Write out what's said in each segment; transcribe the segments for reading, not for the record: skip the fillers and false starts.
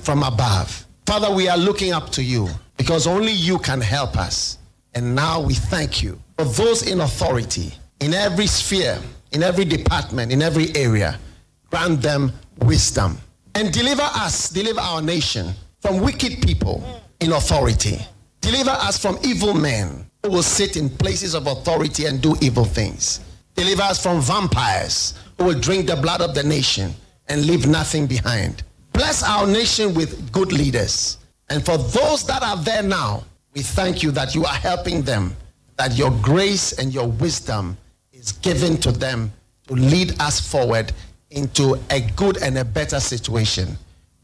from above. Father, we are looking up to you because only you can help us. And now we thank you for those in authority, in every sphere, in every department, in every area. Grant them wisdom and deliver our nation from wicked people in authority. Deliver us from evil men who will sit in places of authority and do evil things. Deliver us from vampires who will drink the blood of the nation and leave nothing behind. Bless our nation with good leaders. And for those that are there now, we thank you that you are helping them, that your grace and your wisdom is given to them to lead us forward into a good and a better situation.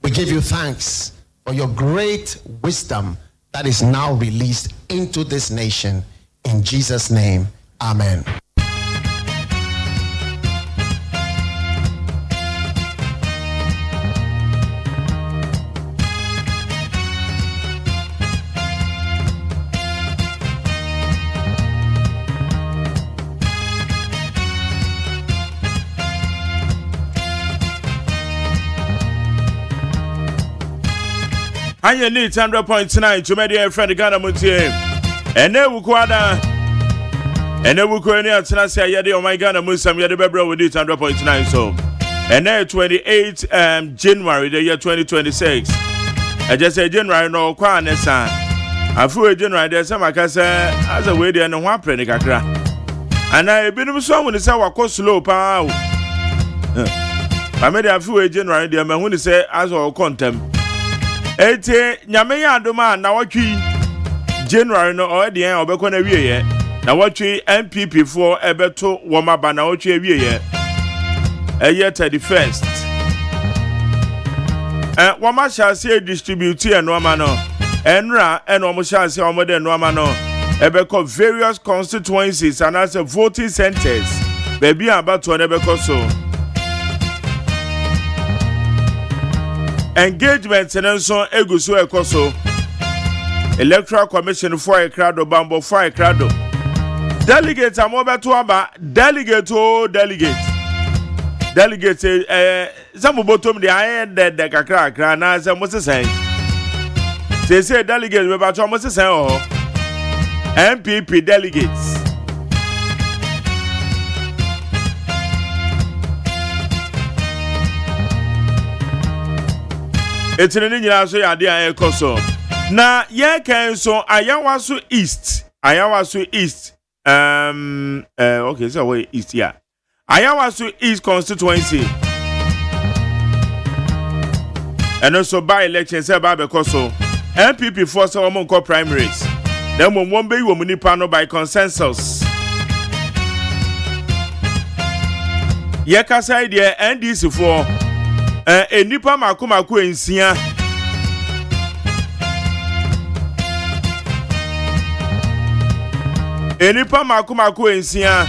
We give you thanks for your great wisdom that is now released into this nation. In Jesus' name, amen. Anya need 100.9 to media friend Ghana Montie. Ene wukwada. Ene wukwani atena se yede o my Ghana Musam yede bebra with it 100.9 so. Ene 28 January the year 2026. I just say January no kwa nesa. Afu January there say makase as a way there no ho apre ne kakra. Ana ebinum so woni say wakọ slow pa o. Amede afu January there mahu ni say as o kontem. Ete nyame ya adoma na watwi January no o de en obekọ na wie ye na watwi MPP for ebeto woma ba na watwi wie ye eye 31st woma shase distribute eno ama no enra eno mo shase omo de eno ama no ebekọ various constituencies and as voting centers baby abato na ebekọ so engagement nenso eguso ekoso electoral commission for a crowd bambo for a crowd delegate amobeto aba delegate some bottom the iron dead the kakra na some must say delegate we bato must say oh MPP delegates etine ni nyina so yade an ekoso na ye kan so ayawaso east okay so we east yeah ayawaso east constituency and also by election say ba bekoso MPP for so mo nko primaries then mo be wo nipa no by consensus ye kasa ide NDC for enipa makomako ensia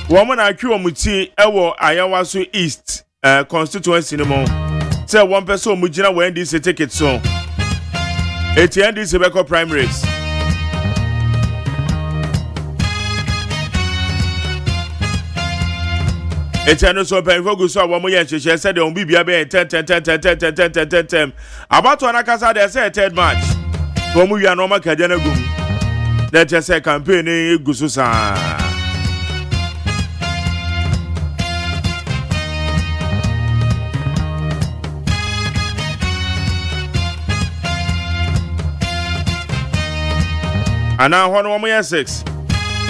woman atwi omuti ewo ayawaso east constituency no mo say one person omugina when this ticket so NDC beko primaries Eternal so pen focus so wo mo ye hyehyɛ said on bibia be 10 about to anakasa they say third match wo mo wia no ma kaje na gum that say campaign e gusu sa ana one wo mo ye 6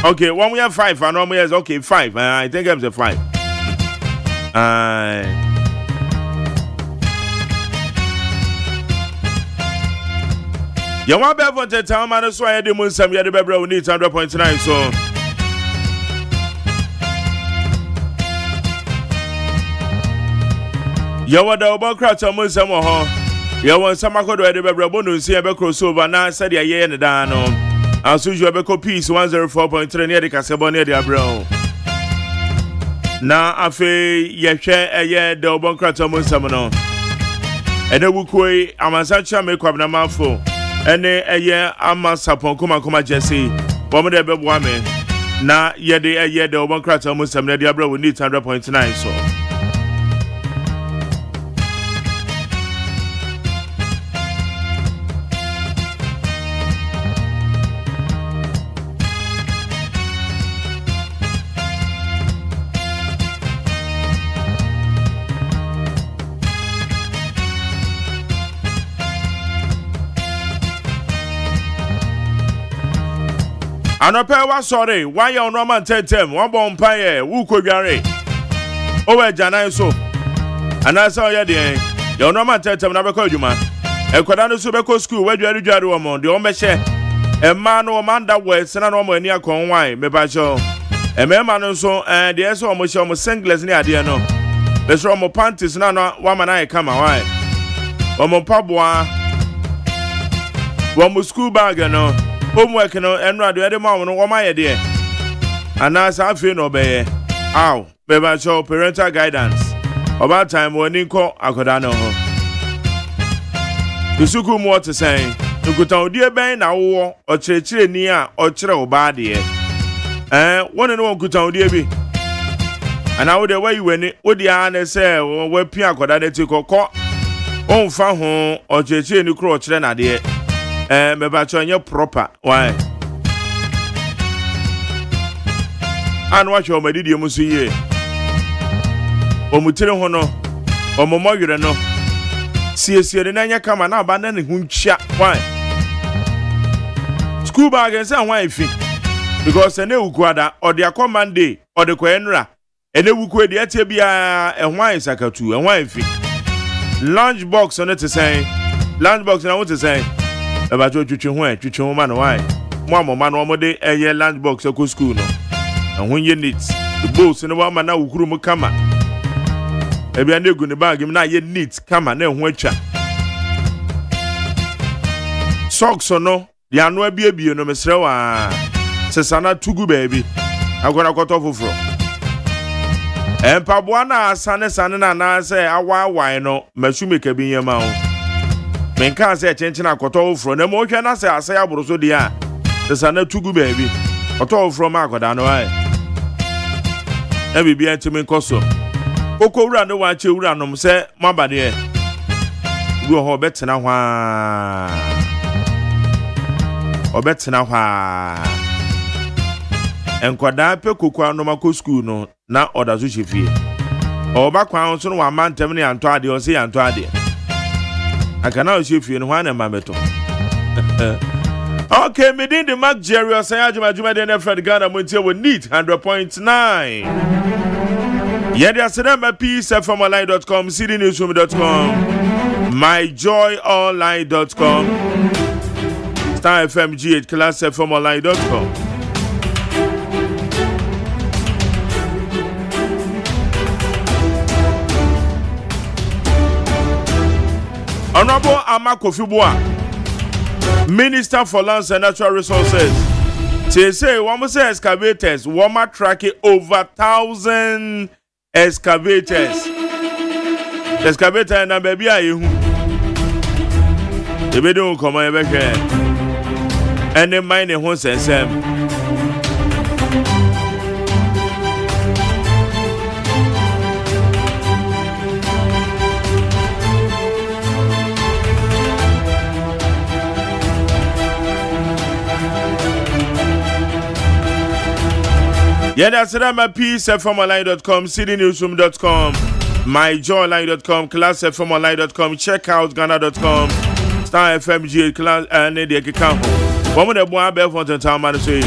okay one mo ye 5 and one mo ye okay 5 I think I'm say 5 Yawa be for the town man so I dey mun sam ye dey bebra we need 100.9 so Yawa da obakra ta mun sam ho yawa sam akodo ye dey bebra bonu nsi e be crossover na said ye ne da no aso ju be ko peace 104.3 near the kasebo near the abro na afe yehwe eye de obonkrato mo nsam no ene wukoi amasacha mekwab na mafo ene eye amasapon kuma jesse bomo de bebo ame na yede eye de obonkrato mo nsam na de abra we need 100.9 so Anope wa sorry, why you no man tentem, one bon paye, wu kodware. O we jana so. Anasa ye de, you no man tentem na be ko adwuma. Ekoda no so be ko school, we dware wo mo, de o me hye. Emma no man da we sena no mo ani akon wan, me ba sho. Emma no so de eso mo hye mo singlets ni ade no. Be so mo panties na no wa man ai kama wan. O mo paboa. Wo mo school bag no. Homework no enra de ma no wo ma ye de anasa afi no be aw be ba show parental guidance about time woni nko akoda no ho isuku mu what say nkuta odi ben na wo o kirekire ni a o kire wo ba de woni no nkuta odi bi ana wo de wayi weni odi a na say wo pia akoda de ti kokko on fa ho o kirekire ni kro o kire na de me ba chonye proper why an wa cho madidi mu suye o mutire ho no o momogwere no siesie de nanya kama na ba na ne hunchia why school bag say why fi because ene ukuada o de Monday o de ko enra ene wuku de atie bia ehwan sakatu ehwan fi lunch box on it say lunch box na what to say eba twetwe ho ma no why mo amoma no mo de eye lunch box ko school no ahun ye neat the boss no wa ma na wukuru mu kama ebia na egu ne bag mi na ye neat kama na ehun atwa socks no de anu abie no mesre wa sesana tugu baby agora kwato foforo empaboa na sane na say awa no masumeka bi yema ho menka say chenchena akoto ofro na mo hwe na say asay aboroso de a sesana tugu baby oto ofro ma akoda no ai e bibia ntimi nkoso koko wura no wa che wura no say mabade e wo ho betena hwa obetena hwa enkwada pe koko anoma ko school no na oda so chefie oba kwan so no wa mantem ne anto ade o se anto ade akana o chefie no hwa na mameto okay medin the Mark Jerry OSEI AGYEMAN de Fred Ghana Montie with neat 100.9 yede asedamba peacefmonline.com cdnewsroom.com myjoyonline.com Star FM G8 classfmonline.com Honorable Amakofiboa, Minister for Lands and Natural Resources, say one say excavators, one tracking over 1,000 excavators. Excavator na baby ayehu. Ebe don come ebe hwe. Ene mine ho sensem. Yadasadama peacefmmonline.com, cdnewsroom.com, myjoyonline.com, classfmonline.com, checkoutghana.com, Star FM G class and the account. One of the one bell for the town man say,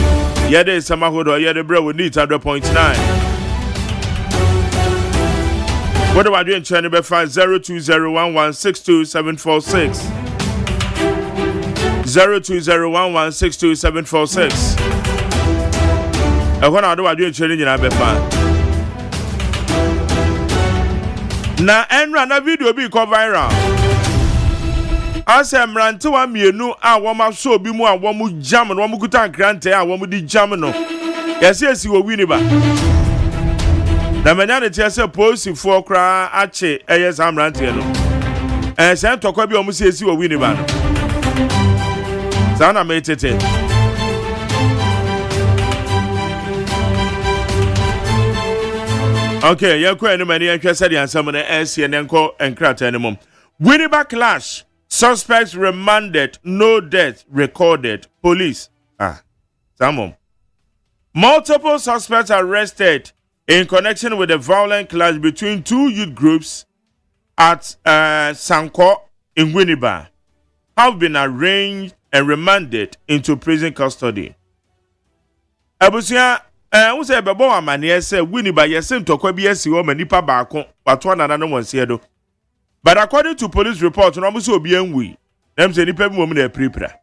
Yada is Samahodo, Yada Bro with neat 100.9. What about doing channel by 0201162746? 0201162746. I want to do a doing training in Abefa. Na enra na video bi ko viral. Asem ranti wa mienu a wo ma so bi mu a wo mu jam no wo mu kuta grante a wo mu di jam no. Yesi esi wo wini ba. Na manya ne tie se posifo kra ache eyes am ranti no. Se ntokwa bi o mu se esi wo wini ba no. Sana metete. Okay, you go any many interested in some of the SNNCO and Crat anymore. Winneba clash. Suspects remanded, no death recorded. Police. Some multiple suspects arrested in connection with a violent clash between two youth groups at Sanko in Winneba have been arraigned and remanded into prison custody. Abusia wo say bebo amane say wini ba yesem tokwa bi asi wo manipa baako wato anana no wonse do. But according to police report, no mo say obi anwi. Dem say nipa bi mo na prepra.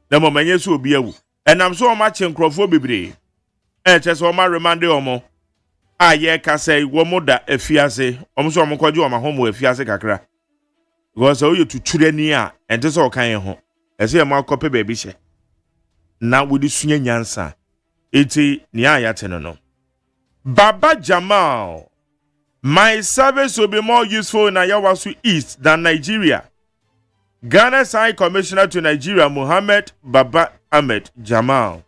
Dem mo manye say obi awu. Enam so o ma che nkrofo bebre. Chese o ma remind omo. Aye ka say wo mo da afiase. Omo so omo kwaje o ma homo afiase kakra. Because o ye tuture ni a ente so o kan ye ho. Ese e ma kope ba bi hye. Na wo di sunya nyansa. Iti ni ayate no. Baba Jamal. My service will be more useful in Ayawasu East than Nigeria. Ghana's High Commissioner to Nigeria, Muhammad Baba Ahmed Jamal.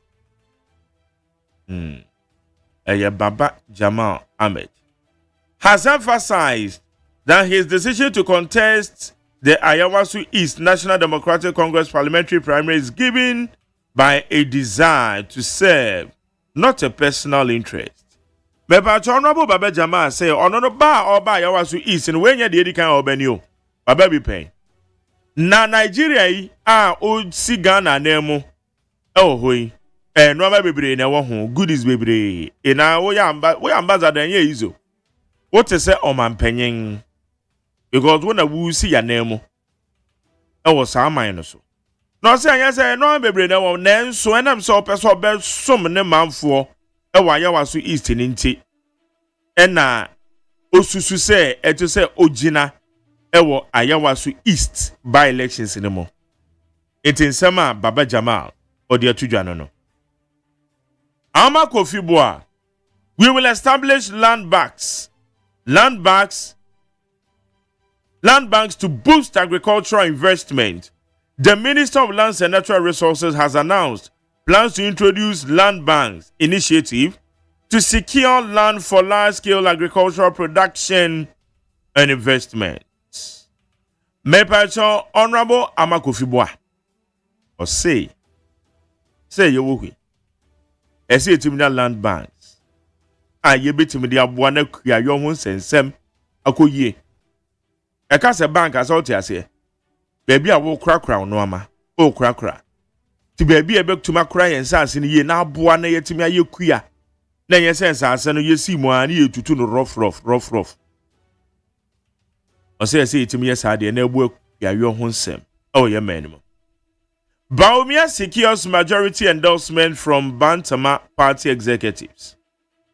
Baba Jamal Ahmed has emphasized that his decision to contest the Ayawasu East National Democratic Congress parliamentary primary is given by a desire to serve, not a personal interest. But Honorable Baba Jamal say, "Ono no ba or ba Ayawasu East in when you dey kan obani Baba be pay. Na Nigeria o si Ghana nemu. Hoi. No ma bebre na wo ho goodies bebre. Na wo ambassador nye izo. What say omampanyin? Because when we see ya nemu. Was sa man no so. No say anya say no bebre na wo na so enam so person be som ne manfo. Ewa Ayawasu East ninti ena osusu se eto se ogina ewo Ayawasu East by elections ni mo nsema Baba Jamal odi atudwa no Ama Kofi Boa, we will establish land banks to boost agricultural investment. The Minister of Lands and Natural Resources has announced plans to introduce land banks initiative to secure land for large-scale agricultural production and investments. Mepacho Honorable Ama Kofi Boa, or say you will. I say timida land banks. Ye be timida abwana kuya yon sensem akoye. I can't say bank as out here. Baby, I will crack crown no ama. Oh, crack. Ti baby e bek to ma cry and sans in ye na boa na yetimi aye kuya na ye sense ase no ye si mu ani ye tutu no rough o say yetimi ye sa de na ebu ya yo ho nsem oh ye man. Baumia secures majority endorsement from Bantama party executives.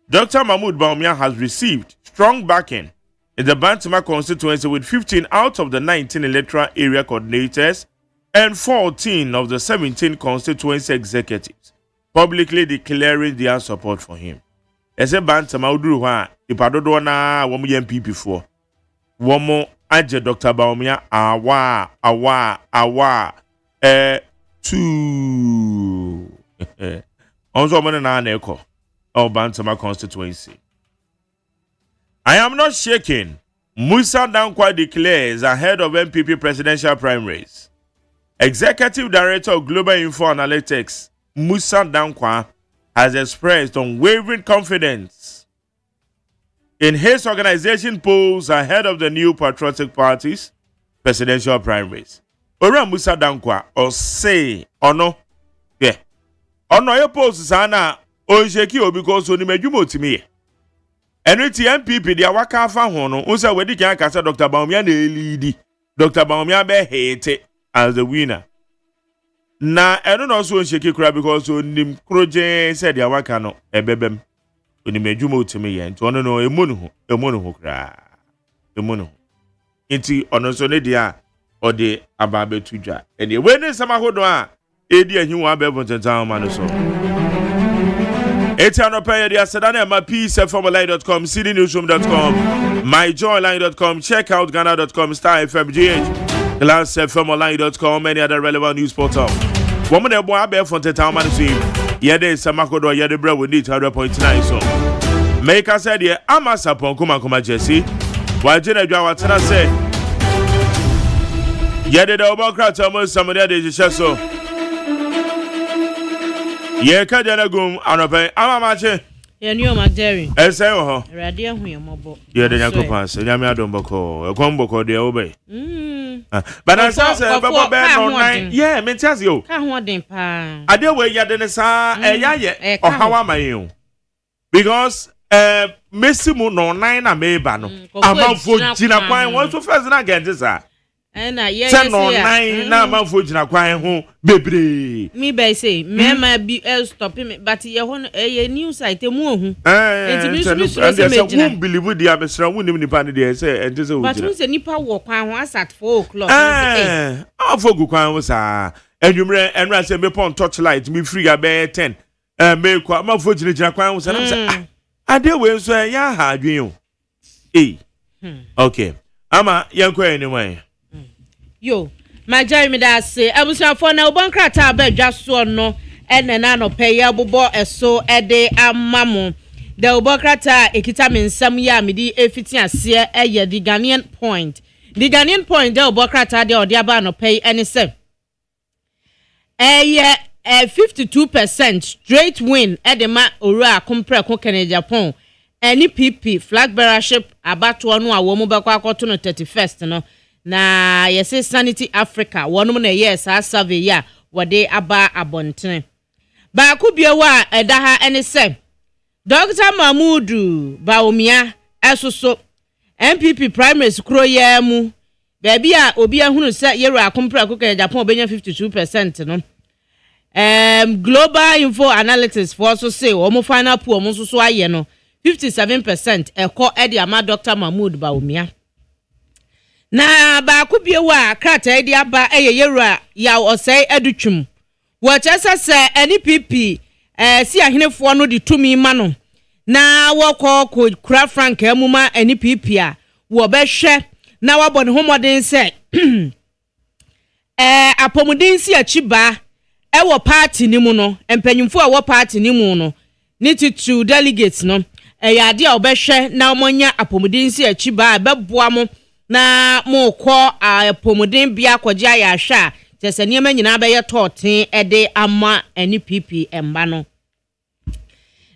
Dr. Mahmoud Baumia has received strong backing in the Bantama constituency with 15 out of the 19 electoral area coordinators and 14 of the 17 constituency executives publicly declaring their support for him. Ese Bantama uduru ha ipadodo na womu MPP for womu aje Dr. Baumia awa two also money na neko of Bantama constituency. I am not shaking. Musa Dankwa declares ahead of MPP presidential primaries. Executive Director of Global Info Analytics, Musa Dankwa, has expressed unwavering confidence in his organization polls ahead of the new Patriotic Party's presidential primaries. Ora Musa Dankwa, or say, or no, yeah. Or no, your polls sana, or sheki because only made you me. And with the MPP, the Awaka Fahono, also where the Kasa Dr. Baumia lead, Dr. Baumia be hate as the winner. Na I don't also shake crab because Nim Kroje said the Awakano, a bebem, when he made you to me and to honor no a mono cry. The mono. Inti onosonedia or the Ababe Tuja. And the when is Samahodoa, Eddie and you are bevel to town manaso. Eternal Pay, the Asadana, my peace at formula.com, cdnewsroom.com, myjoyline.com, check out Ghana.com, Star FMGH, glassfmline.com, many other relevant news portal. Woman, a boy, bear from the town manasim. Yede Samakodo, Yede Bra, we need 100.9 so. Make us say, the Amasapon, Kuma Jesse, while Jenna Jawatana said, Yede the Obocrat, almost some of the days, so. Ye kajana gum anope amamache ye ni o magderi ese ho radio hu ye mobo ye de yakopase nyame adomboko ekomboko de obe But I say baba be no nine. Yeah, me tell you. Ka ho den pa. Ade we ya de ne sa ye o hawa mayen. Because Messi mu no nine na meba no. Amanfo gina kwan won so first na get this ah. Na ye say no nine na amanfo gina kwan ho bebre. Me be say mema bi stop me but ye ho ye news site mu ohun. Enti mi so say me gina. Won believe dia besra won nim nipa ne dey say enti say wo gina. But won say nipa wo kwan ho asat 4 o'clock. Afo gu kwan ho sa. Enwumre enra say me pon torchlight me free about 10. Me kwa amanfo gina kwan ho sa na say ade we so ya ha adwen o okay ama yanko anyway yo my Jeremy da say abusuafo na obonkrata ba dwaso no ene na no peye bobo eso ede amamo the obonkrata ekita mensam ya medi efiti ase eye the Ghanaian point the obonkrata de ode aba no peye ene se eye 52% straight win edema ora kompre ko Kenya Japan any PP flag bearership abato no a wo mu bekwa akoto no 31st no na yesi Sanity Africa wonum na yes a survey ya wode aba abontene ba ku biewa edaha ene se Dr. Mahmudu Baumia esoso MPP primaries kro ya mu ba bia obi ahunu se yero kompre ko Kenya Japan obenya 52% no global info analytics for also say omo final pool omo so aye no 57% eko edi ama Dr. Mahmoud Baumia na ba ku biewa krata edi aba yeyera ya OSEI adutwum wo chesa se NPP si ahenefo no de tumi ma no na wo kura frank amuma NPP a wo be hwe na wabɔ ne homoden se apomuden si achiba ewo party ni mu no empanyimfo a wo party ni mu no ni titu delegates no ade a obehwe na omonya apomuden si achiba beboa mo na mo kɔ apomuden bia kɔgye ayahwa tese niema nyina be ye toten ede ama NPP emba no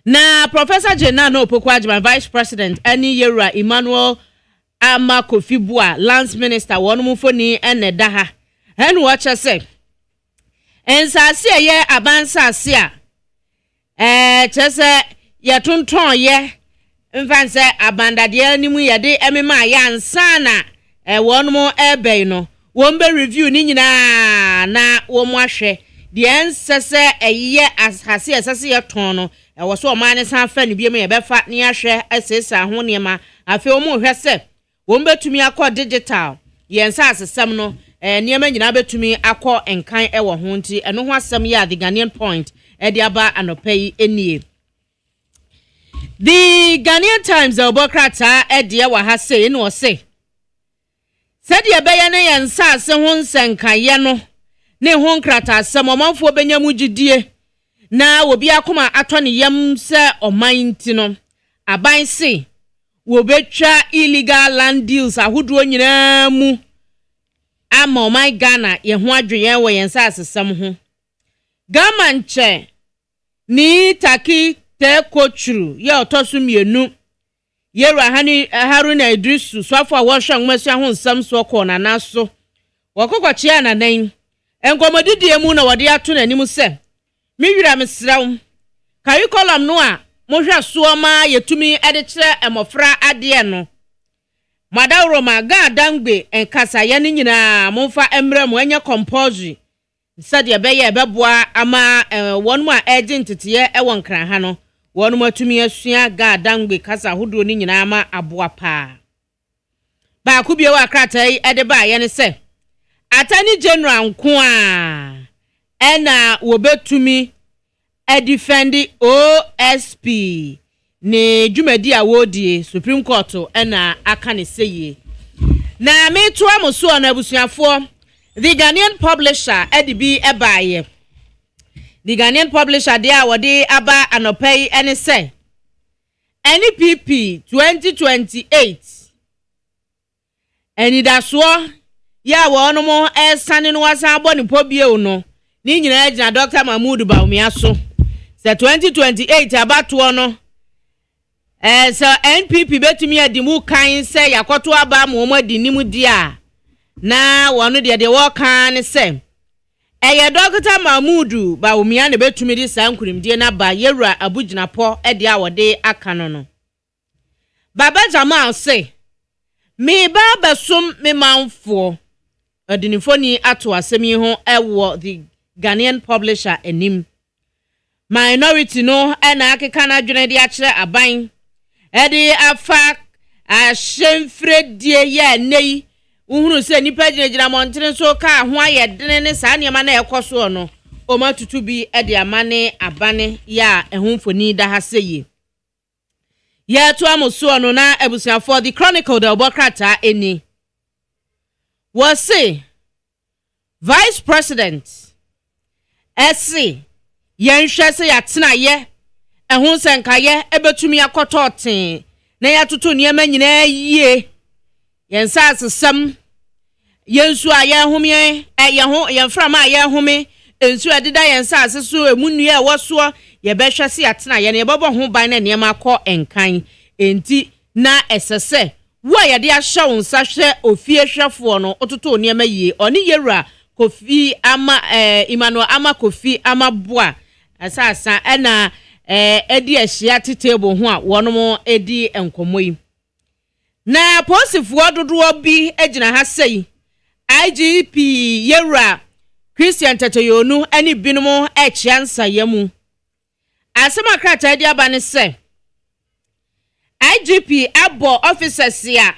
na Professor Jenna no Opoku Agyeman Vice President ani Yera Emmanuel Ama Kofi Bua Lance Minister wonu mfoni ene da ha enu wo kyese ensase ye abansase a kyese ye tonton ye mfanse abandade animu ye de emema ya ansana wonu ebe no won be review ni nyina na wo mo ahwe de ensese eye asase asase ye ton no wo so man ne san fa ne biem ye befa ne ahwe asesa ho nema afi wo mo hwe se won betumi akọ digital ye ensase sem no niema nyina betumi akọ enkan ewo ho nti eno ho asem ya the Ghanaian point edi aba anopai enie the Ghanaian Times obokrata edi ewa ha say no say said ye beye ne ye nsase ho nsenkaye no ne ho nkrata asem omanfo benya mugidie na obi akoma atọ ne yam se oman nti no aban se wo betwa illegal land deals ahodo nyina mu ama my Ghana ye ho adwen wo yen sa asesam ho gamanche ni taki te kochuru ye otosu mienu Yera hani Haruna Idrisu swafo a wo hwa nmasua ho nsam so ko na naso wokokoche na nan enkomodidie mu na wode ato nanim se miwira mesraw curriculum no a mohwa so ma yetumi ede kire emofra ade no Madawroma ga dangbe enkasa ye ni nyina momfa emre mo anya compulsory sade beye beboa ama wonu a agent tete ewon kran ha no wonu matumi asua ga dangbe kasa hodo ni nyina ama aboa pa ba ku biewa kratai ede ba ye ne se atani general nko a ena wobetumi defend OSP ne jumadi a wodie Supreme Court ena aka ne seye na meto amoso na abusuafo the Ghanaian publisher edibi ebaye the Ghanaian publisher dia wode aba anopai ene se NPP 2028 eni daso ya wono mo esane no wasa abone pobie no ni nyina agina Dr. Mahmoud Baumia so se 2028 abato no so NPP betumi adimu kan se yakoto aba mo adi nimu dia na wano de wɔka ne sɛ ɛyɛ Dr. Mahmudu Bawumia ne betumi di saa nkurimdie na ba yewura abugyinapɔ de a wɔde aka no Baba Jamal say me ba besom me manfo odinifoni ato asɛm yi ho ɛwɔ the Ghanaian publisher anim minority no ɛna akeka na adwene de akyerɛ aban ɛde afa ahyemfredie yɛ nei uhuru se nipa gyina montere so ka ho ayɛ dene ne saa nneɛma na ɛkɔ so no o ma tutu bi de amane abane ya ɛho mfoni da ha sɛyi ya to amoso no na abusuafo the Chronicle da obokrata eni was say Vice President ese yenhwɛ se yatena ye ɛho nsenkaye ebetumi akɔtɔten na yatoto nneɛma nyinaa yie yensa asesam yensu ayɛ home yɛmframa ayɛ home ensu adida yensa aseso emunua ɛwɔso yɛbɛhwɛ se yatena ye na yɛbɛbɔ ho ban na nneɛma akɔ enkan enti na ɛsɛsɛ wo yɛde ahyɛ wo nsa hwɛ ofie hwɛfoɔ no ototo nneɛma yie ɔne yewura Kofi ama Emmanuel ama Kofi ama boa asasa ɛna edi ahyia table ho a wɔnom edi enkomo yi na posifoɔ dodoɔ bi egyina ha sei IGP yewura Christian Teteyonu ani binom ɛkyia nsayɛ mu asɛm akrata di aba ne sɛ IGP abo officers ya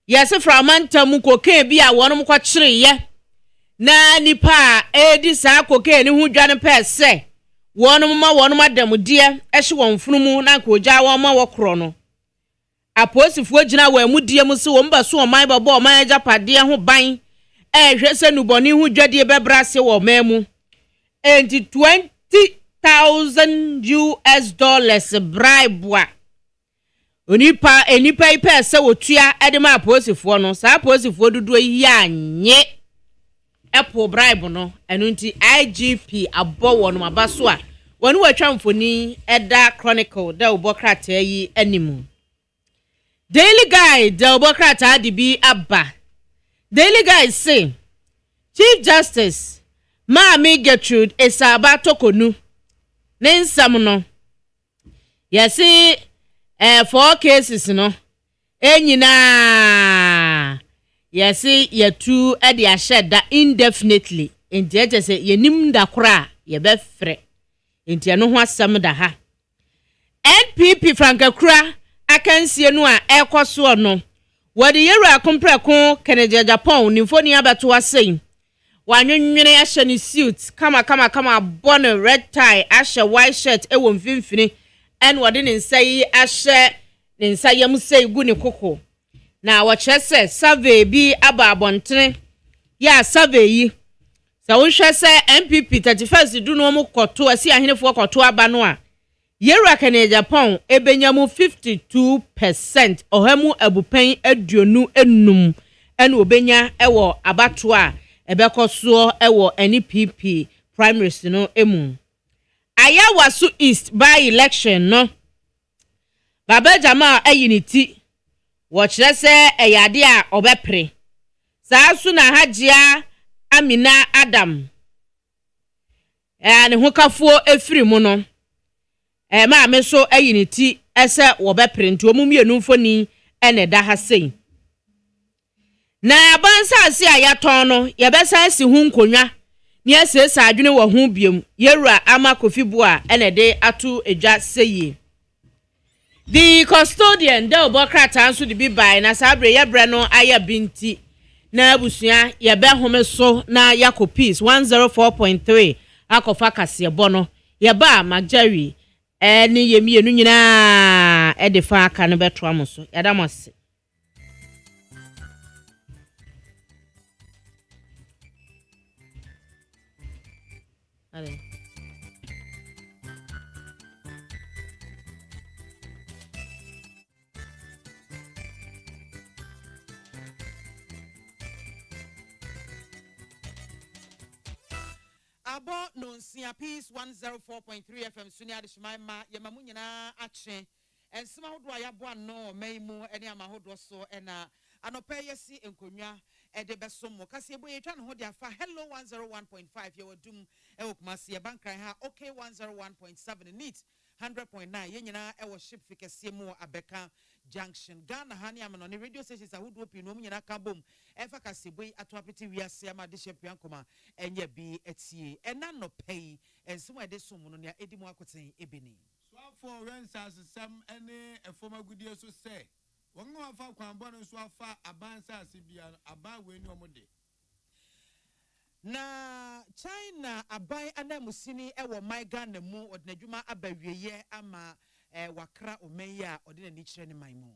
yɛse framantamu kokain bi a wɔnom kɔkyereyɛ na nipa edi saa kokain ne ho dwane pɛ sɛ wɔnom ma wɔnom adamudeɛ ɛhye wɔn funumu na nkogya wɔn ma wɔkorɔ no aposifoɔ gyina wɔ amudie mu se wɔn ba so ɔman bɛbɔ ɔman agyapadeɛ ho ban ɛhwɛ sɛ nubɔne ho dwadie bɛbra se wɔ ɔman mu enti $20,000 bribe a onipa ipe se wotua edema aposifoɔ no saa aposifoɔ dodoɔ yi anye epo bribe no enu nti IGP abɔ wɔn aba so a wɔn watwa mfoni eda Chronicle da obokrata yi animu Daily Guide da obokrata de bi aba Daily Guide say Chief Justice Maami Gertrude Esaba Tokonu ne nsam no yɛse 4 cases no enyina yɛse yɛtu de ahyɛ da indefinitely enti ɛkyɛ sɛ yɛnim da kora yɛbɛfrɛ enti ɛno ho asɛm da ha NPP Frankakura akansie no a ɛkɔ so no wɔde yɛwura komprɛko Kennedy Japan nimfoni abato asɛn wanwenwene ahyɛ ne suit kama abɔ ne red tie ahyɛ white shirt ɛwɔ mfimfini and wɔde ne nsa yi ahyɛ ne nsa yam sɛ igu ne koko na wɔkyerɛ sɛ survey bi aba abɔntene ya survey yi sɛ wohwɛ sɛ MPP 31st du no mu kɔto asi ahenefoɔ kɔto aba no a yɛwura Kennedy Japan ebenya mu 52% ɔhamu abupan aduonu enum ɛna obenya ɛwɔ abato a ɛbɛkɔ so ɛwɔ NPP primaries no emu Ayawasu East by election no Baba Jamal ayiniti wɔkyerɛ sɛ ɛyade a ɔbɛpre saa so na Hajia Amina Adam ne ho kafuo efiri mu no maame so ayiniti ɛsɛ wɔbɛpre nti omu mienu mfoni ɛna da ha sei na abansa ase a yɛtɔn no yɛbɛsa si hu nkonwa ni asesa adwene wɔ ho biem yewura ama Kofi Boa ɛna de ato edwa seye the custodian da obokrata nso de bi bai na sabre yebre no aya binti na abusua yɛbɛhome so na Yako Peace 104.3 akɔfa kase bɔ no yɛba Majari ni yemienu nyina de fa aka no beto amoso yadamase ale Abo nonsia Peace 104.3 FM sunia de shima yemamu nyina ache ensima hodo ayabo ano maimu ene amahodo so ena anopa yesi enkonwa de beso mo kase boy twa no ho de afa hello 101.5 ye wadum e okumase ye bankran ha okay 101.7 neat 100.9 ye nyina e wo ship fikese mu abeka junction Ghana ha ne amano ne radio stations ahodo pinu mu nyina ka bom e fa kase boy ato apete wiase ama de ship yankoma enye bi etie ena no pay enso e de so mu no ne edi mu akoten ebeni so for when sam any a former goodie so say won go afa kwan bon so afa abansa asibia aba we ni omode na China abai anamusini ewo my Ghana mu odinadwuma abawieye ama wakra omeya odina ni kire ni maimu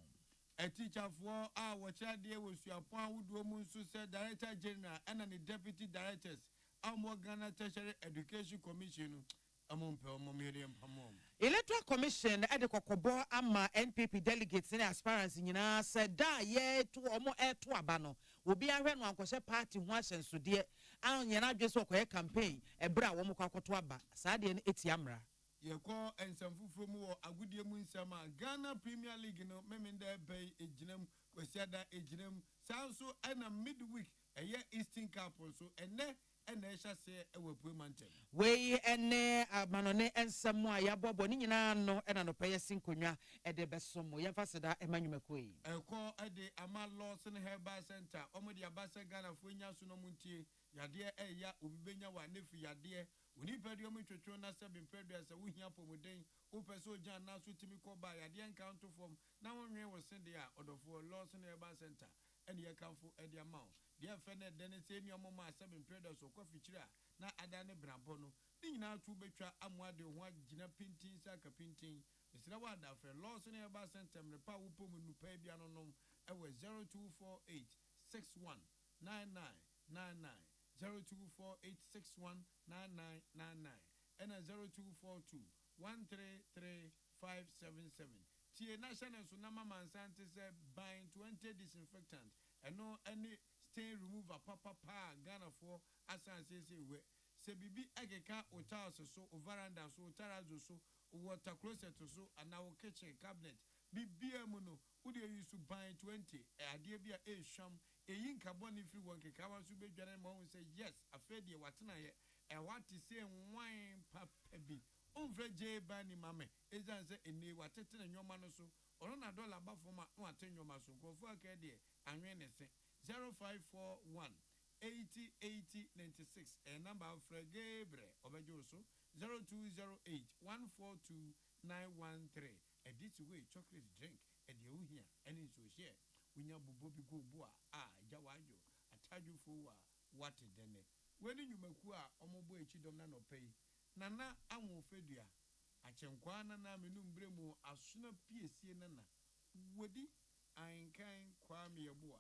a teacher for our child there was your point would woman so said director general and the deputy directors our Ghana Tertiary Education Commission Electoral Commission at the Kokobo ama NPP delegates in aspirants nyina said da ye to omo to abano will be a ren one party once and so dear an yana just okoye campaign e bra wo mo kwakoto aba saa de ne etiamra ye call ensamfu from wo agudie mu nsama Ghana Premier League no memenda pay ejinam kwasiada ejinam sanso ana midweek eye Eastern Cup so ene Esha say a woman. We ene manone ensemu a yabobo ni nyina no ena no peye sinkonwa e de besomo ye faseda emanyumekoi e call e de ama Lawson Herbal Center omo de abasa Ghana fo nya so no muntie yade e ya obibenya wa nefu yade oni pedi omo twetwo na se bempedu ase wo hia pomoden wo peso jan na so timi ko ba yade encounter form na wonwe wo sende a odofo Lawson Herbal Center ene ye kanfo e de amount dia fene dene se ni omo ma 7 traders okwa fichira na adane brabo no ni nyina tu betwa amuade ho agina pintin saka pintin esira wa da fe Lawson Herbal Center me pa wo pomu nu pa bia no nom e we 0248619999 0248619999 ena 0242133577 tie national so na mama nsante se buying 20 disinfectant eno any stain remover papa Ghana for asan say we se bibi ageka o house so o veranda so o terrace so o water closet so and our kitchen cabinet bibia mu no wo dey use buying 20 ade bia e sham eyin carbon free one keka wan so bedwane ma won say yes afedie watena ye e what say wine papa bi onfre je ba ni mame ezan say eni watete na nyoma no so ono na dollar ba foma no atenyoma so krofo aka de anwen ne se 0541 80 80 96 a number of Fregebre obejo so 0208 142 913 a this way chocolate drink and the uhia and in so share winya bubobi go boa jawajo ataju fo what dene when you maku a omobo echidom na no pay nana anwo fedua achenkwa na menum bremu asuna piesie nana wodi ankan kwame yeboa.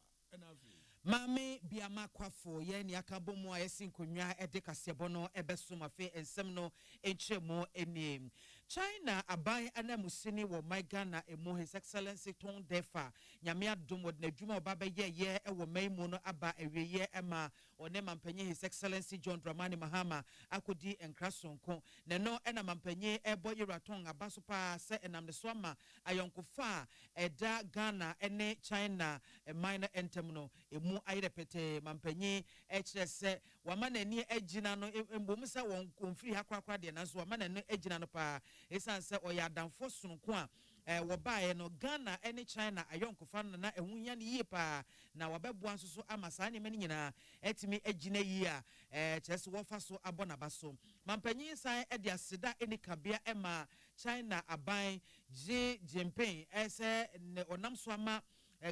Mame biama kwafo ye ni akabomu a yesinkonwa ede kasebo no ebesoma fe ensem no enchemo enim China aban anamusini wo my Ghana emo His Excellency ton defa nyame adom wod na dwuma oba be ye wo maimu no aba eweye ema one mampanyi His Excellency John Dramani Mahama akodi enkrasonko ne no ena mampanyi ebo yiraton abaso pa se enam ne so ama ayonkofa eda Ghana ene China minor no emu ayirepete mampanyi ekire se wamanani agina no embom se won konfiri hakrakra de na so wamanani agina no pa esan se oyadamfo sonko a wo baaye no Ghana ene China ayonkofa no na ehunya ne yie pa na wabeboa nso so amasa ne mani nyina etimi agina yi a kyerese wo fa so abona baso mampanyi san ede aseda ene kabea ema China aban Xi Jinping ese onam so ama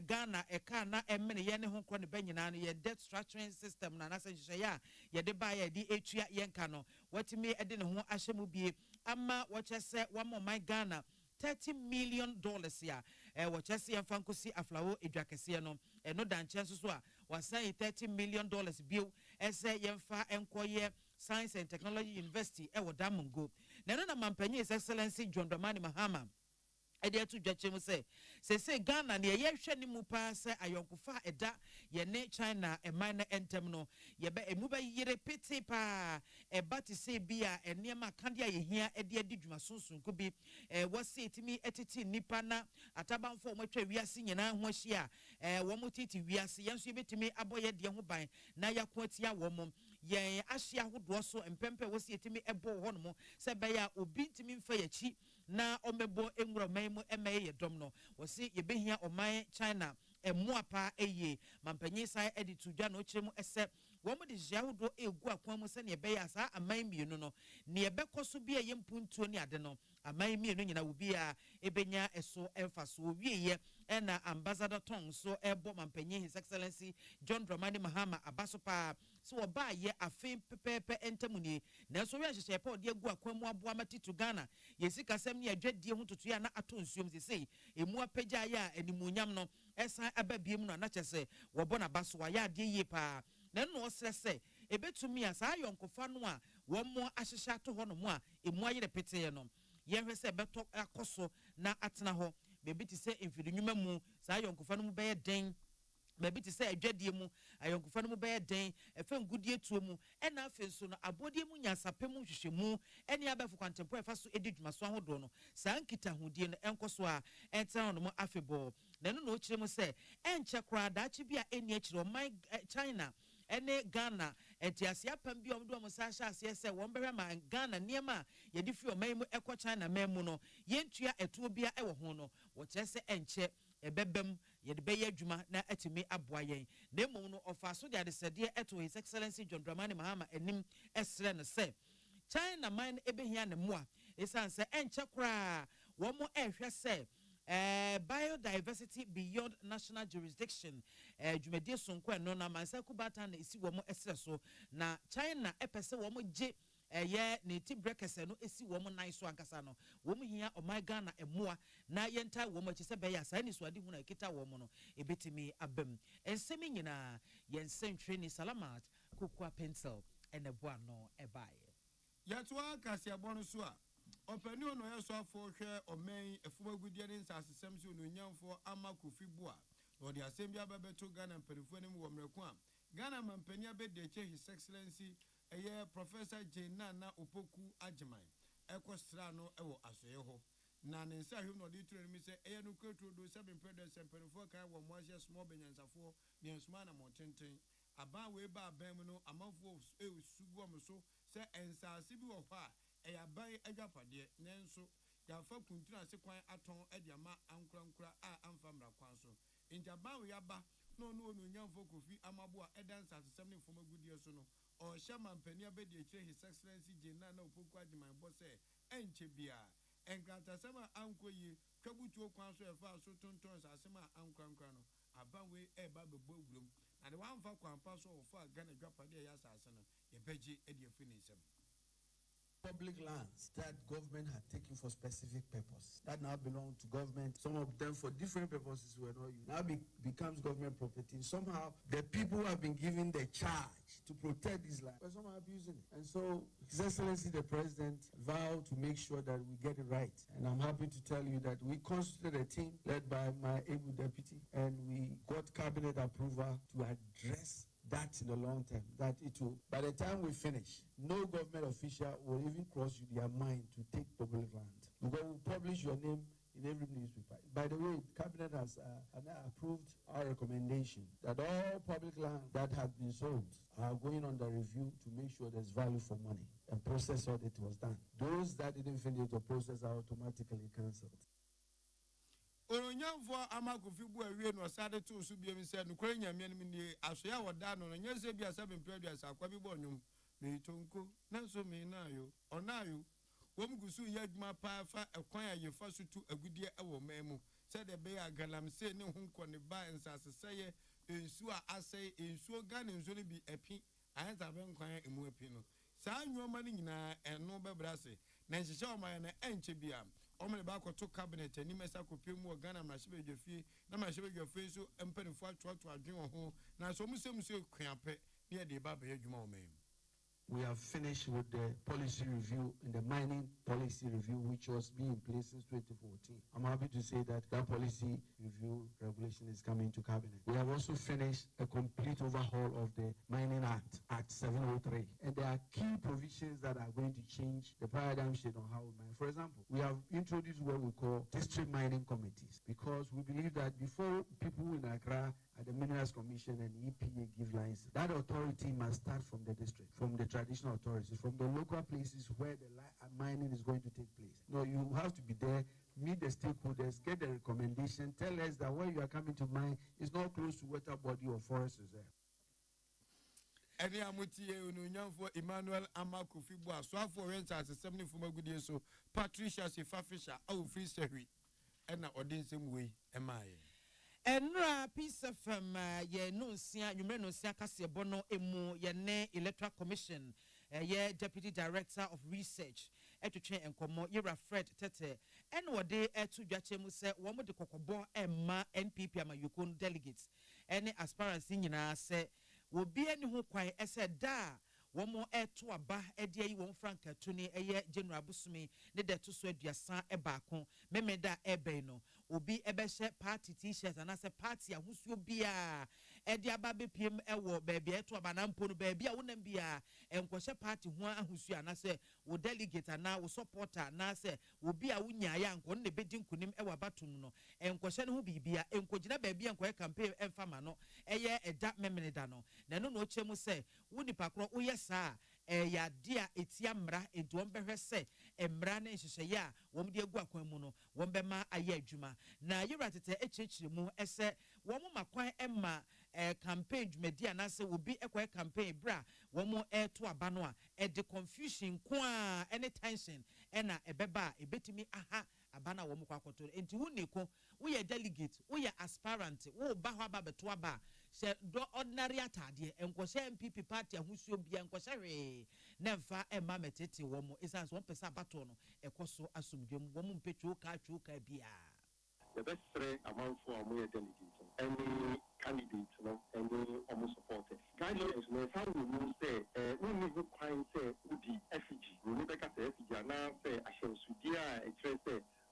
Ghana eka na emene ye ne ho kro ne banyina no ye debt structuring system na na senhye ya ye de ba ye di etua ye nka no watimi ede ne ho ahyemu bie ama wochese wamo my Ghana $30 million ya wochese ye fankosi aflawo edwakese no no danche so so a wasan $30 million bio ese ye mfa enkoye Science and Technology University wo Damongo na no na mampanyi His Excellency John Dramani Mahama ede to dwachem say Ghana ne ye hwe ne mu pa se ayonkofa eda ye ne China eman na entem no ye be emu ba yire pete pa eba te se bia enema kande ye hia ede adi dwuma sunsun ko bi wose etimi etiti nipa na atabanfo mo twa wiase nyina ho ahia wo mo titi wiase yenso ye betimi aboye de ho ban na yakko atia wo mo ye ahia hodo so empempe wose etimi ebo ho no mo se be ya obi ntimi mfa yachi na omebo enwura mu emaye dom no wose ye behia oman China emuapa eye mampanyi sai editu dwa no kyeremu ese wo mo de jahodo egu akwan mu se ne be ya sa aman mienu no ne ebekoso bia ye mpuntuo ni ade no aman mienu nyina wo bia ebenya eso emfaso wieye na ambassador Tong so ebo mampanyi His Excellency John Dramani Mahama abasopa so oba ye afin pepepe entamuni na so wi ahyehyɛ pa ode egu akwan mu aboa matitu Ghana yesika sem ne adwadie ho tutu ya na atonsuom sesei emu apagya ya animuonyam no esa ababiem no na kyese wo bo na baso wa ya ade yie pa na no osrese ebetumi asa ayonkofa no a wo mo ahyehya to ho no mo a emu ayere peteye no ye hwe se beto akoso na atena ho bebi ti se emfidunwuma mu sa ayonkofa no mu be den maybe to say adwadie mu ayonkofa no mu be den efa ngudie tuo mu ena afenso no abodie mu nyasapem hwehwemu ene abafo kwantempo efa so edidwuma so ahodo no saa nkita hodie no enkoso a enten no mu afebo na no kire mu say enche kra da chi bia eni akire my China ene Ghana entiasia pam bi omdo mo sa sha ase se won behwe ma Ghana niema ye di fi oman mu ekọ China memu no yentua etuo bia ewo ho no wo kire se enche ebebem ye de beye adwuma na atimi aboa yen na emu no ofa so de adesede eto His Excellency John Dramani Mahama enim esre no se China man ebehia ne moa esan se enche kra wo mo ehwe se biodiversity beyond national jurisdiction dwumadi sonko no na mansa kubata na esi wo mo esre so na China epese wo mo je ye ne ti brekese no esi wo mo nan so ankasa no wo mo hia o my Ghana emoa na yenta wo mo chese be ya sa ni so ade hu na kita wo mo no ebetimi abam ensemi nyina yensentwe ni salamat kokwa pencil eneboa no ebaye yatwa kasia bonu so a opani ono yeso afo hwe omen efuma gudie ne nsasesem so no nyamfo amakofi bua no de asem bia bebeto Ghana mpanifu ne wo mreku a Ghana mampani abedeche His Excellency Professor Jenana Opoku Agyeman ekostra no ewo asoye ho na ne nsa hwe no de turo mi se no kwetro do 7 president sempanifo kan wo moasia small benyansafo ne nsuma na motenten aban we ba aban mu no amanfo sugu amso se ensase bi wo fa aban adwapade nenso ya fa kuntura se kwan aton ediama ankrankura a amfamra kwan so injaban we aba no nyamfo kofi amabo a edansa sesem ne foma gudie so no o shama mpani abedi ekire His Excellency Jenana Opoku Agyeman bo se enche bia enkranta sema ankoyi kwabutu kwan so efa so tonton sasema ankrankra no aban we eba bebo wulum na de wanfa kwan pa so ofa Ghana dwapade ya sase no ye beji edi afinisem public lands that government had taken for specific purpose that now belong to government. Some of them for different purposes were not used. Now becomes government property. Somehow the people have been given the charge to protect this land, but some are abusing it. And so His Excellency the President vowed to make sure that we get it right. And I'm happy to tell you that we constituted a team led by my able deputy, and we got cabinet approval to address that in the long term, that it will, by the time we finish, no government official will even cross their mind to take public land. Because we'll publish your name in every newspaper. By the way, the cabinet has approved our recommendation that all public land that had been sold are going under review to make sure there's value for money, and process audit was done. Those that didn't finish the process are automatically cancelled. Oronyamfo amakofi bu awie no sade to so biem se no kwere nyame no ni asoya woda no nyese bia 7 previous akwa bi bonyum me tonko na so me na yo onayo wom gusu ya adwuma pa fa ekwan ayefa so tu agudie ewo memu se de be agalam se ne hu nkone ba nsaseseye ensu a asai ensu Ghana ensu no bi epi ahenza be nkwan emu epi no saa nyoma ni nyina eno bebrase na nhyehyɛ oman na enche bia omele ba ko to cabinet ani mesa ko pemu Ghana mrahye na mrahye so empanifo atoato adwen ho na so musem so kuape ne de ba ba adwuma oman we have finished with the policy review and the mining policy review, which was being in place since 2014. I'm happy to say that policy review regulation is coming to cabinet. We have also finished a complete overhaul of the Mining Act, Act 703. And there are key provisions that are going to change the paradigm shift on how we mine. For example, we have introduced what we call district mining committees, because we believe that before people in Accra at the Minerals Commission and EPA give license, that authority must start from the district, from the traditional authorities, from the local places where the mining is going to take place. No, you have to be there, meet the stakeholders, get the recommendation, tell us that where you are coming to mine is not close to water body or forest reserve. Any amutie ununyam for Emmanuel Amakufibu aswafo renta asesem for magudie so Patricia Sefafisha au free sehui ena odinsem wei emaye. Enra piece of ye no sia numre no sia kase bono emu ye ne Electoral Commission ye Deputy Director of Research etwetwe enkomo Yera Fred Tete en wode etu dwache mu se wo mo de kokobo emma NPP amayukon delegates ene aspirants nyina se wo bia ne ho kwan ese da wo mo eto aba ede yi won franka tuni eye General Busumi ne de to so aduasa e baako memeda ebe no obi ebehye party t-shirt anase party ahusuo bia ede aba bepiem ewo baabi eto aba na mpo no baabi a wonam bia enkohye party ho ahusuo anase wo delegate na wo supporter anase obi a wonya ya anko ne bedi nkunim ewa batum no enkohye ne ho bibia enkogina baabi enkohye campaign emfama no eye eda memeneda no na no chemu se woni pakro wo yesa ya dia etia mra enti won behwe se emra na nhyehyeye a won de agu akwan mu no won be ma aye adwuma na Yera Tete echechire mu ese won makwan emma campaign dwumadi anase obi ekwa campaign bra won to aba no a e de confusion ko a any tension ena ebeba ebetimi aha abana won kwa akoto enti woni ko wo ye delegate wo ye aspirant wo ba ho aba beto aba se do ordinary atade enkohye MPP party ahusuo bia enkohye hwe nemfa emma metete wo mo essence won pesa abato no ekoso asomdwem wo mo mpetwo ka bia the best threat among four delegates any candidates no any almost supported guidelines no how we know say we need to find say udi effigy we need to say effigy na say ashensudia e say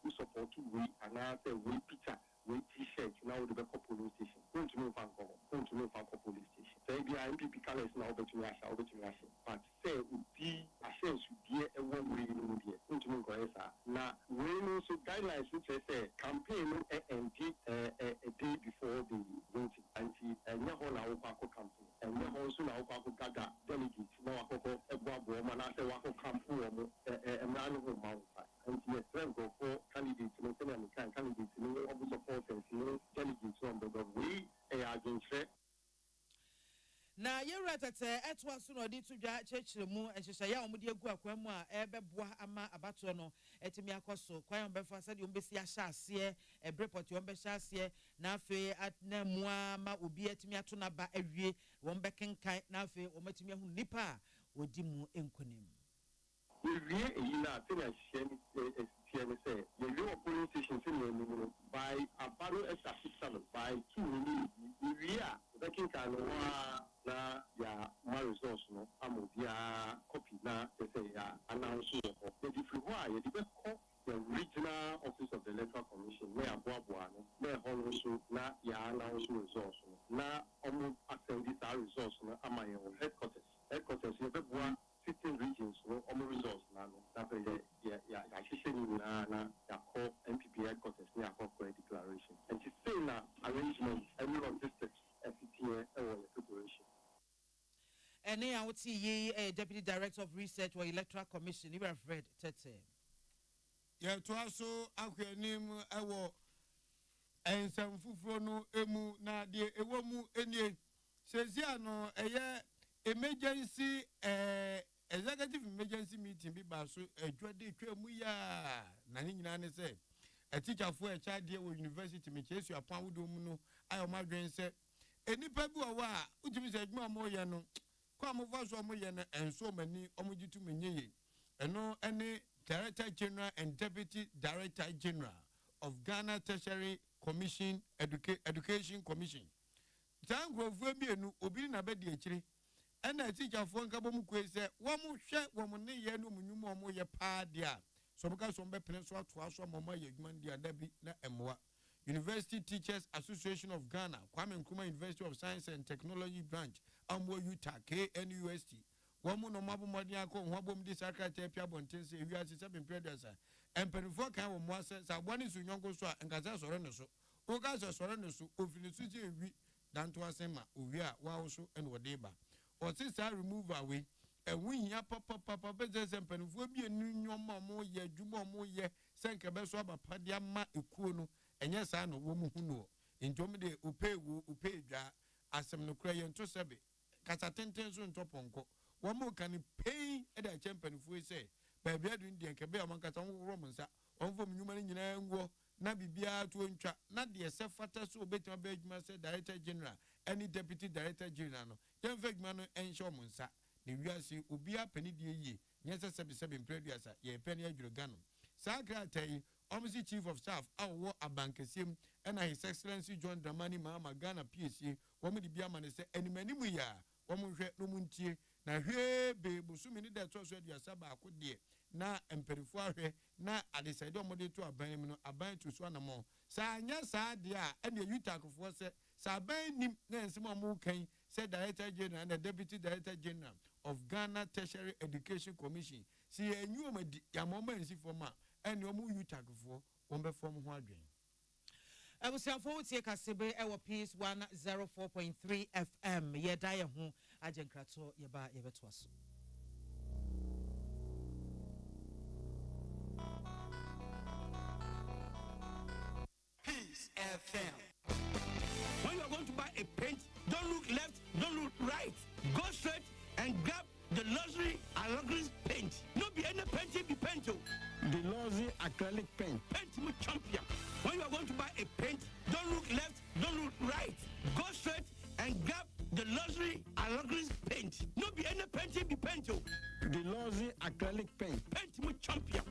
we support we and say we picture we t-shirt now the back police station going to move police station say the MPP colors now but we are but say udi ashensudia e one way no there going to move na we know so guidelines which say campaign and a day before the voting until never now campaign and never also now gather delegates now and I say campaign and yes for candidates candidates supporters delegates on the way against na Yera Tete etwa so no di to dwa chechire mu enhyehyeye a omde agu akwan mu a ebeboa ama abato no etimi akoso kwan befa sade ombesi ahya ase ebreport ombehya ase na afi atna mu ama obi etimi ato na ba awie won bekenkan na afi omatimi ahu nipa odi mu enkonim we na tena sheni say the real police station say by abaro esa by 2 we are taking kind of na ya my results no amodia copy na say ya announce the different why the regional office of the Electoral Commission where aboa no where also na ya announce results na attend these results no am headquarters you be 15 regions no results na no that ya na ya call MPP headquarters na call declaration and to say na arrangement every logistics FTA or preparation. And I would see ye Deputy Director of Research or Electoral Commission. You have read Tete. Yeah, to also akwenim ewo ensam fufuro no emu na de ewomu enie sezia no eye emergency executive emergency meeting bi ba so adwade twemu ya na nyina ne se a teacher for a child here with university me chesu apan wodo mu no ayo madwen se enipa bi wa a utimi se adwuma mo ye no kwa mo fa so mo ye no enso mani omojitu menye eno ene Director General and Deputy Director General of Ghana Tertiary Commission Education Commission. Tangro Fubienu Obi na bedi echiri ɛna teacherfoɔ nka bɔ mu kwe sɛ wɔn hwɛ wɔn ne yɛ no mu nnwuma wɔn yɛ paa deɛ so bɛka so bɛpene so atoa so ama yɛ adwuma no deɛ dabi na ɛmmoa. University Teachers Association of Ghana, Kwame Nkrumah University of Science and Technology Branch, Amwo Utah, KNUST. Woman no mabu madiako, wabum disaka tapia bontense, if you are 7 predecessor. And Penifo can one was one is Yongo Swa and Gaza Sorenoso. Ogaza Sorenoso, Ofinisuji, Dan to Asema, Uvia, Waoso, and Wadeba. Or since I remove away, and we ya papa business and Penifo be a new mammo ye, Jumo mo ye, Sanka Beswaba Padiama Ukuno. And yes, I know woman who know. In Jomide, Upe, Asem no crayon to Sabe. Casatentes on top on co. One more can pay at a champion if we say, by Bedrin, the Cabe among Caton Romans, on from human engineer and war, Nabi Bia to entra, not the self fatter so better beg master director general, any deputy director general, young Vegman and Shomunsa, the Viasi, Ubia Penny ye, yes, 77 previous, ye penny Jurganum. Sagra tell you. Omisi Chief of Staff, our war a bankesim, and His Excellency John Dramani Mahama Ghana PSC, woman the Biaman say, and many we are, woman no muntie, na he be Busumini that was ready as Saba could dear, na and perifuare, na at the side of Modi to a band to Swanamo. Sa yes, dear, and the Utah of was Saban Nancy Mamukan, said Director General and the Deputy Director General of Ghana Tertiary Education Commission. See a new Yamoma for ma. And you move you tag for one from Huadrin. I was here for take a Sibe, our piece 104.3 FM. Ye die home, Agent Krato, Yaba, Evertwas. Peace FM. When you are going to buy a paint, don't look left, don't look right. Go straight and grab the luxury acrylic paint. No be any paint, be paint. The Lozi acrylic paint. Paint me champion. When you are going to buy a paint, don't look left, don't look right. Go straight and grab the luxury acrylic paint. No be any paint, be paint. The Lozi acrylic paint. Paint me champion.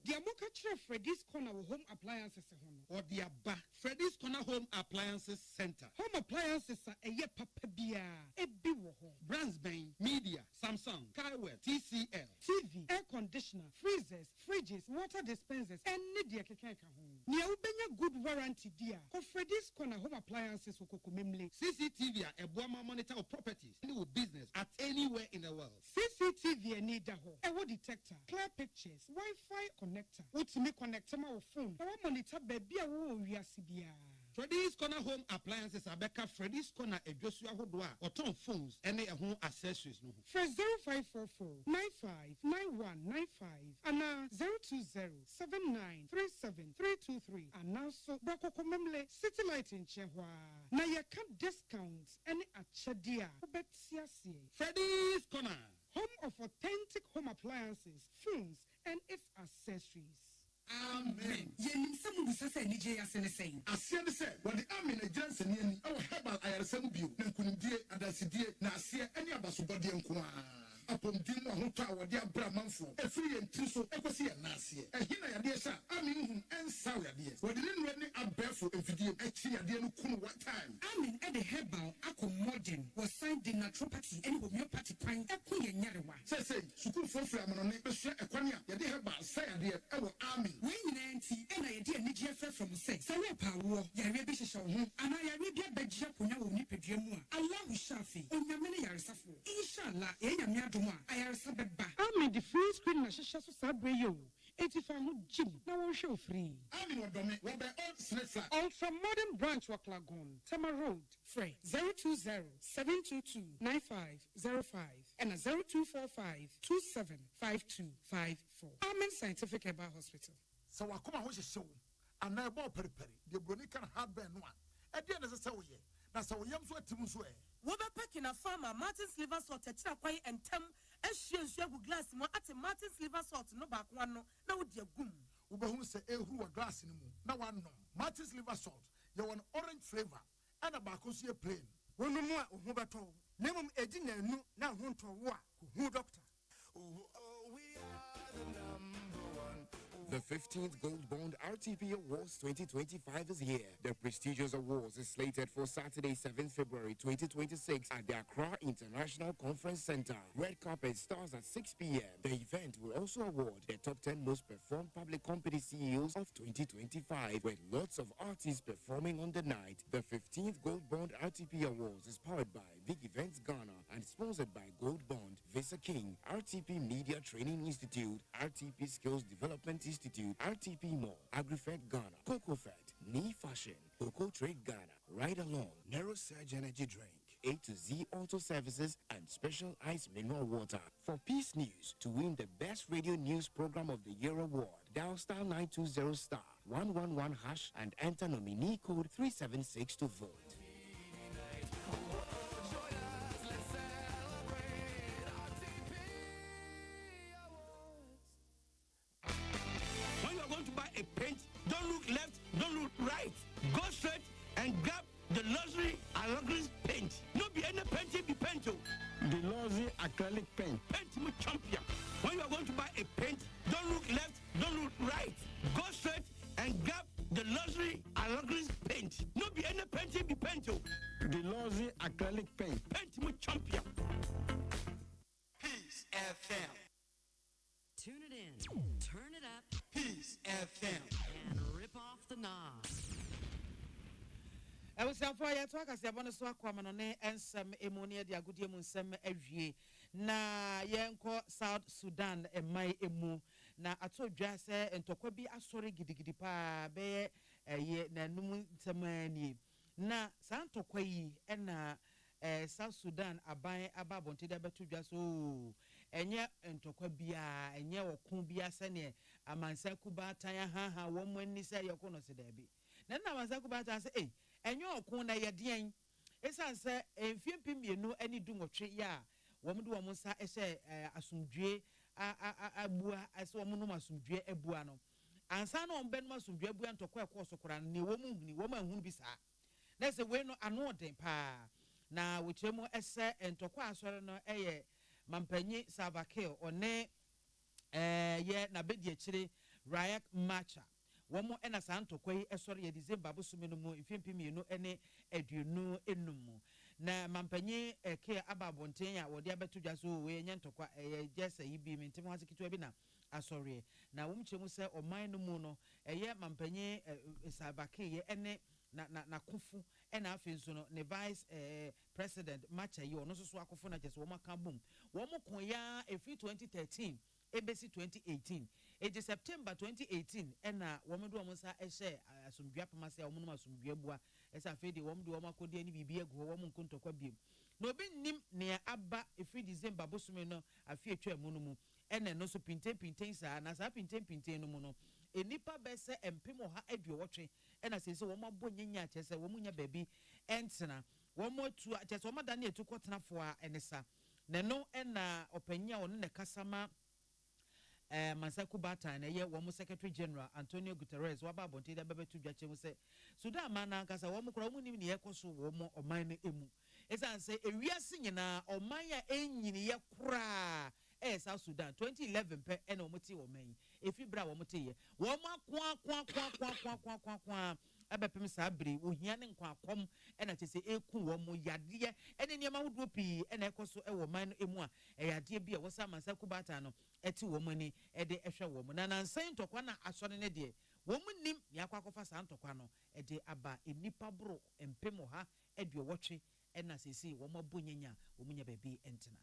The Amoka Freddy's Corner Home Appliances or the Abba Freddy's Corner Home Appliances Center. Home appliances are a ye papa bia, a biwo home. Brands Bain, Media, Samsung, Carwell, TCL, TV, air conditioner, freezers, fridges, water dispensers, and Nidia Kekeka home. Nia ubenya good warranty dear. For Freddy's Corner Home Appliances Memle. CCTV a Boama monitor of properties and business at anywhere in the world. CCTV need a home. A wood detector, clear pictures, Wi-Fi connector. What's me connect to my phone? I want monitor baby a wo wiasibia. Freddy's Corner Home Appliances Abeka Freddy's Corner a Joshua Hodwa or Tom phones and a home accessories no. For 0544 959195 and now 02079373323 and now so Bako Komemle City Light in Chehwa. Now you can't discounts any at Chadia. Freddy's Corner, home of authentic home appliances, phones, and its accessories. Amen. Yenim samu busasa nije asene saying. Asiane say when the army na Johnson yeni our herbal ayaresemu bio na nkunimdie adasidie na asie ene abasobode nko a. Upon dinner, who tower, dear Bramanfo, a free and Tiso, Ecosia Nasia, and Hina Yadesa, I mean, and Sour Dias. What didn't really up barefoot if you did actually, I didn't know what time. I mean, at the herbal, Ako Modern was signed in naturopathy and homeopathy pine, a queen and Yarawa. Say, Sukul for Flaman on Neighbor Share, a Quania, Yadi Herbal, say, dear, our army. When Nancy and I did Niger from sex, Sarah Power, Yarabi show, and I Arabia Bejapuna will nip a dream. Allah Shafi, and Yamani Yarsafu. Inshallah, Yamia. I'm the free screen na shasha so sabre yo. 85 Jim. Now we show free. I'm in Wadome, where by all slave flat. Ultra modern branch Waklagon, Tama Road, Frey 020-722-9505 and a 0245-275254. Amen Scientific Herbal Hospital. So I come out with a show and I bought Peri, the Bronican hardware one. At the end of the show, that's how we am so to swear. Packing a farmer, Martin's liver salt, a chakway and tem, as she and Shabu glass, more at a Martin's liver salt, no back one, no, dear goom. Who say a who a glass in the moon. Now one no. Martin's liver salt, you want orange flavor and a bacosia plain. One no more, who but all. Nemum Edina, no, now won't to war, who doctor. We are the number one. The 15th Gold Bond RTP Awards 2025 is here. The prestigious awards is slated for Saturday, 7th February 2026 at the Accra International Conference Center. Red carpet starts at 6 p.m. The event will also award the top 10 most performed public company CEOs of 2025, with lots of artists performing on the night. The 15th Gold Bond RTP Awards is powered by Big Events Ghana and sponsored by Gold Bond, Visa King, RTP Media Training Institute, RTP Skills Development Institute, RTP Mall, AgriFed Ghana, CocoFed, Knee Fashion, Coco Trade Ghana, Ride Along, Narrow Surge Energy Drink, A to Z Auto Services, and Special Ice Mineral Water. For Peace News, to win the Best Radio News Program of the Year award, dial star 920 star 111 hash and enter nominee code 376 to vote. When you are going to buy a paint, don't look left, don't look right. Go straight and grab the luxury acrylic paint. No be any paint, be paint. The Lozi acrylic paint. Paint me champion. When you are going to buy a paint, don't look left, don't look right. Go straight and grab the luxury acrylic paint. No be any paint, be paint. The Lozi acrylic paint. Paint me champion. Peace FM. Tune it in, turn it up, Peace FM, and rip off the knob. I was for ya talk as a bonus work and some ammonia, the agudium and some every na yanko South Sudan and my emu. Na I told Jase and Tokobi a sorry giddy pa be a ye na numu tamani. Na Santo Kwai and South Sudan abai ababonti da betu jaso. Enye ntokwa enye okumbia sene amansa kubata ya ha womwani se yakono se debi na amansa kubata se enye okun na yedien esanse emfiempi mienu ani dungotwe ya womdu womunsa ehye asumdwe abua ase womunum asumdwe abua no ansa na ombenu asumdwe abua ntokwa ekoso kora ne womunhuni womanhunu bisa na se we no ano den pa na wochemu ese ntokwa asore no eye Mampenyi Savakil one ye na bedi chire Rayak Macha womo ena santo kwai esori ye December busumi no mu ifimpi mienu ene aduonu enum na mampenyi ke ababonten ya wode abeto dwaso we nyentokwa jesa yibi mintim hasikitwa bi na asori na womchemu se oman no mu no ye mampenyi Savakil ye ene na kufu ena afenso no ne vice president Macha yi ono so akofo na jese wo maka bom wo mo koya efi 2013 ebesi 2018 eje September 2018 ena wo medo wo sa ehye asomdua pamase wo no asomdua bua esa afedi wo mdo wo makodi ani bibia gu wo mo nkontokwa biem no bi nim ne aba efi December bosume no afi etwa mu no mu ena no so pinten sa na sa pinten no mu no enipa bese empemo ha aduowotwe ena sese wo mabɔ nyanya kyese wo munya baabi entena wo motu kyese wo madane etu kɔtenafo a enesa ne no ena opanya wo ne kasama Mansaku Bata na ye wo mo secretary general Antonio Guterres wa ba bonte da bebetu dwache mu se Sudan mana kasa wo mo kora mo nim ne ye koso wo mo oman no emu esanse ewiase nyina oman ya enyini ye kora South Sudan 2011 pe ena wo moti wo man efi bra wo moti ye wo ma kwa abepem sabri wo hia ne nkwa akom ena chese eku wo mo yade ene niam ahodo pi ena ekoso e wo man emu a yade bi a wo sa Mansaku Bata no eti wo mani ede ehwe wo mo na nansan tokwa na asore ne de wo mo nim ne akwakofa san tokwa no ede aba enipa bro empemo ha ede wotwe ena sesi wo mo bonyanya wo munya baby entena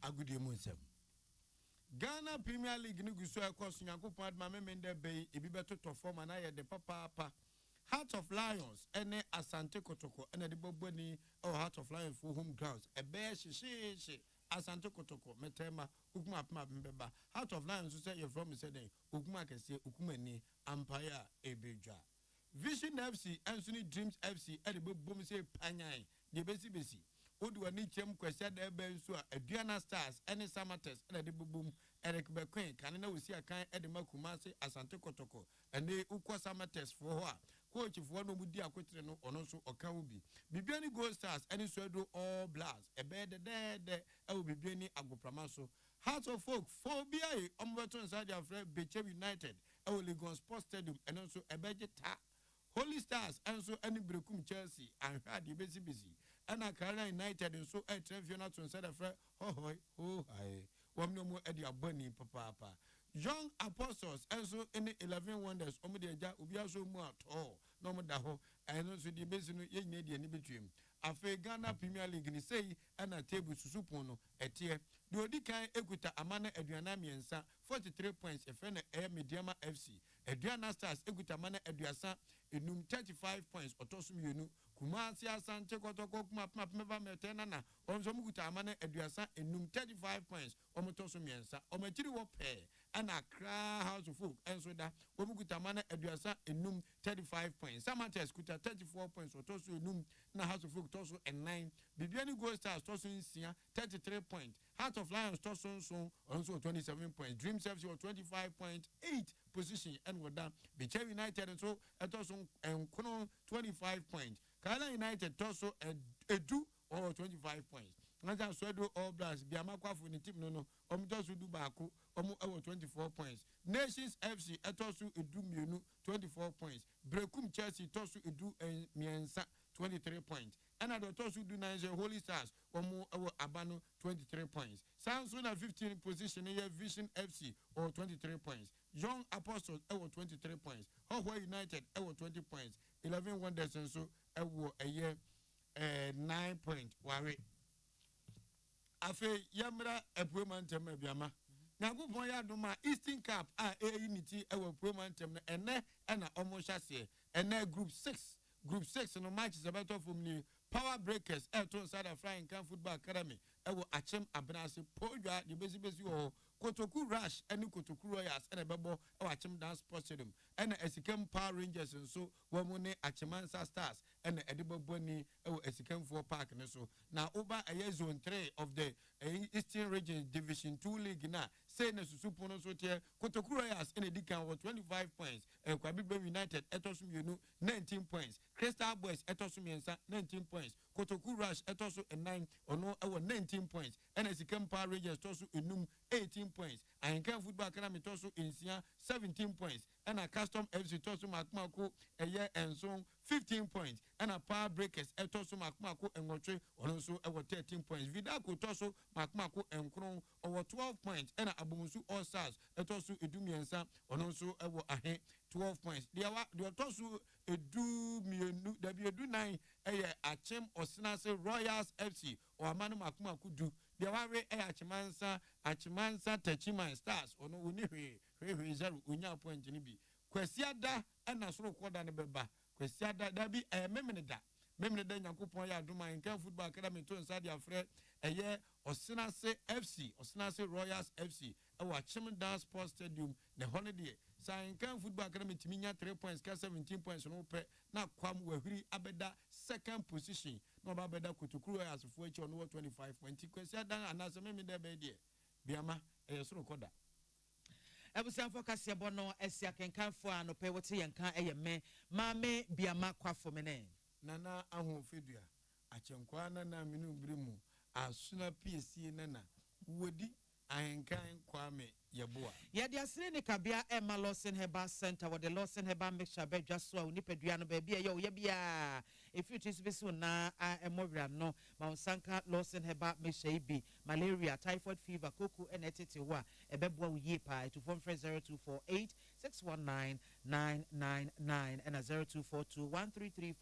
agudie mu nsem Ghana Premier League ni guso ekos nyankopon adma memende bay ebi beto to form na ye de papa Heart of Lions ene Asante Kotoko ene de bobani Heart of Lions for home grounds ebe hye Asante Kotoko metema ukuma apma mbeba Heart of Lions so say you from say den ukuma kese ukuma ni Empire Ebedwa Vision FC Anthony Dreams FC ede bobom say panyan de besi Odu ani chem kwese da ebe nso a Aduana Stars ene Samates ene de bobom Eric Bekwen kan na osi akan ede makuma say Asante Kotoko ene ukwa Samates for ho a coach for no mudi akotre no ono so okan bi Bibiani Gold Stars ene so do all blast ebe de e wo Bibiani agoprama so Hearts of Folk, Phobia, Umberton Sadia Fred, Becher United, Legon Sports Stadium, and also a budget Holy Stars, and so any Brekum Chelsea, and had the busy. And a Carolina United, and so a Trevionat on Sada Fred, ho, hi. One no more Eddie Bunny, papa. Young Apostles, and so any 11 wonders, Omedia, Ubiaso more at all, no more daho, and also the basin, young Indian between. Afe Ghana Premier League ni say and a table susupono etie the Odikan Equita Amana Eduanami and Sa 43 points a friend Air Mediama FC Eduana Stars Equita Mana Eduasa enum 35 points Otosum Yunu Kumasi Asante Kotoko map meva metenana Omzomukuta Amana Eduasa enum 35 points Omotosum Yensa Ometiri Wape and Accra House of Folk and so that Omukuta Mana Eduasa enum 35 points Samates Kuta 34 points Otosu enum na House of Folk Toso and 9 Bibiani Gold Stars Toso in Sia 33 points Heart of Lions Toso also 27 points Dream FC 25.8 position and we're done Becher United and so Toso and Kono 25 points Kala United Toso and Edu or 25 points Nasa Swedo All Blacks Biamakwa for the team no Omitosu Dubaku Omo 24 points Nations FC Etosu Edu Mienu 24 points Brekum Chelsea Tosu Edu and Miensa 23 points and at the Tosu do Niger Holy Stars Omo Abano 23 points Samsung 15 position here Vision FC or 23 points Young Apostles 23 points Hawaii United 20 points 11 Wonders and so a year 9 points worry Afe Yamra Epueman Biama Nago ya duma Eastern Cup unity Epueman and almost shasi and group 6 no matches about from the Power Breakers Elton Sada Flying Camp Football Academy Achem Abnasi Poja the basic Kotoku Rush and Kotoku Royals and a bubble Achem Dance Sports Stadium and Esikem Power Rangers and so Wamone Achemansa Stars and Edible Bonnie Esikem 4 Park and so now over a year zone 3 of the Eastern Region Division 2 League now say Susupono Sotia Kotoku Royals in a decant with 25 points and Kwabibe United Etosum Yunu 19 points Crystal Boys Etosum Yensa 19 points Kotoku Rush Etosu and 9 or no 19 points and Esikem Power Rangers Tosu Inum 18 points and Camp Football Academy Tosu in Sia 17 points and a Custom FC Tosu Makmako a year and so 15 points and a Power Breakers Tosu Makmako and Motre also over 13 points Vidako Tosu Makmako and Kron over 12 points and Abumusu All Stars Tosu Edumiensa and also over 12 points they are Tosu Edu Mienu W9 a Achem Osinase Royals FC or Manu Makmaku do the Wari Achimansa Techiman Stars or no Unihi Unya Point Jinibi. Quesiada and Nasro Quadan Beba. Quesiada Dabi a Memenida. Memenida Yakupoya Duma in Camp Football Academy to inside your friend a year Osinase FC, Osinase Royals FC, our Chimandan Sports Stadium, the holiday. Sign Camp Football Academy to Minya 3 points, 17 points on Ope. Now Kwam Wehri Abeda second position. No Babeda Kutukuru as of which on 25 points. Quesiada and as a meme there, baby. Biama, a sort of coda. Ebusan for kasia bono esia kenkan fo anope wote yenkan eyeme mame biama kwa fo mene nana ahu fedua achenkwa na minu brimu asuna PSC nana wodi ahenkan kwame yeboa yedi asire ne kabia Emma Lawson Herbal Center with the Lawson Herbal mixture be dwaso unipedua no ba bia ye bia if you is beso na emowra no Mount Lawson Herbal mixture ibi malaria typhoid fever koku enetete wa ebeboa uye pa to phone 0248 619 999 and 0242 133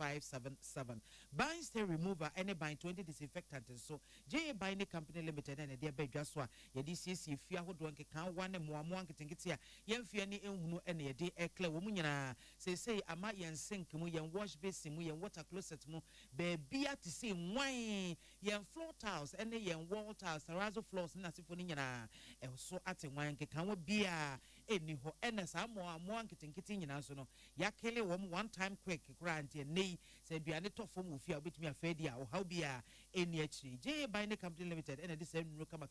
Bind stay remover any bind 20 disinfectant so J Bind Company Limited and a be dwaso ye DCC fia hodo kan one mo anketenketia yemfia ni ehunu ene ye de ekle wo munyina say ama yen sink mu yen wash basin mu yen water closet mu be bia to say wan yen floor tiles ene yen wall tiles terrazzo floors na sifo ni nyina e so ate wan kan wo bia eni ho ene sa mo anketenketi nyina so no yakele wo one time quick grant nei say duane tofo mu fia obetumi afedi a wo how bia eni achi J Bind Company Limited ene de say nuru kama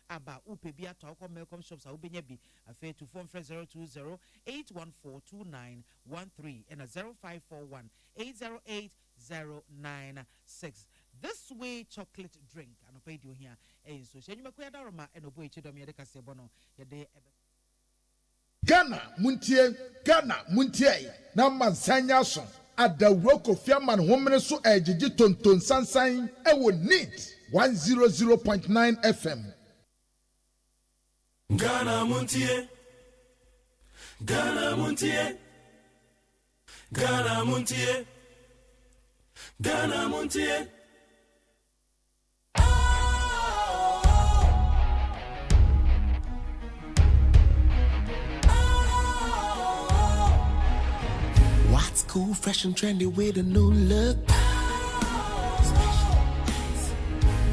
aba upe bia to ko Melcom shops a ubenya bi afa to phone 020 8142913 and 0541 808 096 this way chocolate drink and pay you here so hyenyuma ko yadaroma eno boy chidom yede kasebo no yede Ghana muntie na mansanya so adawro Kofi Aman homene so ejiji tonton sansan ewo neat 100.9 FM. Ghana muntie Ghana muntie Ghana muntie Ghana muntie. What's cool, fresh and trendy with a new look?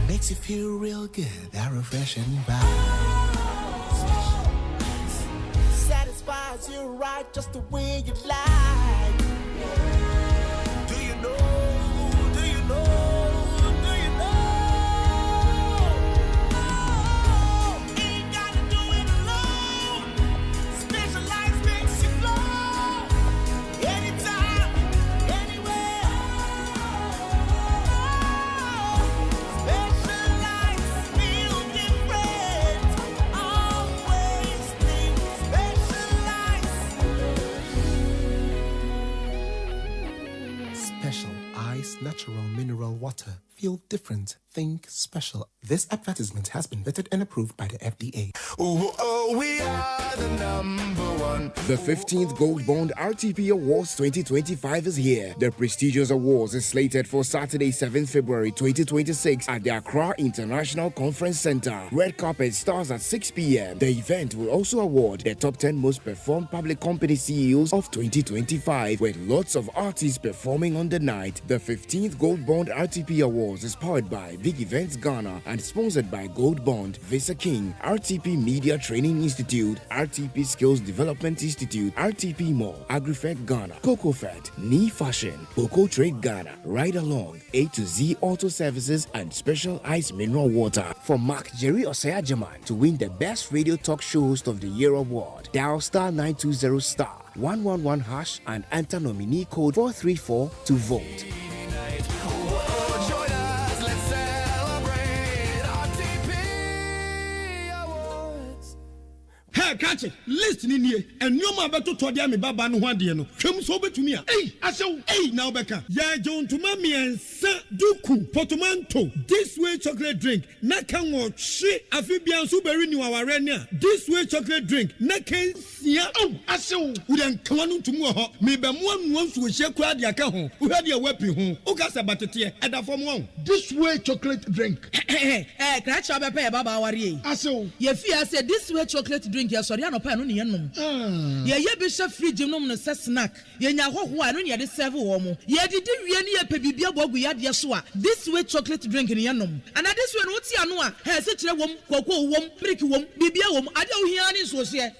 Makes you feel real good, that refreshing vibe. Satisfies you right just the way you like. Do you know? Do you know? Do you know? Ain't gotta do it alone. Specialized makes you flow. Anytime, anywhere. Specialized feel different. Always think Special Ice Natural Mineral Water. Feel different. Think special. This advertisement has been vetted and approved by the FDA. We are the number one. The 15th Gold Bond RTP Awards 2025 is here. The prestigious awards is slated for Saturday, 7th February 2026 at the Accra International Conference Center. Red carpet starts at 6 p.m. The event will also award the top 10 most performed public company CEOs of 2025, with lots of artists performing on the night. The 15th Gold Bond RTP Awards is powered by Big Events Ghana and sponsored by Gold Bond, Visa King, RTP Media Training Institute, RTP Skills Development Institute, RTP Mall, AgriFed Ghana, CocoFed, Knee Fashion, Coco Trade Ghana, Ride Along, A to Z Auto Services, and Special Ice Mineral Water. For Mark Jerry OSEI AGYEMAN to win the Best Radio Talk Show Host of the Year award, dial star 920 star 111 hash and enter nominee code 434 to vote. Catch it. Listen in here. And no man better to me baba no one no. Come so be to me. Hey, I say, hey, now Becca. Yeah, John to mommy and Saint Duku Portmanteau. This way chocolate drink. Na can watch shit. Amphibian super renew our renia. This way chocolate drink. Na can see. Oh, I say, we don't come on to more. Maybe one wants to share crowd your account. Who had your weapon home? Who got about it here? And from one. This way chocolate drink. Catch up a pair, Baba Wari. I say, if you said this way chocolate drink. Sorry, I no pa no ne yenom. Ye be chef fridge nom no se snack. Ye nya hoho anu ne de serve wo mo. Ye didi wie ne ye pe bibia bogu ya de so a. This way chocolate drink ne yenom. And this way no ti anu a, he se kire wom, koko wom, brick wom, bibia wom. Ade wo hia ne so se.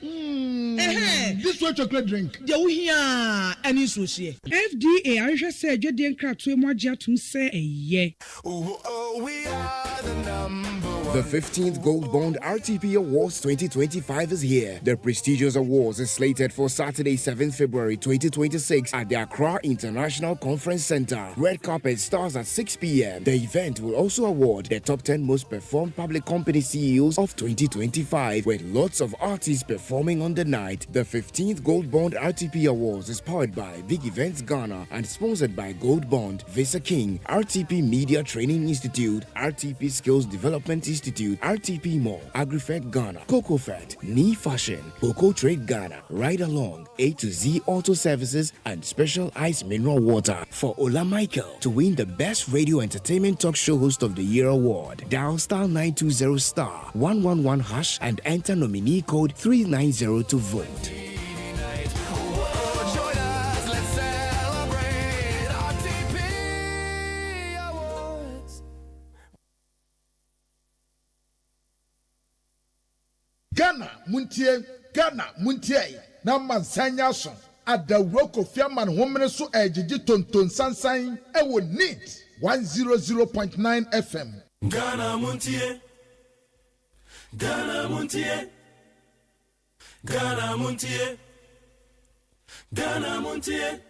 This way chocolate drink. De wo hia ani so se. FDA ahwe se adwede nkratoe mo agye atum se eye. We are the number one. The 15th Gold Bond RTP Awards 2025 is here. The prestigious awards is slated for Saturday, 7th February 2026 at the Accra International Conference Center. Red carpet starts at 6 p.m. The event will also award the top 10 most performed public company CEOs of 2025, with lots of artists performing on the night. The 15th Gold Bond RTP Awards is powered by Big Events Ghana and sponsored by Gold Bond, Visa King, RTP Media Training Institute, RTP Skills Development Institute, RTP Mall, AgriFed Ghana, CocoFed, Knee Fashion, Coco Trade Ghana, Ride Along, A to Z Auto Services, and Special Ice Mineral Water. For Ola Michael to win the Best Radio Entertainment Talk Show Host of the Year award, dial star 920 star 111 hash and enter nominee code 390 to vote. Ghana muntie na mansanya so adawro Kofi Aman homene so ejiji tonton sansan ewo neat 100.9 FM. Ghana muntie Ghana muntie Ghana muntie Ghana muntie.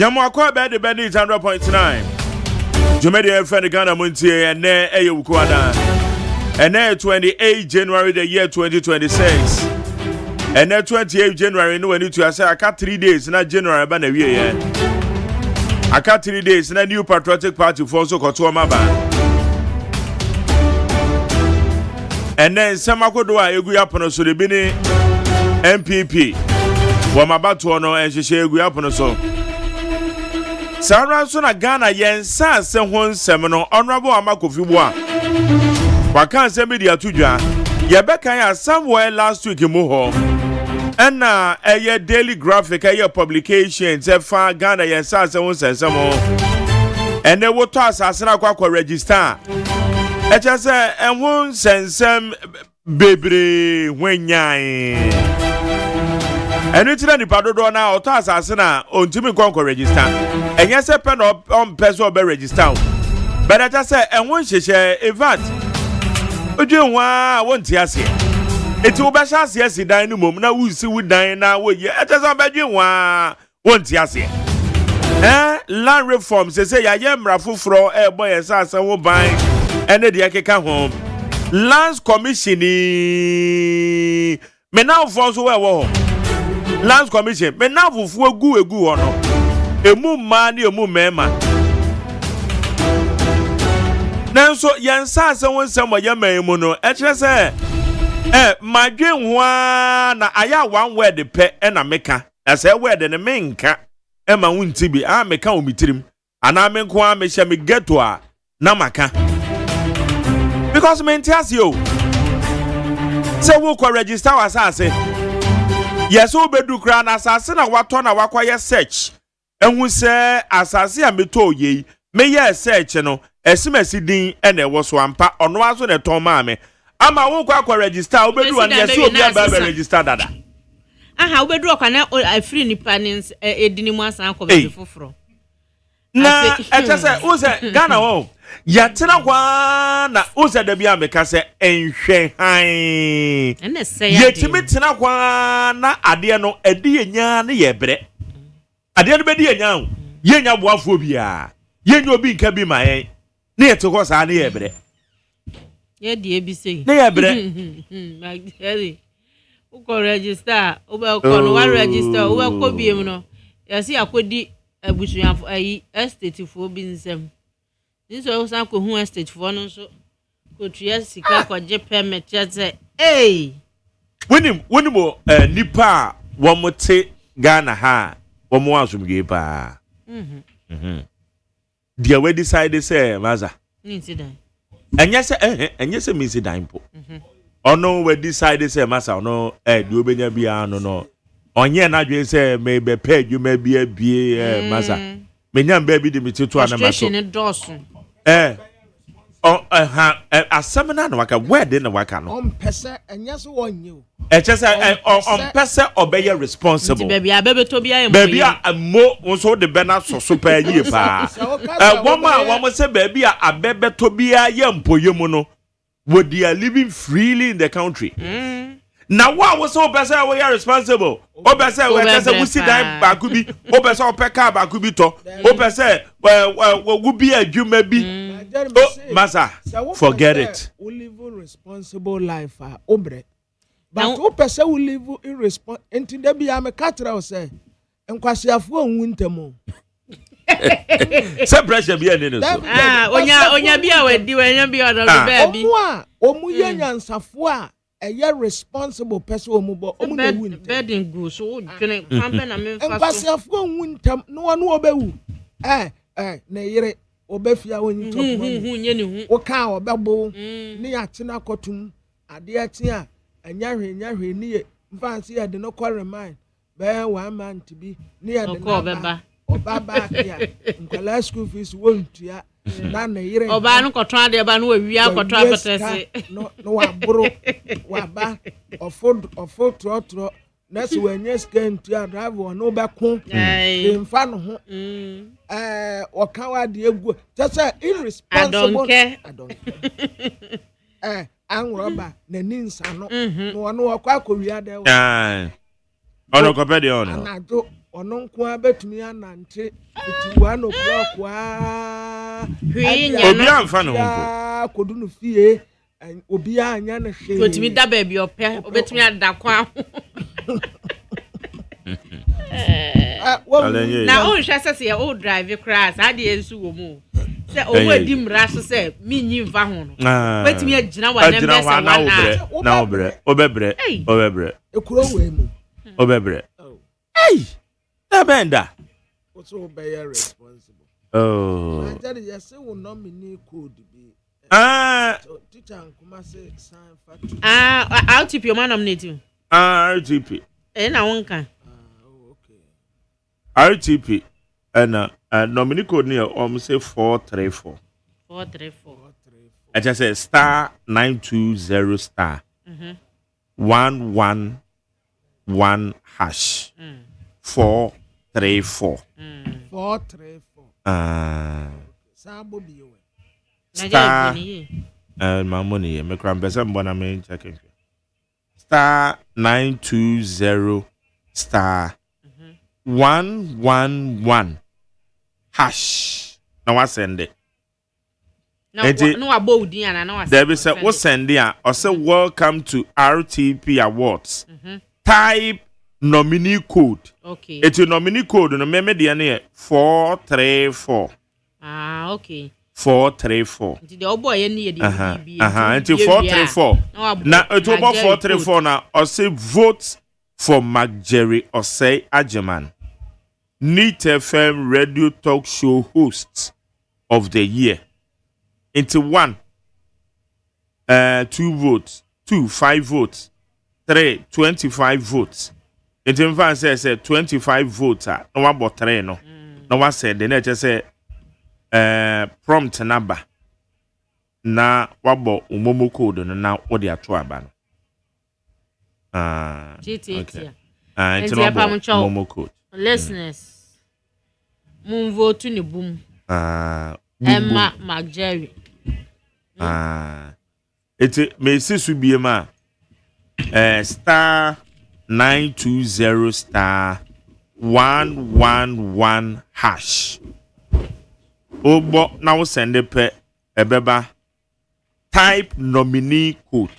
Jamu akwa be de bedi 100.9. Jumedi efre Ghana Montie ene eyukwada. Ene 28 January the year 2026. Ene 28 January no when to say aka 3 days na January ba na wie ye. Aka 3 days na New Patriotic Party for so koto maba. Ene samakodo a egu yapono so de bi ni MPP. Wo mabato no enhyehe egu yapono so. Sarah so na Ghana yensa se ho nsem no honorable Amakofibu a waka nsem bi dia tudwa ye bekan ya somewhere last week mu ho na eye daily graphic eye publication se fa Ghana yensa se ho nsem ho ene woto asase na kwa register e che se enho nsem bebre hwanyan enu tira ni padodo na oto asase na ontimi kon register enye se pen on person be register but I say enwo nhyehyɛ evat odwenwa wonti ase eti wo be hya ase ase dan no mom na wusi wu dan na wo ye I say obedwenwa wonti ase land reform say ya ye mra foforo boy yesa ase wo ban ene de akeka ho lands commission me now for so we wo lands commission me now fufu egu ho no emu ma ni emu mema nanso yensa se wonsam ya memu no e kire se madwen ho na aya one word pe na meka ase word ne menka e ma wunti bi a meka o mitirim ana me nko a me hye me geto a na maka because me ntiase o se wo ko register wasase yeso bedu kra na asase na wato na wakwaye search ehu se asase a meto ye me ye search no esimesi din ene wo so ampa ono aso ne ton ma me ama wo kwa register obedu an yeso obi aba register dada aha obedu okwana afiri nipa ni edini mu asan akọ foforo na etese wo se Ghana wo ya tena kwa na wo se da bia meka se enhwe han ene se ya timi tena kwa na ade no edi enya ne ye bre ade no bedi enya wo yenya boafo bia yenya obi nka bi ma yen ne ye to ko sa ne ye bre ye die bi sei ne ye bre magari uko register uba ko no wa register uba ko biem no yasi akodi abusuafo ayi estate fo bi nsem niso san ko hu estate fo no so ko tuya sika ko je permit cheze wenim nipa wo mote Ghana ha wo mo asumge pa dia we decide say maza incident enye se mi incident po ono we decide say masa ono di obenya bia no onye na dwe say me be page ma bia bie masa menya mba bi de metitu ana maso asamina na waka word na waka no on pese enye so wonye chese on pese obeye responsible baby abebe to bia baby mo wonso de be na so pa yie pa womo se baby abebe to bia ye mpoye mu no they are living freely in the country now what was so pese we are responsible o pese we pese we sit down ba ku bi o pese o peka ba ku bi to o pese we bi adwuma bi masa forget it we live a responsible life obre but o pese we live irresponsible enti da bia me katra o say enkwasiafo onwu ntemo se pressure bia ne no so onya bia wadi onya bia do be bi omu ye nyansafo a a responsible person omubo omu na wu ntem bedding go so dwene pampe na me fa so enkwasiafo wu ntem no obewu na yire obefia woni top nye ni hu o ka obebo ni atena kotum ade atia anyahwe ni mfansi ya de no call remind be 1 month bi ni ya de no obaba ya nkwala school fees won't ya na yire oba no koton ade ba no wawi akoton apetese no wabro waba ofo trotro na se wanye scan to drive no be ko mfa no ho oka wa de egu tese irresponsible I don't care anroba na ninsa no no akwa akowia de ono kopede ono anajo ɔno nko a betumi anante iti 1 o'clock wa obi amfa no nko kodu no fie obi anya ne hwe otimi da ba bi opɛ obetumi ada kwa na o hwɛ sɛ sɛ o drive crash ade ensu wo mu sɛ o wadi mra so sɛ minyi mfa ho no betumi agina wa na mbesa na obebre ekuro we mu obebre na benda what's obey responsible and then yes we nominate code be teacher nkuma say sign factory RTP o man nominate you RTP na wonka RTP and nominee code near say 434. 434. I just say star 920 star 111 hash 434. 434. Sambo biyo. Star my money me kram pesa mbona me checking. Star 920 star 111 hash. Now I send it. No about Diana. No, there be say what send it. Or say welcome to RTP Awards. Type nominee code. Okay. It's a nominee code. No me the 434. Okay. 434. The old boy any the Until 434. Now it's about 434 now. Or say vote for McJerry OSEI AGYEMAN, NEET FM radio talk show host of the year. Into 1, 2 votes, 2, 5 votes, 3, 25 votes. Into in say 25 votes. No one but 3 no. No one said the nature say prompt number. Na wabo umomo code no na what they are to abano. Okay. It's Momo code. Listeners, moon vote to the boom. Emma McJerry. It may see be a ma star 920 star 111 hash. Obo now send a pe a beba type nominee code.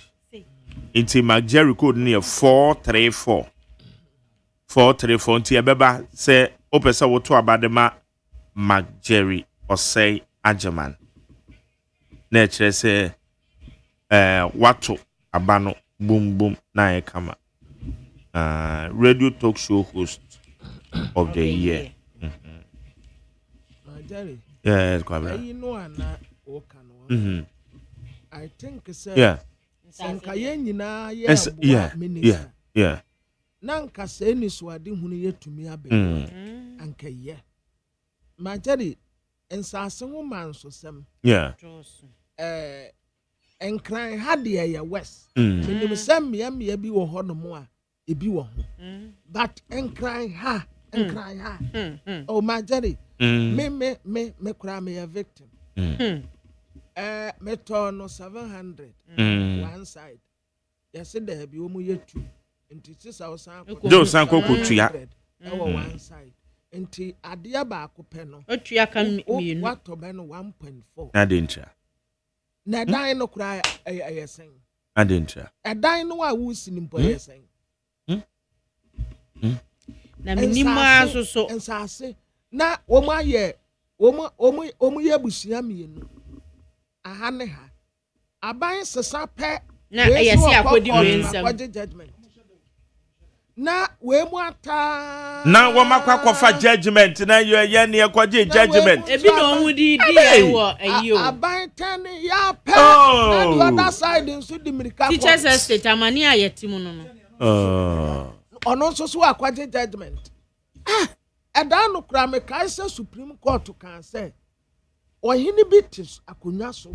Into McJerry code near 434. 434. Into Abeba say opesa woto abadema McJerry OSEI AGYEMAN. Nature say watu abano boom boom na kama. Radio talk show host of the year. McJerry. Yeah, you know I think so. Yeah. Sankaye nyina yeah. Nanka se ni swade hunu yetumi abe. Anka ye. McJerry ensase wo manso sem. Yeah. Enkran hade ya west. Menim sem me bi wo ho no mo a ebi wo ho. But enkran ha. Oh McJerry. Me kura me a victim. Meton 700 one side. Yes, there be omu yetu. Inti 6,000. Do sanko kutuya. One side. Inti adia ba akupe no. Otuya kan mi. What to ben 1.4. Na dencha. Na dan no kura ayesen. Na dencha. A dan no wa wusi ni mpo ayesen. Na minima so ensase. Na omu aye omu ye busia mienu. Aha ne ha aban sesa pe na yesi akodi wensam judgment na we mu ata na wo makwa judgment na ye ne akwaje judgment ebi no hudi e wo ayo aban ten ya pe na the other side nso di mirika teachers estate amani ayetimu no ono nso so akwaje judgment eda no kra me kai se supreme court kan say ohini bitis akonya so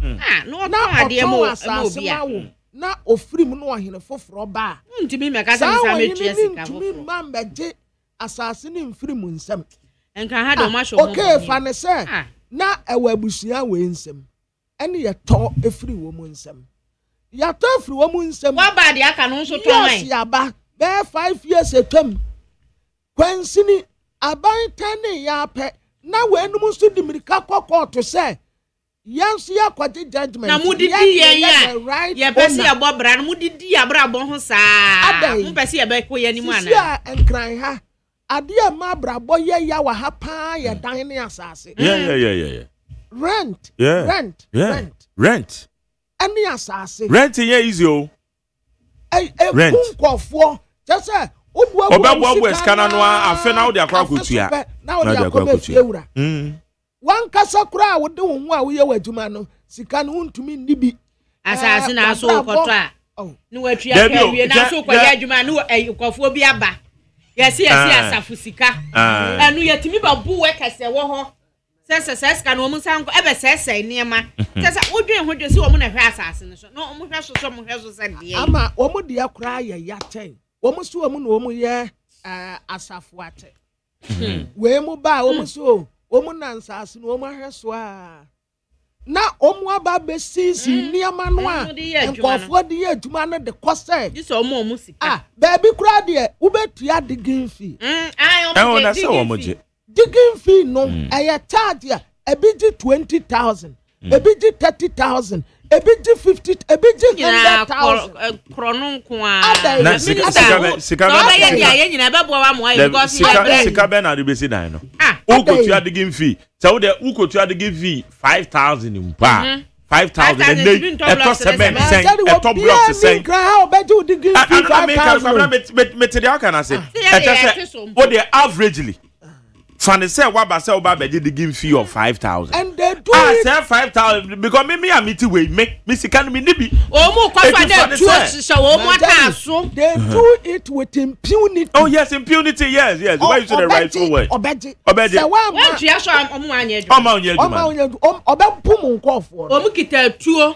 no ade mo obia na ofirim no ohini foforo ba ntimi meka se msa metue sika ntimi mambeje asase ni mfirim nsem enka ha do ma show okay fa ne se na ewa abusia we nsem ene ye to efiri wo mu nsem ya to efiri wo mu nsem wa ba de aka no so to man yes ya ba be 5 years etam kwansini aban tane ya pe na wenum so di mirika kokko to say yes ya kwati judgment na mudidi yen ya ye pese ya bobra na mudidi ya brabo ho saa mo pese ya be ko ye ni mu ana sia enkran ha ade ma brabo ye ya wa ha pa ye dan ne asase yeah rent any asase rent ye easy o rent kunkofo just say obo scanner no afa na wo de akwa kotua na wo de akwa kotua wan kasa kura wo de wo a wo ye wadwuma no sika no ntumi ndibi asase na so koto a ni watua awie na so kwaya adwuma no kofo bi aba yesi asafu sika anu yetimi ba bu we kase wo ho sese sika no mu sanko ebe sese niema sese wodwen ho dwesi wo mu na hwe asase no so no mu hwe so mu hwe so se de ama wo mu de akura ye yaten wo mu so wo mu no wo mu ye asafu ate we mu ba wo mu so omu nansase no omu ahweso a na omu aba be sisi niama no a nkofo de ye adwuma no de kose this omu sika baby kura de ubetua digging fee na se omu je digging fee no eye charge a ebi 20,000 ebi 30,000 ebi 50 ebi 100,000 krono nko a na sika ba ye dia ye nyina be bo wa mo ayi because sika be na de be si dan no ukotua digging fee so wo de ukotua digging fee 5,000 mpa 5,000 and they top cement say top block say how bedu digging fee 5,000 material can I say what they averagely Fanny say what ba say oba beji the give fee of 5,000 and they do it say 5,000 because me amiti we make me sika me nibi omu kwa fa de so omu ata so they do it with impunity. Oh yes, impunity, yes why you say the rightful word obeji say one tua so omu anya adwuma obepum nkofo omu kita tuo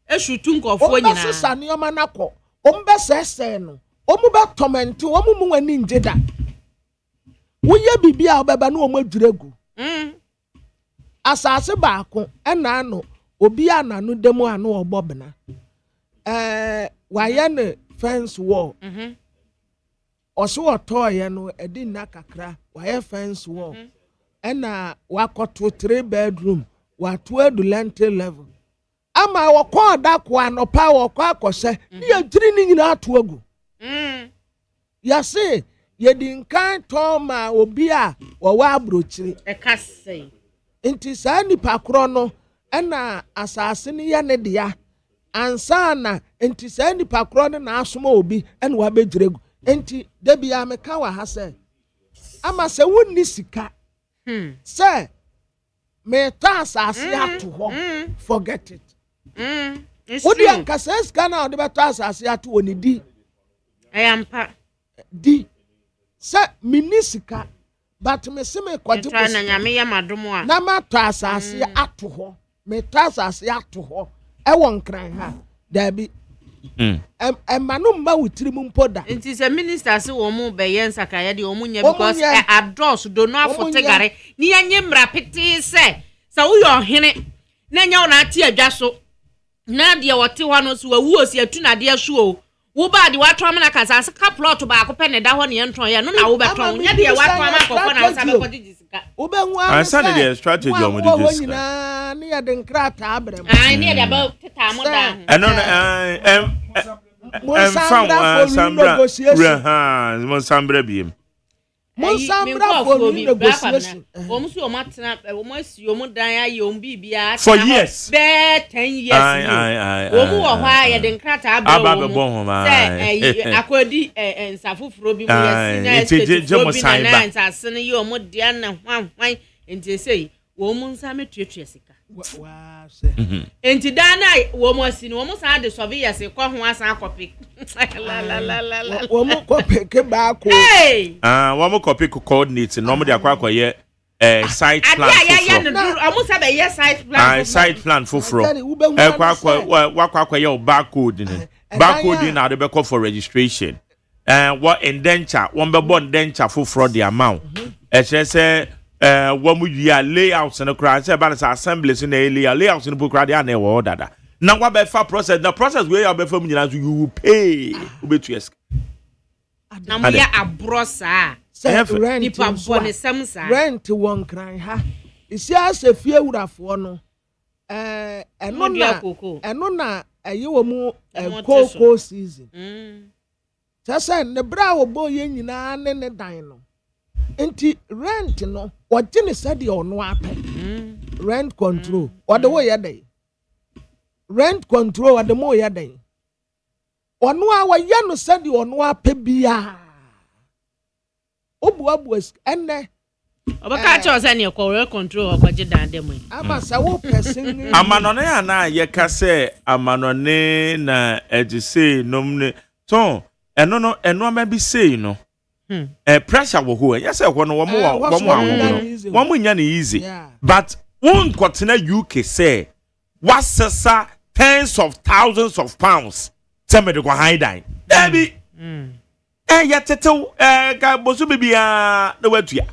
eshutu nkofo nyina omu sesa nioma nakọ omu be sese no omu be torment omu mu wani njeda woye bibia obeba no omadwiregu asase baako ena no obi ananu demu anu obobna waye ne fence wall oso otoye no edi na kakra waye fence wall ena wakoto 3 bedroom watu edu lentil level ama wako adakwa anopa wako akose ye tiri ni nyina atoagu yase yedinkan toma obi a wawa abrochiri ekase enti saa nipa kro no na asase ne ye ne dia ansa na enti saa nipa kro ne na asoma obi na wa begiregu enti debia meka wa ha se ama se wonni sika se me ta asase ato ho forget it wodi anka sika na ode beto asase ato oni di ayampa di sa minisika but me se me kwaje ko na nyame ya madomo a na ma to asase ato ho me to asase ato ho e won kran ha da bi manu mba witiri mu mpoda nti se minister se wo mu be yen sakaya de wo mu nya because address do no afotegare ni anye mra pete se wo yo hene na nya wona ate adwa so na de wote ho no so wawu osi atu na de so o wo ba de wato amana kasa se ka plot ba ko pene da ho ne enton ye no na wo beton nya de wato amana ko na sa be ko jisika wo be nwa ansa de strategy o mo de jisika na ne ya de nkrata abrem ne de ba teta mo da Sambra biem. Sambra for negotiation. For years. 10 years. Omu wo hwa ye de nkrata abra wo. Say akodi ensafufuro bi mo yesi na nsase ne ye omu de na hwan enti sei wo mu nsame tuatua sika. Wow, enti dana wo mo asi no wo mo sa de surveyor se ko ho asan akopi la wo mo kopi ke ba ko wo mo kopi coordinate no mo de akwakoye site plan amu sa be ye site plan foforo akwakoye barcode ni barcode na de be call for registration what indenture one be bond indenture foforo the amount say what mu ya layouts and crowd say about assemblies in the layouts in the book right na wo dada now what be for process the process where you be from you will pay ubetu esk na mo ya abrosa say rent nipa bone sem sa rent won kran ha isi ase fie wurafo no eno na ayi wo mu cocoa season sasa ne bra wo bo ye nyina ne dan no enti rent no oje ne sade ono ape rent control ode wo ye dey rent control ode mo ye dey ono a wo ye no sade ono ape bia obu enne obaka cho say ne ko rent control okwaje dan dem ama sa wo person amanone ana ye ka say amanone na ejise nomne so eno ma bi say no pressure wo ho yes e ko no wo nya na easy but one continent UK say wasesa tens of thousands of pounds tell me the go high dine baby ya tetew ga bosu bibia na watua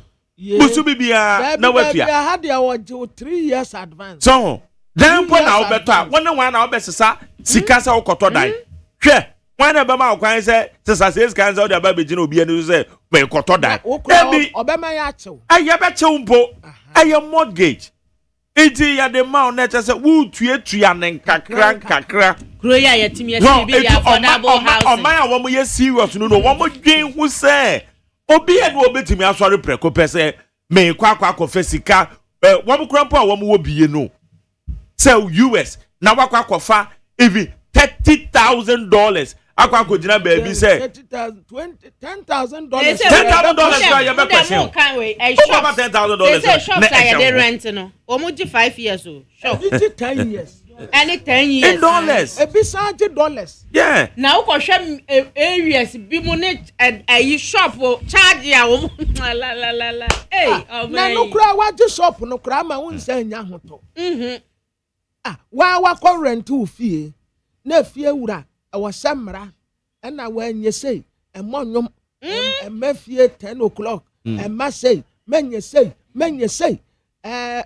bosu bibia na watua ya had ya 3 years advance so then pon na obeto a won na obesesa sika sa okoto dine hwe when na bema okwan say sesa says kan say o ba begina obi anu say we koto dan ebi obema ya chew aye be chew mpo aye mortgage iti ya de ma na che say wu tuatua ne nkakra kro ya yetimi ya bi ya affordable house o ma ya wo mo ye serious no wo mo dwen hu say obi e no obetimi asori preko pese me kwa fasika wo mo krampo a wo mo wo biye no say US na wakwa kofa even $30,000 akwa ko jina baby say $10,000 $10,000 ya be question o kan we shop $10,000 say shop say dey rent no o mo 5 years o shop 10 years any 10 years in dollars e be $100 yeah now ko hwe areas bi mo ne ayi shop charge ya o la hey na no kura wa je shop no kura ma won say nya hoto wa ko rent u fie na fie wura awa samra na wa nye sei emonyom emafie 10 o'clock emasei menye sei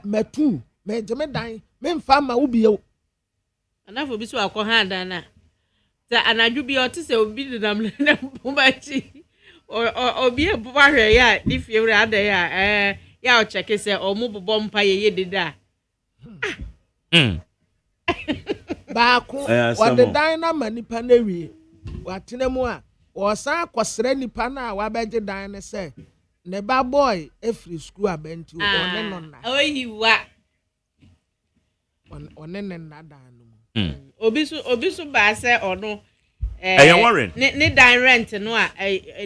metu mejeme dan memfa ma ubie anafo bi so akọ dan na ta anadwu bi otise obi dinam na bumachi obi e buba hwe ya ni fie wura ada ya ya o check say omo bobo mpa ye deda baako wade dan na manipa na wie watene mu a wosan akosere nipa na wabeje dan ne se ne ba boy every school abenti one no na oyiwa one ne na dan no obi so ba se ono Warren ne dan rent no a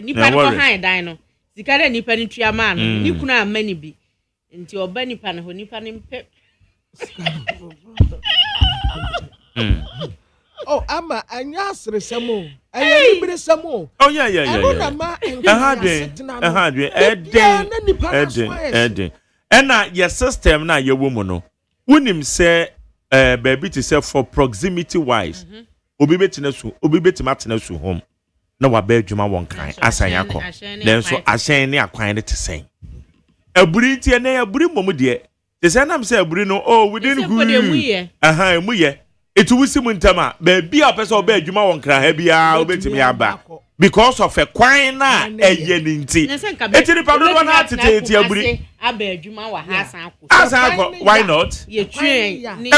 nipa no han dan no sika da nipa ni tua ma no ni kunu amani bi nti oba nipa no nipa ni mpe oh ama anya asre samo anya libere samo oh yeah na ma eden ena your system na ye wo mu no wonim say baby to say for proximity wise obi betina su home na wa ba adwuma won kan asan yakọ then so ahyen ne akwan ne tesɛn aburi tie na aburi mom de tesɛn nam say aburi no oh within good emu ye etu wusi mu ntama baby a pese oba adwuma won kan ha bia obetimi aba because of a kwan na eye ni nti etiri padu no na atete aburi aba adwuma wa ha asan akọ why not ye train ni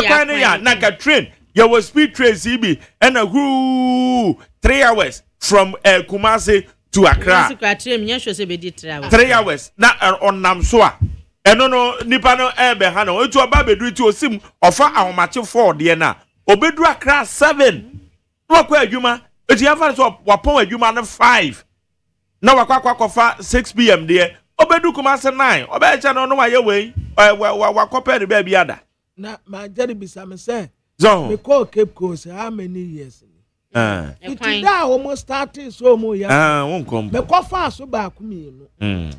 ya na ka train you was speed train CB and a 3 hours from Kumasi to Accra 3 hours na onam so a eno no nipa no ebe ha no etu oba bedu ti osim ofa ahomache 4 de na obedu Accra 7 no kwa adwuma eti afa so wapon adwuma no 5 na wakwa 6 pm de obedu Kumasi 9 obecha no waye we wakope de ba biada na ma jeri bisame say Zone. Me call Cape Coast how many years? It is that almost starting so more young. Won't come. Me call fast so back me.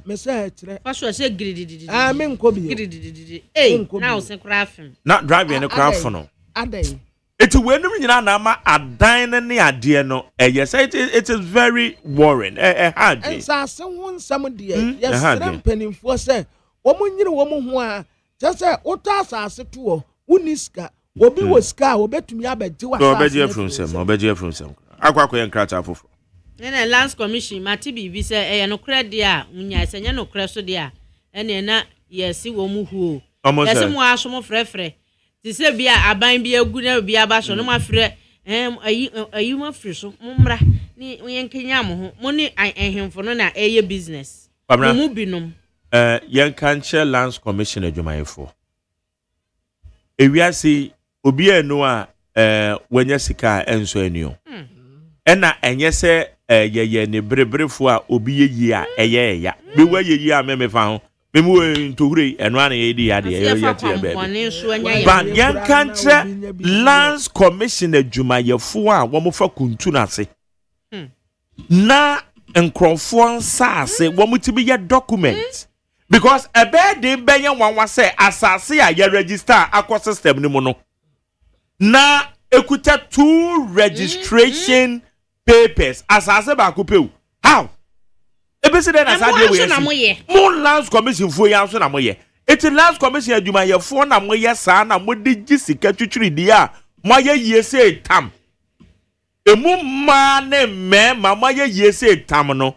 Me say First was say griddy. Me ko bi. Griddy. Hey, now say crafting. Not driving a craft for no. Adai. It's when we na ma adan ne ade no. Yes, it is very worrying. Hard. And so someone some dear. Yes, penning for say. Woman nyire wo mo ho a. Just say ota asase to uniska. Obi was car, obetumi abeji wa. Obeji from sem. Akwa yen krata afofo. na lands commission mati bibi say no credit a unya senya no credit dia ene na yesi wo mu huo yesi mu aso frefre ti se bia aban bia gu na bia ba so no ma frɛ ayi ma frɛ so mumra ni yenkenya mo ho mo ni ehemfo no na eye business mu binom yen kan che lands commission adwumayefo ewiase obi enu a wanya sika enso anio ena enye se ye ne brebrefo a obi yeyi a eye ya me wa yeyi a me fa ho me mu ntohure eno ana ye di ya de ye tie be ba yen kan che lands commission adwumayefo a wo mo fa kuntu na se na enkrofo nsaase wo mo ti be ye document because a bed de benye wanwa say asase a ye register akọ system ni mu no na ekuta 2 registration papers asase ba ko pew how ebesi de na asade we mo lands commission fo ya so na mo ye it lands commission adwuma ye fo na mo ye sa na mo de gisika twitwiri di a mo ye yie se tam emu ma ne me ma mo ye yie se tam no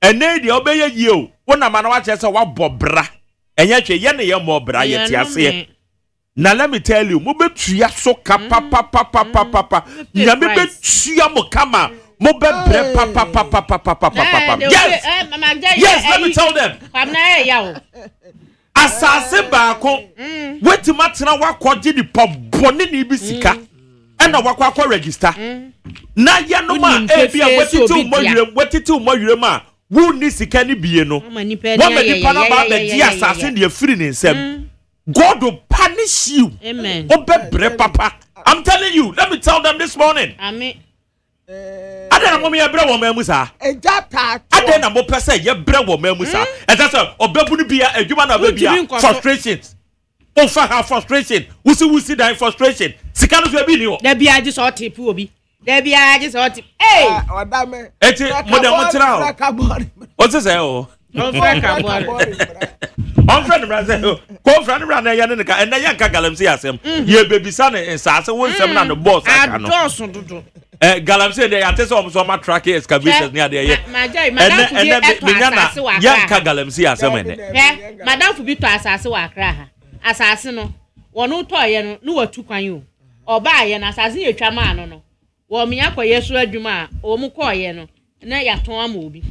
ene de obeye yie o wona ma na wa chese wa bobra enye hwe ye ne ye mo bra ye ti ase. Now let me tell you, mo betua so kapa papa. Na me betua mo kama, mo be bre papa. Yes. Yes, let me tell them. Asase ba ko, weti matena wakwaje di pobone ni bisika. Ena wakwa register. Na ye no ma ebia wetitu mo yire ma, wo ni sika ni biye no. Wo me di pana ba be di asase de afiri ni nsem. God will punish you. Amen. Papa. I'm telling you. Let me tell them this morning. Amen. Adena mo me ye bre wo mamusa. Ejata. Adena mo pese ye bre wo mamusa. Esa say obebunu bia adwuma na bia frustrations. O fa ha frustration. Wusi that frustration. Sika no so bi ni ho. Da bia ji so tip obi. Da bia ji so tip. Hey. Odame. Eti mo de mo tira o. O se say o. On fa ka bori. On friend Brazil, co friend Rana Yanika, and the Yanka Galamsi asem. Ye baby son and Sasa won some on the boss. Galamsi, they are testing so much track excavations near the year. Yanka Galamsi asem. Madame Fubito Assassin Wakra. Assassino. One no toy, no 2 can you. Or buy an assassin, a chaman. No. Or Miyako Yesua Juma, or Mukoyeno. Na ya ton movie.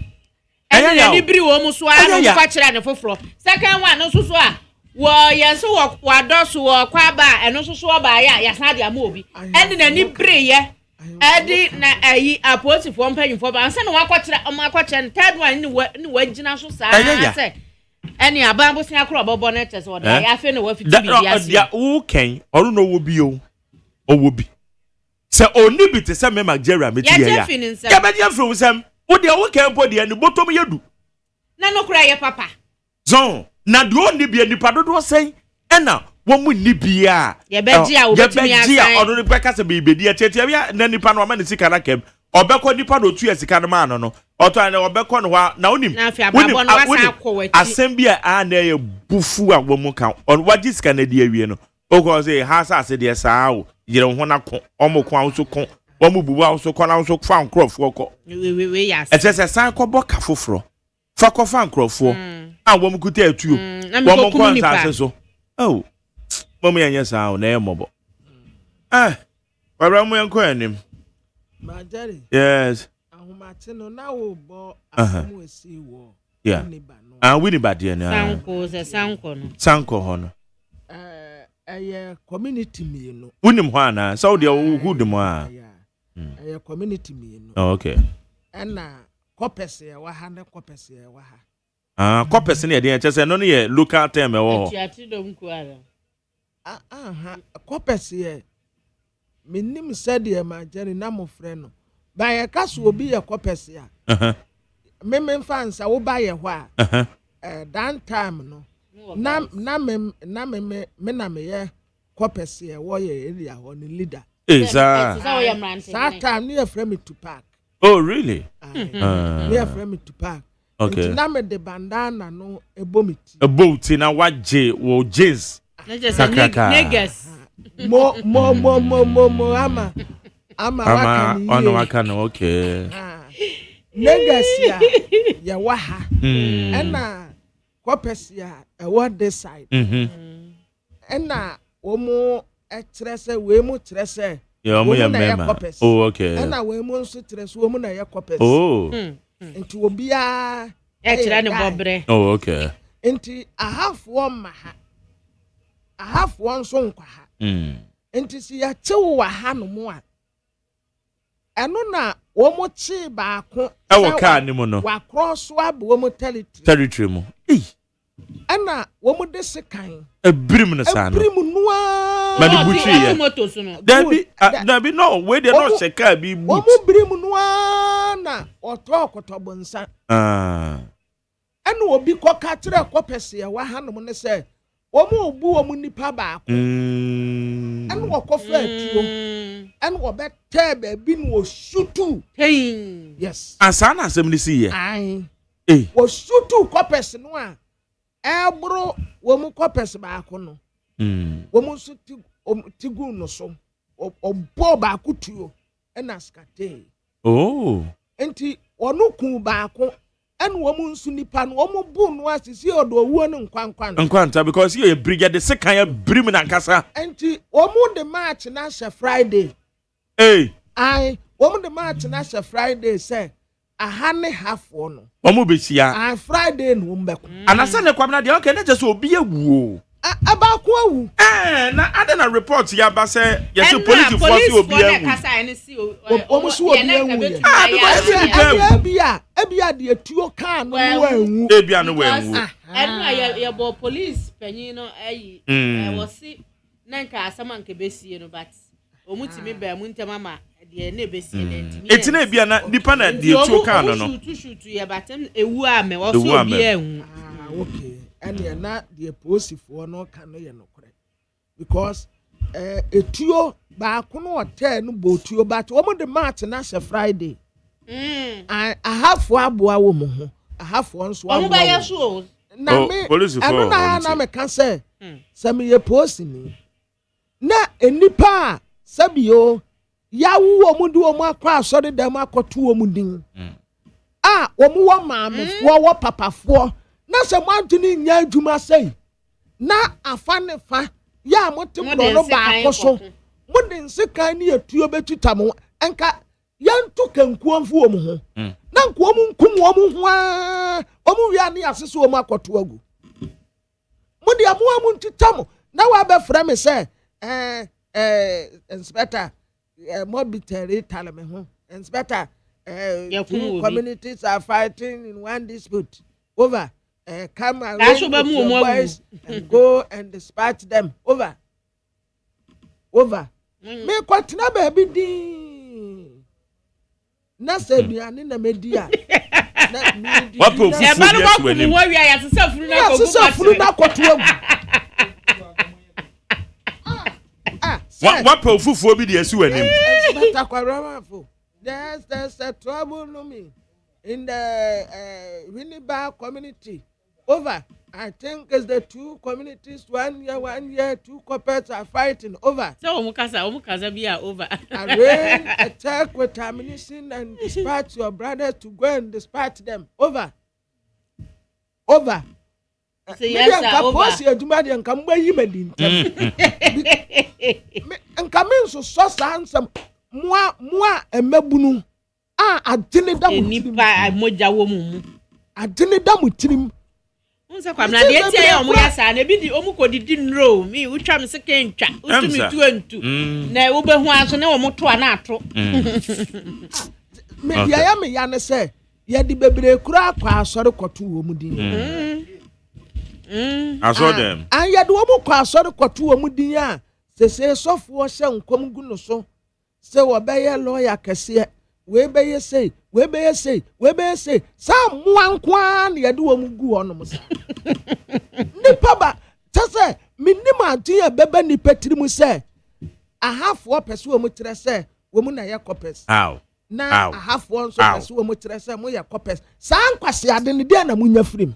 Any bri almost one catcher and a floor. Second one, no so. Well, yes, walk, what does walk quaba, and also saw by Yasadia movie. And in any bri, Eddie, a post if 1 penny for and send 1 quarter on my quarter and 3rd one in the Western Society. Any a bamboo snack rubber bonnet as what I feel no that okay, or no will be you or will be. So only be to some Magera, Yabadia from some. What the okay body and the bottom you do? No cry, Papa. So, na do only be any pado do say, and now, one will nibia. Yabejia, or the breakfast be dear Chetia, and then the panorama is sick and or back on the pado 2 years a man, or trying to back on what now him. Assembly and a buffu at one more count on what this Canadian. O cause a has said yes, you don't want to almost count so con. Omu also kon also fan crop work. We yes. It says a san ko boka foforo. Fa ko fan crop for. Ah wo mu kuta atuo. Wo mo kon sa so. Oh. Mo me anya sa o na e mobo. Wabra mo enko anim. Majari. Yes. Ahumate no na wo bo amu esi wo. Yeah. We ni bade na. Sanko no. Sanko ho no. Community me no. Wunim ho ana. So de who dem a. Community me no. Oh, okay. And copes ya wa ha na copes ya wa ha. Copes na de enche no ye local term e wo. Atiati do nku ara. Copes ya. Minim said ye ma jeri na mo frɛ no. Ba ye kaso obi ye copes ya. Me fans a wo ba ye ho a. Dan time no. Na me ye copes ya wo ye area ho ni leader. That time near friend to park. Oh, really? Near friend to park. Okay. Now me the bandana no a bomit. A boat in a what J or J's. Niggas. Mo ama on Wakano, okay. Legacy ya waha. Ena kopesi ya what this side. Ena omo etrese we mu trese. Yeah, omo ya mema. Oh, okay. Ena we mu nso trese omo na ya kopesi. Oh. Nti obia Ekyira ne bobre. Oh, okay. Nti I have one maha. I have one so nkwa ha. Nti si ya chewo wa ha no mu a. Eno na omo chi baako. E wo ka ni mo no. Wa cross wa bo omo territory mo. Ana omo de sekan. Ebrim na sa no. Ebrim noa. Ma di butchi ye. Dabi no, we dey not sheka bi boot. Omo brim noa na oto kotobonsa. Ana obi koka kire kopese ya wa hanom ne se omo obu omo nipa baako. Ana wokofa atuo. Ana obete ba bi no oshutu. Yes. Asa na asem ni si ye. Ai. Oshutu kopese no a ebro womu kopese baako no. Womu so tigu no so. Obo baako tuo na skate. Oh. Enti onu ku baako enu womu nsu nipa no womu bu no asisi odo owuo no nkwankwan. Because you brigade the second ya brim na kasa. Enti womu the match na Friday. Ai womu the match na Friday say ahane half no. Omo besia. Friday no mbeko. Anasa ne kwam na de okay na je so obi awu. Abako awu. Na adena report ya ba say yes police force obi awu. Omo so obi awu. Ebia de atuo kan no awu. Ebia no awu. Enu ya bo police panyin no ayi. Wo si nanka asama nke besie no but omutimi ba mu ntem ama de na besie na ntimi. Etina ebia na nipa na de atuo kan no. Shoot ya batem ewu ame wo so obi awu. Okay. And you're not the opposite for no can no because etuo baako no hotel no botuo but wo the match na Friday. I have for aboa wo mo ho. I have one so. Omo ba yeso. Na me eno na me kan say me ye post ni. Na enipa sabio ya wo mo de wo akwa asori dem akoto wo mu din. Wo mo wo maame fo wo papa fo. Na se mantini nya adwuma sei na afa ne fa ya motim no ba so mudin sekan ni etuo betuta mo enka yantu kankuo mfu wo mo ho na nkuo mu nkum wo mo ho a wo wi ani asese wo makoto agu mudi amoa mu ntita mo na wa be fra me say inspector mobitary tell me ho inspector communities are fighting in one dispute over come and boys and go and dispatch them over. Me kwatina baby di. Na se biani na media. What proof? What proof for be the issue anim? There's a trouble no me in the Winnipeg community. Over. I think it's the two communities 1 year, 2 couples are fighting over. So Omukasa be over. Arrange attack with ammunition and dispatch your brothers to go and dispatch them. Over. So yes, over. And come where you made in. And come in so handsome. Moi and mebunu. I didn't moja womu. I didn't damn trim. Unsa kwa na de tie ya omu ya sa na bi di omu ko didi nro mi utwa me seken twa utumi tuantu na wo behu aso na wo moto na ato me dia ya me ya ne se ya di bebre kura akwa asori koto wo mu din aso dem an ya di wo mu kwa asori koto wo mu din a se sofo hye nkom gu no so se wo be ye lawyer kese we be ye say some one na yede wo mu gu honom sa nipa ba tase minima tia beba ni petrim say a half one person wo mu kire say wo mu na ye coppers na a half one so person wo mu kire say mo ye coppers sa nkwase ade ne dia na munya firim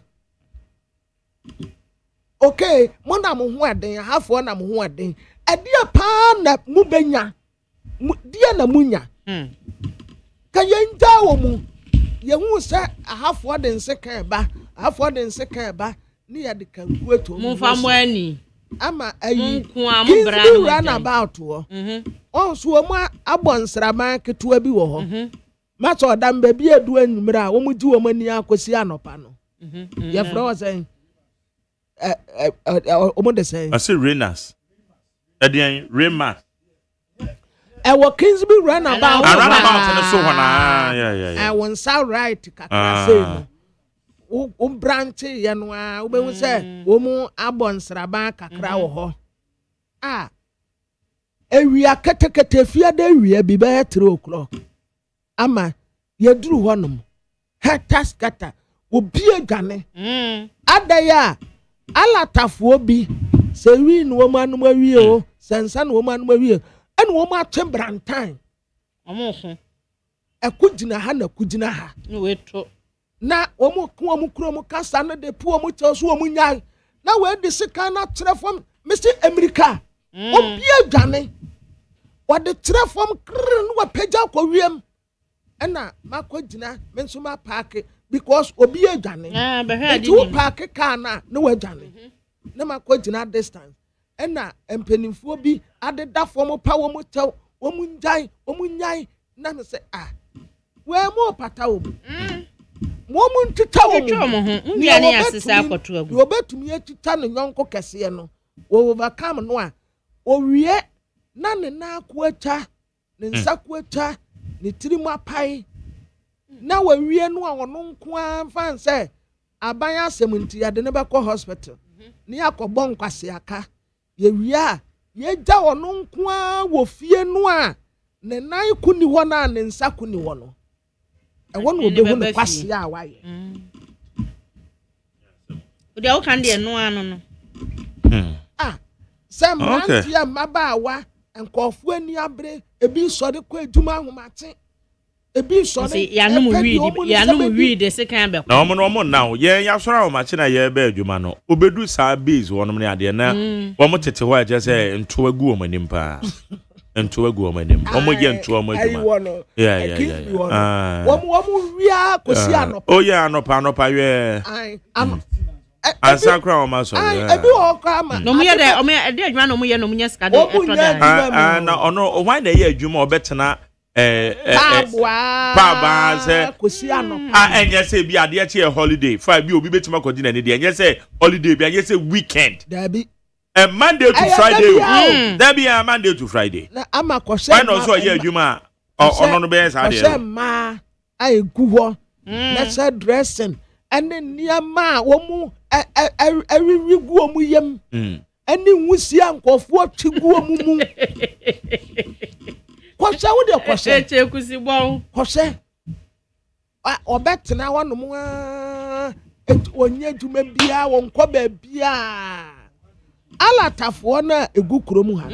okay mo na mo ho aden half one na mo ho aden adia pa na mu benya dia na munya ka yenda wo mu yehu say ahafo de nseka eba ahafo de nseka eba ni ya de kanku eto mu fa mo ani ama ayi bra no run about wo so mu abonsraman ketewa bi wo ho maso odam ba bi edu anwumra wo mu ji wo mani akosi anopa no ye fro was saying omo de say I say Renas edian Remas wo Kingsby run about no so hona yeah I won sound right kakra say no o branch ye no a wo be hu say wo mu abonsraban kakra wo ho ewia ketekete fia da ewia bi ba 3 o'clock ama yeduru honum hetas kata obi adwane adaya alatafo bi se wi no wo manum awie o sensa no wo manum awie ene wo ma twembrantan omo ho ekugina ha na kugina ha no weto na wo mu kuro mu kasa no de pu mu che so wo mu nyaa na we de sika na trefom Mr. America obi adwane wade trefom kr no pagya ko wiem ena makogina menso ma park because obi adwane tu park car na no adwane na makogina distance ena empenimfo bi adeda fom pa wo mu tew wo mu nyai na me say we mo pata wo mo mu ntita wo ni ani asesa akoto agu wo betumi atita no nyonko kese no wo overcome no a owie na ne na akuacha ne nsakuacha ne tirimu apai na wawie no a wono nko amfa nse aban asem nti ya de ne beko hospital ne yakobọ nkwase aka ye wie a ye gya wono nko a wo fie no a ne nan kuni ho na ne nsakuni ho no e wono obehu ne kwase a waye o de o kan de no ano no Sam Mantia Mabawa and Kofueni Abre, a be sorry quite to my mate. A be sorry, Yanum read the second bell. No, now, yeah, sorrow machina, yeah, bed, you mano. Ubedu sa bees, one of my idea now. One more to just say, and to a woman in pa. And to a woman in Omogen to a woman. Yeah. One woman, we are Cosiano. Oh, yeah, no panopa, yeah. Asa crown maso. I do all come. No me there, o me e dey adwuma no me ye no me nyesika de eto na ono why na ye adwuma obetena Pabwa say Kosiano. Enye say bi ade che holiday. Fa bi obi betima kodi na ne de enye say holiday bi enye say weekend. There be Monday to Friday. There be a Monday to Friday. Na ama kose. Why no so ye adwuma ono no be say ade. Ma ai guho. Let's dressing. And then near ma womu every guomu yem any wusian kofo chiguomu kwase wo de kwase chekusi bon kwase obetena wonu mu onye djuma bia won ko ba bia alatafo na egu kurom ha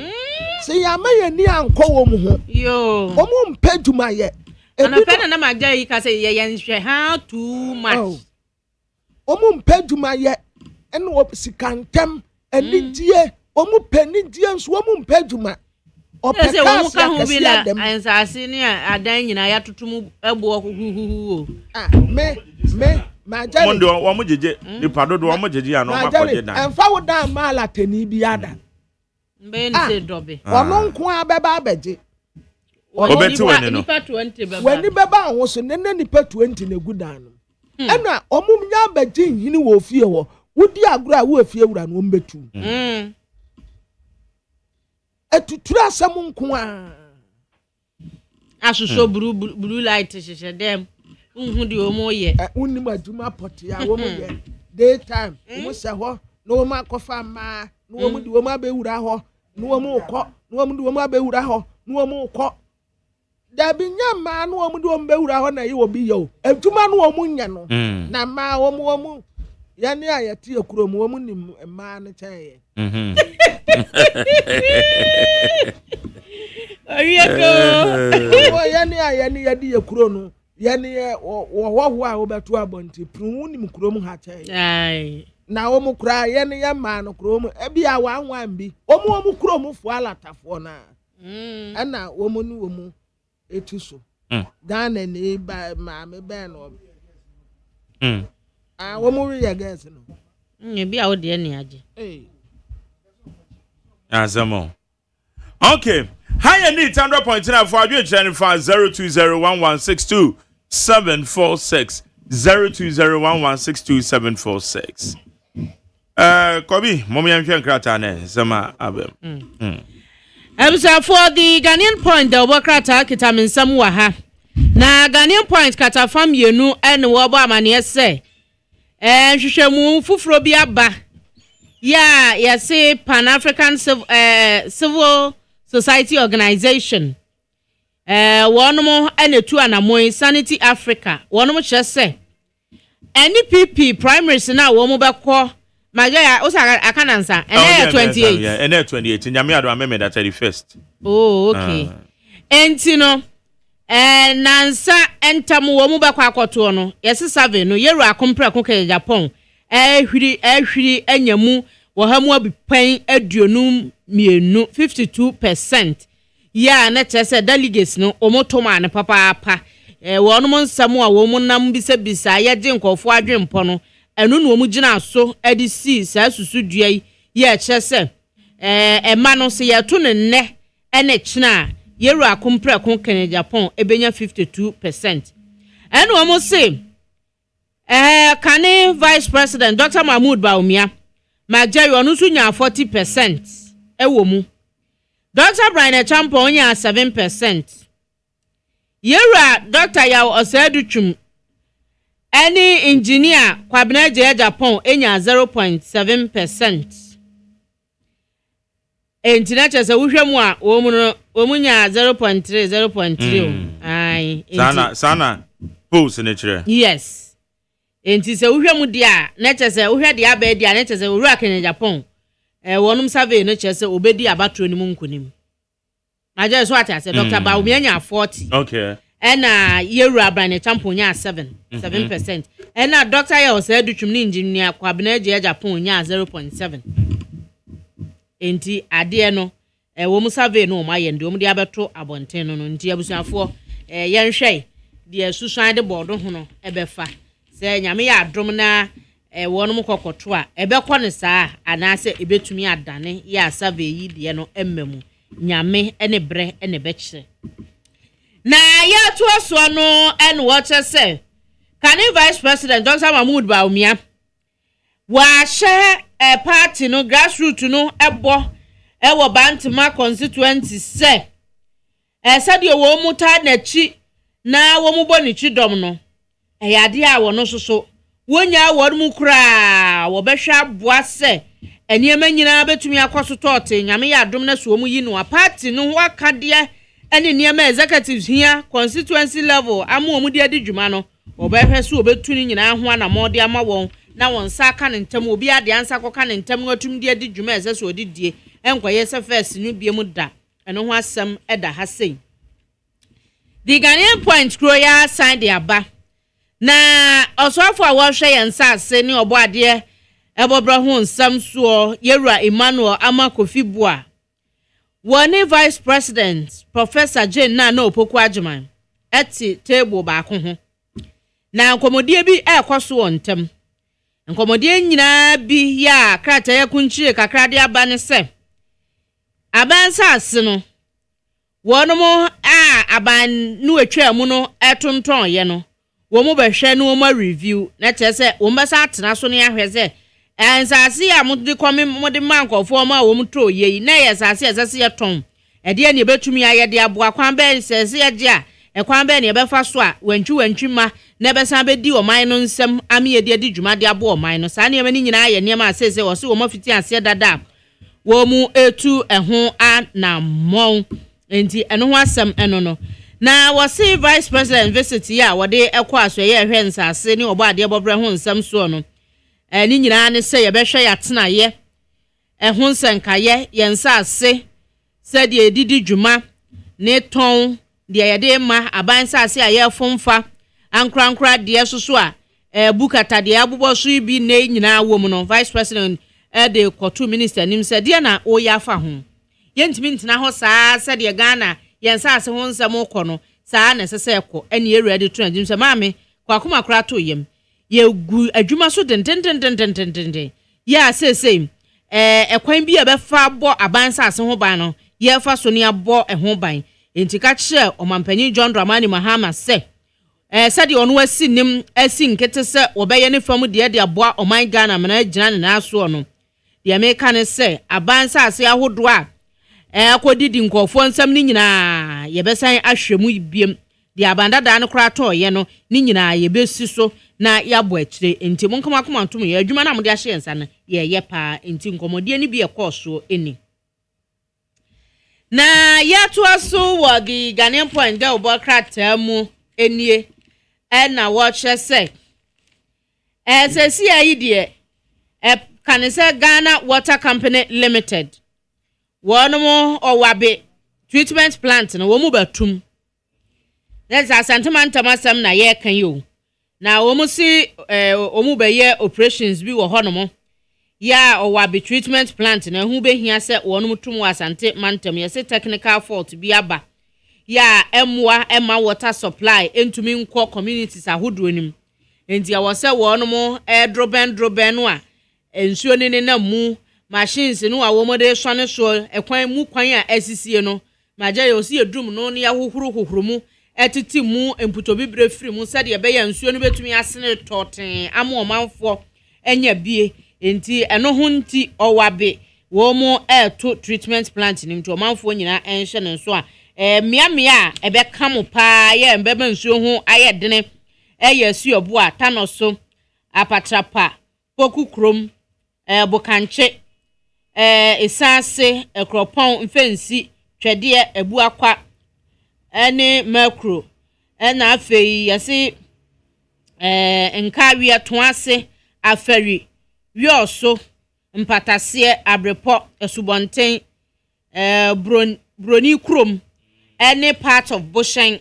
se ya ma ye ni anko wo mu ho yo omu mpa djuma ye ana pena na magya yi ka se ye nhwe how too much omu mpeduma ye ene wo sikantem enidie omu penidie nso omu mpeduma opeka omu ka hu bi la ansase ni adan nyina ya totum ebo huhuhu me majari mondo wo mo jeje ipado do wo mo jeje ano makoje dan enfa wo dan mala tani bi ada mbe ni se dobe ono nko abeba abeje obeti woni no nipa 20 beba wani beba ho so nene nipa 20 na gudan no ena omum nya baji hini wo fie wo wudi agura wo fie wura no mbetu etutura asem nko a asuso blue light hihye dem unhu de omo ye unnim aduma poti a wo mo ye daytime wo se ho no ma kofa ma no wo mo de wo ma be wura ho no wo mo ko no wo mo de wo ma be wura ho no wo mo ko da bi nyama no wo mo de wo be wura ho na ye wo bi yo aduma no wo mo nya no na ma wo mo ya ne ayati ekuro mo wo mo nim ma ne chen ye ayeko ya ne ayani ya di ekuro no ya ne wo a wo beto abonti pru nim kuro mu ha chen ai na wo mo kura ya ne ya ma no kuro mu e bia wa anwan bi wo mo kuro mu fo alatafo na ana wo mo ni wo mo etu so Ghana ni ba maame bɛn no. Wo mu wi against no. Bi a wo de ni age. Azamo. Okay. Higher need 100.9 for you channel 0201162746 0201162746. Kobi, mommy am hwe nkrata na sama abem. Ebisa for the Ghanaian point the Obokrata kitaminsam wa ha. Na Ghanaian point kata fam yenu ene wo bo amane se. Hwehwemu fufuro bi aba. Ya say Pan African Civil Society Organization. Wonomo ene tu anamoy Sanity Africa. Wonomo che se NPP primaries na wo mo bekọ Magaya osa akanansa ene 28. Yeah, ene 28. Nyame ado ameme that 31st. Oh, okay. Entino nansa entam wo mo bekọ akoto no. Yes 7 no yeru akompra koke Japan. Ehwiri enyamu wo ha mu abipan aduonum mienu 52%. Ya na chese delegates no omotoma ne papa wonom nsam a wo mu nam bisa ye de nkofo adwempo no enu no mu gina so edisi sa susudua ye chese ema no se ye to ne nne ene kina yeru akompra kon kan Japan ebenya 52%. Enu omo se Kane Vice President Dr. Mahmoud Baumia Magjari onu su nya 40% ewo mu. Dr. Brian Champo nya 7%. Yera Dr. Yaw Oseduchum any engineer Kwabena Je Japan enya 0.7%. Entinete se wohwemu a wo mu nya 0.3 0.3. Ai. Sana pose ne kire. Yes. Enti se wohwemu dia na chese wohwe dia ba dia na chese wura kan Japan wonum survey no chese obedi abatro ni mu nkonim maje so ata se Dr. Baumia nya 40 okay ena Yewura Brane Champo nya 7% ena Dr. Yaw Oseduchum ni engineer Kwabena Je Japan nya 0.7 enti ade no wom survey no ma yende wom dia beto abonten no nti abusuafo yenhwe dia susuan de board ho no ebefa se nyame ya adom na wonom kokoto a ebekọ ne saa anase ebetumi adane ya survey yi de no emmemu nyame ene bre ene bekire na ya to so no en watch say Kane Vice President Dr. Mahmoud Baumia wa she party no grassroots no ebo ewo Bantama constituency se sadio wo muta na chi na wo mu boni chi dom no eyade a wono soso wonya wonmu kura wo behwa boa se eniema nyina betumi akoso tote nyame ya adom na so mu yi no party no ho akade ene niema executives here constituency level amu omu de dwuma no wo behwe so obetuni nyina ho anamode ama won na won sa aka ne ntem obi ade ansa koka ne ntem ngotum de dwuma ese so odidie enkoye se first nu biem da eno ho asem eda ha sei the Ghanaian point kro ya sign the aba na osofo a wo hwe yensa ase ni obo ade ebobra ho nsam so Yewura Emmanuel Amakofibua woni Vice President Professor Jane na Opoku Agyeman eti table ba ko ho na nkomodie bi ekoso wontem nkomodie nyina bi ya krata ya kunchire kakra de aba ne se abansa ase no wonomo aban nu atwa mu no etonton ye no wo mu behwe no mo review na chese wo mbasa atena so ne ahweze ensase ya mu de komi mu de mankofo ma wo mu to ye na ye sase esase ye ton ede ne betumi aye de aboa kwan be sese ye de a ekwan be ne be fa so a wantwi ma na be san be di oman no nsem ame ye de dwuma de abo oman no sa ne ma ni nyina ye ne ma sese wo se wo mafiti ase dada wo mu etu eho na mon enti eno ho asem eno no na wasi Vice President visit ya wode ekọ aso ye hwe nsase ni obo ade bobre ho nsam so no ni nyina ne se ye behwe ya tena ye ho nsanka ye nsase se de edidi dwuma ne ton de ye de ma aban sase a ye fomfa ankrankra de soso a bukata de abubo so bi ne nyina wo mu no Vice President de kotu minister nim se de na o ya fa ho yentimi ntina ho saa se de Ghana yensa ase ho nsam ko no saa na sese ekọ ene ye ready to anjim se maame kwa kuma kra to yem ye gu adwuma so den ya sese ekwan bi e be fa bo aban sase ho ban no ye fa so ne abo ho ban enti ka kire omampanyin John Dramani Mahama se sadi onu asi nim asi nkete se obeye ne fam de aboa oman Ghana mena gina ne na so no de me ka ne se aban sase ahodo a akodidi nkofo nsam ni nyina ye besan ahwemu biem de abanda da ne kra to ye no ni nyina ye besi so na yabo akire enti mon kama koma ntom ye adwuma na mo de ahye nsa na ye pa enti nkomodie ni bi e koso eni na ya to aso wo the Ghanaian point girl bokrata mu enie na watch say SSC ayi de can say Ghana Water Company Limited one more or wabe treatment plant na wo mu batum let's asanteman tamasam na ye kan yo na wo mu si wo mu be ye operations bi wo hono ya o wabe treatment plant na hu be hia se wo no mutum asante mantam ye se technical fault bi aba ya emma water supply entumi nko communities ahodo nim enti ya wo se wo no mo droben no a ensuo ni na mu machines no a wo mo de sone so ekwan mu kwan a asisie no maja ye osi edum no ne ya hohoro mu etiti mu emputo bibre firi mu sade ye be ya ensuo no betumi asene toten ama omanfo enya bie enti eno ho nti owabe wo mo to treatment plant nim to omanfo nyina enhye ne so a mia ebe kamo pa ye mbebe nsuo ho ayedene eye suobo a tanoso apatrapa pokukrom bokanche esase ekropon mfensi twede ebu akwa ene macro na afei yase nkawie to ase afari wioso mpatase abrepo esubonten broni krom any part of Bushen,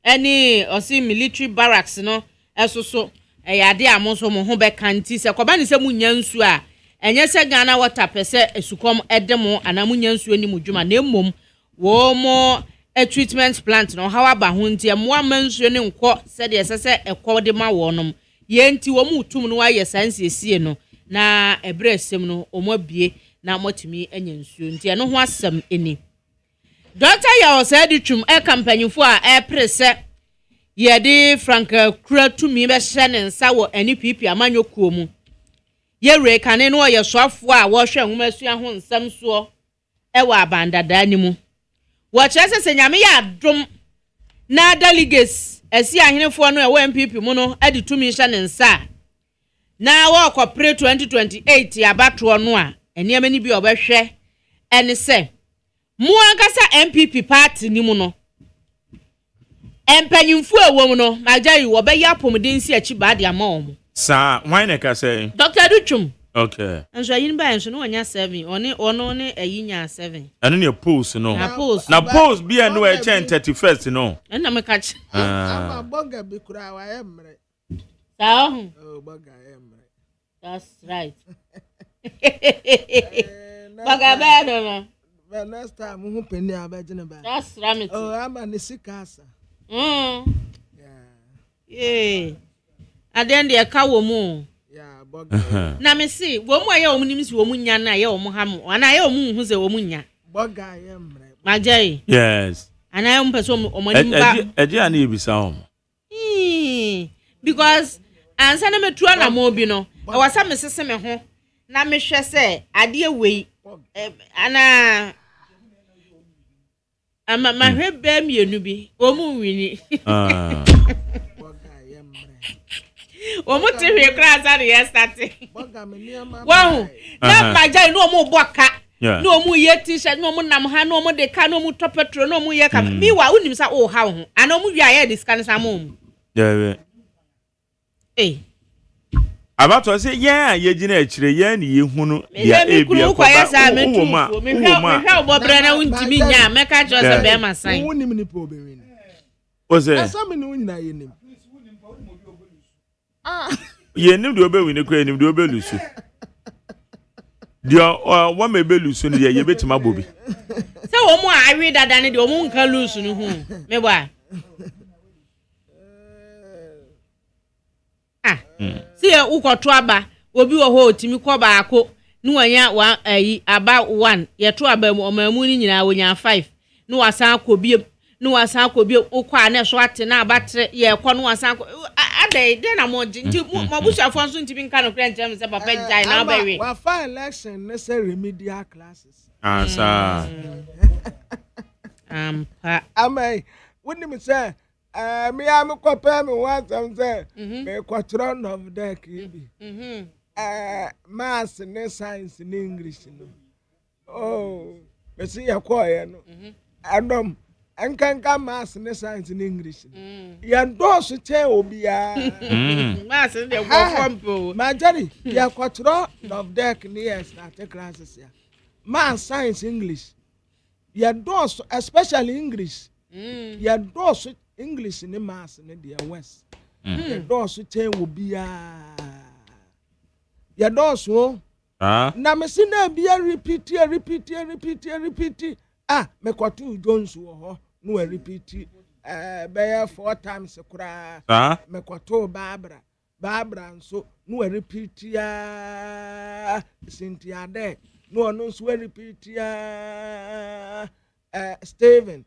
any or see military barracks no esoso yade amonso mo ho be kanti se koba ni se munyansu a enye se Ghana Water pese esukom edemo anamunyansu ani mudwuma na emmom wo mo a treatment plant no how aba ho nti mo amansu ne nkọ se de sese ekọ de ma wonom ye nti wo mu tum no aye sansiesie no na ebresem no omabie na motimi enyansu nti eno ho asem eni Doctor ya osedi twum campaign-fo a prese ye di Frank kura tumi be hye ne nsa wo NPP amanyokuo mu ye re kane no ye soafo a wo hwe nwumasua ho nsam so e wa abandada ni mu wo kyerese se nyame ya adom na delegates esi ahenefo no e wo NPP mu no adi tumi hye ne nsa na wo kopre 2028 abato no a eniema ni bi obehwe ene se Muankasa MPP party ni mu no. Empanyimfu ewo mu no, majayi wo be ya pomdensi achi ba de ama omo. Sa, why na ka say? Dr. Duchum. Okay. Anso yin ba enso no nya 7, ono ne ayinya 7. Ano ne post no. Na post bi eno e chen 31st no. Na me ka chi. Ama boga bi kura wa emre. Sa ho. Oh, boga emre. That's right. Boga ba no. Well, next time who penny abegin ba. That's right. Oh, I'm an isikasa. Yeah. Aden de ka wo mu. Yeah, boga. Na me see, wo mu aye wo mu nimsi wo mu nya na aye wo mu ham. Ana aye wo mu hu ze wo mu nya. Boga yemre. Majai. Yes. Ana aye wo mpeso wo mu nimba. Eji ani ebisa ho. Because ansa na metua na mo bi no. E wasa me sese me ho. Na me hwe se ade wei. Ana ama mahwe ba mienu bi o mu wini o mu tiri kra za de start wow na maja no mu boka no mu ye t-shirt no mu nam ha no mu de ka no mu top petro no mu ye ka mi wa unim sa o ha ho ana mu wi aye discan sa mu Abato say yeah ye gina akire ye na ye hunu ya ebia kwa wo ma me hwa obobre na untimi nya meka jose be masan wonim ni po obewin o say asa me no nyina ye nim ye nim de obewin kwa nim de obelusu dia wa me belusu ne ye betima bobi se wo mu awi dada ne de wo mu nka lusu no hu me ba See a ukoto aba obi wo ho otimi kɔ baako no wanya wa ayi aba 1 ye to aba mu omamu ni nyina wonya 5 no wasan akobie no wasan akobie ukɔ a na so ate na abatre ye kɔ no wasan adai de na mo nti mo bushafo nso nti bi nka no kra ntem se papa jai na obawe wa fa election necessary remedial classes asa pa amai woni me say me am kopɛ me want am say me kwatron of deck ibi maths ne science ne English no oh me see ya koye no adom enkanka maths ne science ne English ya do so che obia maths ne go form majari ya kwatron of deck ne start classes ya maths science English ya do so especially English ya do so English ne maths ne the west ya do so che obia ya do so na me si na bia repeat me kwatu Jones wo ho no repeat be 4 times kura me kwatu Barbara nso no repeat ya Cynthia de no nso repeat ya Steven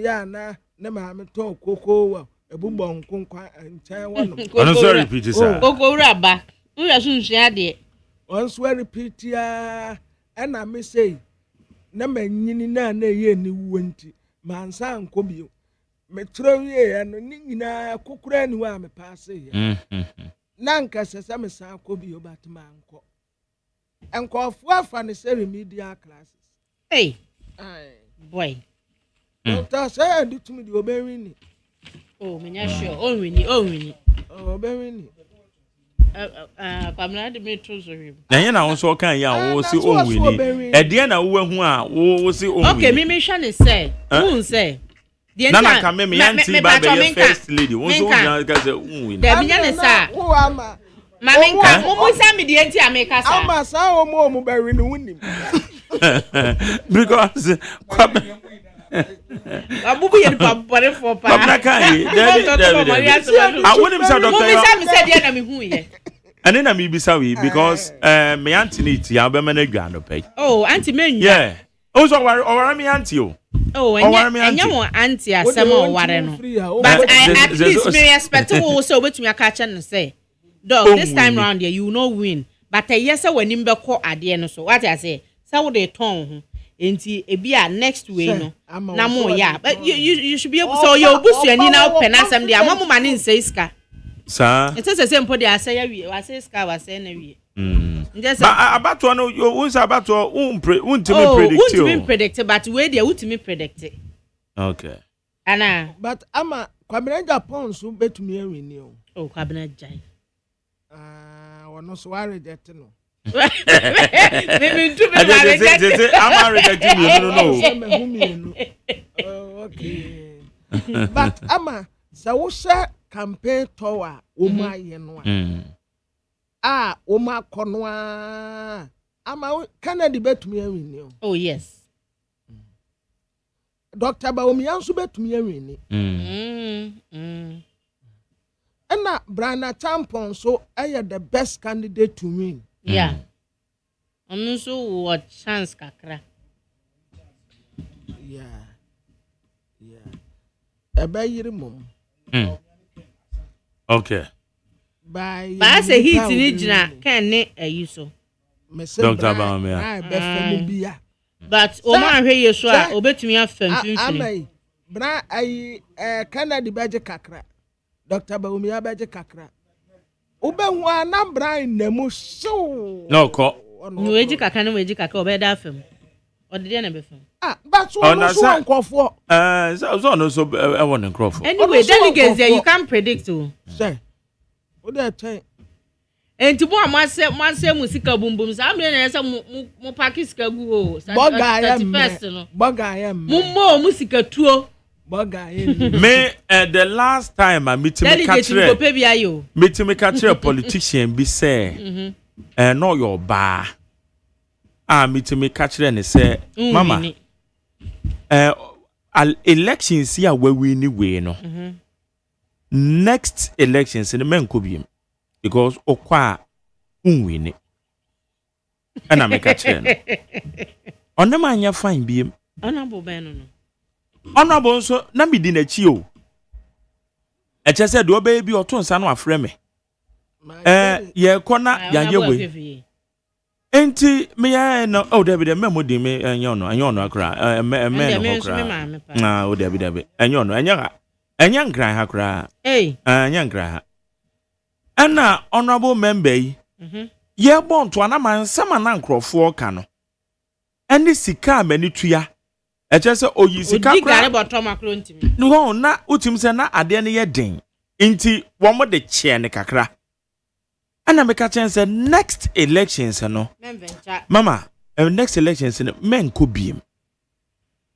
ya na ma me to koko wa ebubọ nkonkwa nchen wono ono so repeat sir koko raba we sunsun ade on so repeat ya na me say na manyini na ye ni wonti mansa nkobio me tro wie ya no ni nyina kokura ni wa me pass ya na nka sesa me san kobio batma anko enkofu afa ne say remedial classes hey boy Doctor say do to me the obewini oh me nya sure onwini obewini kwamna de me to so him na yen na wo so kan ya wo si onwini e de na wo hu a wo si onwini okay me hwa ne say who say the na na ka me yanti ba be first lady wo so nya ka say onwini de me nya ne sa wo ama mama nka mo sa me de anti ameka sa ama sa o mo be wini wunim because abubu ye papa for pa papa kai I wouldn't say doctor me say dia na me hu ye ane na me bisa we because me auntie need ya be me na dwa no pay oh auntie me nwa yeah also or me auntie o oh enya mo auntie asem o ware no but I at least me expect wo so obetumi aka cha no say dog this time round here you no win but yes wani mbe ko ade no so what I say say wo dey turn ho enti ebia next way no na mo ya but you should be able so your busuani na open asem dey amamu mane nsɛ iska sa it is the same for the asɛ ya wie wa sɛ iska wa sɛ na wie abato no you say abato untimi predict but we dey utimi predict okay ana but ama kwabena Japan so betumi awini o oh kwabena jai wono so wa reject no me too be I'm rejecting you no okay but ama sa wo share campaign tower o ma ye no o ma kono ama Kennedy betumi awini o oh yes Dr. Baomi anso betumi awini na Brana Tampon so the best candidate to win yeah so what chance kakra yeah abayiri mom okay ba say hit ni gina kan ne ayi so Dr. Baomi but o ma hwe yeso a obetumi afam finfini bra ayi Canada beje kakra Dr. Baomi abeje kakra obehu anambra nemu so no ko no eji kaka no eji kaka obeda afem odede na befem but so no so nkofo so no so e won nkofo anyway delegates there you can't predict o say o dey tell enti bo amase musika bumbum sa amre na yesa mu pakisika gu o boga ya mo musika tuo me the last time I meet me catch a politician be say no your bar meet me catch and say mama elections here where we ni way no. Next elections in the men could be because okwa unwin it. And I make a chain. On the man you find be honorable ben honorable so na me din achio. E che say do baby or ton sa no afre me. Ye kona ya yewe. Enti me ya no oh David me modi me enyo no akra me no akra. Na oh David enyo no enya nkran ha kra. Enya nkran ha. Ana honorable member yi. Ye bon to ana man sama na nkrofo ka no. Eni sika mani tuya. E che se oyi sika kra. Digare bottom akro ntimi. No na utim se na ade ne ye den. Inti wo mo de che ne kakra. Ana me ka chen se next elections no. Mama, next elections no men ko biem.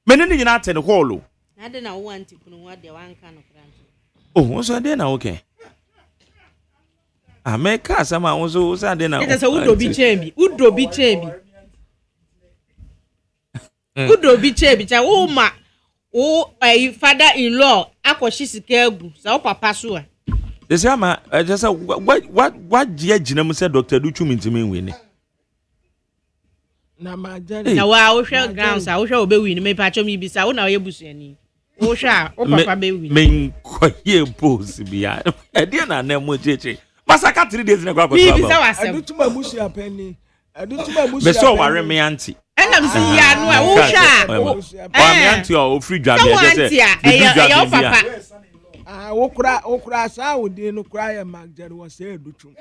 Men ni nyina ate ne hall. Ade na wo anti kunu wa de wan ka no kra. Oh, so ade na okay. America sama wo so ade na. Ite se udobi chembi. Udobi chebi cha wo ma wo father in law akwoshi sika agu sa wo papa so a. This ama just what jina mu say Dr. Duchu mintimi wini. Na majani. Na wa wo hwe grounds a wo hwe obe wini me pa chomi bi sa wo na wo yebusuani. Wo hwe a wo papa be wini. Men koye pose bia. E dia na na mo cheche. Masaka 3 days na gwa kwa. Bi sa wasem. Adutuma musu apeni. Me so ware me auntie. Ena msi ya no a wo hwe a. Wa me auntie o free dwa be just say. E papa. Okura sa odi no kura ya magjari wo se edutum.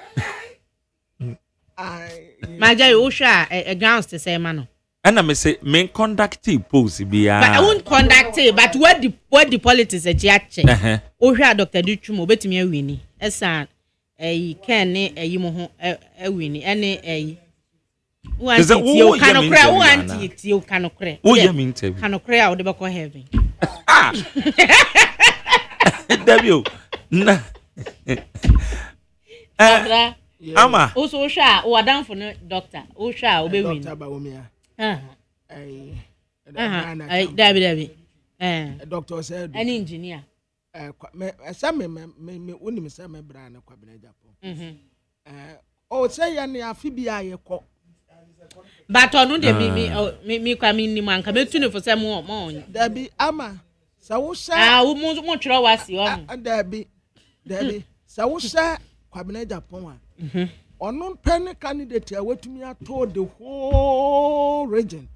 Magjari wo hwa a grounds to say ma no. And I say main conductive pose bia. But I won't conduct it, but what the politics a jache. O hwa Dr. Duchum obetimi awini. Esa Ken ne mo ho awini ene Is that you kanokra wo anti you kanokra. Wo ya mi interview. Kanokra wo de be ko heaven. Debio. Na. Ama. O so hwa o adam for no doctor. O hwa o be win. Doctor ba wo me David. Doctor said an engineer. Some me unim say me bra na kwabena Japan. O say ya ne afibia ye ko. But onu de me kwa me ni manka metu ne for say mo Dabi ama sa wo sha wo mo twere wasi o. Dabi sa wo sha kwabena Japan a. Onon pen candidate a wetumi ato the whole region.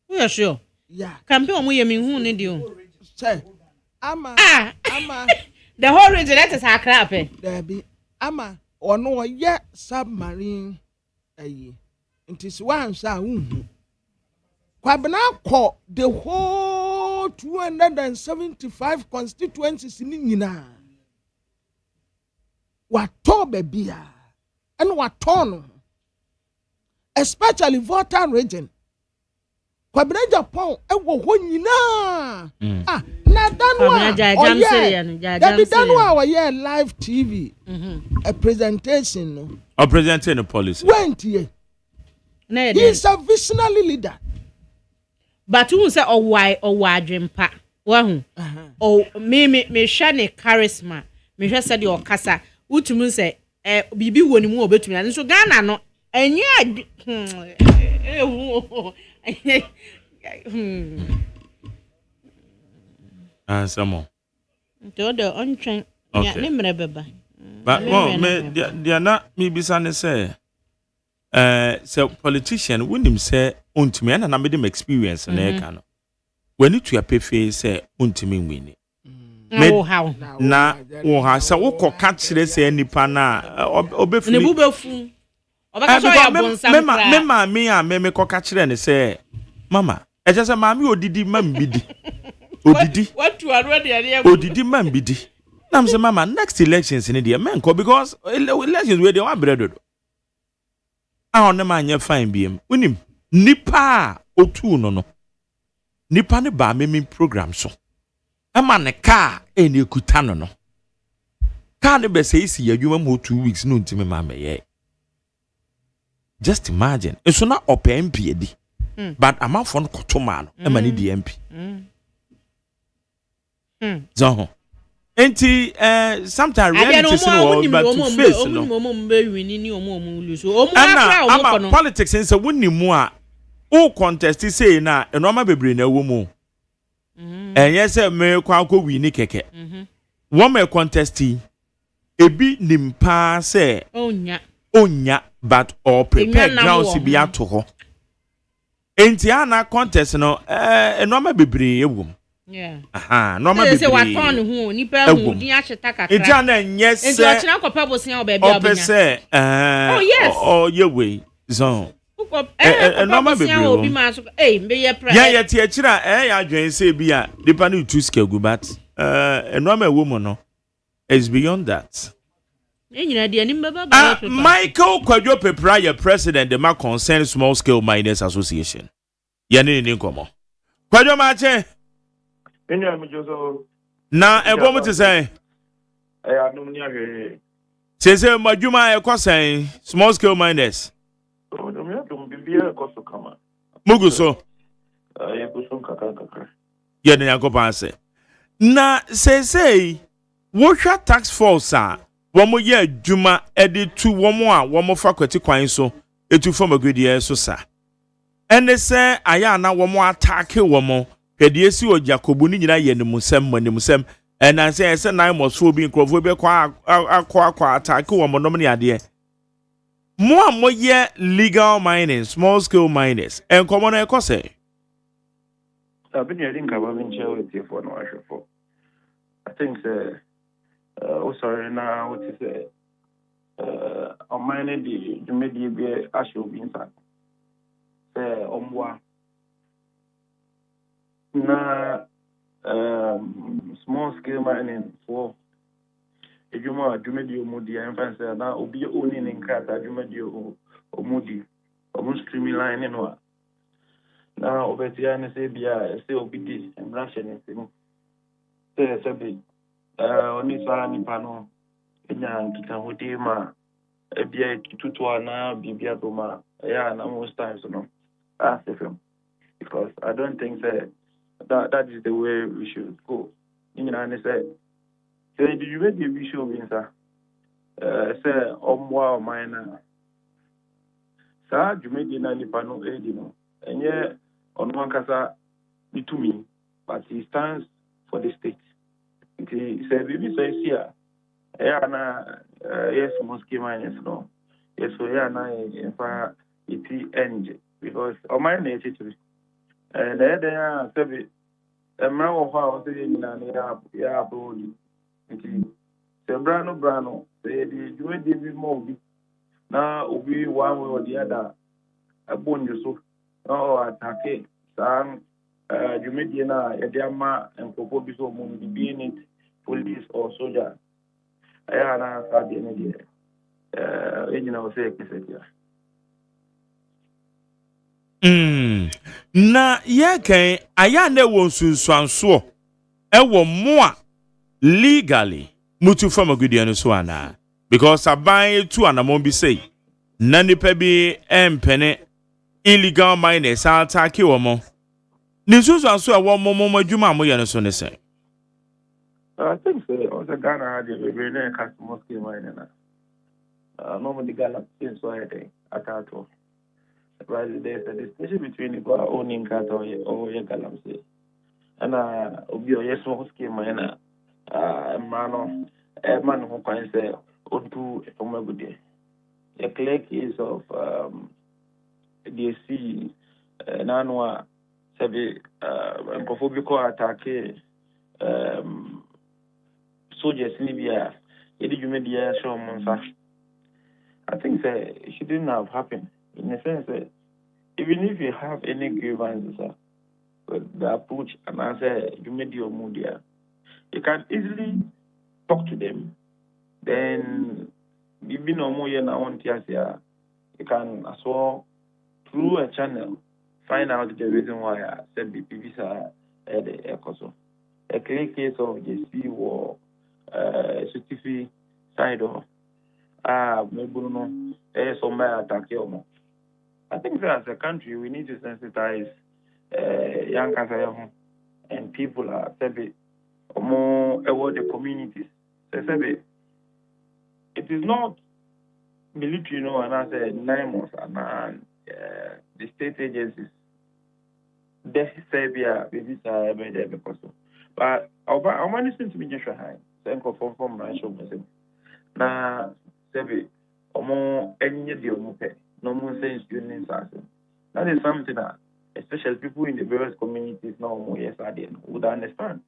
We are sure. Yeah. Campaign omo ye me hu ne de o. Say ama the whole region that is Accra pe. Dabi ama ono ye submarine ayi. Ntis wan sha hu. Kwabena ko the whole 275 constituencies ni nyina. Wato bebia and waton especially voter region kwabena Japan ewo ho nyina na danwa David danwa wa ye live TV a presentation no a presenting a policy went here he is a visionary leader but who say owa adwempa wa hu o me hwe ne charisma me hwe say de okasa utumu se bibi woni mu obetumi na so Ghana no enye Samo todo ontwen ya ne mre beba but me dia na me bisa ne say so politician wonim say ontumi na me dem experience na e ka no when it you pay say ontumi wini na wo ha sa wo koka kire se nipa na obefu ne bubefu obaka so ya bonsam kra me koka kire ne se mama e je se mama odidi mambidi what you are ready odidi mambidi na me mama next elections ni dey men ko because elections we dey one bread on na manya fine biem unim nipa otu no nipa ne ba me program so ama ne car eni ekuta no car ne be say isi adwuma mo 2 weeks no ntimi ma meye just imagine eso na open MP edi but amafo no kotoma no ema ne di MP So enti sometimes reality is no but to face no ama politics nse wonni mu a o contest say na enoma bebre na wo mu enye se me kwa ko wi ni keke wo me contest ebi nimpa say onya but or prepare grounds bi ato ho enti ana contest no enoma bebre ewo mu aha normal be say what turn hu nipa hu din aheta kakra enti na enye se enti ochina kopa bosia o baabi abenya oh yes oh yewe so normal be obi ma so mbe ye pra ya ti akira ya adwen se bi a nipa no tu skagu but normal ewo mu no is beyond that enyina de ani mbaba ba Michael Kwadwo Pepra ye president the ma concern small scale miners association ye ne ni nkomo Kwadwo ma che na ebo mu te say anum ni ahwe sese madwuma ekosan small scale miners odum ya dum bibia ekoso kama muguso ekoso kakaka ye ne yakopa se na sese wo hwa tax force a wo mo ye adwuma edi tu wo mo a wo mo fa kwati kwan so etu fam agudie so sa ene se aya na wo mo attack wo mo hwede esi o Jacobu ni nyina ye nemusem and I say nine must for being crofo kwa attack wo mo nom ne ade mo ye legal mining small scale miners en komo na ekose abini yadi nkaba binche wetie for no ahwefo I think sorry na what is on mining the media be asho bi nsa omwa na small scale mining for ejuma adwumadi omudi emfanse na obi oni ne nkata adwumadi omudi omu streaming line no na obetia ne se bia se obidi emrashe ne se mu se bi oni sara ni pano enya nkita hodi ma ebia tutu na bibia to ma ya na most times no asefem because I don't think that is the way we should go. You know, and say you read the visual winter? Say omwa minor. Sa you made the nani pano edino. And yeah, on one kasa to me, but he stands for the state. He said, "Bibi says here, yes, mosque miners no. Yes, so yeah, na it end because on my nature." And then sabi emra ho say nyina ya abodi nti se brano say di juwe di bi mo bi na obi one way or the other abonyo so no attack san jumedi na e dey ama enkopo bi so mo bi it police or soldier aya na sabi ne dey enyina o say kesetia na ye kan aya na wo nsunsuanso e wo mo a legally mutu fam agudie no so ana because aban tu anamon bi say na nipa bi empene illegal miners attack wo mo ni nsunsuanso e wo mo adwuma mo ye no so ne say I think so also Ghana had a very customer scheme miner normally Ghana is so I think atato right there's a distinction between the owning cattle or your galamsey and obio yes small scheme miner man who can say onto a good day a clear case of the sea nanwa sabi phobical attack soldiers in Libya media show monsa I think it shouldn't have happened in a sense that even if you have any grievances with the approach and answer you made your media, you can easily talk to them. Then, even no more you can as well through a channel find out the reason why I said the PVs at the ECOSO. A clear case of the sea war, certificate side of maybe no, somebody attack you. I think that as a country, we need to sensitize young and people are more about the communities. So, it is not military, and I say 9 months, and the state agencies. They say, baby, because but our money seems to be just high. Thank you for my show. Now, Sebi, more any deal, no more sense union assassin. That is something that, especially people in the various communities now, more yes, I didn't would understand.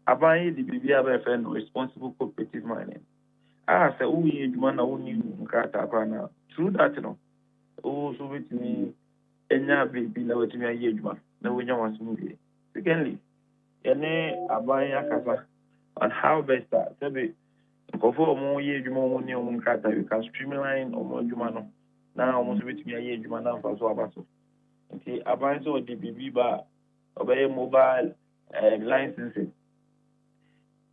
About the BBI responsible cooperative mining. I say, oh, you man, I only Kata through that, oh, so with me, and now baby, now to me, a year, no, we don't want to move it. Secondly, about Akasa on how best that, Sebi. Nkɔfoɔ ɔmo yɛ adwuma ɔmo ne ɔmo nkrataa you can streamline ɔmo adwuma no na ɔmo nso betumi ayɛ adwuma na mfa so aba so nti aban sɛ ɔde biribi ba ɔbɛyɛ mobile licensing.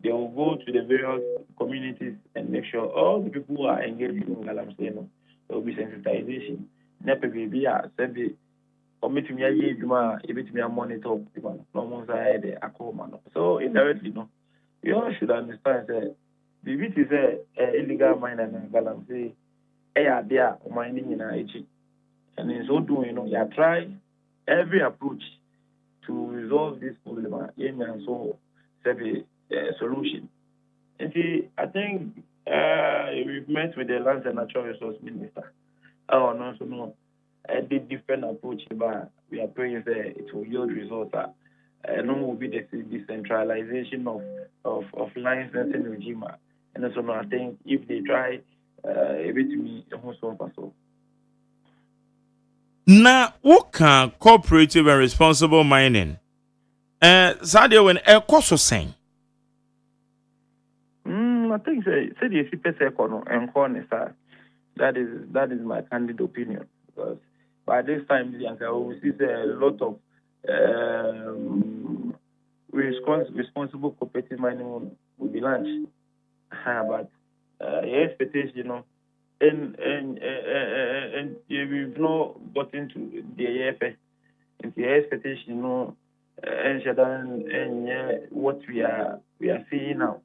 They will go to the various communities and make sure all the people who are engaged in galamsey no there will be sensitization na pɛ biribi a sɛbi ɔmo betumi ayɛ adwuma a ebetumi monitor ɔmo na ɔmo nso ayɛ de akɔ ɔmo no so indirectly no you all should understand that the bit is illegal mine and galamsey there mining in IG. And in so doing, you try every approach to resolve this problem and so have a solution. And see, I think we've met with the Lands and Natural Resource Minister. Oh no, so no, a different approach, but we are praying that it will yield results. No will be the decentralization of licensing regime. And so I think if they try a bit to me, also. Now, what can cooperative and responsible mining? Sadia, when a cost of saying? I think say the CPS and corner that is my candid opinion because by this time we see a lot of responsible cooperative mining will be launched. But expectation, and we've not gotten to the AFS. And the expectation, and what we are seeing now.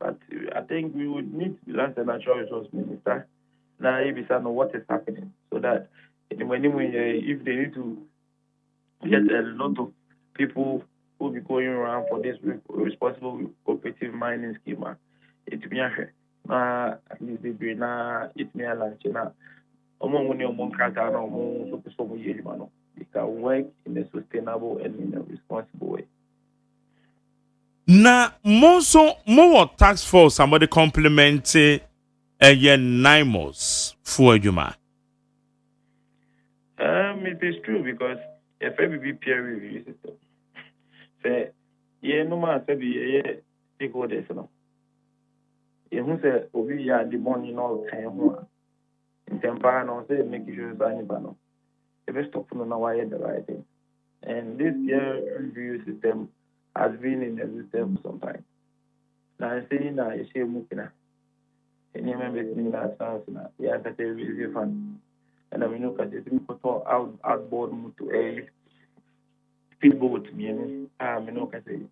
But I think we would need Land and Natural Resource Minister now if know what is happening, so that if they need to get a lot of people who will be going around for this responsible cooperative mining scheme. It me at least they it me a lunch na it can work in a sustainable and in a responsible way. Na more tax force somebody complement a 9 months for Juma. It is true because if every peer review system say no matter say stakeholders no. You say obi ya the money no kan ho in temper no say make sure say any no if stop no na why the right thing and this year review system has been in existence for some time now saying that you say mukina any member in that sense na ya that is fun and I mean look at this put outboard to a speedboat me I mean look at it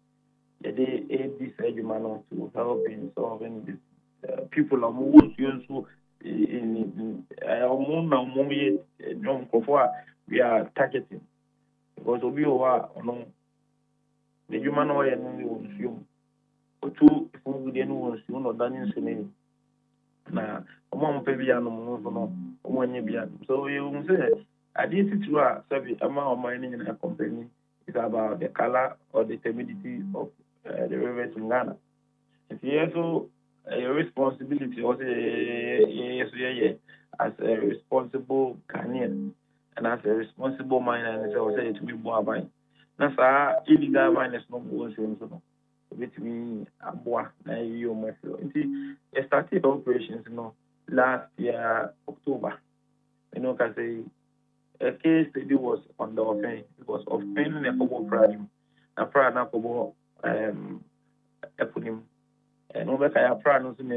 this agyeman to help in solving this people are more useful in we are targeting because we are no the human way and you two if we didn't want to know done in na so you say I didn't say amount of mining in a company is about the color or the timidity of the rivers in Ghana. If you also a responsibility also as a responsible Ghanaian and as a responsible miner and so say to be more buying. That's illegal miners no more so with me aboa na you my it started operations last year October. Can say a case study was on the offense. It was offending a couple project. A project couple eponym. And over kaya pranos in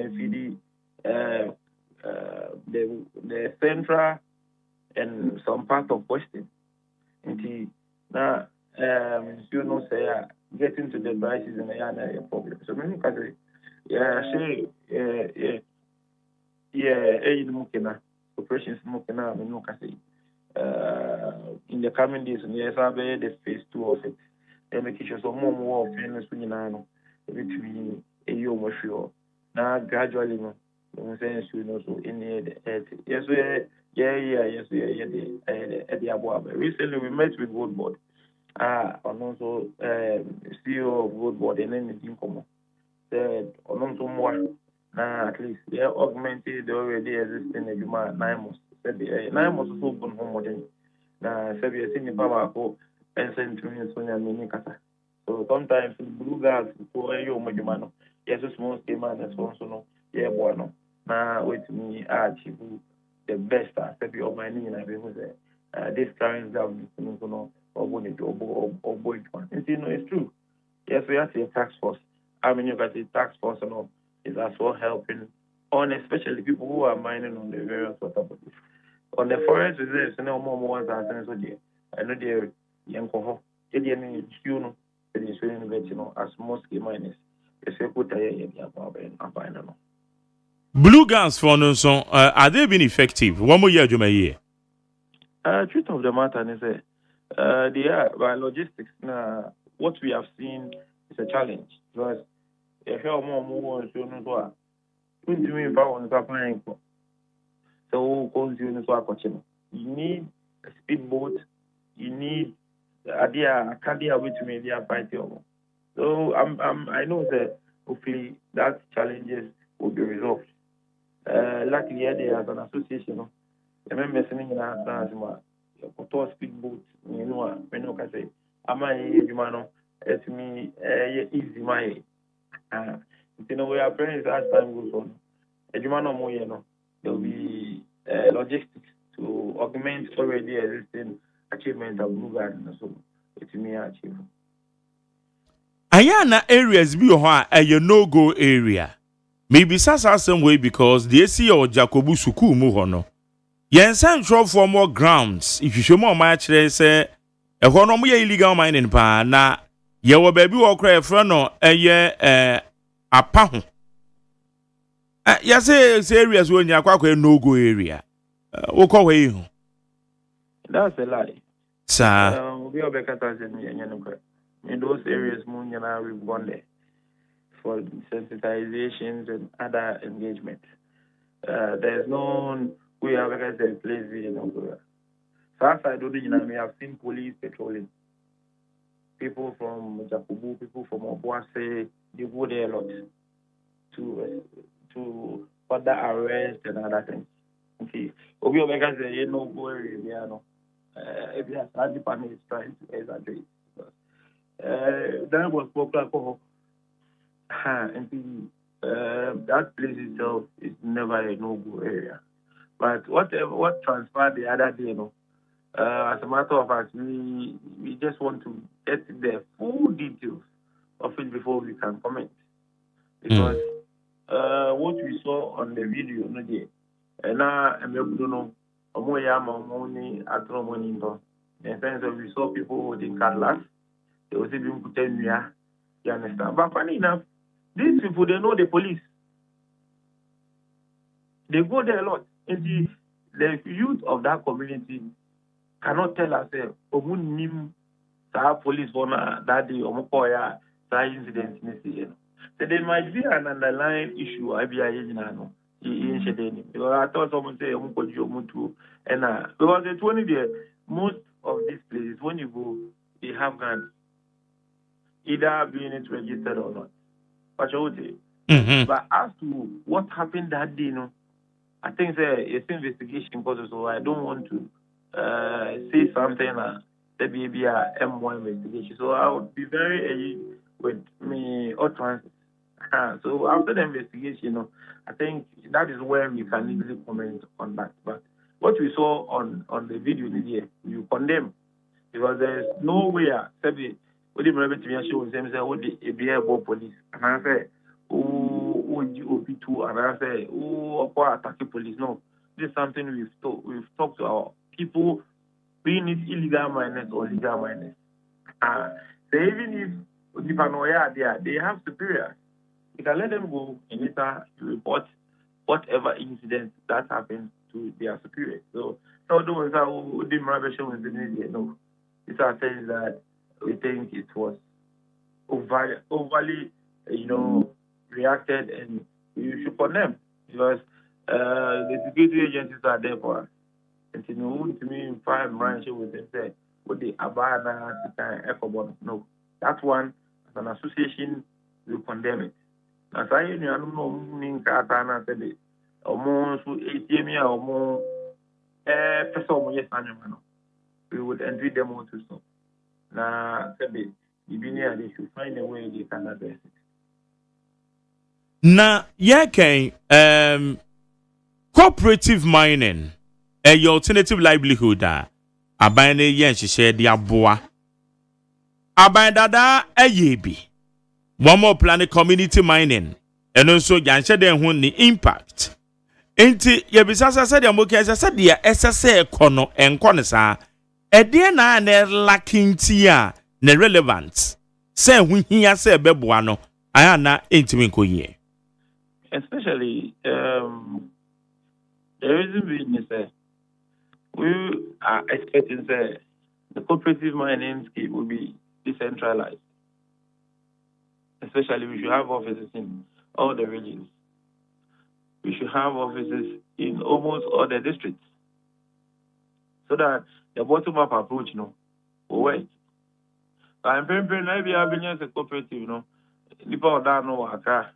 the central and some part of Western. And now you know say getting to the dry season, a problem. So many can say, operations mukina, I know can say. In the coming days, yes, I'll be the phase 2 of it. And make sure some more of fairness when you know, between a year or sure. Now, gradually, no, I'm saying, so in the yes, the above. Recently, we met with Woodboard. And also, CEO of Woodboard and anything common. Said, on more. Now, at least they augmented the already existing 9 months. Said, 9 months is open home. Na sabi esi nipa baako ɛnsa ntumi nso nya mini kasa. So sometimes blue gas ko ɛyɛ ɔmo adwuma no yɛso small scale miners nso no yɛboa no na wetumi achieve the best a sabi ɔman ne nyinaa bɛhu sɛ this current government nso no ɔbɔ ne ɔbɔ adwuma. Nti no it's true. Yes, we have a task force. I mean, you got the task force no is as well helping on especially people who are mining on the various water bodies. On the forest reserves, no more ones are so dear. I know they're young coho. Indian no, it is really as most miners. It's a good idea. Blue guns for no song, are they been effective? One more year, Jumaye. Truth of the matter is they are by logistics. What we have seen is a challenge because if you're more, you know, when do you found applying for? So you need a speedboat, you need a cardiac way to make the fight. So I know that hopefully that challenges will be resolved. Luckily there as an association, I remember sending in our class a speedboat, you know, when you can say, am I to me easy my you know we are praying as time goes on. More, you know, there will be logistics to augment already existing achievement of Blue Garden. So it may achieve. Ayana areas be a no-go area. Maybe sasa some way because the AC or Jacobu Suku Muhono. Yen send for more grounds. If you show more match, they say a honomy illegal mining pa na ye will baby or cry front a year a pound. Yes, areas when you are no-go area. That's a lie. Sir. We are back in those areas, we've gone there for sensitizations and other engagement. There's no we have a place in Nigeria. So I do we have seen police patrolling. People from Jakubu, people from Obuase, they go there a lot to further arrest and other things. Okay. Obi Omega say you no go area no. If you have department is trying to exaggerate. That was popular and that place itself is never a no-go area. But what transpired the other day, as a matter of fact, we just want to get the full details of it before we can comment. Because what we saw on the video, and now I'm able to know, in the sense that we saw people holding cutlass, they was even putting you understand? But funny enough, these people, they know the police. They go there a lot. And the youth of that community cannot tell us, police for that day, incident. So there might be an underlying issue. Because I thought someone say, because it's only the most of these places, when you go, they have guns. Either being it registered or not. But as to what happened that day, I think it's investigation process, so I don't want to say something there be a M1 investigation. So I would be very early with me utterances. So after the investigation, I think that is where we can easily comment on that. But what we saw on the video here, you condemn because there is no way what the Brabant show themselves what the ABA police and I say OP2 and I say attack police. No, this is something we've talked to our people, being it illegal miners or legal miners. So even They have superiors. You can let them go and later report whatever incident that happens to their superiors. So no, those are who didn't no. These are things that we think it was overly, reacted, and we should condemn because the security agencies are there for us. And to me, five branches with them say, what the Abana Ecobon. No, that one, as an association, we condemn it. As I don't know, Katana said it, almost 8 years or more, we would entreat them all to stop. Now, they should find a way they can address it. Na cooperative mining a alternative livelihood aban ne yen hyehyɛ de aboa aban dada ayebi one more plan community mining eno nso yanhye den ho ni impact enti yebisasa sɛ de amoka sɛ de SSA ekono enko ne saa ɛde na lacking tia ne relevant sɛ hu hia sɛ beboa no aya na entimi nkoyie. Especially, the reason being is that we are expecting that the cooperative mining scheme will be decentralized. Especially, we should have offices in all the regions. We should have offices in almost all the districts, so that the bottom-up approach, will work. I'm very maybe I've been as a cooperative, people don't know Accra.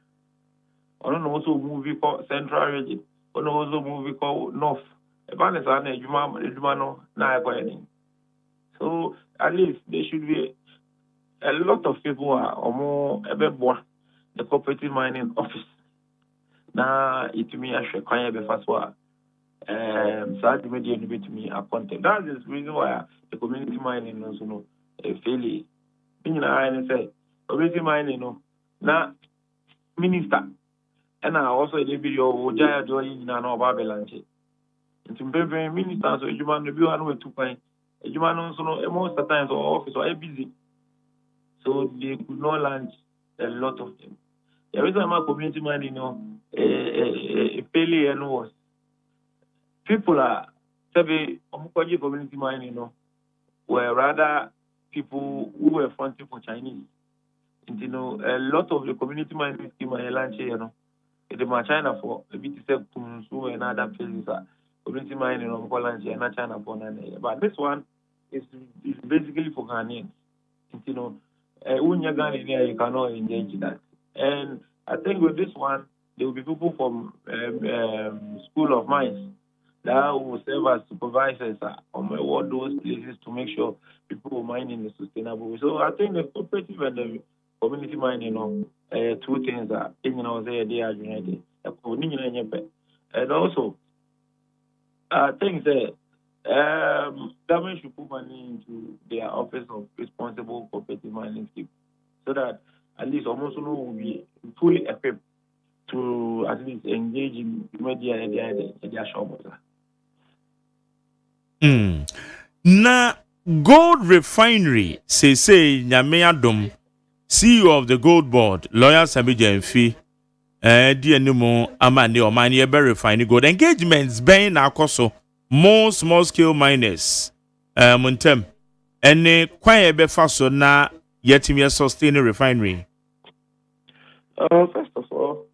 I don't know also movie called Central Region. I don't also movie called North. So at least there should be a lot of people are more the cooperative mining office. Now it me actually can be fast one. So immediately to me appointed. That is the reason why the community mining also fairly. I say community mining now minister. And I also did video Jaya doing in an Babelanche. It's very ministers so you man be one way to find. You man also most of the times our office are busy. So they could not launch a lot of them. The reason my community mining, a failure was people are community mining, were rather people who were fronting for Chinese. And, a lot of the community mining scheme are launching, it's my China for a bit of Kunsu and other places. Community mining of Holland and not China for but this one is basically for Ghanaians. When you're Ghanaian there, you cannot engage in that. And I think with this one, there will be people from School of Mines that will serve as supervisors on all those places to make sure people mining is sustainable. So I think the cooperative and the community mining, two things are they are united. And also, I think that government should put money into their office of responsible cooperative mining scheme, so that at least almost will be fully equipped to at least engage in media and their shop. Na gold refinery say nyame adom CEO of the Gold Board, Lawyer Samija Mfi, di animo amane o man ye be refine gold engagements ben na akoso more small scale miners montem ene kwan ye be fa so na yetimi sustain refinery. First of all,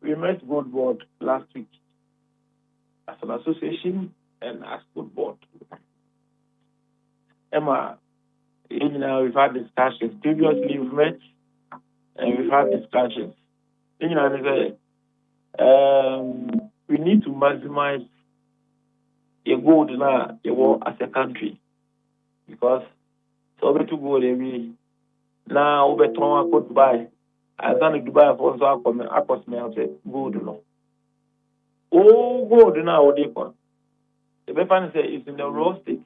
we met Gold Board last week as an association and as Gold Board. Emma, we've had discussions. Previously, we've met and we've had discussions. We need to maximize your gold as a country, because so we to go there. Now we better go Dubai. As I Dubai for so I smell gold no. Oh, gold now what they call. The weapon say it's in the raw state.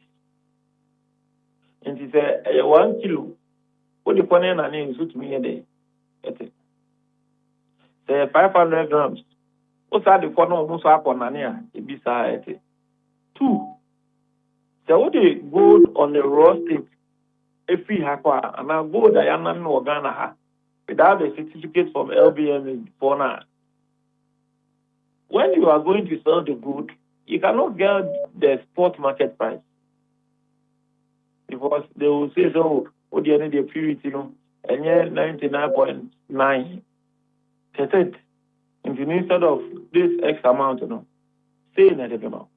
And he said, 1 kilo. What the point and name suit me a day. Say 500 grams. What's that the corner almost up on Nania? It be side. 2. So what the gold on the raw state if we have and I go Diana no Ghana without a certificate from LBM for now. When you are going to sell the good, you cannot get the spot market price because they will say so. What do you need the purity, you know? And yet 99.9. That's it. And instead of this X amount, you know, say that amount.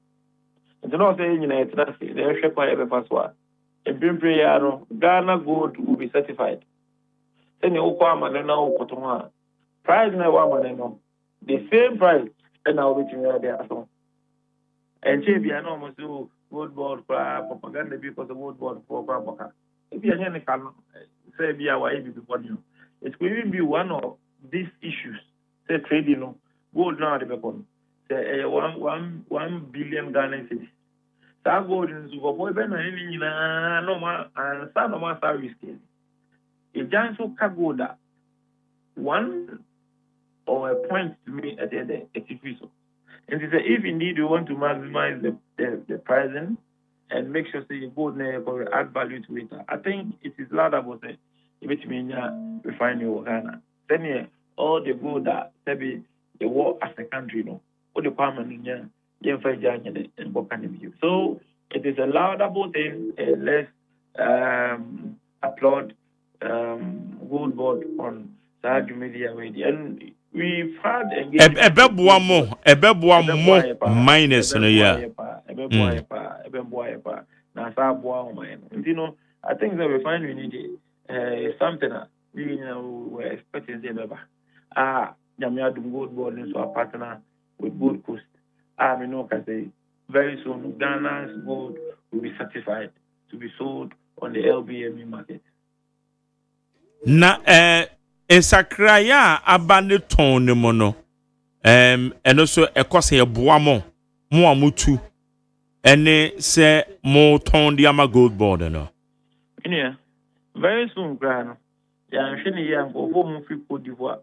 And not saying it's not the ship by every password. A brim prayer, Ghana gold will be certified. Then you come and now price never man, the same price. And now we can there so. And if you are not do wood board for propaganda because the wood board for propaganda. If you are any can say be our before you. It will even be one of these issues. Say trading gold now the become. Say 1 billion Ghana cedis. That gold is go for even any no more and some more service scale. It just so gold that one or a point to me at the end of and they say if indeed you want to maximize the pricing and make sure that you go there or add value to it, I think it is loud about it. If it means refine your Ghana, then all the gold that maybe the war as a country, no, all the permanent and so it is a laudable thing. Let's applaud gold board on Sahaj media and we've had ebeboa mo minus no ya na sa boa mo you know I think that we find we need something we were expecting the baba Jamia do gold board so a partner with Gold Coast we know can say very soon Ghana's gold will be certified to be sold on the LBME market na Esakraya abane ton ne mono eno so ekose ye boa mo amutu ene se mo ton di ama gold board no yeah very soon grano ya nhwe ya ngofo mu fi Cote d'Ivoire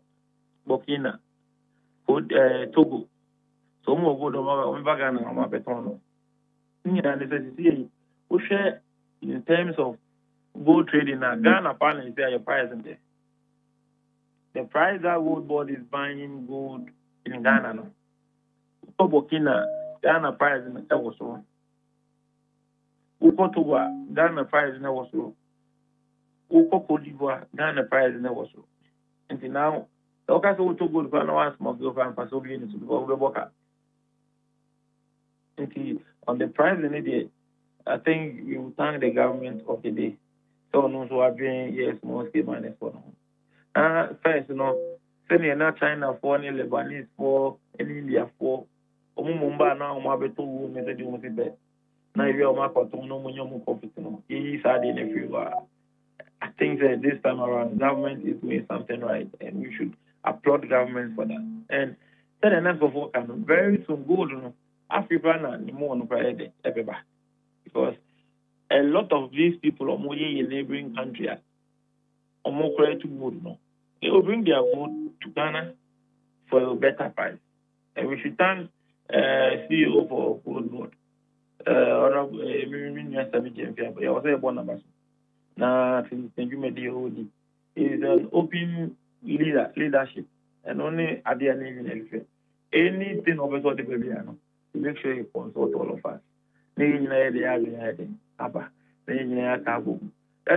Burkina Togo so mo go do ma baga na ma beton no nya necessity we share in terms of gold trading na Ghana panel is there price in there. The price that gold board is buying gold in Ghana no. So Burkina Ghana price in the was so. Uko Togo Ghana price in the was so. Uko Cote d'Ivoire Ghana price in the was so. And now the okaso to gold for no one small go for so be in to go the boka. And on the price in it I think you thank the government of the day. So no so are doing yes small scale minus for no. First, send not China for any Lebanese for any India for Mumba now, Mabeto, Mr. Jumasibe. Now, you are my cotton, no more profit. He said in a few. I think that this time around, government is doing something right, and we should applaud government for that. And then enough of work, and very soon, go Africa and more on Friday, everybody. Because a lot of these people are more in neighboring countries. Or more credit to gold, no. They will bring their gold to Ghana for a better price. And we should thank CEO for Gold Board. Honorable Minister Vijay, I was a born ambassador. Now, thank you, Medi. Is an open leadership, and only at the end of anything over the baby, to make sure you consult all of us. That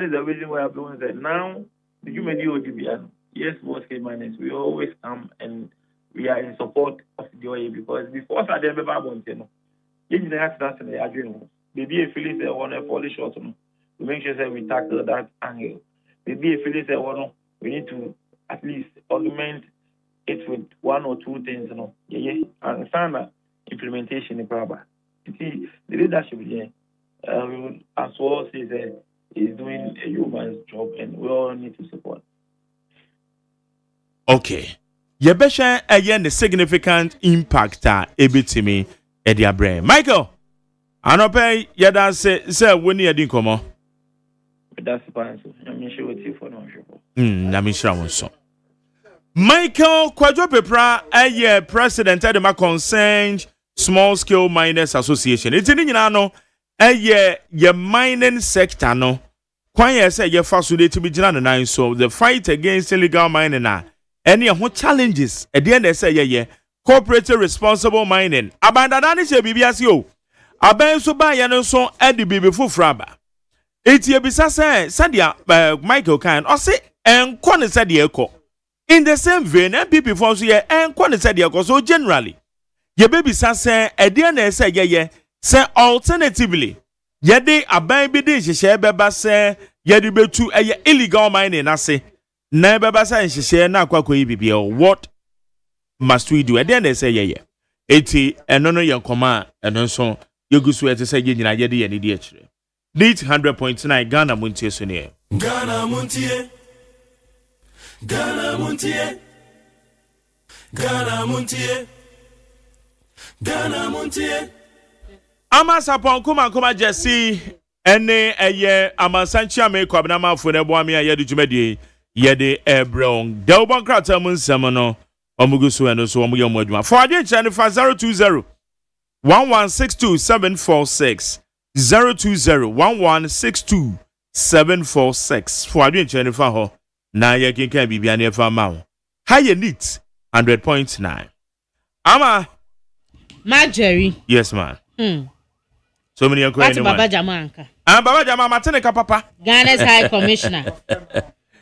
is the reason why I'm doing that. Now, the human ODBN, yes, most minus, we always come and we are in support of the OA because before I never want to know. You have to in the agreement. Maybe a feeling they want to fall short to make sure that we tackle that angle. Maybe a feeling they want we need to at least augment it with one or two things, and standard implementation in Braba. You see, the leadership here, we would as well say that is doing a human's job and we all need to support. Okay. Yebesha again the significant impact ebitimi edia brain. Michael, anope yada say when you din komo. That's the answer. I'm sure with you for no sure. Na mi shira won so. Michael Kwadwo Pepra president of the concerned small scale miners association. It's in no ye mining sector no kwan ye say ye fa so de tibi gina nan so the fight against illegal mining na any ho challenges e de na say ye corporate responsible mining abandana ne se bibia se o aban so ba ye no so e de bibi foforo aba eti ebisa say sadia Michael kan o se enko ne sadia ekọ in the same vein MPP for so ye enko ne sadia ekọ so generally ye bebisa say e de na say ye say alternatively yede aban bi de hihye beba say yede betu eye illegal mining ase na beba say hihye na akwakoyi bibia what must we do? Then they say yeah. Eti eno no yankoma eno so yegusu ete say ye nyina yede ye ne di akire. Beat 100.9 Ghana Montie so ne. Ghana Montie. Ghana Montie. Ghana Montie. Ghana Montie. Ama sapon kuma Jesse ene eye amansanchi ame kwabna mafo ne bo ame yede dwumadi yede ebron. Delbon krata mun semono omugusu eno so omuye omwadwuma for ade chane fa 020 1162746 020 1162746 for ade chane fa ho na ye kinkan bibia na fa ma ho high neat 100.9 ama Marjorie yes man so many are going Baba Jamanka Baba Jama Mateneka papa Ghana's High Commissioner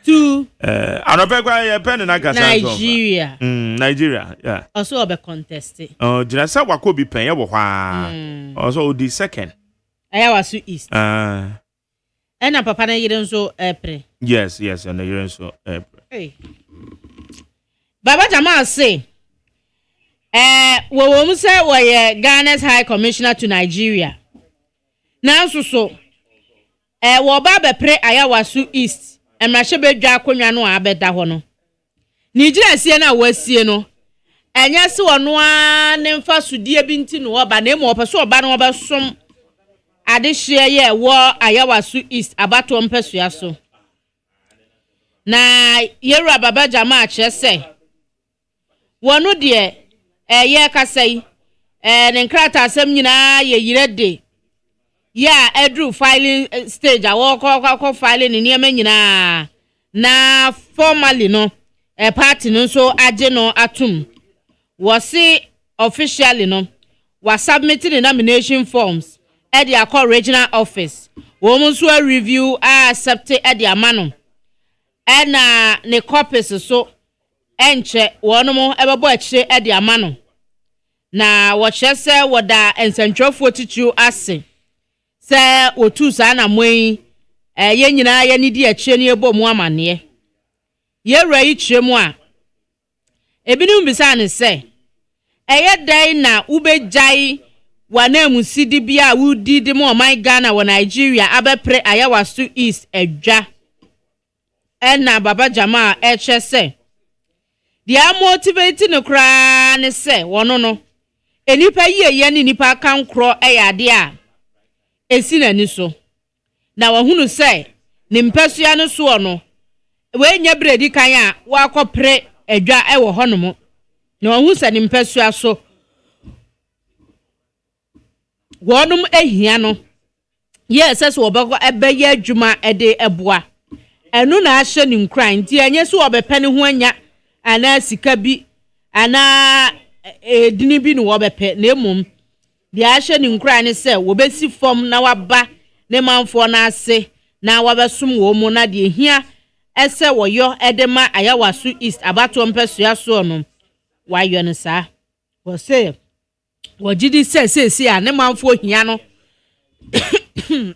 to Anopekwa pen na kasa Nigeria. Nigeria, yeah. Also obe contested. Oh, did I say what could be pen ya wo hwa. Also the second. Aya wasu east. Ena papa na yire nso April. Yes, and the yire nso April. Hey. Baba Jamal say wo mu say we Ghana's High Commissioner to Nigeria. Na so wo ba be pre aya wasu east. Emrashe bedwa akonwa no abeda ho no Nigeria sie na wasie no enya se wono a ne mfa sudie bi nti no oba na emo opeso oba no obesom ade hye ye wo ayawasu east abato mpesua so na yeru Baba Jama ache se wono de ye kasai ne nkrata asem nyina ye yire de yeah, Edru filing stage. I walk filing in Yemen na formally no party no so ajeno atum was see officially no was submitting the nomination forms at the Accra regional office. Women so review accepted at the amano and ne copies so enche one more ever watch at the amano na what she say what the and central 42 assay. Se otu sa na mwen ye nyina ye ni di akire ne ebo mu amane ye rai kyeremu a ebinu bisa ne se eye dai na ubejai wanamu sidi bia wudi di mo my Ghana wa Nigeria abepre ayawasu east edwa na Baba Jama eche se dia motivate no kra ne se wono no enipa ye ni nipa kan kro eyade a esi na ni so na wahunu say ne mpasua no so no we nya bredi kan a wa akopre adwa e wo honom na wahunu say ne mpasua so wonum ehia no yes as obego ebeye adwuma ede eboa enu na ahye ne nkran nti enye so obepene ho anya ana sika bi ana edini bi no obepe na emom the ashe ni nkran ne se wo besi fom na waba ne manfo na ase na wabesum wo mu na de hia ese wo yo edema ayawasu east abato mpesua so no wayo ne sa wo se wo gidi se a ne manfo hia no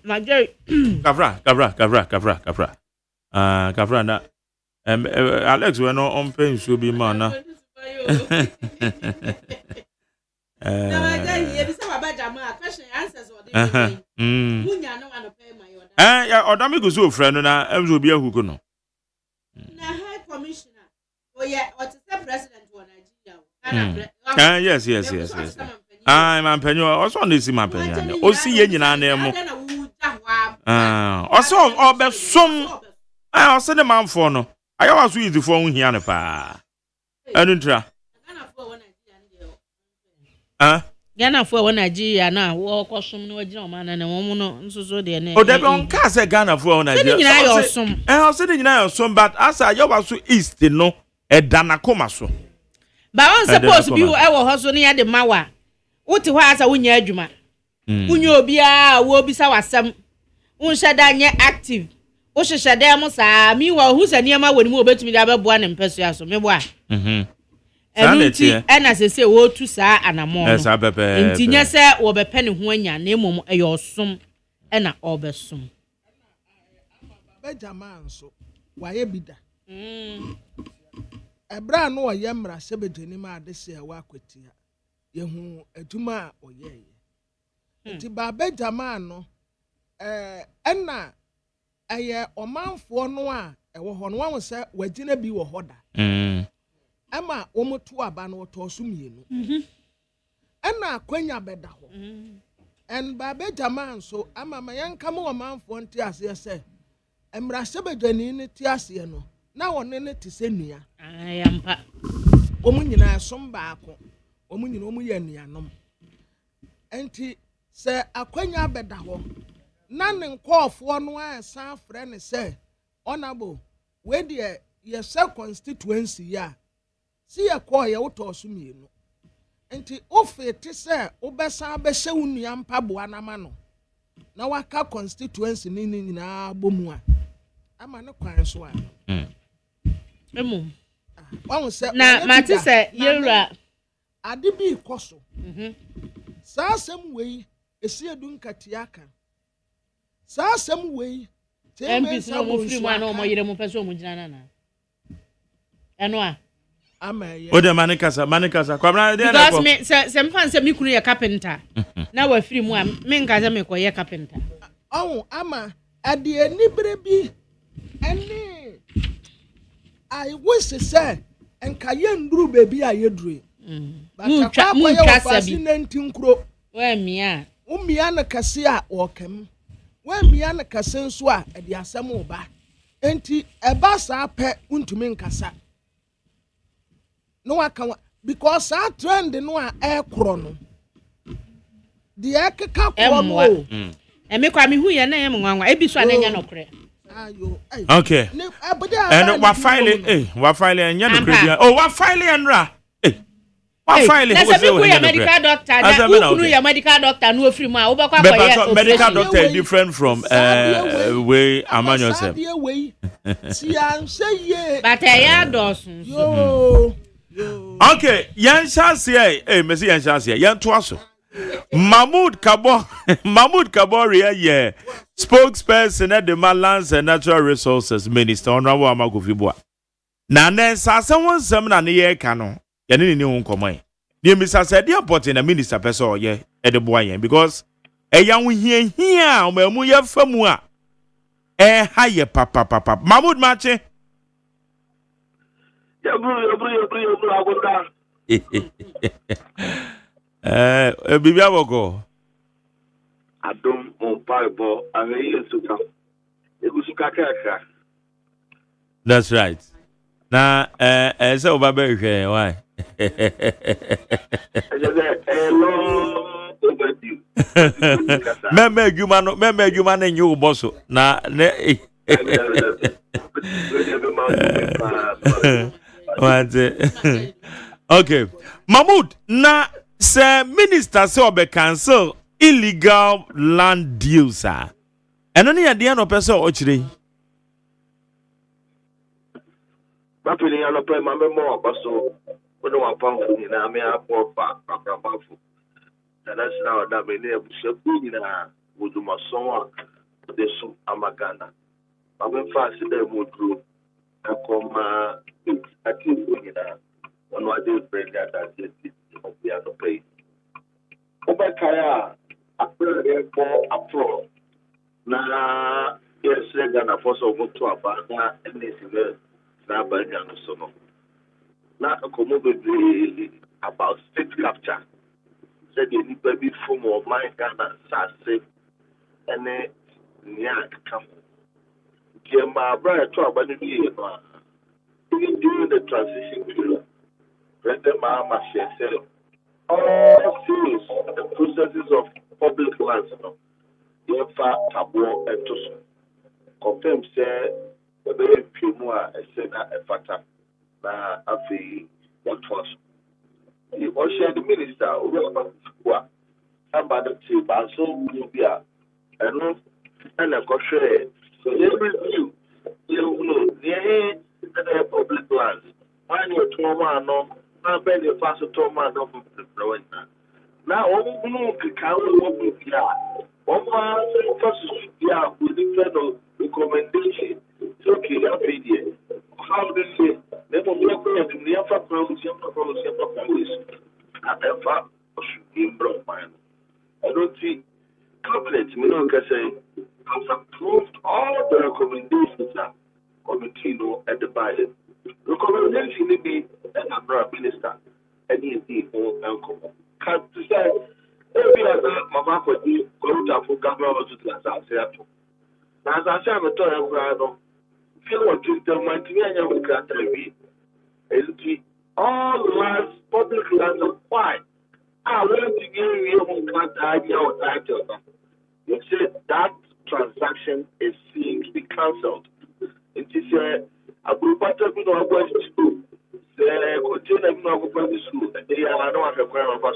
major kafra na Alex we no on pen so bi ma na Odami go so friend na emzo bi ahugo no na high commissioner oye otise president wa Nigeria yes man penyo also on this man penyo o si ye nyina na emu also obesom o se de manfo no ayawa so easy for hia ne pa enu ntra Ghana for Nigeria na wo kosum no agina o man na wo no nso de na. O de be on ka say Ghana for Nigeria. Nyina yo som. O say nyina yo som but as you was so east no e dana koma so. Ba on suppose bi e wo ho so ne ya de mawa. Wote ho asa wonya adwuma. Wonya obi a wo bisa wasam. Unhye da nye active. Wo hyehyɛ da mo saa mi wa hu sa niam awani mu obetumi da beboa ne mpeso aso me boa. Enunti ena sese wo tu saa anamo no. Esa pepe. Nti nya se wo bepe ne ho anya na emom eyosom ena obesom. Benjamin so waye bida. Ebra no ye mra sebedeni ma ade se wa kwatia. Ye hu aduma oye. Nti ba Benjamin no ena eye omanfo no a ewo ho no wa se wagina bi wo hoda. Ama omoto aba no to so mienu. Ena akwanya beda ho. En ba Benjamin so ama mayanka mo omanfo nti ase se emra sebedani ne ti ase no na wone ne ti se nua. Ayampa. Omu nyina som baako. Omu nyina omu ye nuanom. Enti se akwanya beda ho. Na ne nkofo no ansa frɛ ne se honorable we de ye se constituency ya si ye call ye woto so mienu enti ofete se obesa be hye unua mpaboa na ma no na waka constituency ni nyina bomu a ama ne kwan so a emu won se na mate se yewura ade bi koso sa asem wei esi edu nkatia kan sa asem wei MPs no mo free man no mo yire mo pese o mo gina na eno a o de manikasa kwabra de na ko because me se mfan se me kunu ye carpenter na wa free mu a me nka se me ko ye carpenter ama ade enibre bi ene I wish say enka ye nduru baby a ye duru mu twa sabi ntinkro wa mia umia na kase a okam wa mia na kase nso a ade asem oba enti eba sa pe untumi nkasa no aka because that trend no a ekro no the ekeka kro no me kwa me hu ye na ye mwanwa ebi so ananya nokre ayo okay and wa file enya nokre oh wa file enra wa file na se me ku medical doctor na ku nu ya medical doctor no free mu a wo be kwa koye medical doctor is different from way amanyo say si an say ye but ya dosun yo okay yan chance Messi yan chance yan to aso Mahmoud Kabo ye spokesperson at the Lands and Natural Resources Minister Honorable Amagofiboa na sase won sam na ne ye ka no ye ne hu nkomai the Mr. said the important minister person ye e de boa yen because yan wo hia o mamu ye famu a ha ye papa Mahmoud Mache Bibia boko Adom on Bible and Suka. That's right. Na so babe why? Meme human and you boss na ne okay Mahmoud na say minister say obe cancel illegal land deals ah eno ne yade no person o kire ba pele ya no pe ma me mo obaso ono wa pamfu ni na me apo pa pamfu that's now that me ne bushepu ni na woduma sonwa de so amagana ba me fa se de modru akoma ati ni na ono ade brand that is we are not pay. Obakaya, after apro. Na yes, Ghana force of to abanda and this is na Banyan sono. Na komo be about state capture. Said the baby from of my Ghana safe and nyak come. Kema brother to abandon you even during the transition period. Let them mama share all sales, the processes of public lands, you have tabo and to confirm say the very few more a factor na afi what was the ocean minister over about the tip and so yeah and a kosher so every review you know the public lands when you trauma no na be the fast trauma no for now no can we yeah first yeah we depend on recommendation it's okay that idea how they say they will be able to near for problems and ever should be brought mine I don't see cabinet has approved all the recommendations that committee at the budget. Recommendation may be an umbrella minister and people and can say every other mama for the for government to the now as I say I'm a toy feel what you tell my team with TV all lands public lands of why I want to give you a title. You said that transaction is seen to be cancelled. It is a group of people who are going to school. They continue to go to school. They are not requiring of us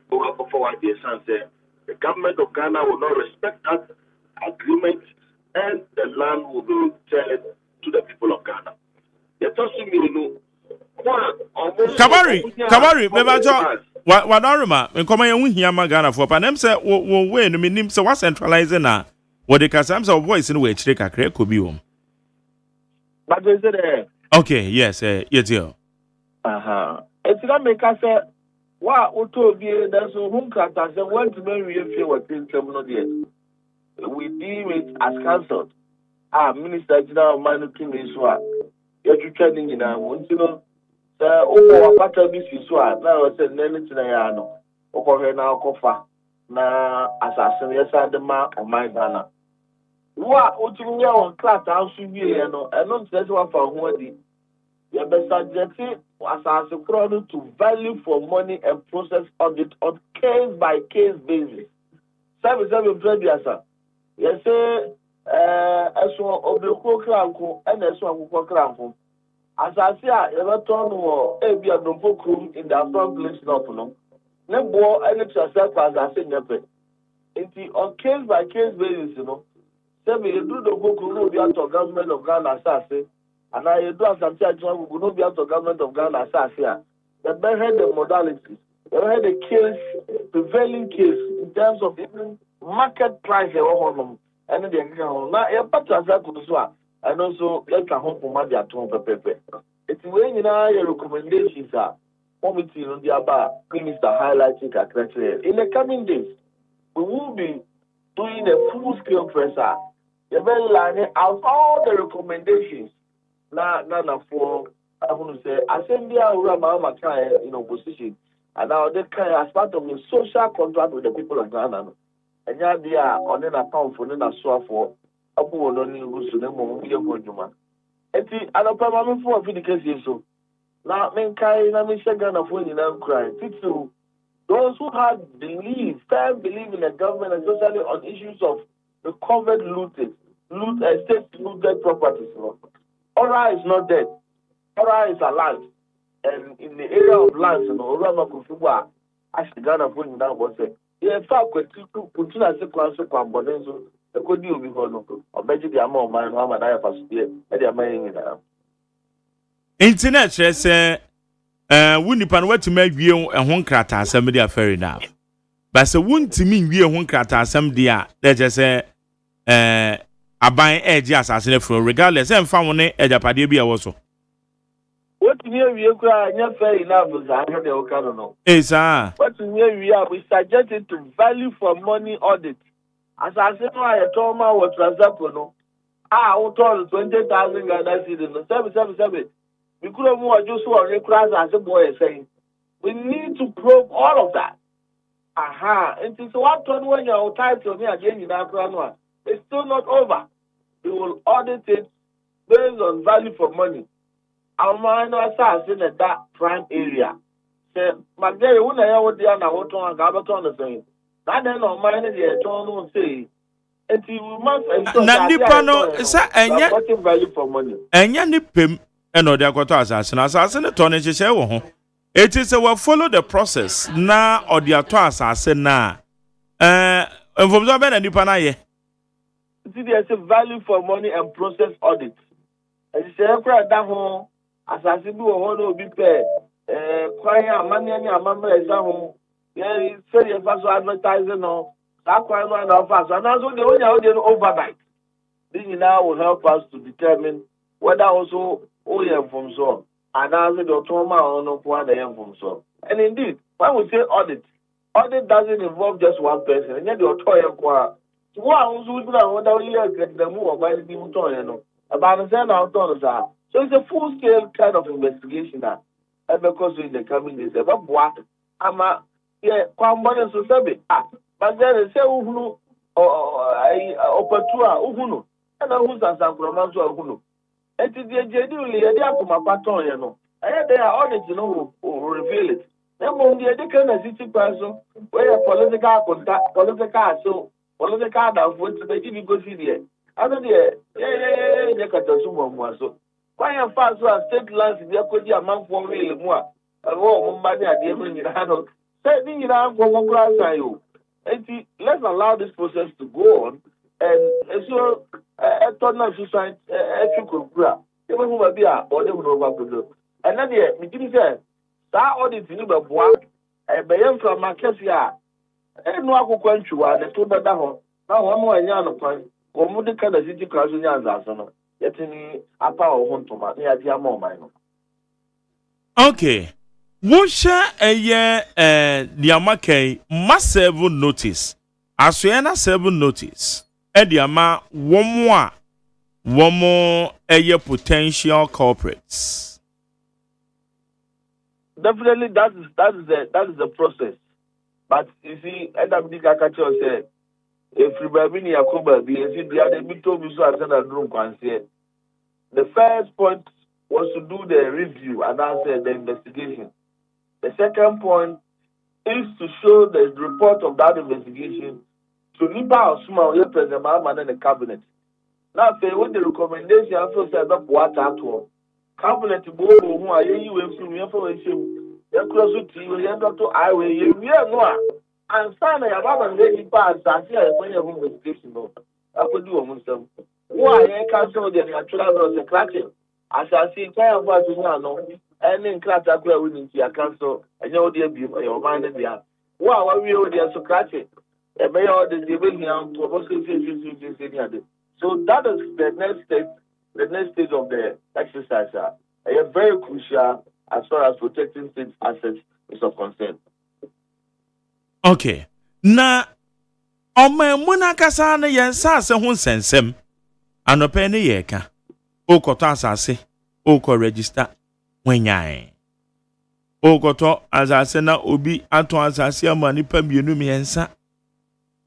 who are forward this and say the government of Ghana will not respect that agreement and the land will be returned to the people of Ghana. Let us see Kabari, Bebajo, what Arima, and come in here, Magana for Panem said, when meaning so was centralizing now. What the Casams of voice in which they could be. But is it okay, yes, yes, you. It's not make us say, what would be there's a home cut as a one to marry if you were in terminal yet. We deem it as cancelled. Minister General Manuki Miswa, you're training in our own, you know. Apata bi si so a na o se nene tina ya no okohwe na akofa na asase yesa de ma o my Ghana wa otumi ya on class ansu bi ye no eno ntse se wa fa ho adi ya be subject asase kro no to value for money and process audit on case by case basis seven prebiasa you say eso obloko kranko and eso akoko kranko as I say, ever turn war, be a number crew in the front place, no. No more any yourself as I say, never. It's on case by case basis, you know. Say me, you do the book, who will be out of government of Ghana, assassin, and I do as I'm saying, who will not be out of government of Ghana, assassin. The bear had the modalities, they had a case, prevailing case in terms of even market price, and then now, a better as I and also let a home for my at home pepe. It's when you know your recommendations are committee on the about minister highlighting correctly. In the coming days, we will be doing a full scale presser. You're very lining out all the recommendations. Now for I want to say assembly around in opposition and now they can as part of the social contract with the people of Ghana. And yeah, they are on an account for an assault for Abu Odoni Gusunemo, Yamojuma. Eti, and a permanent for the case so. Now, Menkai, Namisha Ghana for the name crying. Those who had firm belief in the government, especially on issues of recovered state looted properties. Ora is not dead. Ora is alive. And in the area of lands, Orama Kufuba, actually Ghana for the name was said. In fact, put in a sequence of Bonenzo. The good deal before no, or better the amount of mine, how much I have to and they are making it out. Internet says, wouldn't pan what to make you a one crata, somebody are fair enough. But so wouldn't to mean we a one crata, some dear, that just say, a buying edge assassin for regardless, and found an edge of Padibia also. What near we cry, not fair enough, as I heard the Okano. What near we are, we suggested to value for money audit. As I said, I told my what transaction. I told 20,000 Ghana citizens, 777. We could have more just one class as a boy is saying. We need to probe all of that. And it's what turn when you're tied to me again in Africa. It's still not over. We will audit it based on value for money. Our minor assassin at that prime area. say magere wo na ya wo dia na wo ton ga ba ton no say na den no man dey ton no say and you must ensure na nipa no sa enye getting value for money. Enye ni pem eno de akoto asase na asase ne to ne hyehye wo ho. It is we follow the process na odi ato asase na information be na nipa na ye. See there's a value for money and process audit. And you say ekra da ho asase bi wo ho no obi pe kwan amane ani amama esa ho ye say you pass advertising no that kwan no na offer so na so the onya overnight. This now will help us to determine whether also from so and also the trauma or no one from so. And indeed, when we say audit doesn't involve just one person. And yet the authority one who's whether we get the move by the authority about the authorities are. So it's a full scale kind of investigation that because in the coming days about what ama kwambone so sabe but then say uhunu opatua uhunu and who's as a promanzo uhunu and the JD they are from a pattern you know and they are audit you know will reveal it then when the kind of city person where political contact political that vote to the go see there I don't they got a sumo so why am fast so state lands they could be a man for real more money at the end of the let's allow this process to go on and so society even who might be or they will over and then the say that audit in the board a from Marquesia and no aquantua the two better home now one more yan point or moody kind of city council yans yet any upper or home to my near the amount. Okay. Wosha eye diamake must serve notice. Aswena serve notice. Ediama womo eye potential culprits. Definitely that is the process. But you see, NWD Kakacho said if Ribabini Yakuba be the other told me so I said the first point was to do the review and answer the investigation. The second point is to show the report of that investigation to Nipa or Small President Mahama and the cabinet. Now, with the recommendation, I feel that what at all. Cabinet go who are you from information, you're close to you, you're not to highway, you are no. And sign a Baba lady pass, I see a point of investigation. I could do almost them. Why I can't show the natural the cracking. As I see, kind of what you know. And in class, I could win into your council, and you're dear, your mind in there. Wow, we are there so catching. And may all the debate here so that is the next stage of the exercise. It's very crucial as far as protecting state assets is of concern. Okay. Na muna kasa na yensa se ho sensem. Anope ne yeka. Okoto asase, oko register. Wenyae ogoto asase na obi ato asase amani pa mienu miensa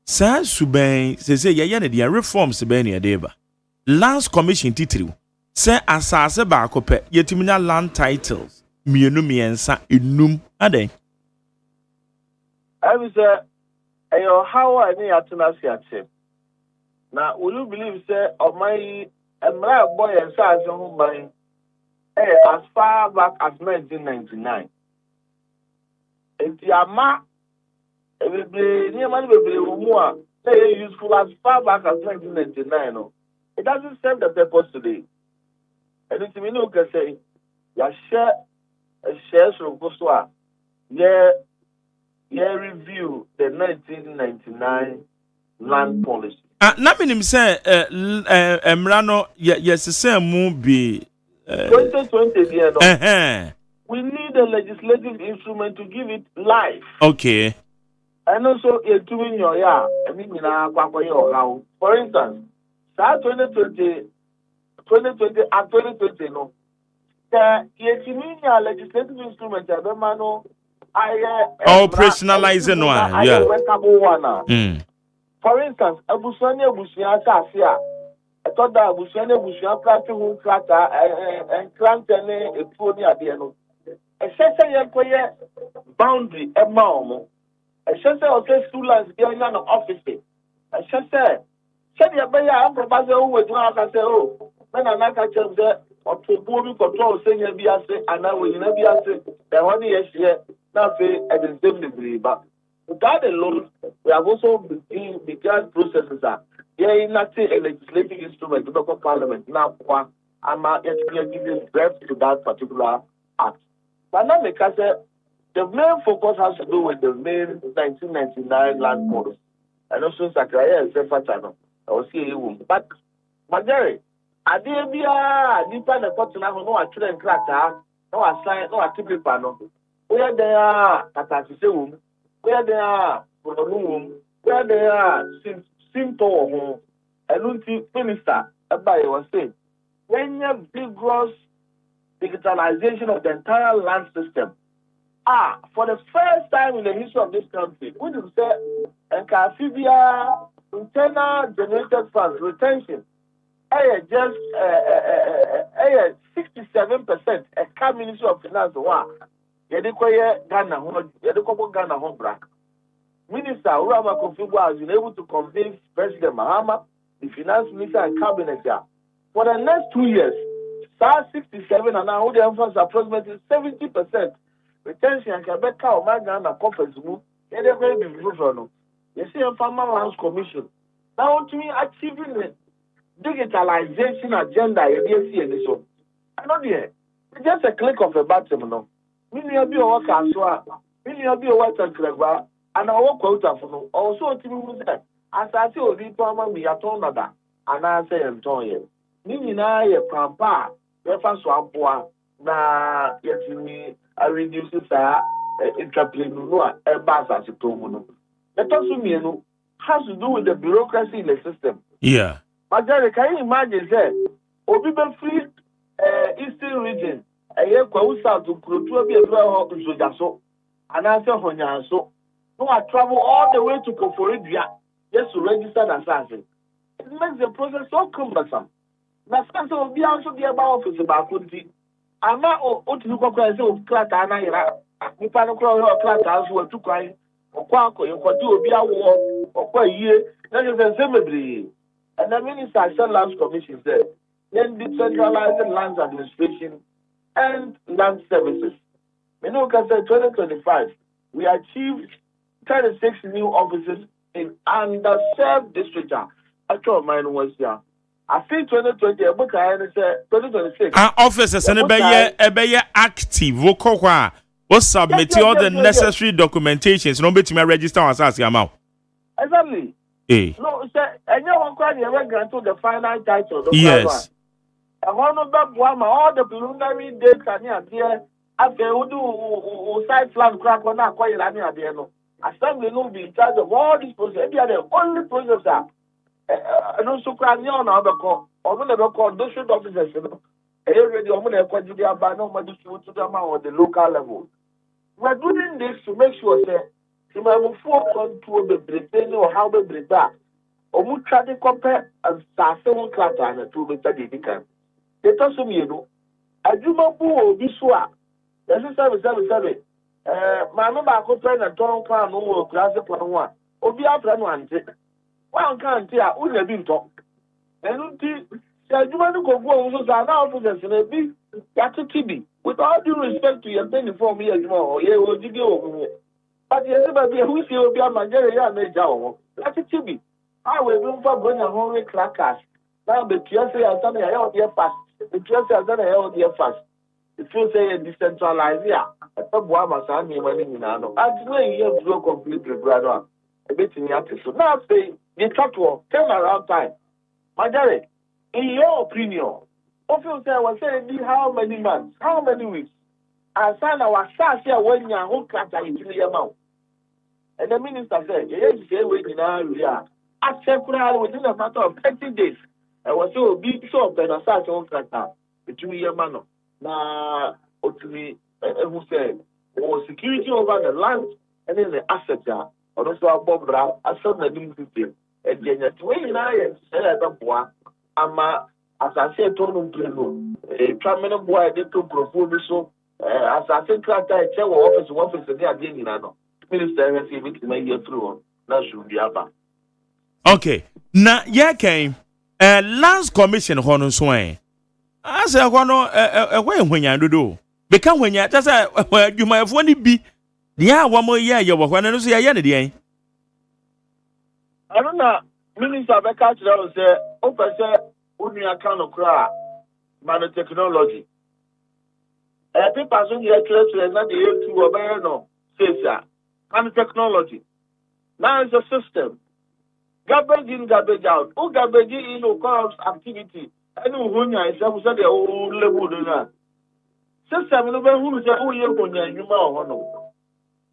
sa suben se ye ne dia reforms be ne deba lands commission titiriu se asase ba akopɛ yetiminya land titles mienu miensa enum aden I say ayo how I need atena siache na will you believe say of my emra boy and sa ho ban as far back as 1999. It's Yama, very useful as far back as 1999. It doesn't serve the purpose today. And it's me who can say, ya share a shares from Koswa, review the 1999 land policy. Naminim say, Emrano, yes, the same movie. 2020, we need a legislative instrument to give it life. Okay. And also, for instance, 2020 and 2020, no, the legislative instrument, operationalizing one, yeah. For instance, I thought that was when we should have who cracker and crank a pony at the end. A second boundary Emma Omo. I shall say, okay, students being an office. I shall say, said the Abaya, I'm proposing who was not say, oh, when I like a chance there, or to moving control, saying a BSA, and now we never BSA, the 1 year, now say at the same degree. But without alone, we have also begun processes. Yeah, not a legislative instrument, the local parliament, now, I'm giving breath to that particular act. But now, because the main focus has to do with the main 1999 land policy. And also, Zachariah and Sefatano. I was here. But, Majari, I did be a deeper than Potsdam, no, I couldn't crack her, no, I signed, no, I keep it panel. Where they are, Tatasum, where they are, for the room, where they are, simple, and minister, Abba was saying, when you have vigorous digitalization of the entire land system, for the first time in the history of this country, we will say, and Cafibia internal generated funds retention, just 67%. A Car Ministry of Finance, Ghana home black. Minister Urama Kofibu has been able to convince President Mahama, the Finance Minister, and Cabinet for the next 2 years. 67 and now the emphasis approximately 70% retention and Quebec or Ghana conference move. They're going to be moved. You see a Farmer Lands Commission. Now to me achieving the digitalization agenda you see in this one. I know there. It's just a click of a button, no. Many be a worker so many be a worker clever and our quota for also to me say as I say the farmer we are told that and I say Antonio. Mini na ye pampa refa so aboa na yetimi a reduce sa intraplane no e ba sa to mu no let us mienu has to do with the bureaucracy in the system. Yeah, but can you imagine say obi be free eastern region ye kwa usa to krotu bi efra ho nsojaso anase honyanso no I travel all the way to Koforidua just to register as assassin. It makes the process so cumbersome. Na sasa obi also be about office ba kunti ama o tinu kokwa say o klata na ira nipa no kro o klata so atu kwan okwa akọ yekodi obi awo okwa yie na je say mebri and the minister said lands commission said then decentralizing lands administration and land services. You know, because 2025 we achieved 36 new offices in underserved districts. Actual mine was here. I think 2020, 2026. Officers and be active. What submit all the necessary documentations. No bet me register on SAS amount. Exactly. No, sir. And you want to grant to the final title. Yes. And one of them, all the preliminary dates are here. After we do side plan crack on our quite no. Assembly will be in charge of all these processes. They are the only processor. And also, crying on our call, or whenever called district officers, already on the by no to them on the local level. We're doing this to make sure that you might move forward to the Britain or how they bring back. Or we try to compare and start several class and to the Tadikan. They told me, you know, I do not go this one. This is 777. My number I could find a town car no classic one. Or be after one. One can't tell who they've been talking. And you want to go also now for the big TB. With all due respect to your 24 years more, yeah, will give you. But yes, we see will be a Nigeria major. That's TB. I will move for going a hungry crackers. Now the TSA has done a hell dear fast. The TSA has done a hell dear fast. If you say decentralized, yeah, I thought Buama Sani money in Nano. Actually, you have to go completely brother. A bit in the episode. Now say, the talk to turn around time. Majari, in your opinion, often say, I was saying, how many months, how many weeks? I signed our stars here when you are whole class into the amount. And the minister said, yes, you say, waiting now, I said, within a matter of 30 days. I was so big, so then I started on class between your man. Now, to me, who said, security over the land and then the assets are. Also, Bob Brown, I saw the new people. And then at 29 said, Ama, as I said, told him to a prominent boy, they took propose so as I think that I check office and they are getting no. Minister has even to make you through. That should be about. Okay. Na yeah came lands commission hono so eh. Asa hono when ya do. Become when ya just you my phone be. Yeah, one more year you work no so ya ne dey. I don't know. Minister be catch that say o pese unia kan okra nanotechnology. People so here clear na dey to obey no. Say sir. Nanotechnology. Now it's a system. Garbage in, garbage out. Who garbage in occurs activity. Any who I said the whole level do that. System no who say who you know.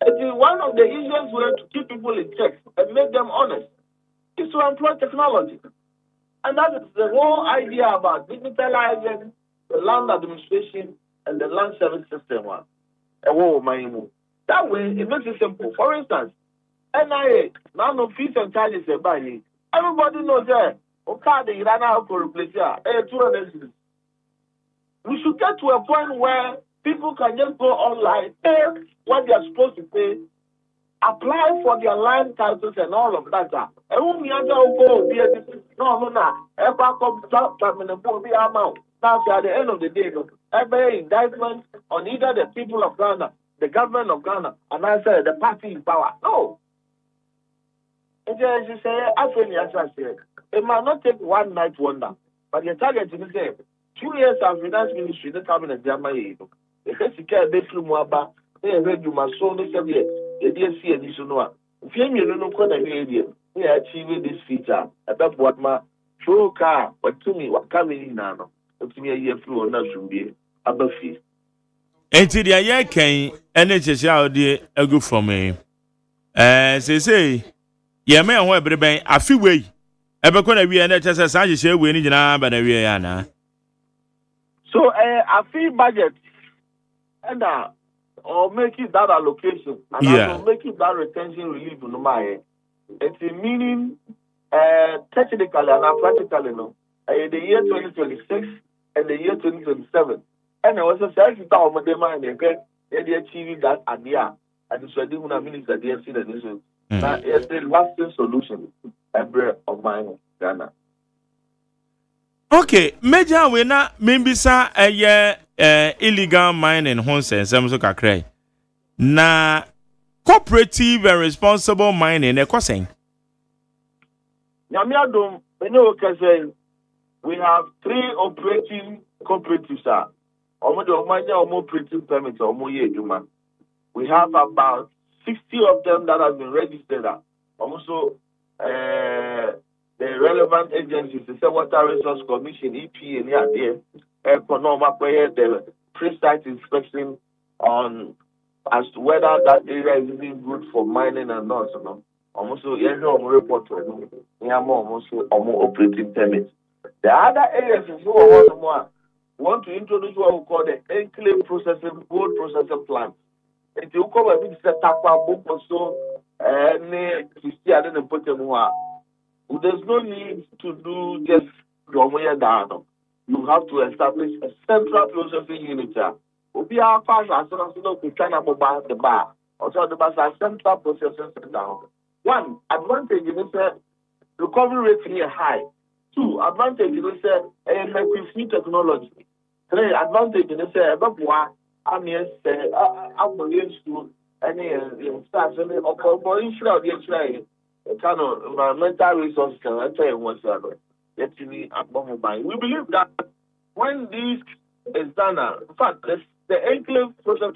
It is one of the easiest ways to keep people in check and make them honest is to employ technology. And that is the whole idea about digitalizing the land administration and the land service system. That way it makes it simple. For instance, NIA, now no fees and charges are buying. Everybody knows that. Okay, they ran out for replace here. We should get to a point where people can just go online, pay what they are supposed to pay, apply for their land titles and all of that. And when we are going to go, now, at the end of the day, every indictment on either the people of Ghana, the government of Ghana, and I say the party in power. No. It might not take one night wonder, but the target is the same. 2 years of finance ministry, the cabinet, the Hessica, they flew Mwaba, they heard you must so this year, the DSC additional. If you don't know what I mean, we are achieving this feature about what my true car, but to me, what coming in now, to me a year through or not should be a buffet. Until the year came, NHS out there a good for me. Say, yeah, man, where everybody, I feel way. Ever could be NHS, I just say we need an but a year. So, I feel budget and or make it that allocation and also make it that retention relief no my. It's meaning technically and practically no. The year 2026 and the year 2027. And I was a self down with the mind and they achieving that idea. And so I didn't want to minister the DSC that this is. That is the lasting solution of mine, Ghana. Okay, major we na maybe sa illegal mining honse some so kakrai. Na cooperative and responsible mining e kwaseng. Nyamiadum, we have 3 operating cooperatives. Operating permits we have about 60 of them that have been registered. Also, the relevant agencies, the Water Resource Commission, EPA, the pre-site inspection on as to whether that area is even good for mining or not. Almost report operating permits. The other areas is want to introduce what we call the enclave processing, gold processing plant. It will come a bit set up book also and there's no need to do just your way down. You have to establish a central processing unit. We are fast as soon as we can about the bar. Also, the bar central processing center. One advantage is that recovery rate is high. 2 advantage is that free technology. 3 advantage is that I'm used to any kind of environmental resources can enter in what's actually above mine. We believe that when this is done, in fact, the enclave process,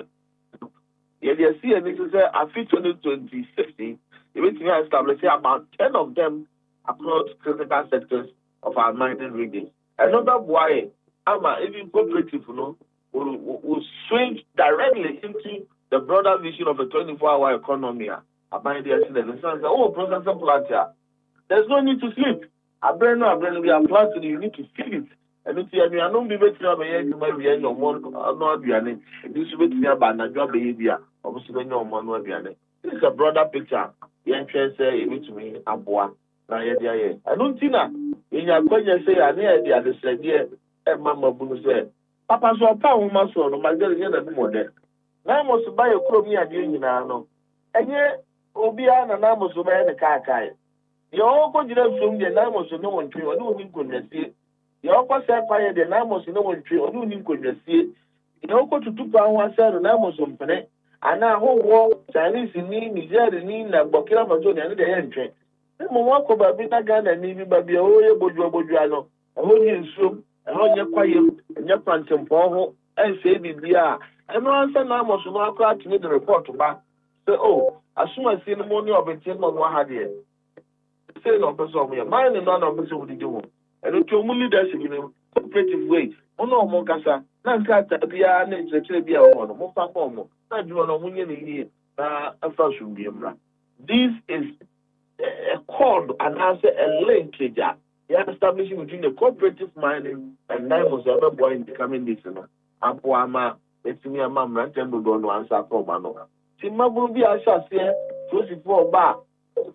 you see, and this is a 2060, even to establish about 10 of them across critical sectors of our mining region. Another why, even cooperative, will swing directly into the broader vision of a 24-hour economy. Processing plant here. There's no need to sleep. We are planting, you need to feel it. And if you are not able to this is a broader picture. I don't think in your question say, I need the Mama Bunu said, Papa so pa wo ma so no magari ye na mo de. Na mo so ba ye kro mi ade nyina no. Enye obi a na mo so ba ye ne kai. Ye o ko jira so de na mo so no won twi o no ni nkonnasi. Ye o ko se pa ye de na mo so no won twi o no ni nkonnasi. Ye o ko tutu pa ho ase na mo so mpene. Ana ho wo Chinese ni Nigeria ni na Burkina Faso ni ane de ye ntwe. Mo wa ko ba bi na Ghana ni bi ba bi o ye bodu ano. O ni nsuo onye kwayem onye kwantempo ho ense bibia eno ansa na amoso no akọ atini the report ba say oh asumasi no mo ni obetin no ha de say no person mo mine no na person wo di wo eno to mu leadership ni cooperative way ono mo kasa na nka ta bia na nkyerɛkyerɛ bia wo no mo fa mo na dwo no mo nye ne yie na afa so mra. This is a code and answer a linkage. You are establishing between the cooperative mining and diamonds ever boy becoming this, you know. Apoama, it's me a man, Rantembo don't answer for Mano. Timabu be a shot here, 24 bar,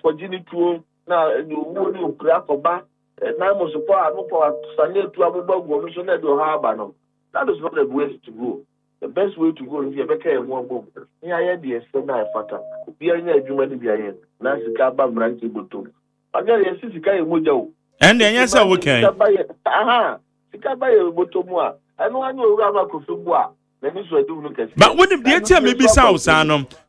for Ginny Tool, now you won't crack or bar, and diamonds support, no for Sunday to have a bug, so that you have no. That is not the way to go. The best way to go is you make a one boom. Here I had the external factor. Be a human being, Nancy Kaba Brandy Butu. I got a sister Mojo. And then yes, okay. Aha, Sikaba Botomua. I know I know Rama Kufubua. Then this will do look at. But when the tell maybe South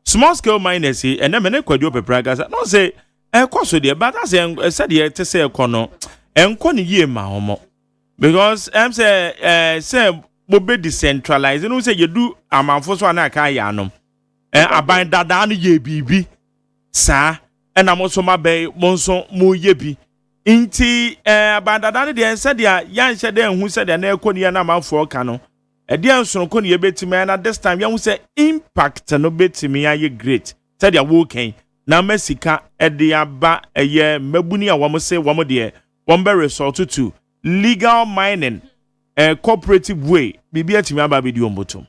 small scale miners and then many quadruple pragas. No say a course dear, but as I said here to say a corner and corny year ma because I'm say will be decentralized. You know, say you do a man for one akayanum. I bind that down ye BB, sir, and I'm also my bay, Monson, Mo Yebi. Inti abandadane de said ya yan said who said an econia na for cano. A dear son conia bet me and at this time you say impact no bet me are great. Said ya walking. Now Messica at the aba a year mebunia one say one dear one berry resort to legal mining a cooperative way. Bibi at me about video bottom.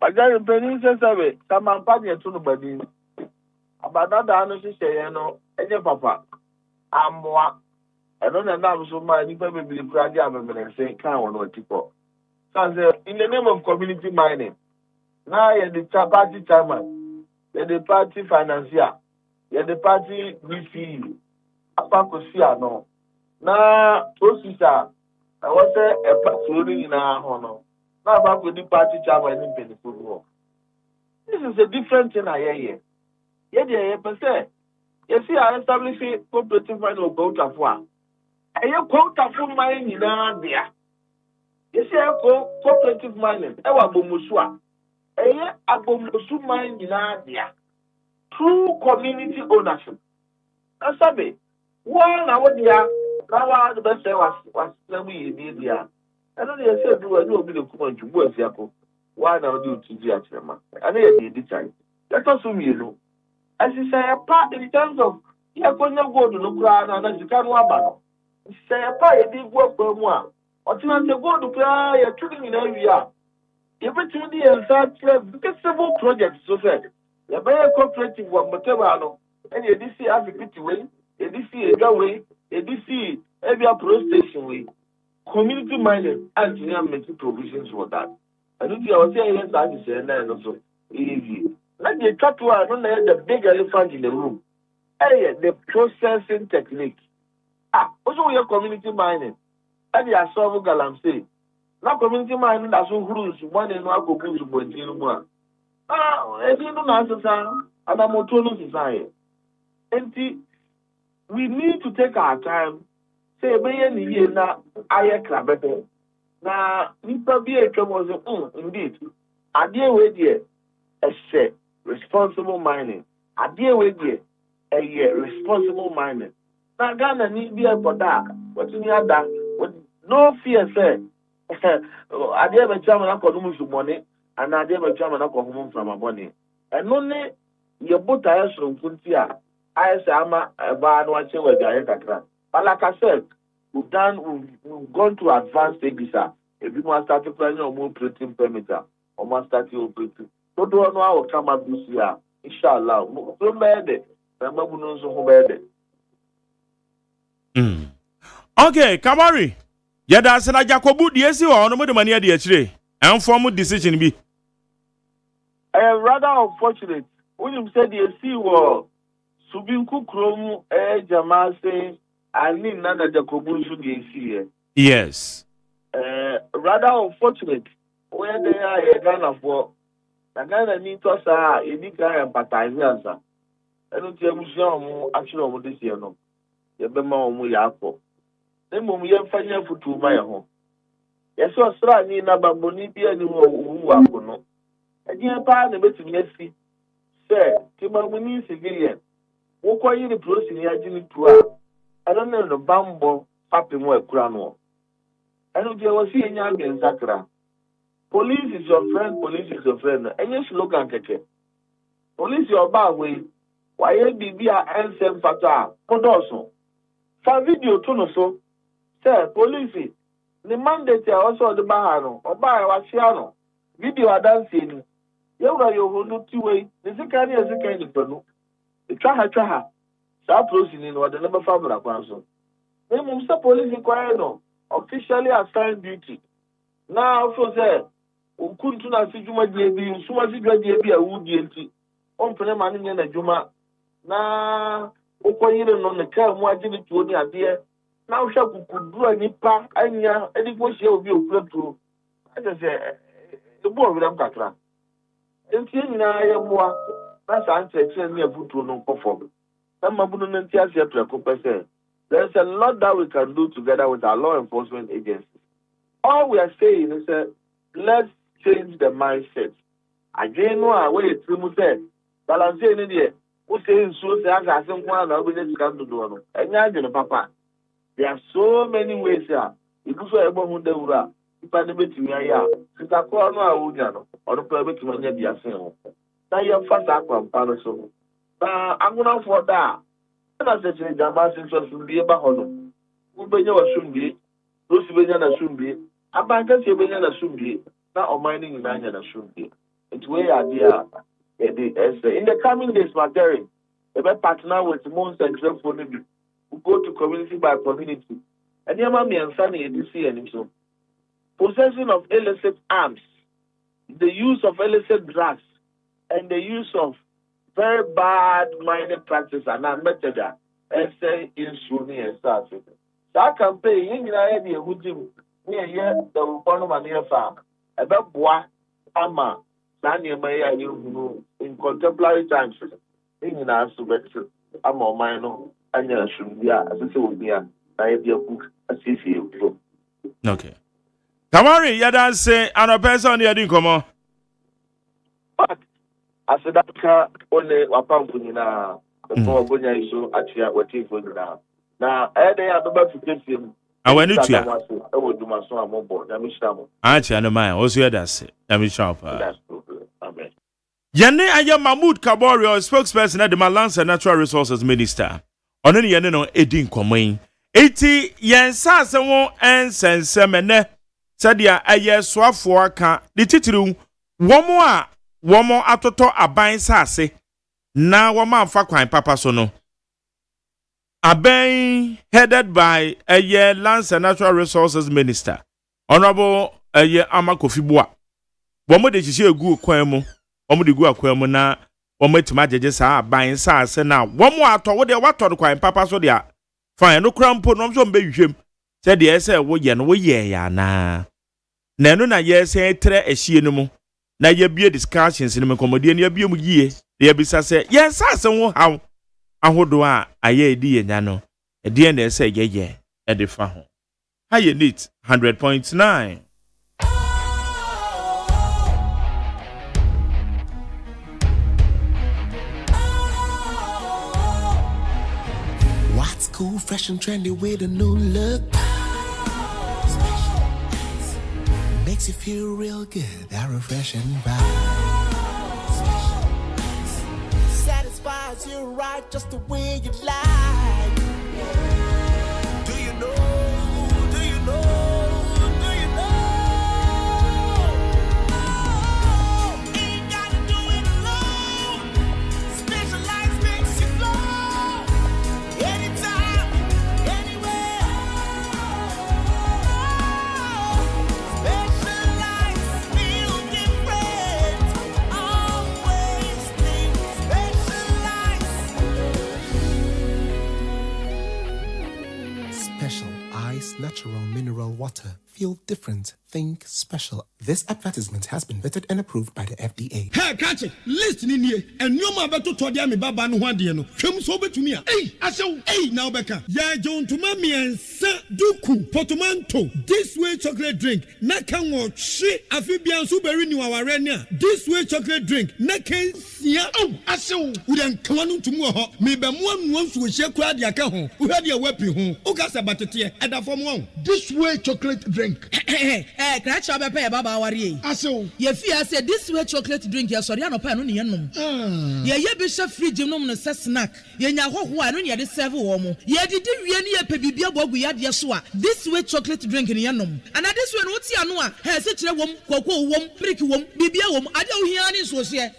I got a penny survey. Some company to nobody. About that, I know she say, no, and your papa. Amwa. I don't know so much. You probably be proud of them and say, can't want to people. So, in the name of community mining, now you're the party chairman, you're the party financier, you're the party VC. Apakosia no. Now, processor, I was a patrolling in our honor. Now, about with the party chairman in Penny. This is a different thing I hear. Yet, you see, I establish a cooperative mine of quota for. And you quota for mine in India. You see, I call cooperative mining. I was Bomusua. And yet, I Bomusu mine in India. True community ownership. That's a one hour there. Now, the best was Sammy in India. I don't know, I do a little bit of common to work. One hour do to the Achema. I need the time. Let us assume you know. As you say, a part in terms of you are going to go to the crowd and you can't walk. Say a part a big work for one. Or to not go to play a training in area. Everything and such several projects, so said. The very cooperative one, whatever, and you DC have a pity way, a DC a way, a DC every pro station way. Community mining and you are making provisions for that. And if you are saying yes, I say, and also easy. Let me try to I don't know the big elephant in the room. Hey, the processing technique. Also we are community mining. And you are solving galamsey. Now community mining that's who rules one and one go to Bonjino. And you don't answer, and I'm autonomous society. And we need to take our time. Say, be na aye crabete. Now, we probably was indeed. I deal with you. A responsible mining. I deal with you. A responsible mining. Now, Ghana need be for that. What's in the other? With no fear, sir. I deal with German economics money, and I deal with German alcohol from a money. And only your boat I from Kuntia. I say, I'm a bad watching with the but like I said, we've gone to advanced stages. If you want to start planning on more operating perimeter, or must start operating. So do not know how to come up this year. Inshallah. So bad. Remember, no so bad. Okay, Kamari. Yada se na Jacobu die si ho no mo de mani ade akire. Inform decision bi. Rather unfortunate. When you said the see war Subinku Krom Jamase and Nana Jacobu should be here. Yes. Rather unfortunate. Where they are a Ghana for the Ghana need to say Edika and Pataniansa. I don't tell you actually over this year. No, you be more Muyapo. Then when we have financial for 2 my home. Yes, so Strani Nababoni be anyone who are no. And you have part of it, Messi. Sir, Timamuni civilian. What are you the process in Yajini Tua? I don't know the bamboo happy more crown. I don't care what see any against Sakra. Police is your friend, police is your friend. And you should look at it. Police your bad way. Why be a answer fata? Podoso. For video to so. Sir, police. The mandate also the Bahano or Bahano. Video are dancing. You are your whole 2 way. The second is a kind of no. The Traha. Start processing in what the number 5 council. Then Mumsa police inquiry no. Officially assigned duty. Now, for say, Ukuntuna Sijuma DB, Sumasiga DB, a wood DLT. On Preman in a Juma. Now, Okoyere on the car, more than it would appear. Now, Shaku could do any pack, and any push will be a club to. As I say, the boy with them Katra. And seeing I am more, that's answer, send me a foot to no perform. Some Mabunun Tiasia to a compensate. There's a lot that we can do together with our law enforcement agencies. All we are saying is that let's change the mindset. Again, no, where it's said, but I'm saying it who saying so, say, I think one of the come to do. And I didn't, Papa. There are so many ways here. If you saw a bomb with the Ura, if I debate me, since I call no Ujano, or the private to my dear son. Now you're fast aqua, Panaso. I'm going for that. I said to Jamasin should be about Hono. Ubenya should be, Rusibena should be, Abaka Sebena should be, not or mining in Nana should be. It's way idea. In the coming days, Materi, if I partner with Mons and Trump for the go to community by community. And Yamami and Sunny, you see any so. Possession of illicit arms, the use of illicit drugs, and the use of very bad mining practice and method and say in Sunni and South. That campaign, you know, the Hujim, near here, the Bonomania farm, about Bois, Ama, Sanya Maya, you in contemporary times, in our subject, Amo Mino, and you should be as a soldier, I have your book, as if you. Okay. Kamari, Yadan say, and a person here didn't come on. I said that only Wapampuna, the poor Bunya issue, actually, what is going on. Now, they are about to get him. I went to you. I will do my son more. Actually, I know mine. Also, yeah, that's it. I'm sharp. Amen. Yane Aya Mahmoud Kaborio, spokesperson at the Malance Natural Resources Minister. On any no Edin Comain. 80 yen Sasson and Sensemene. Sadia Aya Swafuaka, the titulu, one more atoto aban sase na wama fa kwan papa so no aban headed by a Lands and Natural Resources Minister Honorable Amakofibua bomo de hihie egu kwan mu omo de gu akwan mu na omo etima jeje sa aban sase na womo ato wo de wato kwan papa so de a fine no krampo no so mbe hwehwem se de ese wo ye no wo ye ya na enu na ye se tre ehie no mu na ye bie discussions in me komodie na ye bie mu yie ye bisa se ye sase wo haw ahodo a aye edi ye nya no e de na se ye e de fa ho ha ye neat 100.9 What's cool, fresh and trendy with a new look? Makes you feel real good, that refreshing vibe. Satisfies you right just the way you like. Do you know? Do you know? Do you know? Ain't gotta do it alone. Specialized makes you flow. Anytime, anywhere. feel different, think special. This advertisement has been vetted and approved by the FDA. Hey, catch it. Listen in here. And you ma beto to dia me baba no hwade no. Hwem so betumi a. Hey, asew. Hey, now beka. Ya John to mami ensa duku portmanteau. This way chocolate drink. Na kan wo hwe afibian so beri ni waware ni a. This way chocolate drink. Na kan sia. Oh, asew. We dan kan no tumu ho. Me be mo anu so hye kura dia ka ho. Wo hwade a wapi ho. O ka se batete e da fom won. This way chocolate drink. Crash up a baba worry. Aso. Ye fear say this way chocolate drink, ya sorry, no pa no ne nom. Ye be chef fridge nom no snack. Ye nya hoho no ne de serve wo mo. Ye didi wie ne ye pe bibia bogu ya de so a. This way chocolate drink ne nom. And this way no ti ano a, he se kire wom, koko wom, prick wom, bibia wom, ade wo hia ne so hye.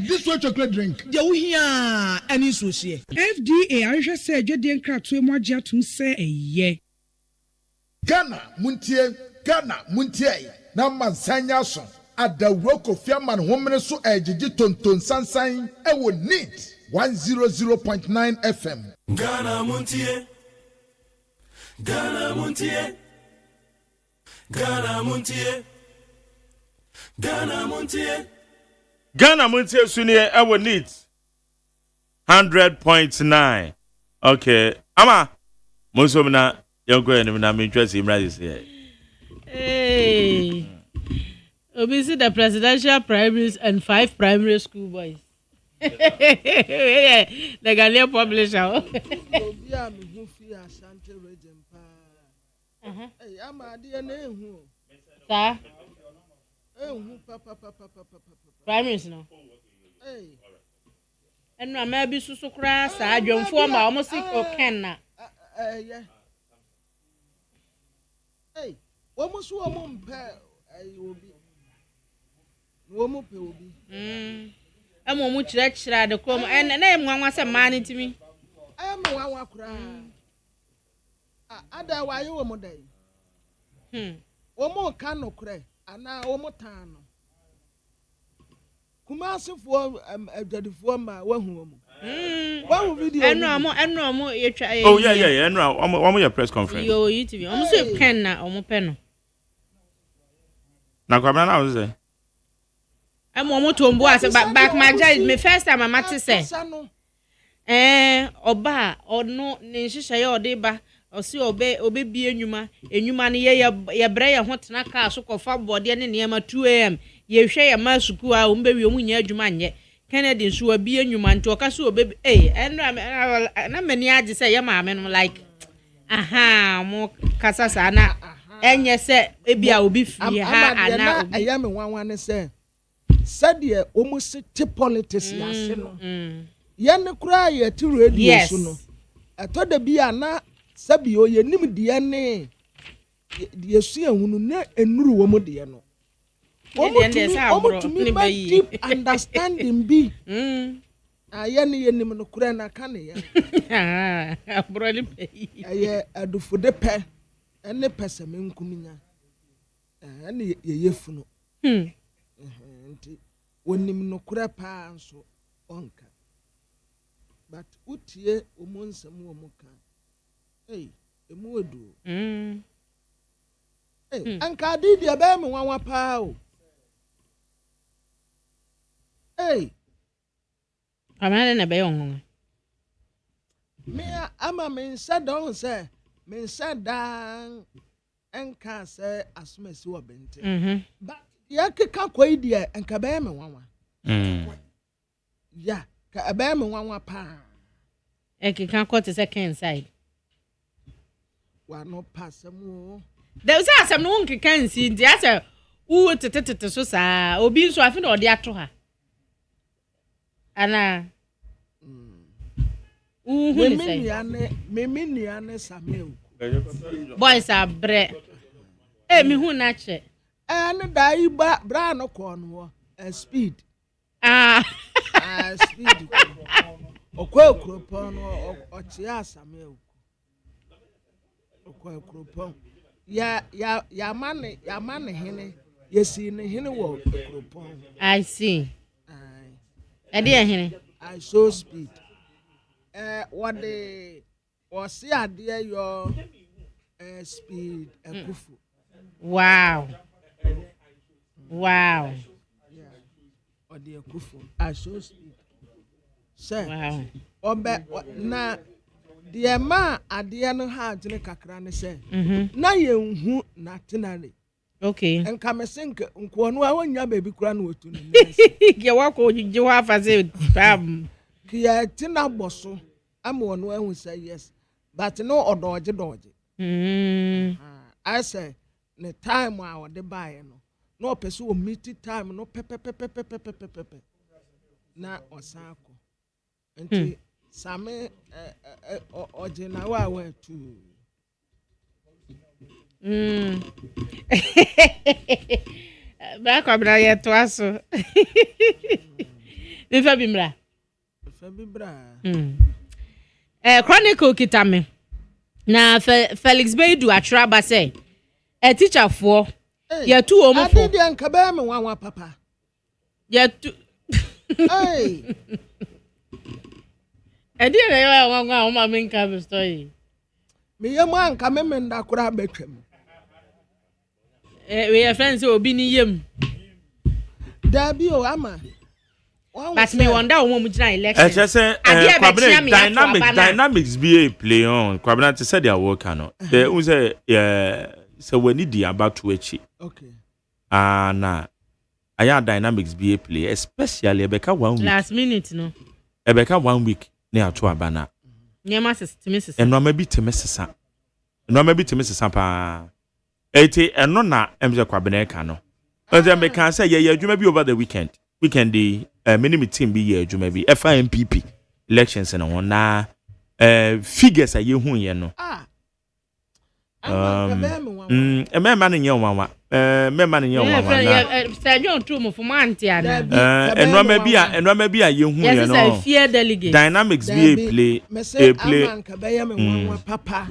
This way chocolate drink. Je wo hia ani so hye. FDA ahwehwe se adwede nkratoe mo agye atum se eye. Ghana muntie na mansanya so adawroko fiaman homene so ejiji tonton sansan e wo neat 100.9 FM. Ghana muntie Ghana muntie Ghana muntie Ghana muntie Ghana muntie sunie e wo neat 100.9. Okay, ama musomna you're going to be interested in Hey, we see the presidential primaries and 5 primary school boys. The Ghanaian publisher. Sir? Primaries no. And no, maybe so crass. I don't form almost can. Yeah. Hey, almost woman pair. I will be. Woman will be. I'm much rich at the come and name one was a man to me. I am a one cry. Ada why you woman day. Woman can no cry, and now woman tan. Kumasi for the former one woman. What video? And no more. Oh, yeah. And now, one more press conference. You TV. Almost a pen now, almost pen. Now, come on, I was there. I'm almost to embrace back my child. My first time, I'm at to say. Oba, or no, Nisha or deba, or see obey be a numa, ye bray, what na car, so called fab body, and near 2 a.m. Ye share a mass who are baby, Juman yet. Kennedy so be a human to a castle baby. And I'm many ads say, yeah, mamma, like, aha, more Casasana. And yes, maybe I will be free. I am one say, said ye almost to politics. Yan cry a 2 radio. Yes, I thought the be a na Sabio, ye name DNA. The see a woman and new woman, dear no. To me, my deep understanding be. I any no kurana kane ya. I do for the pen and the person kuminya. And ye funo. When him no kura pa so onka. But utie umonsa mu omuka. Hey, emu edu. Hey, anka didi abe me wanwa pa o. Hey, I'm not in a bayong. Me, I'm a man said, don't say, men said down and can't say as me so a bent. But Yaki can't quite dear and Cabam one. Ya, Cabam one pa. Eki can't quote a second side. Well, no pass more. There's some one can see the answer. Ooh, to so sa, or being so I think or the actor her. Anna. Mimiane Samuel. Boys are bread. Eh, me who nature. And die brown corn speed. Speed. O quail or chia Samuel. O quail cropon. Ya man, henny. Yes, in the henny walk. I see. I dear henny. I saw speed. What they or see a dear your speed Ekufu. Wow. Wow. Yeah. Or the Ekufu. I show speed. Sir. Wow. Obe na the ma adeɛ no ha gyene kakra ne sɛ na yɛnhu na tenare. Okay. And come sink nkono a wonya baby kura no wetu ne. Ge wako je wa fa se pam. Kia tina boso am won wan say yes. But no odoje. I say the time I de buy no person will meet time no pepe. Na osako. Enti same ojina wa we tu. Ba kwa bra ye to aso. Ni fa bimra. Chronicle kitame. Na Felix Beidu atraba say a teacher for ye tu o mo for. Ade de nka ba me wanwa papa. Ye tu. Hey. Ade na yo wanwa o ma me nka be story. Me yemu anka me nda kura betwam. We your friends obi ni yem. Dabi o ama. But me wonder wo mu gina election. I just say dynamics be a play on. Kwabena to say their work no. We say so we need the about to echi. Okay. Na aya dynamics be a play especially Ebeka 1 week. Last minute no. Ebeka 1 week na ato abana. Nyema system. Eno ma bi temesesa. Eno ma bi temesesa pa. Eti eno na emze kwabena ka no. Once me can say ye adwuma bi over the weekend. Weekend the minimum team be ye adwuma bi FIMPP elections na won na figures a ye hu ye no. Emema ne nye wanwa. Emema ne nye wanwa na. Stadium tu mo for Montie ana. Enoma bi a ye hu ye no. Yes, fear delegate. Dynamics be a play. Kabaya me wanwa papa.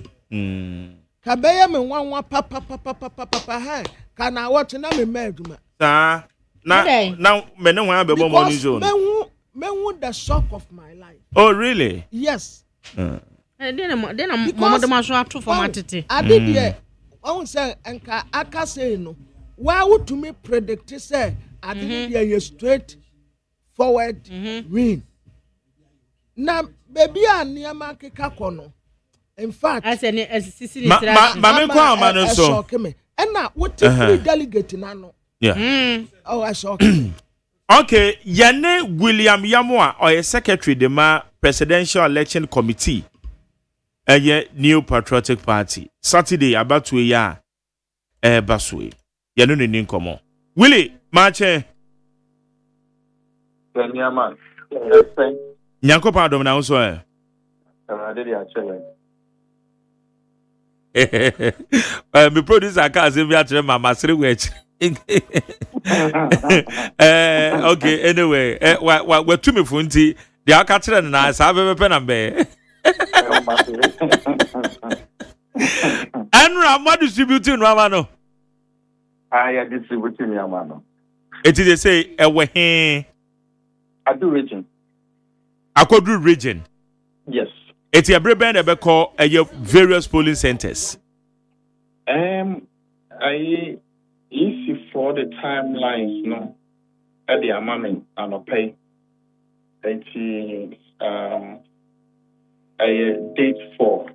Kabaya me wanwa papa ha. Kana watch na me meduma. Sa na me ne wan abebo mo ni zone. Me the shock of my life. Oh really? Yes. Then mama dem aso ato for matete. Ade de won say enka aka say no. Why would me predict say ade de ye straight forward win. Na baby aniama keka kono. In fact, I say sisi ni tira. Ma me kwa ma no so. And now what free delegate nano. Yeah. Oh, I saw. Okay, Yane William Yamwa or a secretary the presidential election committee. New Patriotic Party. Saturday about 2 year. Baswe. Yanu ni nkomo. Willie, Marche. Yaman. Nyanko pa dom na unso eh. Me producer ka say me atre mama sire wech. Okay, anyway, we to me funti, the aka kire na sa be na be. Anra mo distributing mama no. I distributing mama no. It is say we he Adu region. Akodu region. Yes. It's a breben ebe call various polling centers. I easy for the timelines, no. At the amount and pay. A date for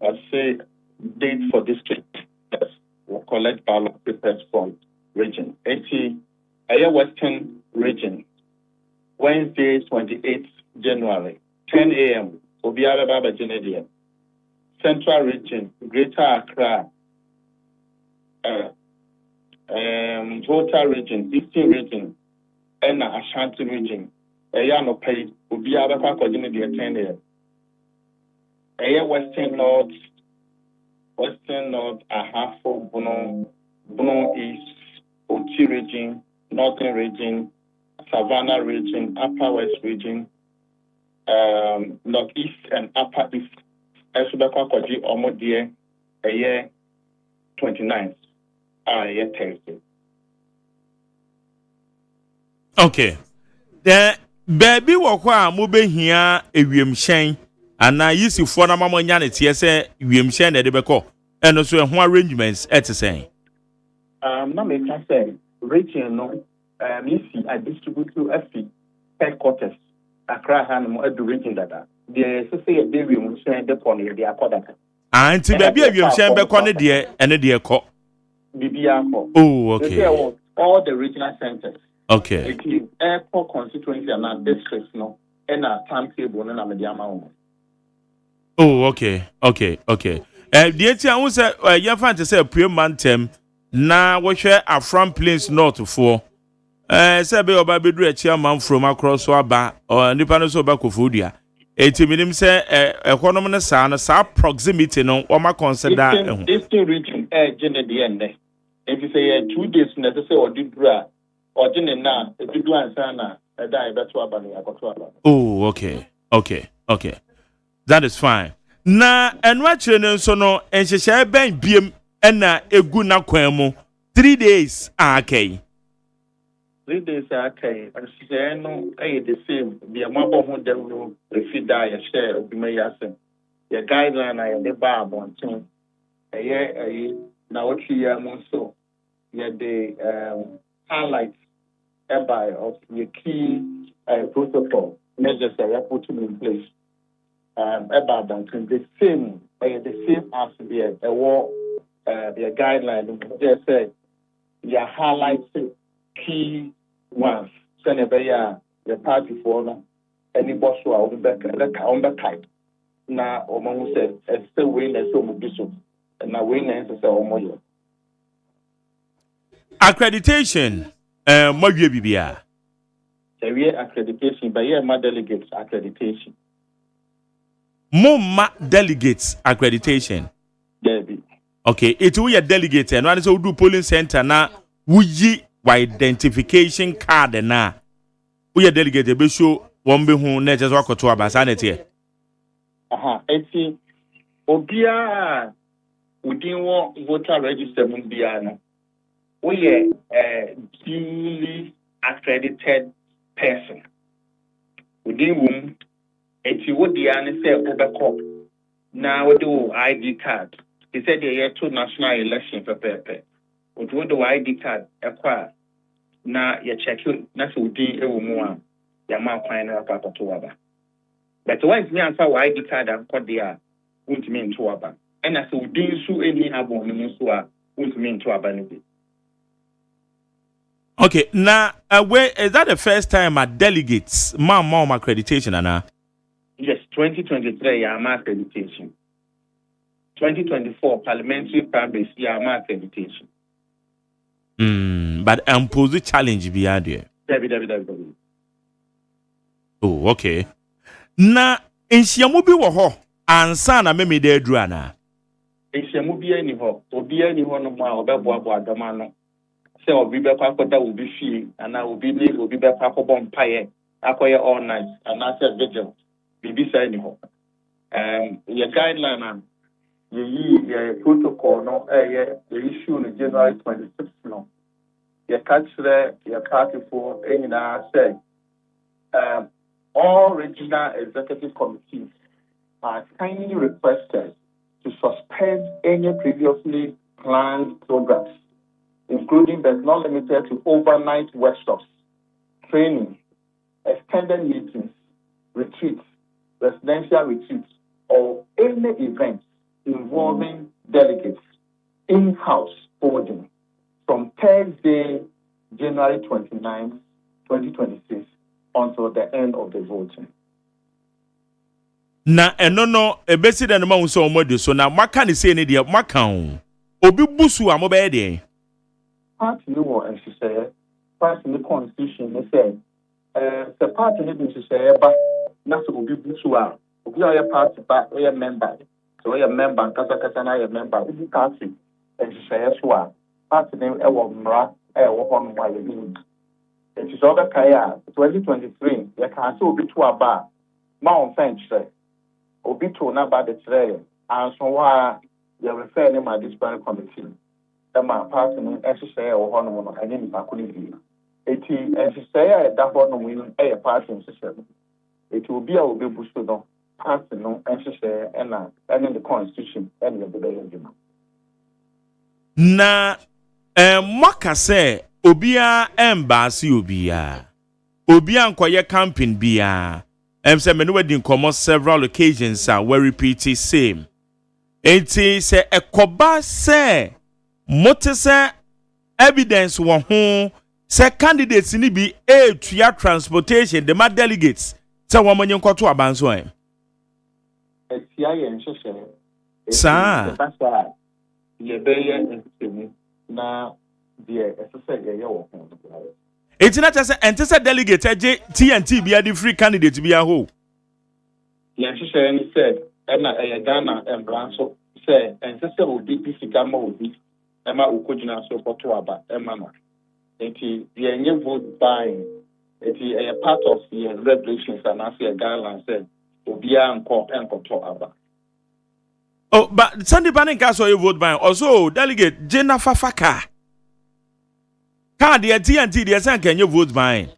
let's say date for district. Yes. We'll collect ballot papers from region. A Western region. Wednesday, 28th January, 10 a.m. Obiara Baba Genedian. Central region, Greater Accra. Volta region, Eastern region, and Ashanti region. Ayano paid Obiara Baba Genedian 10 a.m. Western North, Ahafo, Bono East, Oti region, Northern region, Savannah region, Upper West region, Northeast and Upper East. Esubekwa kwaji omodie eye 29th. Eye Thursday. Okay. The baby wo kwa mo be hia ewiem hyen ana yisi fo na mama nya ne tie se wiemhye na de beko eno so ho arrangements etisen na me ka say region no yisi a distribute to FP headquarters Accra Hanum at the region that the say a baby will send the pony the akoda anti baby a wiemhye beko ne de ene de ko bibia ko okay all the regional centers okay airport constituency and districts no and a timetable na me dia ma okay the tia who say you fan to say pre-mantem na wo hwe afram plains north for say be oba bedu chairman from across so aba nipa no so ba kofodua eti minim say economy no sa proximity no o ma consider this region gene the end if you say 2 days na say odibra odine na ebidu ansa na eda ebeto aba na yakoto aba okay that is fine na enwa kire ne nso no enhyehyɛ ben biem na egu na kwan mu 3 days akay 3 days akay enhyehyɛ no the same the mabo ho dem no refida ya share obima yasem ya guideline na ya ba abonten na wotwi ya mo so ya the highlights by of the key protocol measures that are put in place about the same as the war the guideline they say ya highlights key ones send the party for no any boss who are on the type na omo say still win so mo biso na win na say omo yo accreditation modwe bibia we accreditation by my delegates accreditation Mumma delegates accreditation. Debbie. Okay, it will be a delegate and one is do polling center na wuyi identification card na. We a delegate be show one be who net as work to abasanity. Eti obia udin wo voter register mun bia no. We a duly accredited person. Udin wum eti wodi an say obekọ na wodi ID card he said the two national election pepepe wodi ID card ekwa na ye check na so wodi ewo mu a ya ma kwan na papa to waba but once me answer ID card akọ dia untimi nto waba and as wodi nso eni abon no so a untimi nto waba ne bi. Okay, now where is that the first time at delegates mom accreditation ana? Yes, 2023 Yama accreditation. 2024 parliamentary primaries Yama accreditation. But impose challenge beyond there. Oh, okay. Na inshiamu bi wo ho ansa na me de adura na. Inshiamu bi ani ho, obi ani ho no ma obeboabo adama no. Se obi be kwakoda obi fie ana obi ni obi be kwakobọ mpaye akoye all night ana se vigil. Bibi say ni ho your guideline and your protocol no the issue in January 26th no your catch there your party for any say all regional executive committees are kindly requested to suspend any previously planned programs, including but not limited to overnight workshops, training, extended meetings, retreats, residential retreats, or any event involving delegates in-house holding from Thursday, January 29, 2026, until the end of the voting. Na no ebesi da no ma so omode so na maka ne say ne dia maka o obi busu a mo be de party no and she say party the constitution they say the party no be say ba na so obi busu a obi a party ba we member so we member kasa na we member obi party and she say so a party no e wo mra e wo ho no ma ye ni and she so be kai a 2023 ya kan so obi to aba ma on fence say obi to na ba de trade and so wa you refer them at disciplinary committee ma party no exercise wo ho no no ani ni ba ko ni bi eti exercise that ho no win e party system eti obi a obi buso no party no nhyehyɛ ɛna the constitution ɛna yɛde bɛyɛ adwuma. Na mwaka se obia embassy obia nkoye camping bia se me no wedding come several occasions were repeated same enti se ekoba se motese evidence wo ho se candidates ni bi etua transportation the ma delegates se wo monye nkoto abanso en etia ye nhyehyɛ sa yɛbɛyɛ nsɛmu na deɛ ɛsɛ yɛyɛ wɔ ho. It's not just a delegate TNT be a free candidate be a whole. Yɛnhyehyɛ ni sɛ ɛna ɛyɛ Ghana mbra nso sɛ ɛnsɛ sɛ odi bi sika ma obi ɛma okogyina so kɔto aba ɛma no. Enti yɛnyɛ vote buying. Enti ɛyɛ part of the regulations and as yɛ guidelines sɛ obiara nkɔto aba. Oh, but Sunday Banning Castle you vote by also delegate Jenna Fafaka. Can't the TNT the San can you vote by?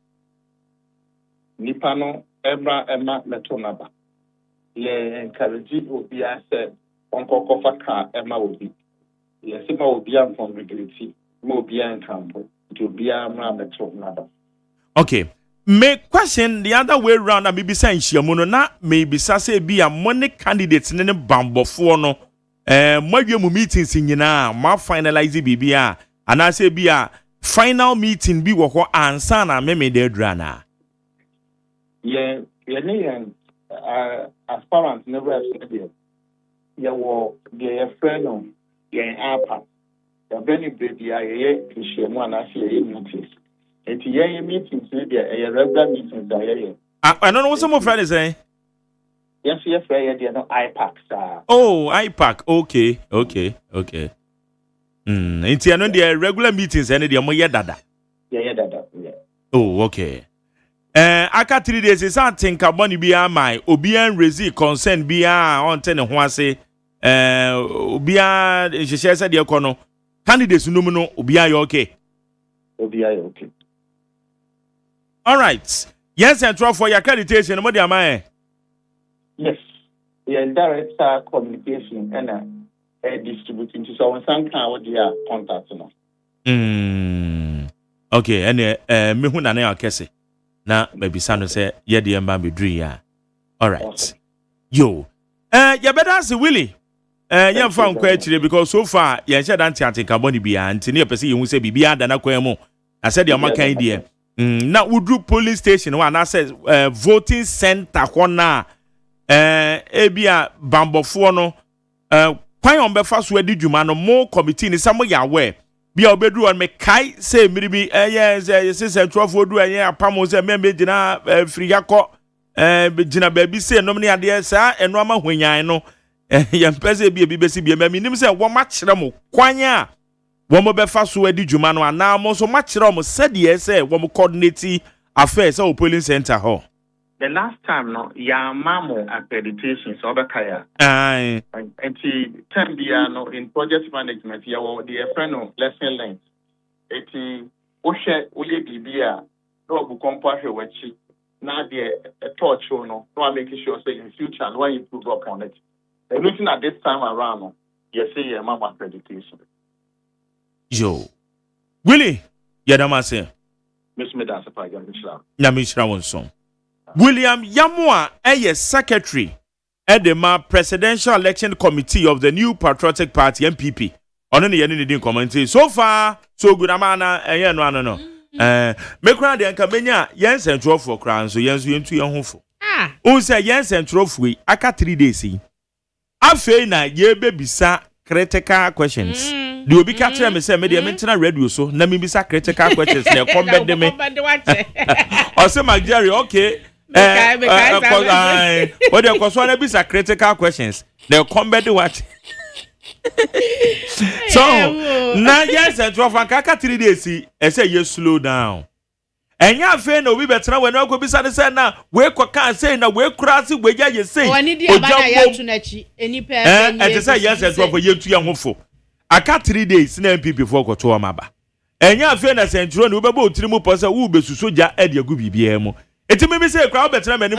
Nipano Emma Metonaba. Ye encourage Obia said Uncle Fafaka Emma Obi. Yes, Emma Obia from regularity, Mobia and Campo, to be a Metonaba. Okay. May question the other way round and maybe saying Shiamono na maybe say be a money candidates in a bambo for no you meetings in yina ma finalize bibia and I say be a final meeting be wo answer na me de drana. Yeah, as parents never have said it. Yeah, well, the friend of apa. The very baby I Shiamu and I see meetings. It's a meetings, a regular meetings. I don't know what some of friends say. Yes, they no IPAC, sir. Oh, IPAC. Okay. It's the regular meetings and the moya dada. Yeah, dada. Yeah. Oh, okay. Aka 3 days is something carbon be my obian resi concern be on 10 and one say obia she said the econo candidates no obia okay. Obia okay. All right. Yes, and try for your accreditation. What am I? Yes. Yeah, direct communication and distributing to someone some kind of their contact. Okay, and me who na na kese. Na maybe sano say ye the mba bedri ya. All right. Okay. Yo. You better say Willie. You found quite because so far you said anti carbon be anti near person you say be ada na kwemo. I said your mark idea. Now we do polling station one I said voting center corner ebia bambofo no kwan on be fast we di dwuma no more committee ni some ya aware bia obedu on me kai say miri bi yes say 12 do anya apamo say me gina free yakọ gina baby say no me ade sa eno ama hwanyan no ya mpese bia bi besi bia me nim say wo ma kire mo kwan a wo mo be fast we di dwuma no ana mo so ma kire mo said yes wo mo coordinate affairs o polling center ho. The last time, no, ya mamo accreditation, so Obakaya. Aye. And no in project management, ya the friend of lesson length. Oshe Bibia, no bukompa wechi. Now the torch, no, making sure say in future, and why improve upon it. And looking at this time around, you say ya mamo accreditation. Yo. Willie, Yadamase. Miss Medasapa, Yamishra Wonson. William Yamua secretary at the Presidential Election Committee of the New Patriotic Party MPP. On any didn't comment. So far, so good amana no. Make round the Ancamania, yes, and draw for crowns, so yes, you into your home for. Oh, say yes, and trophy. I got 3 days. I feel na ye baby sa critical questions. Do you be catching me say media mention radio so na me be sa critical questions na combat them. Or say my Jerry, okay. What they call one be critical questions. They'll combat the watch. So now yes, and 12 and kaka 3 days. I say you slow down. And ya fe no we better when we go be say na we can say na we cross we ya you say. O ni dia bana ya tunachi eni pe. And say yes and 12 you to yan ho. Aka 3 days na MPP for ko maba. And ya fe na central no be bo tiri mu pose wo be suso ja e de agu bibia mu. Eti me say crowd better me any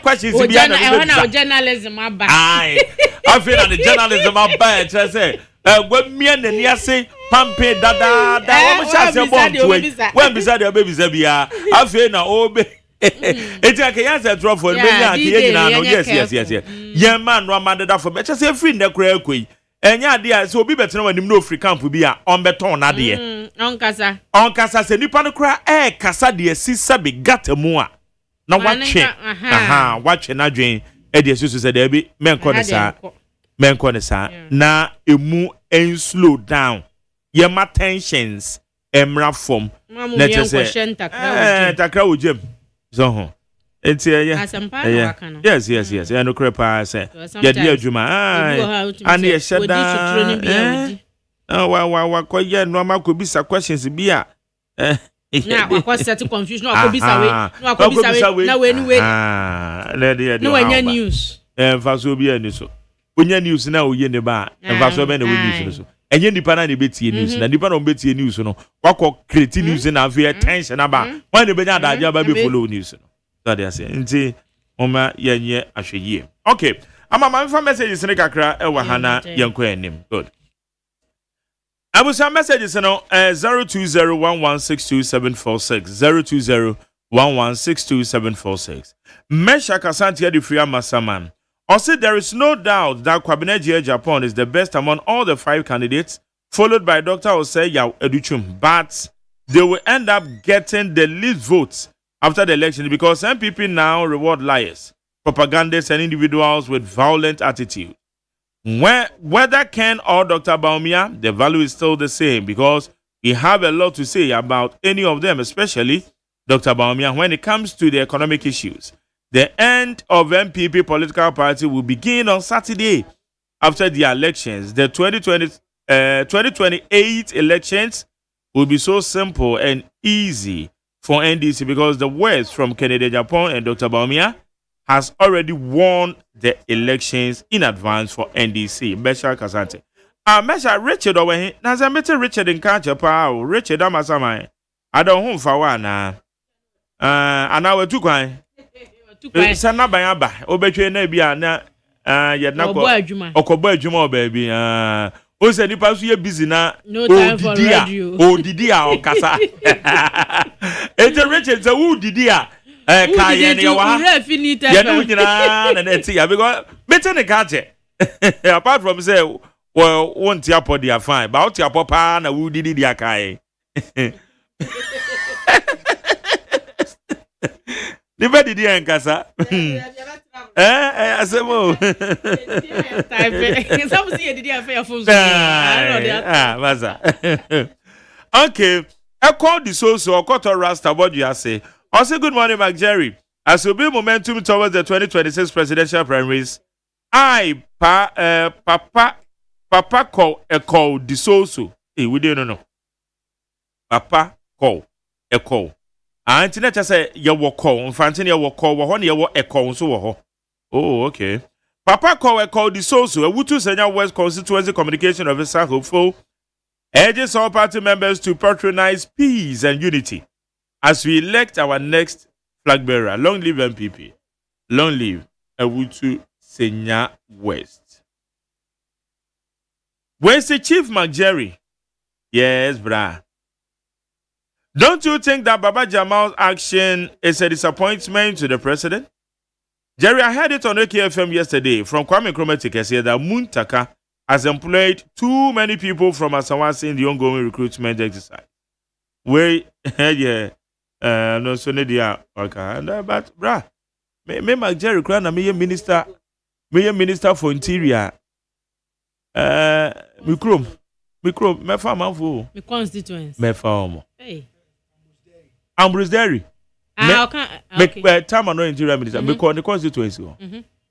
questions bi na journalism aba. Ai. Afi na the journalism aba try say gwa mia na ni ase pampe dada da wo sha se bomb tuwe. When beside your baby bia afi na obe. Eti akaya say drop for me na akaya nyina no yes. Ye man no amanda for me say free na kura akoi. Enya ade a so obi better wanim no free camp bi a on beton na de. Onkasa se nipa no kura kasa de sisa be gata mu a na watche watche na dwen e de susu se de bi menko ne sa na emu en slow down ye ma tensions emra form na che se takra ojem so ho enti yes no crepa say ye de adwuma ani ye sheda wa ko ye no ma ko bisa questions bi a na wa set confusion no akobisa we na we no anya news faso bi ani so onya news na oye ne ba faso be na we news so enye nipa na ne betie news na nipa na o betie news no wakọ create news na afi tension aba wan ne benya adaje ba be follow news no so they say nti oma yenye ahweye okay ama ma mfa messages ne kakra e wa hana yenko enim good. I will send messages 02011627746 02011627746. Mesha Kasantia the Free Masaman. Also, there is no doubt that Kwabena Japan is the best among all the 5 candidates, followed by Dr. OSEI Agyeman, but they will end up getting the least votes after the election because some people now reward liars, propagandists, and individuals with violent attitude. Whether Ken or Dr. Baumia, the value is still the same because we have a lot to say about any of them, especially Dr. Baumia, when it comes to the economic issues. The end of MPP political party will begin on Saturday after the elections. The 2028 elections will be so simple and easy for NDC because the words from Kennedy Japan and Dr. Baumia has already won the elections in advance for NDC. Mesha Kasante. Mesha Richard over here. Naza mete Richard in Kancha pa. Richard amasama. I don't home for one. And I will two kwai. Sana bayaba. Obetwe na bia na yedna ko. Okobo adwuma baby. O se nipa so ye busy na odidi a okasa. Ete Richard se wo didi a Kaye ne wa ya no nyina na neti ya because better ne kache apart from say well won't ya pod dia fine but out ya papa na wo didi dia kai ni be didi enkasa asemo type some see didi afa ya phone baza okay I call the so okoto rasta what you say. Also, good morning, Mark Jerry. As will be momentum towards the 2026 presidential primaries, Papa call a call the so. Hey, we didn't know. Papa call a call. Internet just say you will call. In front of you will call. One you will a call. So, oh, okay. Papa call a call the so. A Wutu Senior West Constituency Communication Officer hopeful urges all party members to patronize peace and unity as we elect our next flag bearer. Long live MPP. Long live Ewutu Senya West. Where's the Chief McJerry? Yes, brah. Don't you think that Baba Jamal's action is a disappointment to the president? Jerry, I heard it on AKFM yesterday from Kwame Nkrumah said that Muntaka has employed too many people from Asawasi in the ongoing recruitment exercise. Where, yeah. No so nedia okay but bra me Jerry Crown na me minister for interior mikrom me farm amfo me constituents me farm hey Ambrose Derry okay time no interior minister me call the constituents go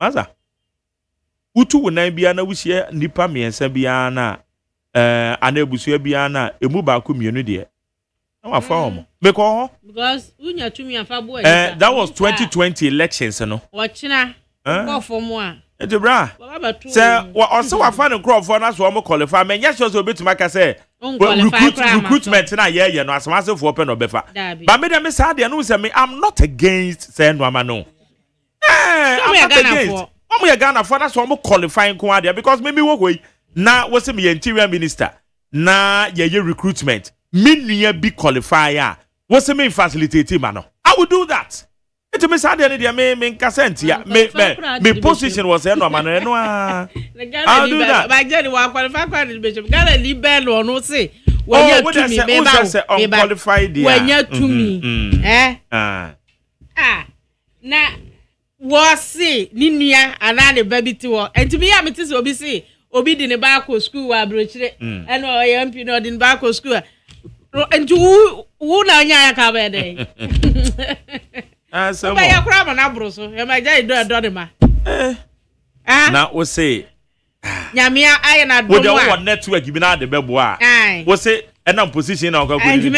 answer utu wonan bia na wuhie nipa miensa bia na anabusu bia na emu ba ko mienu de na farm because unya tumi afa bo that was 2020 elections no ochina go for mo a Edebra. Say also wa fan Crawford na so am qualify. Me nya sure so betima ka say recruitment na ye no asomase for open obefa. But me dem me say no say me I'm not against say no ama no. I'm not against. Omo ye Ghana for na so am qualifying ko ade because me wo go na wo say me interior minister na ye recruitment. Me nua be qualifier. Wo say me facilitate ma no. I will do that. It me sad any me kasent ya me position was no man no I'll do that. But Jenny wa qualify the bishop. Ghana libel no say when you to me be unqualified there. When you to me na was say ni nua ana the baby to wo. And to me am it is obi say obi di ne ba ko school wa brochire and o MP no di ne ba ko school. And who na nya ka be dey. So ya krama na broso ya ma jai do ma na we say nyamia aye na do we dey network bi na de bebo a we say enam position na okako ni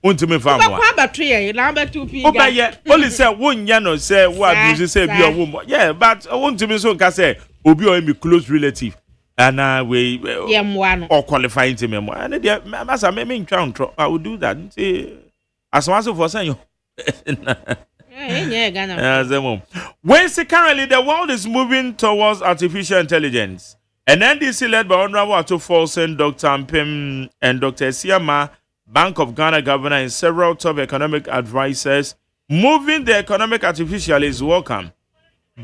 untimi fa mo kwa battery ya na ba 2p ga obaye only say wonya no say wo abuse say bi owo yeah but untimi so nka say obi o me close relative and we or qualifying to me and dey massa me ntwa ntro I will do that say asonso for say you when currently the world is moving towards artificial intelligence, an NDC led by Honorable Ato Folsen, Dr. Ampim, and Dr. Siama, Bank of Ghana governor, and several top economic advisors, moving the economic artificial is welcome.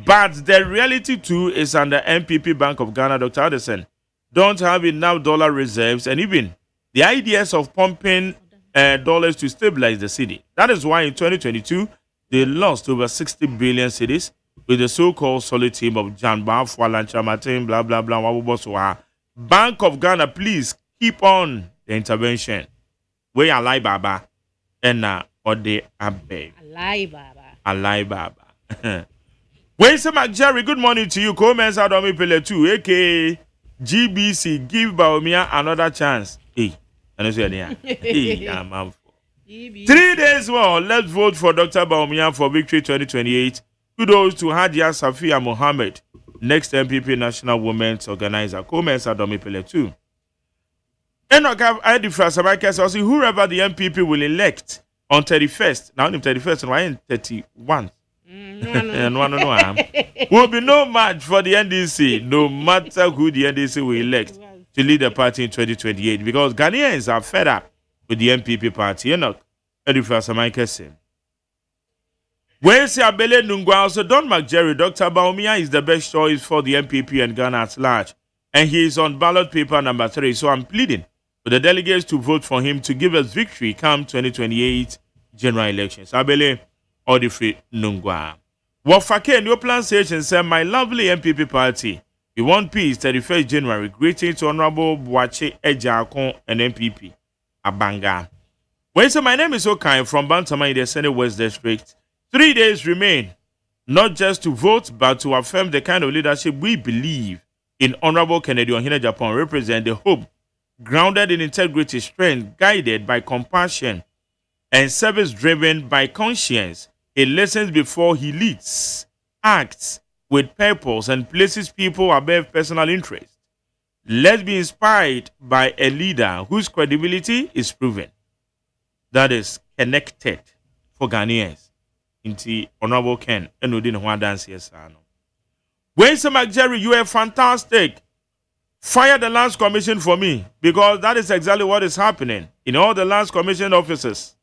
But the reality too is under MPP Bank of Ghana, Dr. Addison, don't have enough dollar reserves, and even the ideas of pumping dollars to stabilize the city. That is why in 2022, they lost over 60 billion cedis with the so-called solid team of Jan Bafwa, Lancha Martin, blah, blah, blah, Wabuboswa. Bank of Ghana, please keep on the intervention. We are Alai Baba and Ode Abe. Alai Baba. When's Jerry? Good morning to you. Comments out on me, Pele 2, aka GBC. Give Baumia another chance. Hey, I know you're Hey, I'm 3 days more. Let's vote for Dr. Baumia for Victory 2028. Kudos to Hadia Safia Mohammed, next MPP National Women's Organizer. Comments are Domi Pele 2. Enoch I different Sabakes also whoever the MPP will elect on 31st. Now on 31st and 31. And one will be no match for the NDC, no matter who the NDC will elect to lead the party in 2028, because Ghanaians are fed up with the MPP party. Enoch Edifra Samaikese. When Siabele Nungwa also Don McJerry, Dr. Baumia is the best choice for the MPP and Ghana at large. And he is on ballot paper number 3. So I'm pleading with the delegates to vote for him to give us victory come 2028 general elections. Abele Odifri Nungwa. Wafake New Plan Station said, my lovely MPP party, we want peace 31st January. Greeting to Honorable Boache Ejakon and MPP Abanga. When so my name is Okai from Bantama in the Senate West District. 3 days remain, not just to vote, but to affirm the kind of leadership we believe in. Honorable Kennedy Ohina Japan represent the hope, grounded in integrity, strength, guided by compassion, and service driven by conscience. He listens before he leads, acts with purpose, and places people above personal interest. Let's be inspired by a leader whose credibility is proven. That is connected for Ghanaians. Into Honorable Ken and Udin Hua dance yes. When Jerry, you are fantastic. Fire the Lands Commission for me, because that is exactly what is happening in all the Lands Commission offices.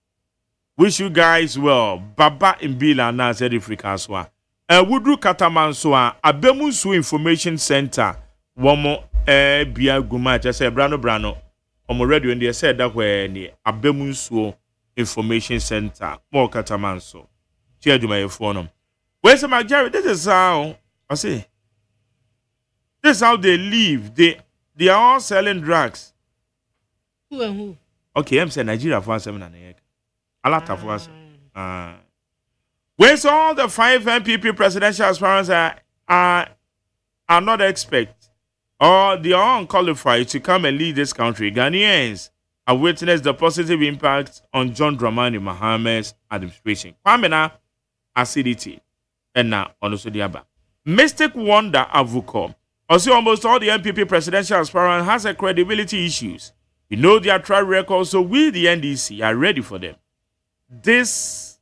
Wish you guys well. Baba Imbila na said Afrikaswa. Wudru Katamansoa, Abemusu Information Center. Womo Bia Guma just say Brano. Omo radio and they said that where the Abemusu Information Center. More Katamanso. Cheers to my phone. Where's my Jerry? This is how I say. This is how they live. They are all selling drugs. Who and who? Okay, I'm saying Nigeria for 7 and a lot of us. Where's all the 5 MPP presidential aspirants are not experts or they are unqualified to come and lead this country. Ghanaians have witnessed the positive impact on John Dramani Mahamad's administration. Kwamena acidity and now on the Aba. Mystic Wonder Avuko. Also, almost all the MPP presidential aspirant has a credibility issues. We know their track record, so we, the NDC, are ready for them. These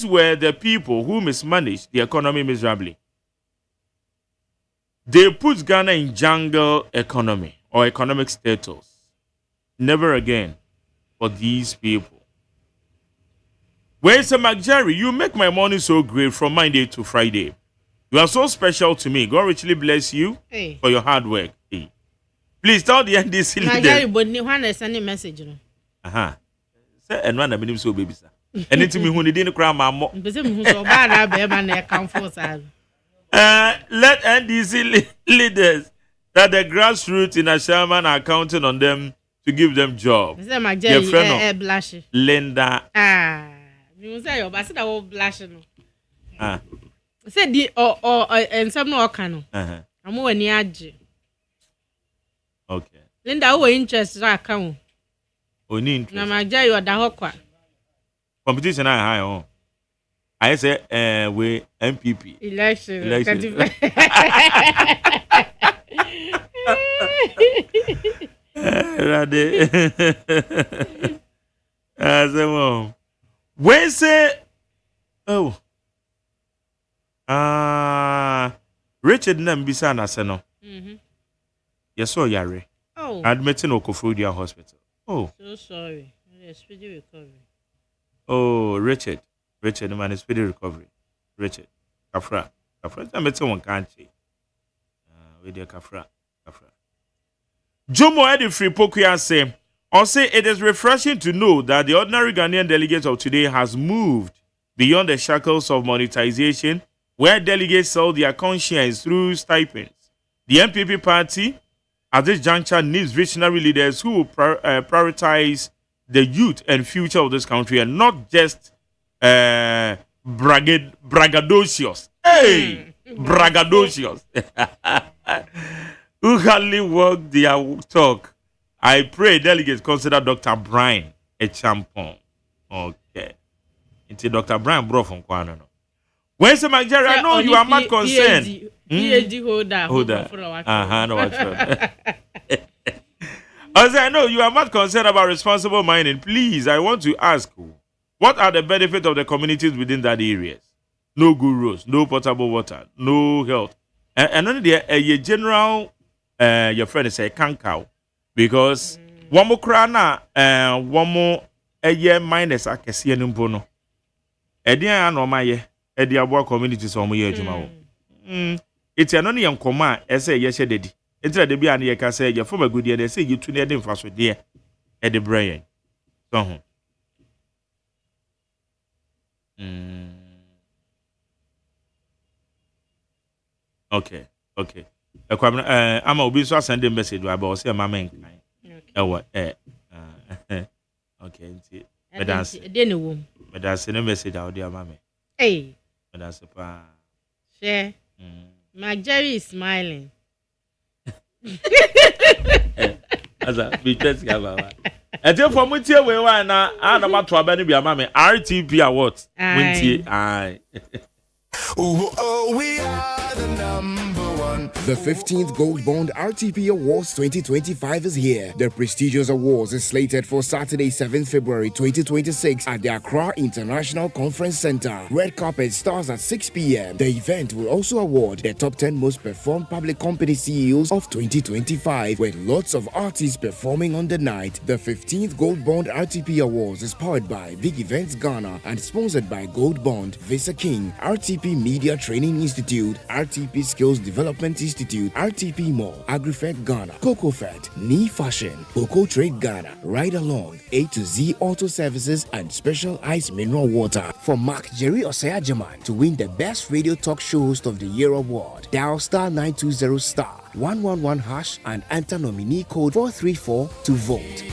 were the people who mismanaged the economy miserably. They put Ghana in jungle economy or economic status. Never again for these people. Where's Jerry? You make my morning so great from Monday to Friday. You are so special to me. God richly bless you for your hard work. Hey. Please tell the NDC leader. Jerry, but you want to send a message. Say, and one of them so baby, sir. And it's me who didn't cry my mom. Let NDC leaders that the grassroots in Ashaman are counting on them to give them jobs. Your friend, Linda. You say your bassett will blush. Said the and some no canoe. I'm more near. Okay. Linda, who interested our account. Only interest. Now, my Jerry or the Hawk. Competition I high on. I say we MPP. Election. When say Richard Nambisa Naseno. Yes, so Yare. Oh, admitting Okofodia Hospital. Oh, so sorry. Speedy recovery. Oh, Richard, man, is speedy recovery. Richard, Kafra. I'm better one country. With your Kafra. Jomo Eddie Free Pokuya say, it is refreshing to know that the ordinary Ghanaian delegate of today has moved beyond the shackles of monetization, where delegates sell their conscience through stipends. The MPP party, at this juncture, needs visionary leaders who will prioritize the youth and future of this country and not just braggadocious. Hey, braggadocious. Who hardly walk their talk. I pray delegates consider Dr. Brian a champion. Okay. Until Dr. Brian brought from Kwano. Where's the Nigeria? I know you are not concerned. PhD holder. No, what's I know you are not concerned about responsible mining. Please, I want to ask you, what are the benefits of the communities within that areas? No good roads, no potable water, no health. And only a general, your friend is a kankau. Because one more crana, one more a year minus a Cassian Impono. Edia no my Edia communities on my year. It's an only young command, as a yes, daddy. It's a debut and you say you're from a good year. They say you two near them fast with dear at the brain. So, okay. I'm a be so sending message about say my man. Okay, that's a message out there, mammy. Hey, that's a pa. Share. My Jerry is smiling. As a because Gaba. And then for Montie, we were now, I'm about to abandon your mammy. RTP Awards. Montie, aye. Oh, we are the number one. The 15th Gold Bond RTP Awards 2025 is here. The prestigious awards is slated for Saturday, 7th February 2026 at the Accra International Conference Center. Red carpet starts at 6 p.m. The event will also award the top 10 most performed public company CEOs of 2025, with lots of artists performing on the night. The 15th Gold Bond RTP Awards is powered by Big Events Ghana and sponsored by Gold Bond, Visa King, RTP Media Training Institute, RTP Skills Development Institute, RTP Mall, AgriFed Ghana, CocoFed, Knee Fashion, Coco Trade Ghana, Ride Along, A to Z Auto Services, and Special Ice Mineral Water. For Mark Jerry OSEI AGYEMAN to win the Best Radio Talk Show Host of the Year award, dial *920*111# and enter nominee code 434 to vote.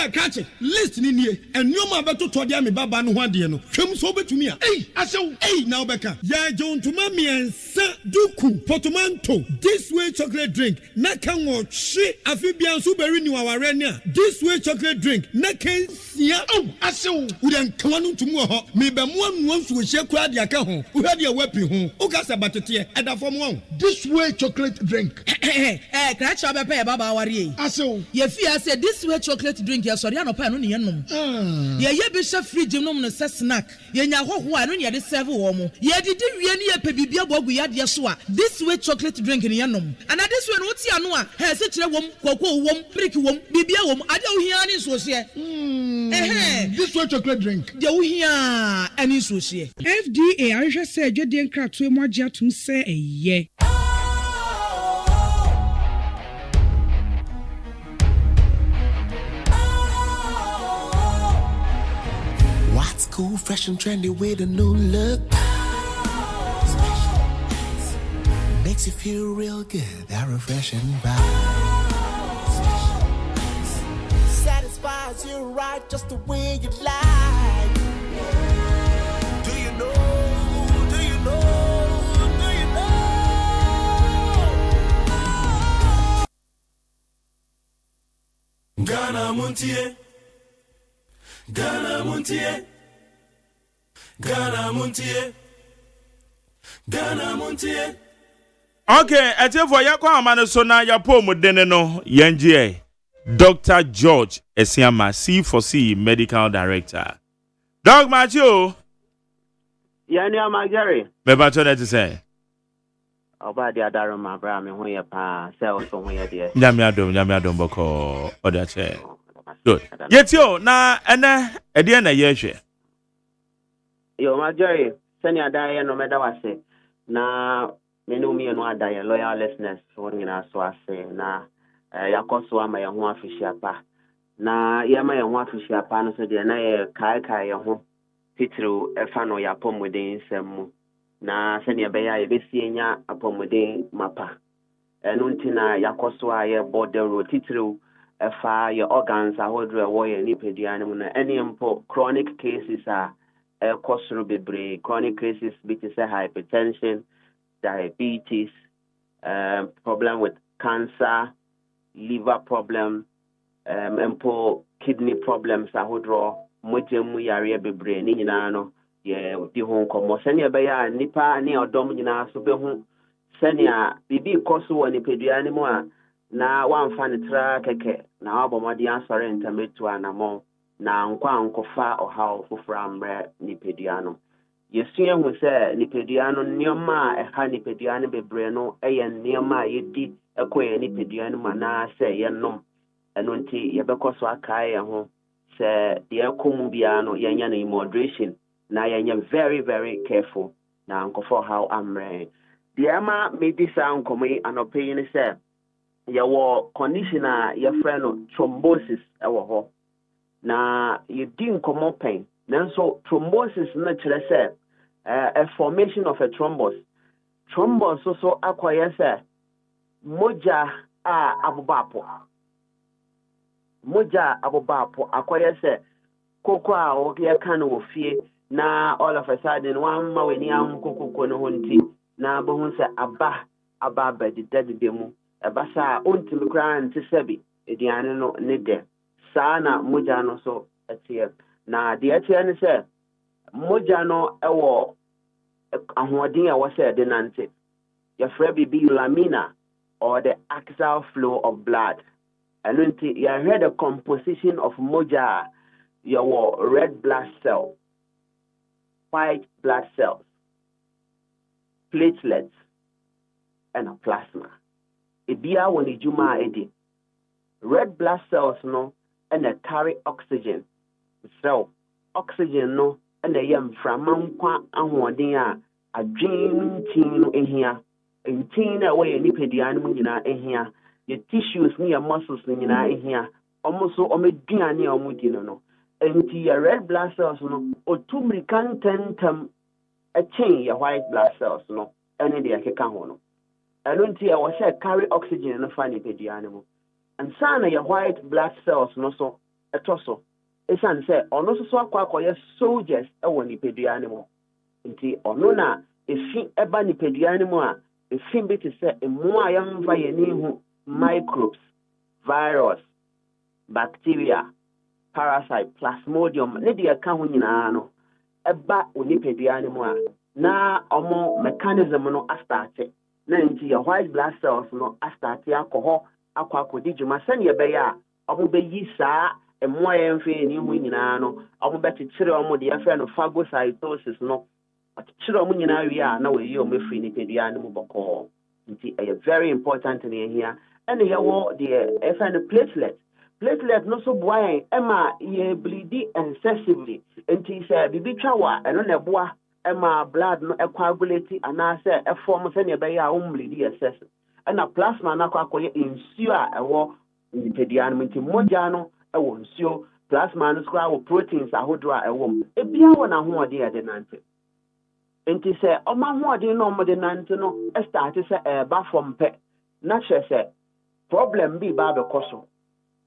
catch it. List ni nie. And you ma beto to dia me baba no ho ade no. Hwem so betumi a. Hey, now beka. Ya John to mami ensa duku potomanto. This way chocolate drink. Na kan wo hwe afibia so beri ni waware ni a. This way chocolate drink. Na kan sia. Asew. Udan kwanu tumu ho. Me be mo anu so hye kura de aka ho. Wo hwe de wapi ho. O ka se batete e da fom ho. This way chocolate drink. Crash up a baba worry. Aso. Ye fear say this way chocolate drink ya sorry anopa no ne yenom. Ye be sha fridge nom no se snack. Ye nya hoho anu ne de serve wo mo. Ye didi wie ne ye pe bibia bogu ya de so a. This way chocolate drink ne yenom. And this way no ti anu a he se kire wom kwakwo wom brick wom bibia wom ade wo hia ne so hye. This way chocolate drink. De wo hia ani so hye. FDA ahwehwe se adwede nkratoe mu agye atum se eye. What's cool, fresh and trendy with a new look? Makes you feel real good, that refreshing vibe. Satisfies you right just the way you like. Do you know? Do you know? Do you know? Ghana Montie. Ghana Montie. Ghana Montie. Ghana Montie. Okay, for yakwa amane so na yapo mudene no yengie. Dr. George Esiama, C4C Medical Director. Dog Matthew. Yani amagari. Me bacho na to say. Oba dia daro ma bra me ho ye pa se o so ho ye de. Nyame adom boko oda che. Good. Yetio na ene ede na yehwe. Yo magari, seni adaye no meda wase. Na menu mi no adaye loyal listeners won nyina so ase na yakoso ama ye ho afihia pa. Na ye ma ye ho afihia pa no so de na ye kai ye ho titru efa no ya pomuden nsem na seni ebeya ye besienya apomuden mapa. Enu ntina yakoso aye border road titru efa your organs ahodre wo ye nipadua ne na any impo chronic cases are bebre chronic cases which is hypertension, diabetes, problem with cancer, liver problem, impo kidney problems ahodro mojemu yare bebre ni nyina no ye di ho nkomo sene be ya nipa ni odom nyina so be hu sene a bibi koso wo nipadua ne mu a na wamfa ne tra keke na wabomodi ansore ntametu anamo na nkwa nkofa oha ofofra amre nipedua no yesu ehu se nipedua no nioma eha nipedua no bebre no eye nioma yedi ekoye nipedua no mana se yenom eno nti yebekoso akae ho se de ekomu bia no yenya na moderation na yenya very very careful na nkofo how amre de ama medisa nkomi anope ni se yawo condition a yefre no thrombosis ewo ho na yedi nkomo pain nanso thrombosis na kire se a formation of a thrombus so akwaye se moja abubapo akwaye se koko a o ye kan wo fie na all of a sudden one ma weni am kokoko no honti na bohu se aba bedide mu ebasa ontimi kra nti sebi ediane no ne de sana moja no so etie na de etie ne se moja no ewo ahoden a wo se de nante your bibi lamina or the axial flow of blood and until you heard the composition of moja your red blood cell, white blood cells, platelets and a plasma ebia woni juma edi red blood cells no and they carry oxygen so oxygen no and they yam framankwa ahoden a adwen tin no ehia entin na we nipadua no nyina ehia your tissues ni your muscles ni nyina ehia almost omeduane omudi no enti your red blood cells no otumri kan tentam a chain your white blood cells no any dey akeka ho no anunti I say carry oxygen no fa nipadua no and sana your white blood cells no so etoso esan say ono so akwa soldiers e wɔ nipadua ne mu nti ono na efi eba nipadua ne mu a efi bi te sɛ emu a yɛmfa yɛni hu microbes, virus, bacteria, parasite, plasmodium ne de ka ho nyinaa no eba onipadua ne mu a na omo mechanism no astarte na nti your white blood cells no astarte akɔ akodi dwuma sɛne ɛbɛyɛ a omo bɛyi saa emu a yɛmfa yɛni hu nyinaa no omo bɛkyekyere omo de yɛfrɛ no phagocytosis no akyekyere omo nyinaa wie a na wɔyi omo free nipadua ne mu bɔkɔɔ nti ɛyɛ very important ne here and yɛwɔ de ɛfrɛ no platelet no so boy Emma ye bleedy excessively nti sɛ bibi twa wa ɛno na ɛboa Emma blood no coagulate anaasɛ ɛform sɛnea ɛbɛyɛ a bleedy excessive ɛna plasma na akɔyɛ nsuo a ɛwɔ nipadua no nti mogya no ɛwɔ nsuo plasma no skora wɔ proteins ahodoɔ a ɛwɔ mu ebia wɔ na hoɔden ɛde nante nti sɛ ɔma hoɔden no ɔmo de nante no ɛstart sɛ ɛba fam pɛ na kyerɛ sɛ problem bi ba bɛkɔ so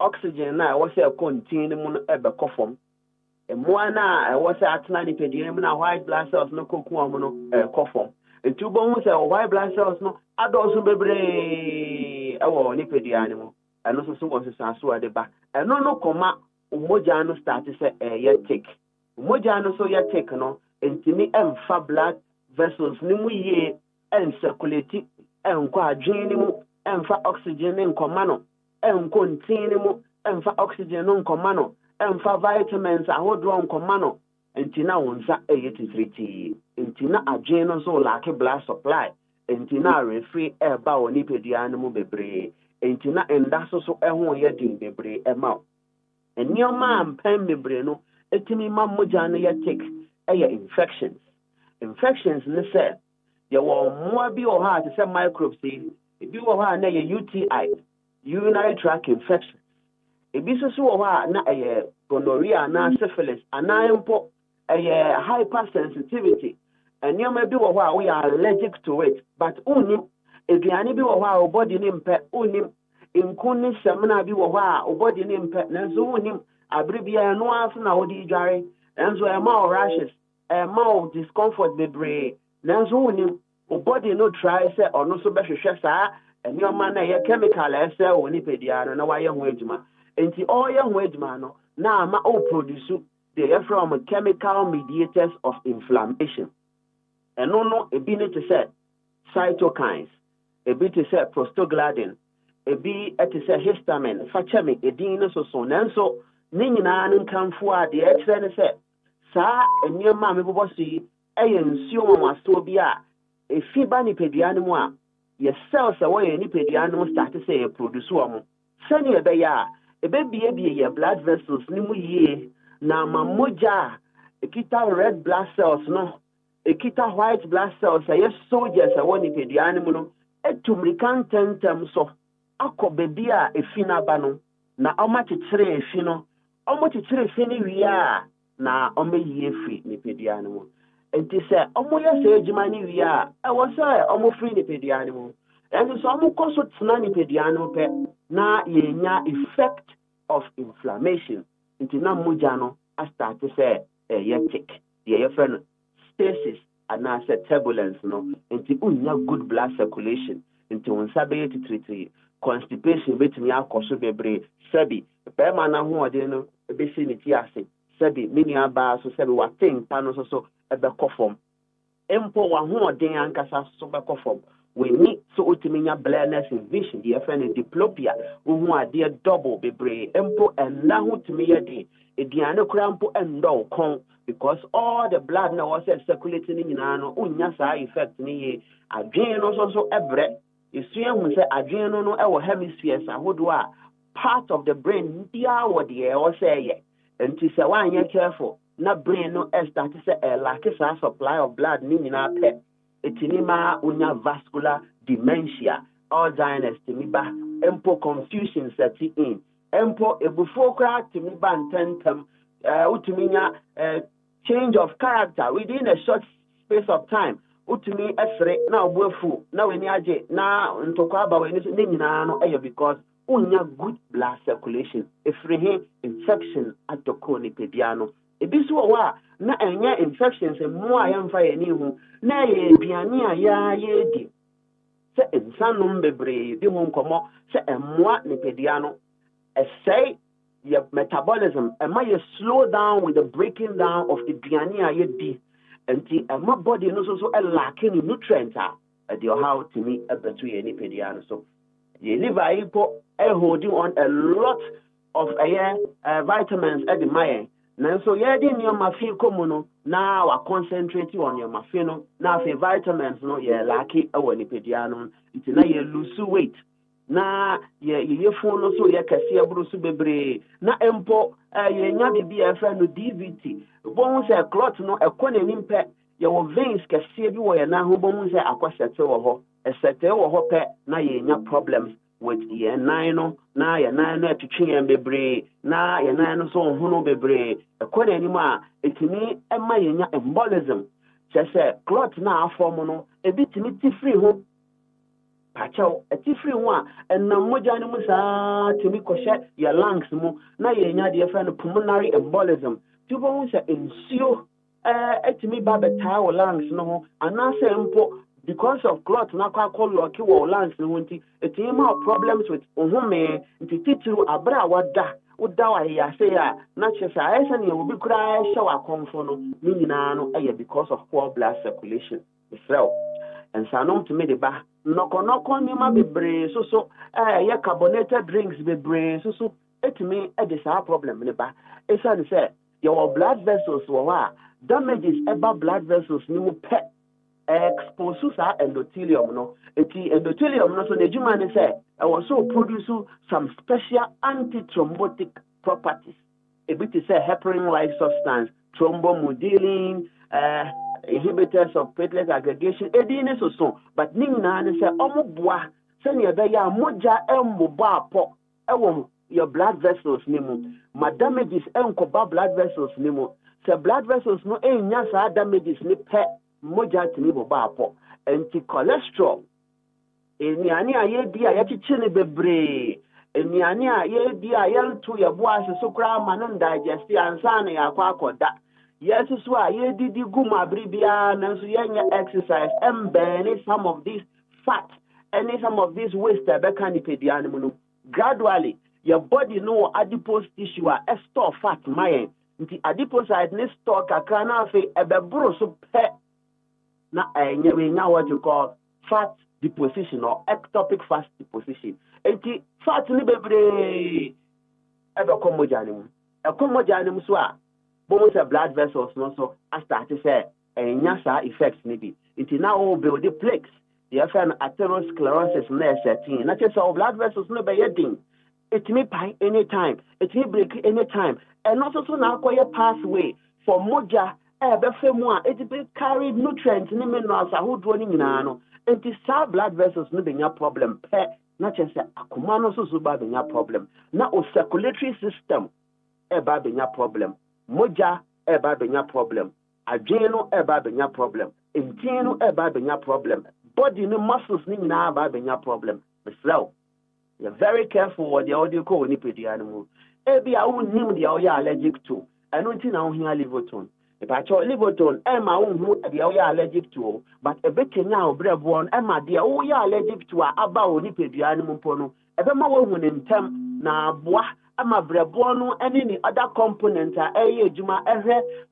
oxygen na ɛwɔ sɛ contain mu no ɛbɛkɔ fam mmoa na ɛwɔ sɛ atena nipadua mu na white blood cells no koku ɔmo no ɛkɔ fam nti wobɛhu sɛ white blood cells no adɔɔso bebree ɛwɔ nipadua no mu ɛno nso so wɔ nsesanso a de ba ɛno no kɔma mogya no start sɛ ɛyɛ tick mogya no so yɛ tick no ntimi ɛmfa blood vessels ne mu yie ɛncirculate ɛnkɔ adwene ne mu ɛmfa oxygen ne nkɔma no ɛnkɔ ntin ne mu ɛmfa oxygen no nkɔma no ɛmfa vitamins ahodoɔ nkɔma no nti na wo nsa ɛyɛ titiriti nti na adwene no so lack blood supply nti na refree ɛba wɔ nipadua no mu bebree nti na nda so ɛho yɛ din bebree ɛma nneɛma a mpɛn bebree no etimi ma mogya no yɛ tick ɛyɛ infections ne sɛ yɛwɔ mmoa bi wɔ hɔ a te sɛ microbes yi ebi wɔ hɔ a na yɛ UTI urinary tract infection ebi nso so wɔ hɔ a na ɛyɛ gonorrhea na syphilis anaa mpo ɛyɛ hypersensitivity nneɛma bi wɔ hɔ a we are allergic to it but unim aduane bi wɔ hɔ a body ne mpɛ unim nku ne semina bi wɔ hɔ a body ne mpɛ nanso unim abere bia no aso na wodi dware nanso ɛma rashes ɛma discomfort bebree nanso unim body no try sɛ ɔno so bɛhwehwɛ saa nneɛma na ɛyɛ chemical ɛsɛ wɔ nipadua no na wayɛ ho adwuma nti ɔyɛ ho adwuma no na ama produce the from chemical mediators of inflammation ɛno no ebi ne te sɛ cytokines ebi te sɛ prostaglandin ebi te sɛ histamine fakyɛme edin no so nanso ne nyinaa no nkamfo a deɛ ɛkyerɛ ne sɛ saa nneɛma a mebobɔ so yi ɛyɛ nsuo mamasoɔ bi a efi ba nipadua no mu a yɛ cells a wɔyɛ nipadua no mu start sɛ yɛ produce wɔ mo sɛnea ɛbɛyɛ a ɛbɛbiebie yɛ blood vessels ne mu yie na ama mogya a ekita red blood cells no ekita white blood cells a yɛ soldiers a wɔ nipadua no mu no etu mmirika ntɛntɛm so akɔ baabi a efi n'aba no na ɔmo akyekyere efi no ɔmo kyekyere efi no wie a na ɔmo yie firi nipadua no mu nti sɛ ɔmo yɛ sɛ adwuma no wie a ɛwɔ sɛ ɔmo firi nipadua no mu ɛnso sɛ ɔmo kɔ so tena nipadua no pɛ na yɛnya effect of inflammation nti na mogya no astart sɛ ɛyɛ tick deɛ yɛfrɛ no stasis anaasɛ turbulence no nti unya good blood circulation nti wo nsa bɛyɛ titiri constipation betumi akɔ so bebree sɛbi bɛrima no ahoɔden no bɛsi ne ti ase sɛbi me nuabaa so sɛbi wate mpa no so ɛbɛkɔ fam mpo w'ahoɔden ankasa so bɛkɔ fam w'ani so wotumi nya blindness in vision deɛ yɛfrɛ no diplopia wohu adeɛ double bebree mpo ɛnna ho tumi yɛ den aduane koraa mpo ɛndɔ kɔn because all the blood na was circulating no nyinaa no wonya saa effect no yie adwene no so ɛbrɛ esua hu sɛ adwene no ɛwɔ hemispheres ahodoɔ a part of the brain biara wɔ deɛ ɛwɔ sɛ ɛyɛ nti sɛ woanyɛ careful na brain no start sɛ ɛlake saa supply of blood ne nyinaa pɛ etini ma unya vascular dementia Alzheimer's timi ba empo confusion set in empo ebufuo kra timi ba ntentem utimi nya change of character within a short space of time utimi efre na obuafu na weni age na ntokwa ba weni ne nyinaa no ɛyɛ because unya good blood circulation efrehe infection atoko ni pediano ebi so wa na enya infections emu a yemfa ye ni hu na ye aduane a ya ye di se insanum bebre di hu nkomo se emwa ni pediano say your metabolism am I slow down with the breaking down of the aduane a ye di enti my body no so lacking nutrients at your how to me betu ye ni pediano so ye liver ipo holding on a lot of vitamins at the mind. Now, so yeah, then your mafia come now I concentrate on your mafia no now for vitamins no yeah lucky when pediano it's na you lose weight na ye phone no so yeah kasi abrusu bebre na empo ye nya bibi e friend no DVT bon say clot no e ko nanim pe ye wo veins kasi bi wo ye na ho bon say akwasete wo ho esete wo ho pe na ye nya problems with ye nine no na ye nine no atwetwe ye bebre na ye nine no so hono bebre e ko nanim a etimi e ma ye nya embolism say clot na afom no e bitimi ti free ho pacho eti free one and na moja ni mu saa timi koshe your lungs mu na ye nya de fa no pulmonary embolism tubo hu se ensio etimi ba beta wo lungs no ho anase mpo because of clot na kwa lock wo lungs no nti etimi ma problems with ohome nti titiru abra wada uda wa ya say ya na chesa esa ne obi kura hye wa konfo no ni nyina no because of poor blood circulation so and sanom to me the ba noko ni ma bebre so ye carbonated drinks bebre so etimi e de sa problem ne ba esa ne say your blood vessels wa damages eba blood vessels ni mu pe expose sa endothelium no eti endothelium no so the juma ne say I also produce some special antithrombotic properties a bit is a heparin like substance thrombomodulin inhibitors of platelet aggregation edine so but nina ne say omoboa se ne be ya moja emboba apo ewo your blood vessels ni mu ma damages enkoba blood vessels ni mu se blood vessels no enya sa damages ni pe moja tini boba apo anti cholesterol eniani aye di aye chichine bebre eniani aye di aye to ye boa so kra ma no digest ansa na yakwa akoda yes so aye didi guma bribia na so yenya exercise burn some of these fat and some of these waste be kan pedian mu no gradually your body no adipose tissue a store fat mayen nti adipocyte ne store kakra na afi ebebro so pe na enya what you call fat deposition or ectopic fat deposition enti fat ni bebre ebe komojanim so a both blood vessels no so I start to say enya sa effects maybe enti now we build the plaques the atherosclerosis na setting na just our blood vessels no be yeding it may pie anytime it may break anytime and also so na akoye pathway for moja ebefemu a it be carry nutrients ni minerals ahodo ni nyina no enti sa blood vessels no be nya problem pe na chese akoma no so ba be nya problem na o circulatory system ba be nya problem moja ba be nya problem adwene no ba be nya problem entin no ba be nya problem body no muscles ni nyina ba be nya problem so you're very careful what the audio call ni pediano ebi a unnim the you are allergic to and until now here livoton if I told livoton Emma who the you are allergic to but a bit now brave one Emma the you are allergic to about ni pediano pono ebe ma wo in term na boa ama brebo no any other component ejuma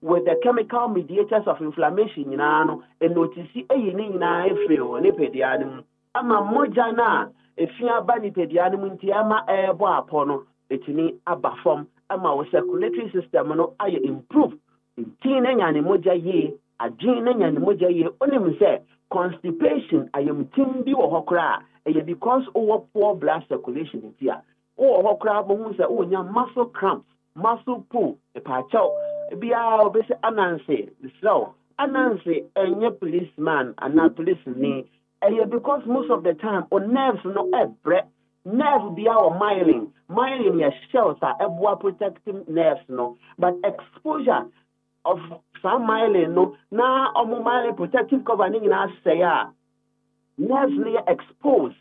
with the chemical mediators of inflammation no notice ni nyina efre ni pediano ama moja na efia ba ni pediano nti ama ebo apono etini aba form ama circulatory system no aye improve nti na nya ne moja ye adwin na nya ne moja ye onim say constipation ayem timbi wo hokra because over poor blood circulation ntia o hokra bo hu say o nya muscle cramps muscle pull e pa chaw bia obese ananse so ananse enye policeman and police ni because most of the time on nerves no ebre nerve be our myelin your cells are eboa protecting nerves no but exposure of some myelin no na myelin protective cover ni na say ya nerves ni exposed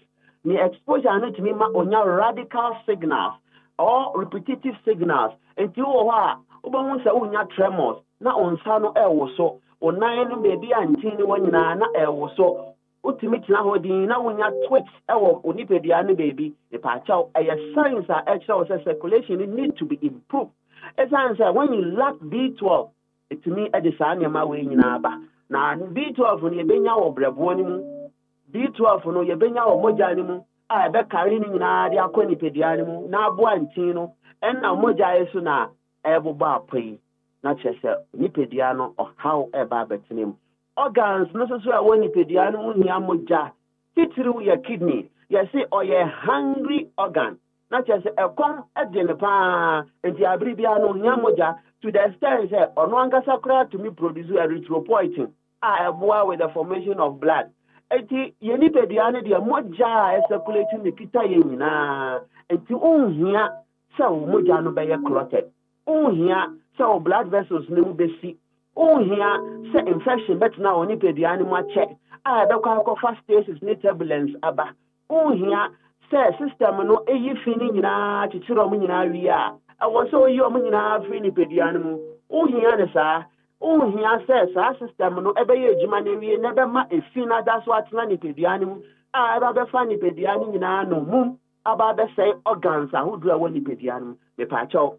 ni exposure no tumi ma onya radical signals or repetitive signals enti wo ha obahu se unya tremors na onsa no ewo so onan no baby antin wo nyina na ewo so utimi tina hodin na wonya twitch ewo onipedia no baby e pa chaw signs are actual circulation need to be improved. As I say, when you lack B12 it me e de sa nyama we nyina ba na B12 no ye benya wo brebo ni mu B12 no ye benya wo moja ni mu a be kare ni nyina de akonipedia ni mu na abo antin no en na moja yesu na eboba apai na chese nipedia no how eba betenem organs no so a woni pedia no hia moja titiri your kidney you say or your hungry organ na chese ekom ede ne pa enti abribia no hia moja to the extent say ono angasa kra to me produce erythropoietin eboa with the formation of blood enti yeni pedia no de moja circulating the kita ye nyina enti onhia say moja no be clotted onhia say blood vessels no be si here say infection but now only pay the animal check the fast stasis ni turbulence aba here say system no fini nyina chichiro mu nyina wi a awo so yi o mu nyina free ni pay the animal here ne sa here say sa system no ebe ye ejuma na wi na be ma efina that's what na ni pay the animal aba be fa ni pay the animal nyina no mum aba be say organs ahodo a woni pay the animal me pa chaw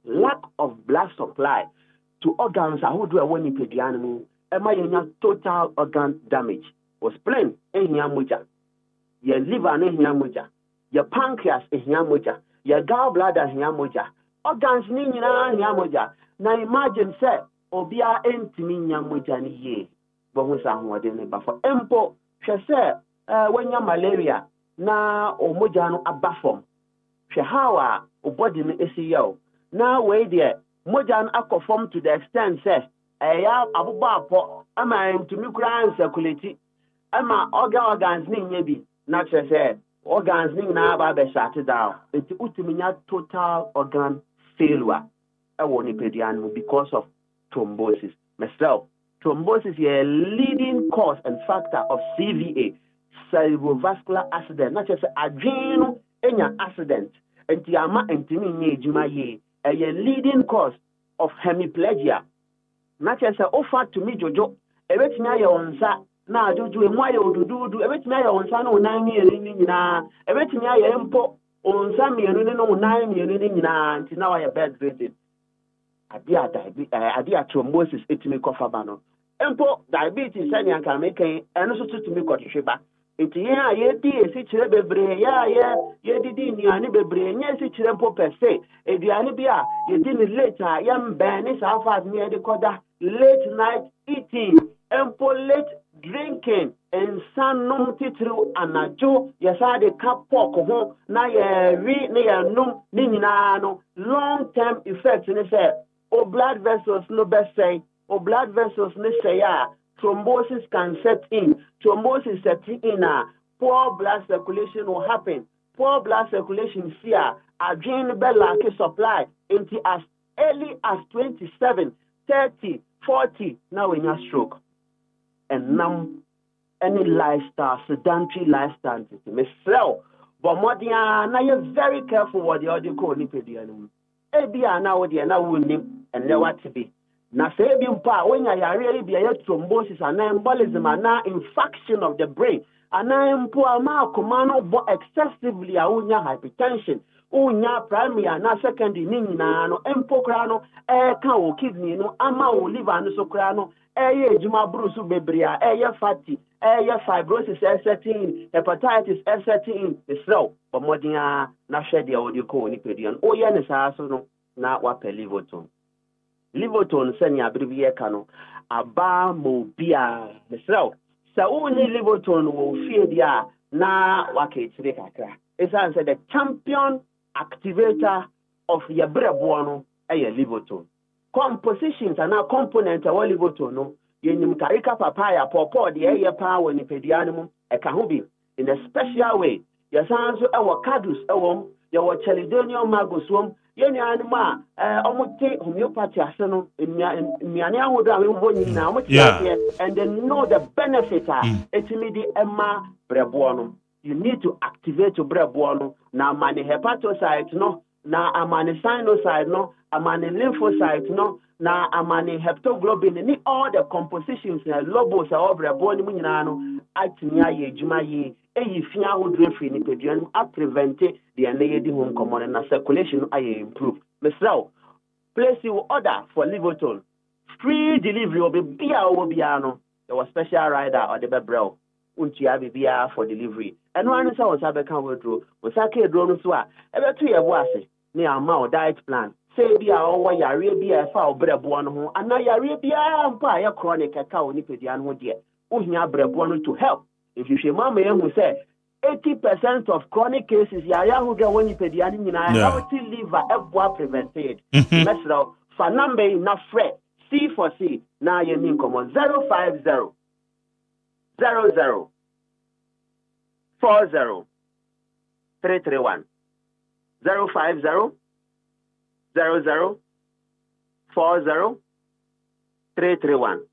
lack of blood supply to organs who do a one animal, am total organ damage. Was plain, ehia moja. Your liver ehia moja. Your pancreas ehia moja. Your gallbladder ehia moja. Organs ni nyina ehia moja. Na imagine say obia entimi nya moja ni ye. Bo hu sa ho de ne ba for empo hwe say wanya malaria na o moja no aba form. Hwe hawa o body no esi yaw. Na we there mojan akofom to the extent say eya abuba apo ama ntumi kura circulate ama organs ni nyebi na say organs ni na ba be shut down it utumi nya total organ failure e woni pedian because of thrombosis. Myself, thrombosis is a leading cause and factor of CVA, cerebrovascular accident. Not just adrenal enya accident enti ama ntimi nye ejuma ye a leading cause of hemiplegia. Not just offer to me jojo, everything I onsa, na jojo, and why you do, everything I onsa no 9 years in na, everything I empo on some year no 9 years in na, until now I have bedridden. Adia thrombosis, it me cough bano. Empo diabetes, and can make and also to me got shiba. It's yeah, ye si bebre, ye did any bebre, yes, it's per se. A dianibia, you didn't later, young banis alpha near the coda, late night eating, empo late drinking, and sun num titru anajo, yes, I the cup pork home, na ye re near num ninano, long term effects in the set. O blood vessels no best say, o blood vessels ne say ya. Thrombosis can set in. Thrombosis setting in. Poor blood circulation will happen. Poor blood circulation fear. Adrenaline lack supply into as early as 27, 30, 40. Now in your stroke. And now any lifestyle, sedentary lifestyle. Myself, but now you're very careful what the audio call lipid. Ebia now the na wunnim and there what to be. Na say bi mpa when you really be a thrombosis and embolism and infarction of the brain and mpo ama komano bo excessively a unya hypertension unya primary and secondary ni nyina no mpo kra no kan o kidney no ama o liver no so kra no ye ejuma brusu bebria ye fatty ye fibrosis setting hepatitis setting the slow but modia na hwe de o de ko ni pedian o ye ne sa so no na wa pelivoton Livoton send ya bribie kano aba mo bia mesraw sa uni Livoton wo fie dia na wake tire kakra esa say the champion activator of your brebo no e Livoton compositions and component of Livoton no yenim karika papaya popo de e pa woni pedia no e ka ho bi in a special way yasan so e wo cadus e wom ye wo chelidonium magosum yeni anima omuti homeopathy aseno miane ahodo a wembo nyina omuti and they know the benefit etimi di emma brebo no you need to activate your brebono. Now, mani hepatocyte no, now amani sinusoid no, amani lymphocyte no, now amani heptoglobin. Ni all the compositions na lobos or brebono munano. Atinya ye juma ye. Eyi fia ho drefi ni pedian a prevent the anayedi home common na circulation aye improve. Mesrao, place your order for Liverpool. Free delivery will be biano. There was special rider or the bebro. Untia bibia for delivery. And one is our Sabekan wardrobe. Was a kid drone swa. Ever 2 year was near a diet plan. Say be our Arabia foul brebuano, and now Arabia and buy a chronic cacao nipedian would yet. Unya brebuano to help. If you say, Mamma, who say 80% of chronic cases, Yahoo get one pedian in a healthy liver, F1 prevented. Mesro, for number enough fret, C for C, now you mean come on 050 00 40 331 050 00 40 331.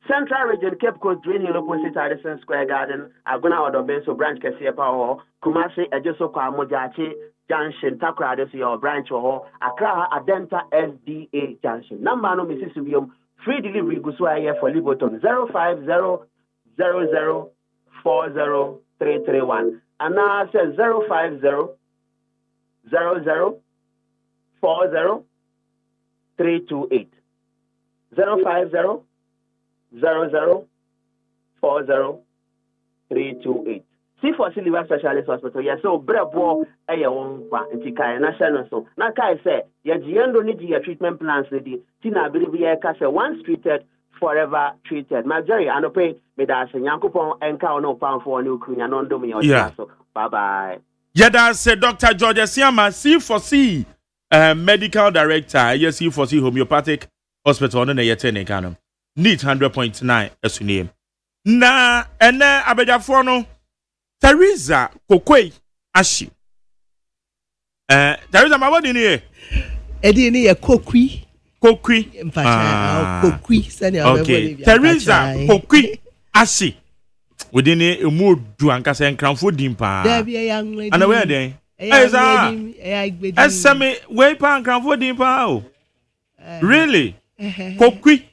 Central Region Cape Coast Green opposite Addison Square Garden, Aguna Odobenso branch Kesia Power, Kumasi Ejoso Kwamojachi Junction, Takra your branch or Accra Adenta SDA Junction. Number no Mississippi, free delivery Guswa here for Liverpool 050 00 40 331. And now I says 050 00 40 328. 050 00 40 328. See for Silver Specialist Hospital. Yes, so brebo a one anti-kai national so. Now Kai say, your Giendo need your treatment plans ready. Tina believe ye say once treated, forever treated. Majority I no pay me that say Yankupon and cow no pound for new queen and on domi or so. Bye bye. Yada said Dr. George Siama, C4C medical director, yes, C4C homeopathic hospital on the Yetene Canum. Need 100.9 as your name. Na ene abejafono Teresa Kokwe Ashi. Teresa mabodi ni Edi ni ya Kokwi. Kokwi. Kokwi sani okay. Teresa Kokwi Ashi. Within a mood to ankasa enkranfo dimpa. There be a young lady. And where then? Esame we pa enkranfo dimpa o. Really? Kokwi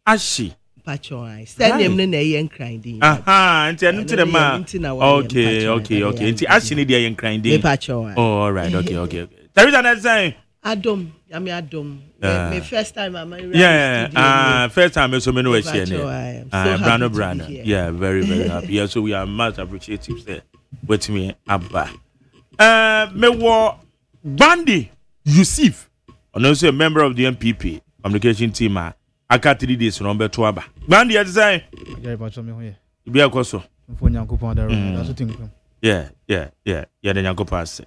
Ashi. Pachoy. Send him in a young crying. Aha, and to the man. Okay. Into Ashi need a young crying. Pachoy. Oh, all right. Okay. There is another saying. Adom. My first time I'm first time I so many ways here. Brando. Yeah, very, very happy. Yeah, so we are much appreciative there. With me, Abba. Me wa Bandi Yusuf. And also a member of the MPP communication team. I got 3 days from Betuaba. Bandi, I say, be a coso. Yeah, the Yanko pass.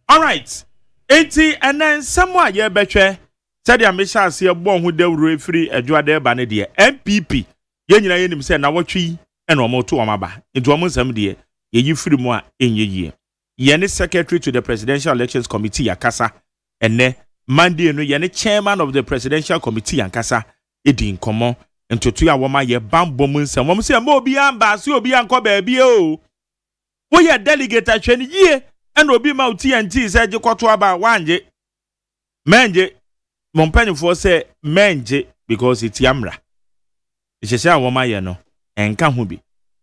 All right. 80 and then somewhere, yeah, betcha. Said ya Misha see a born who de free a Juade Banedia. MPP. Yenna him said, now what tree and no more to Amaba. Into almost some dear. Ye free more in ye year. Yenny secretary to the Presidential Elections Committee, Akasa, and ne. Monday no yene chairman of the presidential committee ankasa edi in common into 2 awoma ye bambom nsem wom se mo obi amba so obi anko ba bi o wo ye delegate atwene ye and obi ma TNT say je kwoto aba wanje menje mompanifo say menje because it's yamra ise awoma ye no enka ho bi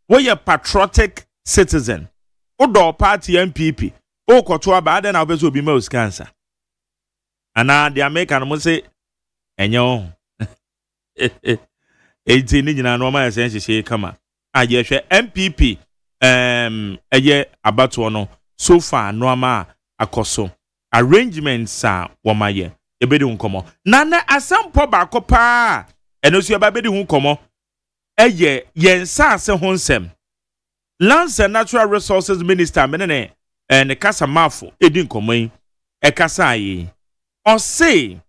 wo ye patriotic citizen odo party MPP o kwoto aba aden na obeso obi ma uskansa. Ana the American must say, enyo. 18 ni na no ma sense she kama. Aye hwe MPP eye abato no so far no ma akoso. Arrangements are womaye. Ebedi hunkomo. Na asampo ba kopa. Eno so eba bedi hunkomo. Eye yensa ase honsem. Lands and Natural Resources Minister menene ne kasa mafo edi nkomo yi. Ekasa yi. Or say,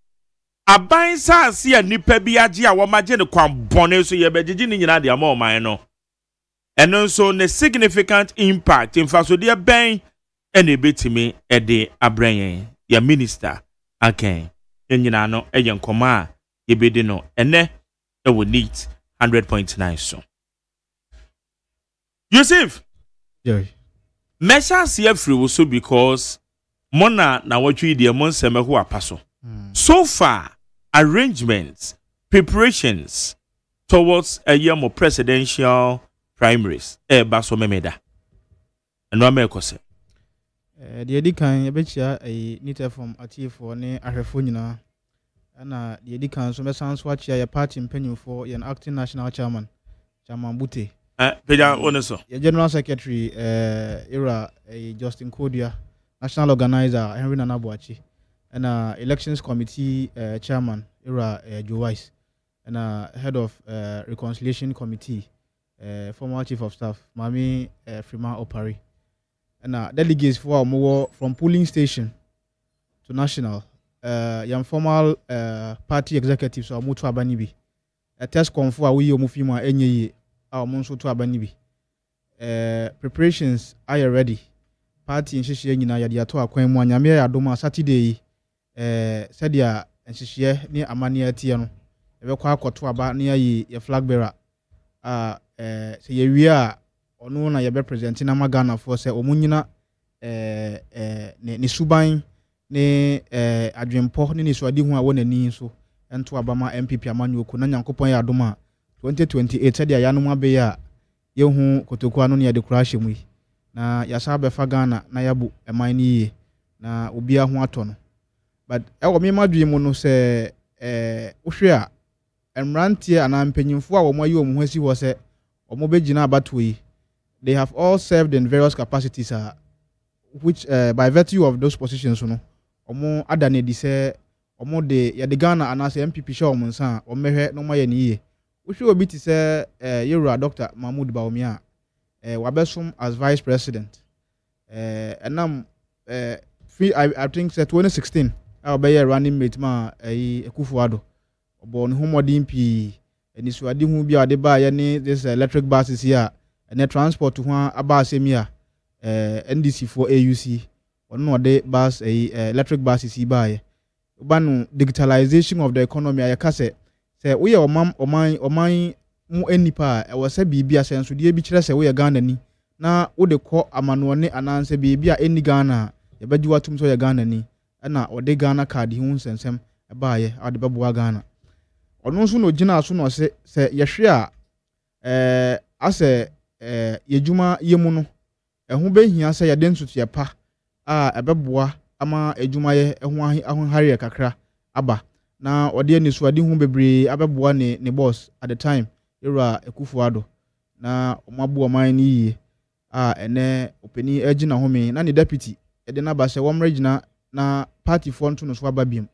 a bind sassy and nipa biaji a wamagene kwam bonne so ye begigi ni nyina de amon man no. And also ne significant impact in faso de ben and a betimi e de abrenyen ya minister aken nyina no e yen koma ye bedi no ene e wo need 100.9 so. Yusuf Jerry. Measures here free also because Mona na what you the months who are paso. So far, arrangements, preparations towards a year more presidential primaries. Baso memeda. And what make us? The edikan yebechia a nita from Ati for ne ahwefo nyina. Na the edikan so mesan so achia ya party mpanyin for an acting national chairman. Chairman Bute. Peja oneso. Your general secretary era Justin Kodia, national organizer Henry Nanabuachi, and elections committee chairman era Joe Weiss, and head of reconciliation committee former chief of staff Mami Freeman Opari, and delegates for more from polling station to national young formal party executives or mutu abanibi a test confor we omufima enye our monso to abanibi preparations are ready party nhihye nyina yade ato akwan mu anyame ya doma Saturday said ya nhihye ni amane atie no ebekwa akoto aba ne ayi ye flag bearer se ye wi a ono na ye be present na magana for se omunyina ne suban ne adwempo ne suade hu a wona ni so ento aba ma MPP amanyo ku na nyankopon ya doma 2028 said ya no mabe ya yehu kotoku anu ne ya de crash mu na yasa befa Ghana na yabu eman ni na obia ho ato no but ewo me madwe mu no se wohwe a emrantie ana mpanyimfo a wo mayi omu hasi wo se omo begina abato yi they have all served in various capacities which by virtue of those positions no omo adane di se omo de ya de Ghana ana se MPP show omo nsa omehwe no maye ni ye wohwe obi ti se Yewura Dr. Mahmoud Bawumia wabesum as vice president and I think 2016 I be running mate ma Ekufuado obon homodin pi eni suade hu bia de ba ye ni this electric buses here and transport hu aba asemia NDC for AUC ono de bus electric buses ba ye banu digitalization of the economy ayaka se we oman mu enipa e wose bibia senso de bi kire se we Ghana ni na wo de kɔ amano ne ananse bibia eni Ghana ye bagi watum so ye Ghana ni na wo de Ghana card hu nsensem e ba ye ade beboa Ghana ono nso no gina so no se ye hwe a ase yejuma yemu no ho behia se ye de nsutu ye pa e beboa ama ejuma ye ho hare kakra aba na ode ani suade hu bebre abeboa ne boss at the time Yewura Ekufuado na omabu oman ni yie ene openi agina home na ne deputy de na ba se wo mregina na party for nto no so ababiem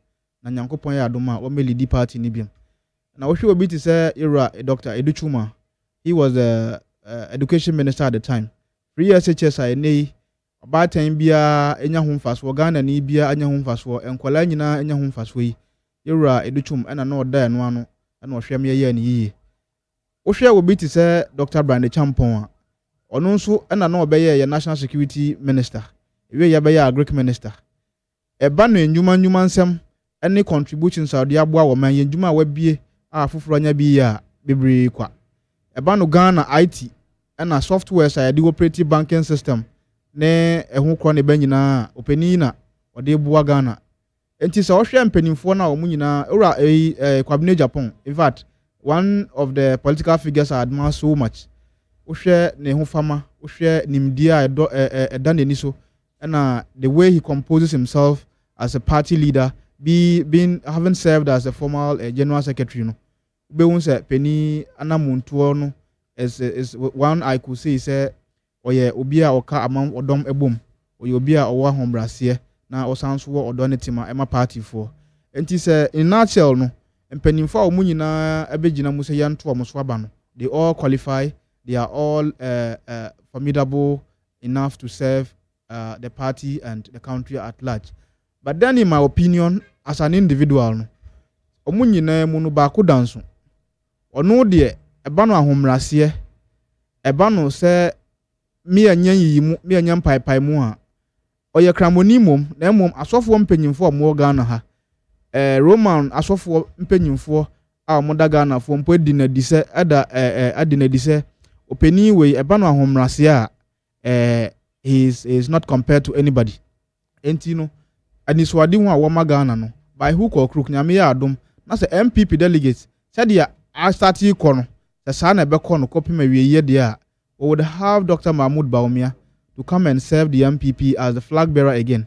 na nyankopon ya adoma wo melidi party ni biem na wo hwe obi ti se Yewura Dr. Educhuma he was the education minister at the time free SHS nei abatan bia enya ho mfaso Ghana ni bia enya ho mfaso enkwala nyina enya ho mfaso yi Yewura Educhum ena na oda eno ano na ohwem ye ni yie ohwe obi ti se Dr. Brande Champon ono nso ena na obeye ye national security minister ewe ye beye agric minister eba no enjuma nsem ene contributions ade aboa wo man enjuma wabie afoforo anya bi ya bebre kwa eba no Ghana IT ena software sa de operative banking system ne eho kro ne banyina opani na ode boa Ghana enti se ohwe mpanimfo na wo munyina ora kwabene Japan in fact one of the political figures I admire so much ohwe ne ho fama ohwe nimdia edan eni so and the way he composes himself as a party leader having served as a formal general secretary no be won say peni anamuntu no is one I could say say oye obi a oka amam odom ebom oye obi a owa hombrase na osanso wo odone tima ema party for enti say in nutshell no mpanimfo a omunyina abegina mu say yanto omoso aba no they all qualify, they are all formidable enough to serve the party and the country at large. But then in my opinion as an individual no omunyina mu no ba ko danso ono de eba no ahomrase eba no se me anyan yi mu me anyan pai mu a oye kramoni mom na mom asofo mpanyimfo mo Ghana ha Roman asofo mpanyimfo a mo da Ghana fo mpo dinadi se ada adinadi se openi we eba no ahomrase a he is not compared to anybody. Enti no aniswadi ho a wo magana no by hook or crook nyame ya adom na se MPP delegates said ya I start ko no the sana be ko no copy me wie de a we would have Dr. Mahmoud Bawumia to come and serve the MPP as the flag bearer again.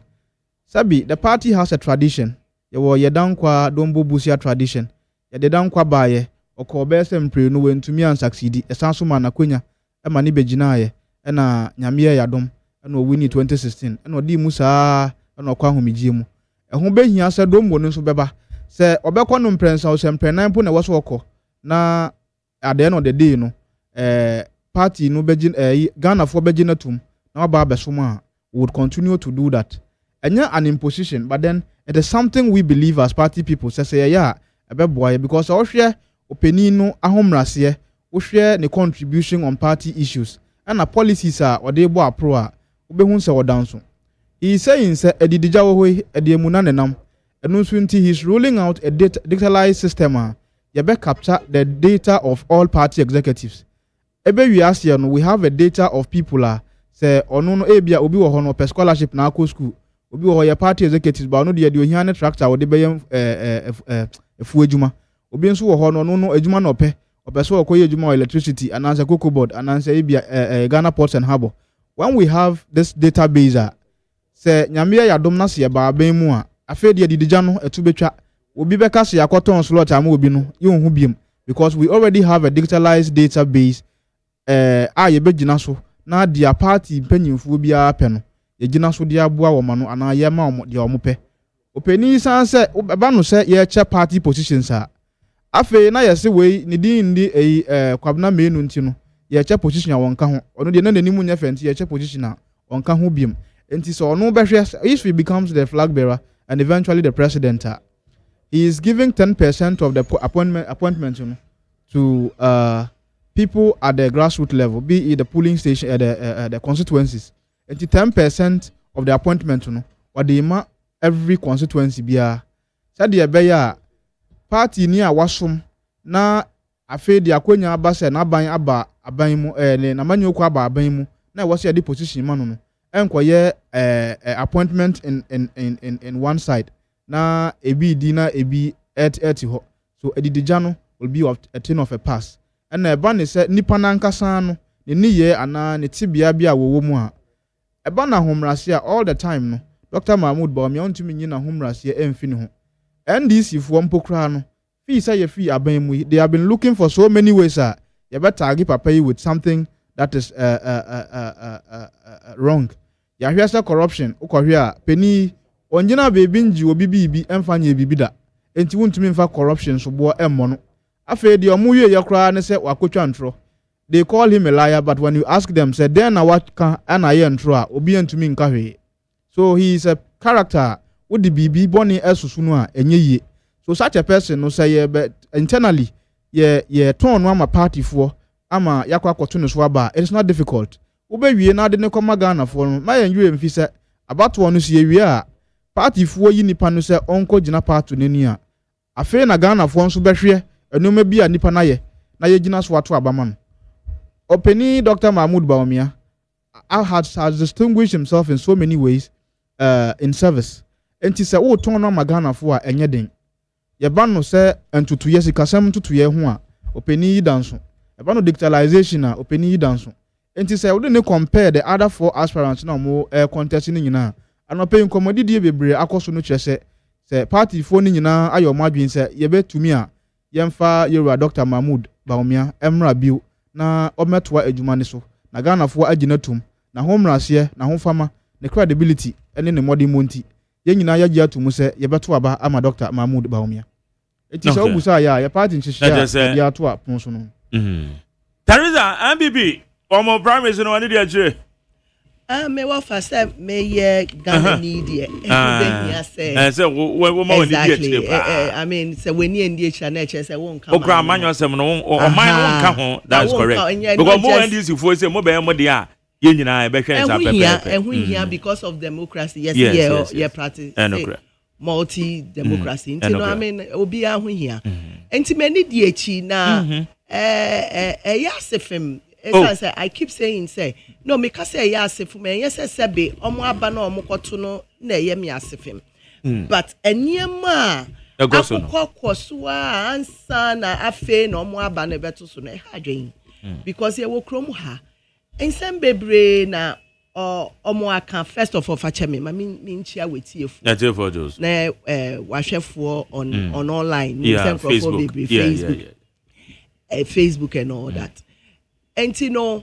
Sabi, the party has a tradition. Yewo yedankwa dombo busia tradition. Yedankwa baye okobe sempre no wentumi an succeed. Esanso ma na kwenya e ma ni begina ye e na nyame ya dom e no win 2016 e no di musa e no kwa homigie mu. E ho behia se dombo no so beba. Se obekọ no mprensa o se mprenan po na wo so okọ na at the end of the day no party no begin Ghana for begin tum na ba besoma would continue to do that. Enya an imposition, but then it is something we believe as party people. Say yeah, boy, because our share opinion no ahomrase, we share the contribution on party issues and the policies are or they bo apro obehun se odanso. He is saying say edidija wo hoi ediemuna nenam enunsunti he is rolling out a digitalized system ye be capture the data of all party executives. Ebe we ask no we have a data of people say onu no ebia obi wo ho no per scholarship na akọ school. Obi wo your party executives ba no de ohia ne tractor wo de beyem efu adwuma obi nso wo ho no adwuma no ope so okoye adwuma electricity and answer cocoa board and answer ebia Ghana Ports and Harbour. When we have this database say nyame ya dom na se ba ban mu a afa de didija no etu betwa obi beka se yakoton slot am obi no ye hu biem because we already have a digitalized database ye begina so na dia party mpanyimfo bia pe no yegina so dia boa wo ma no ana ye ma wo de wo pe openi san se ba no se ye che party positions afe na ye se we ni din ndi kwabna menu nti no ye che position a wonka ho ono de na nanimu nya fenti ye che position a wonka ho biem enti so ono behwe if he becomes the flag bearer and eventually the president he is giving 10% of the appointment you know, to people at the grassroots level, be it the polling station, the constituencies. And 10% of the appointment, you know, or the every constituency be a said the beya party near wasum na afe the akwenya abase na ban aba abanmu na manyo kwa aba abanmu na was your position man no enkoye appointment in one side na ebi dina ebi 80 ho so edidija no will be of a thing of a pass and eba ne se nipa nankasa no ne niye ana ne tibia bia wo mu a eba na homrase all the time no Dr. Mahmoud Bawumia ontumi nyina homrase emfini ho NDC fo mpokra no fi say fi aban mu they have been looking for so many ways you better target papa with something that is wrong ya hwesa corruption ukohwe peni onjina bebi nji obi bibi emfanye bibi da enti wontumi mfa corruption so bo emmo no afa de omuye yakra ne se wakotwa ntro they call him a liar but when you ask them say then na what can anaye ntro a obi antumi nka hwe so he is a character with the bibi boni esusu no a enye yie so such a person no say but internally ye turn no ama party for ama yakwa akoto no so aba it is not difficult obewie na de ne koma Ghana for no ma yen yue mfi se abato no sie wie a party for yi nipa no se onko gina party n'ani a afi na Ghana for nso behwe enoma bi a nipa na ye gina so ato abama no openi Dr. Mahmoud Bawumia has distinguished himself in so many ways in service enti se wo ton no ma Ghana for a enye den ye ba no se entutu ye sikasem ntutu ye ho a openi yi danso ye ba no digitalization a openi yi danso enti se we dey compare the other four aspirants na mo contest ni nyina anope nkomodi die bebre akoso no kyerese se party fo ni nyina ayo madwen se ye betumi a yemfa yewura Dr. Mahmoud Bawumia emra biu na ometoa adwuma ne so na Ghana fo agina tum na homrase na homfama ne credibility ene ne modi monti ye nyina yagi atum se ye beto aba ama Dr. Mahmoud Bawumia eti se obusa ya party nhyehye ya to aponso no Tariza MBB omo primaries no wani dia jire me wa fa say me ye Ghana need e ehia say say wo ma wani dia jire I mean say when you ndi echa na eche say won ka okra manyo sem no o man won ka ho that is correct because mo NDC fo say mo be mo dia ye nyina e be hwe nsa pepe ehun here because of democracy yes yeah practice multi democracy you know I mean obi ahun here enti me ni di echi na ya sefem I keep saying say no me ka say ya asef me yes sebe omo aba na omo koto no na ye me asefem but eniema akokọ so ansa na afe na omo aba na beto so na ha dwen because ye wo krom ha ensem bebre na omo aka first of all fache me ma me nchia wetiefu na tefo jos na wahwefo on online Facebook Facebook and all that. And you know,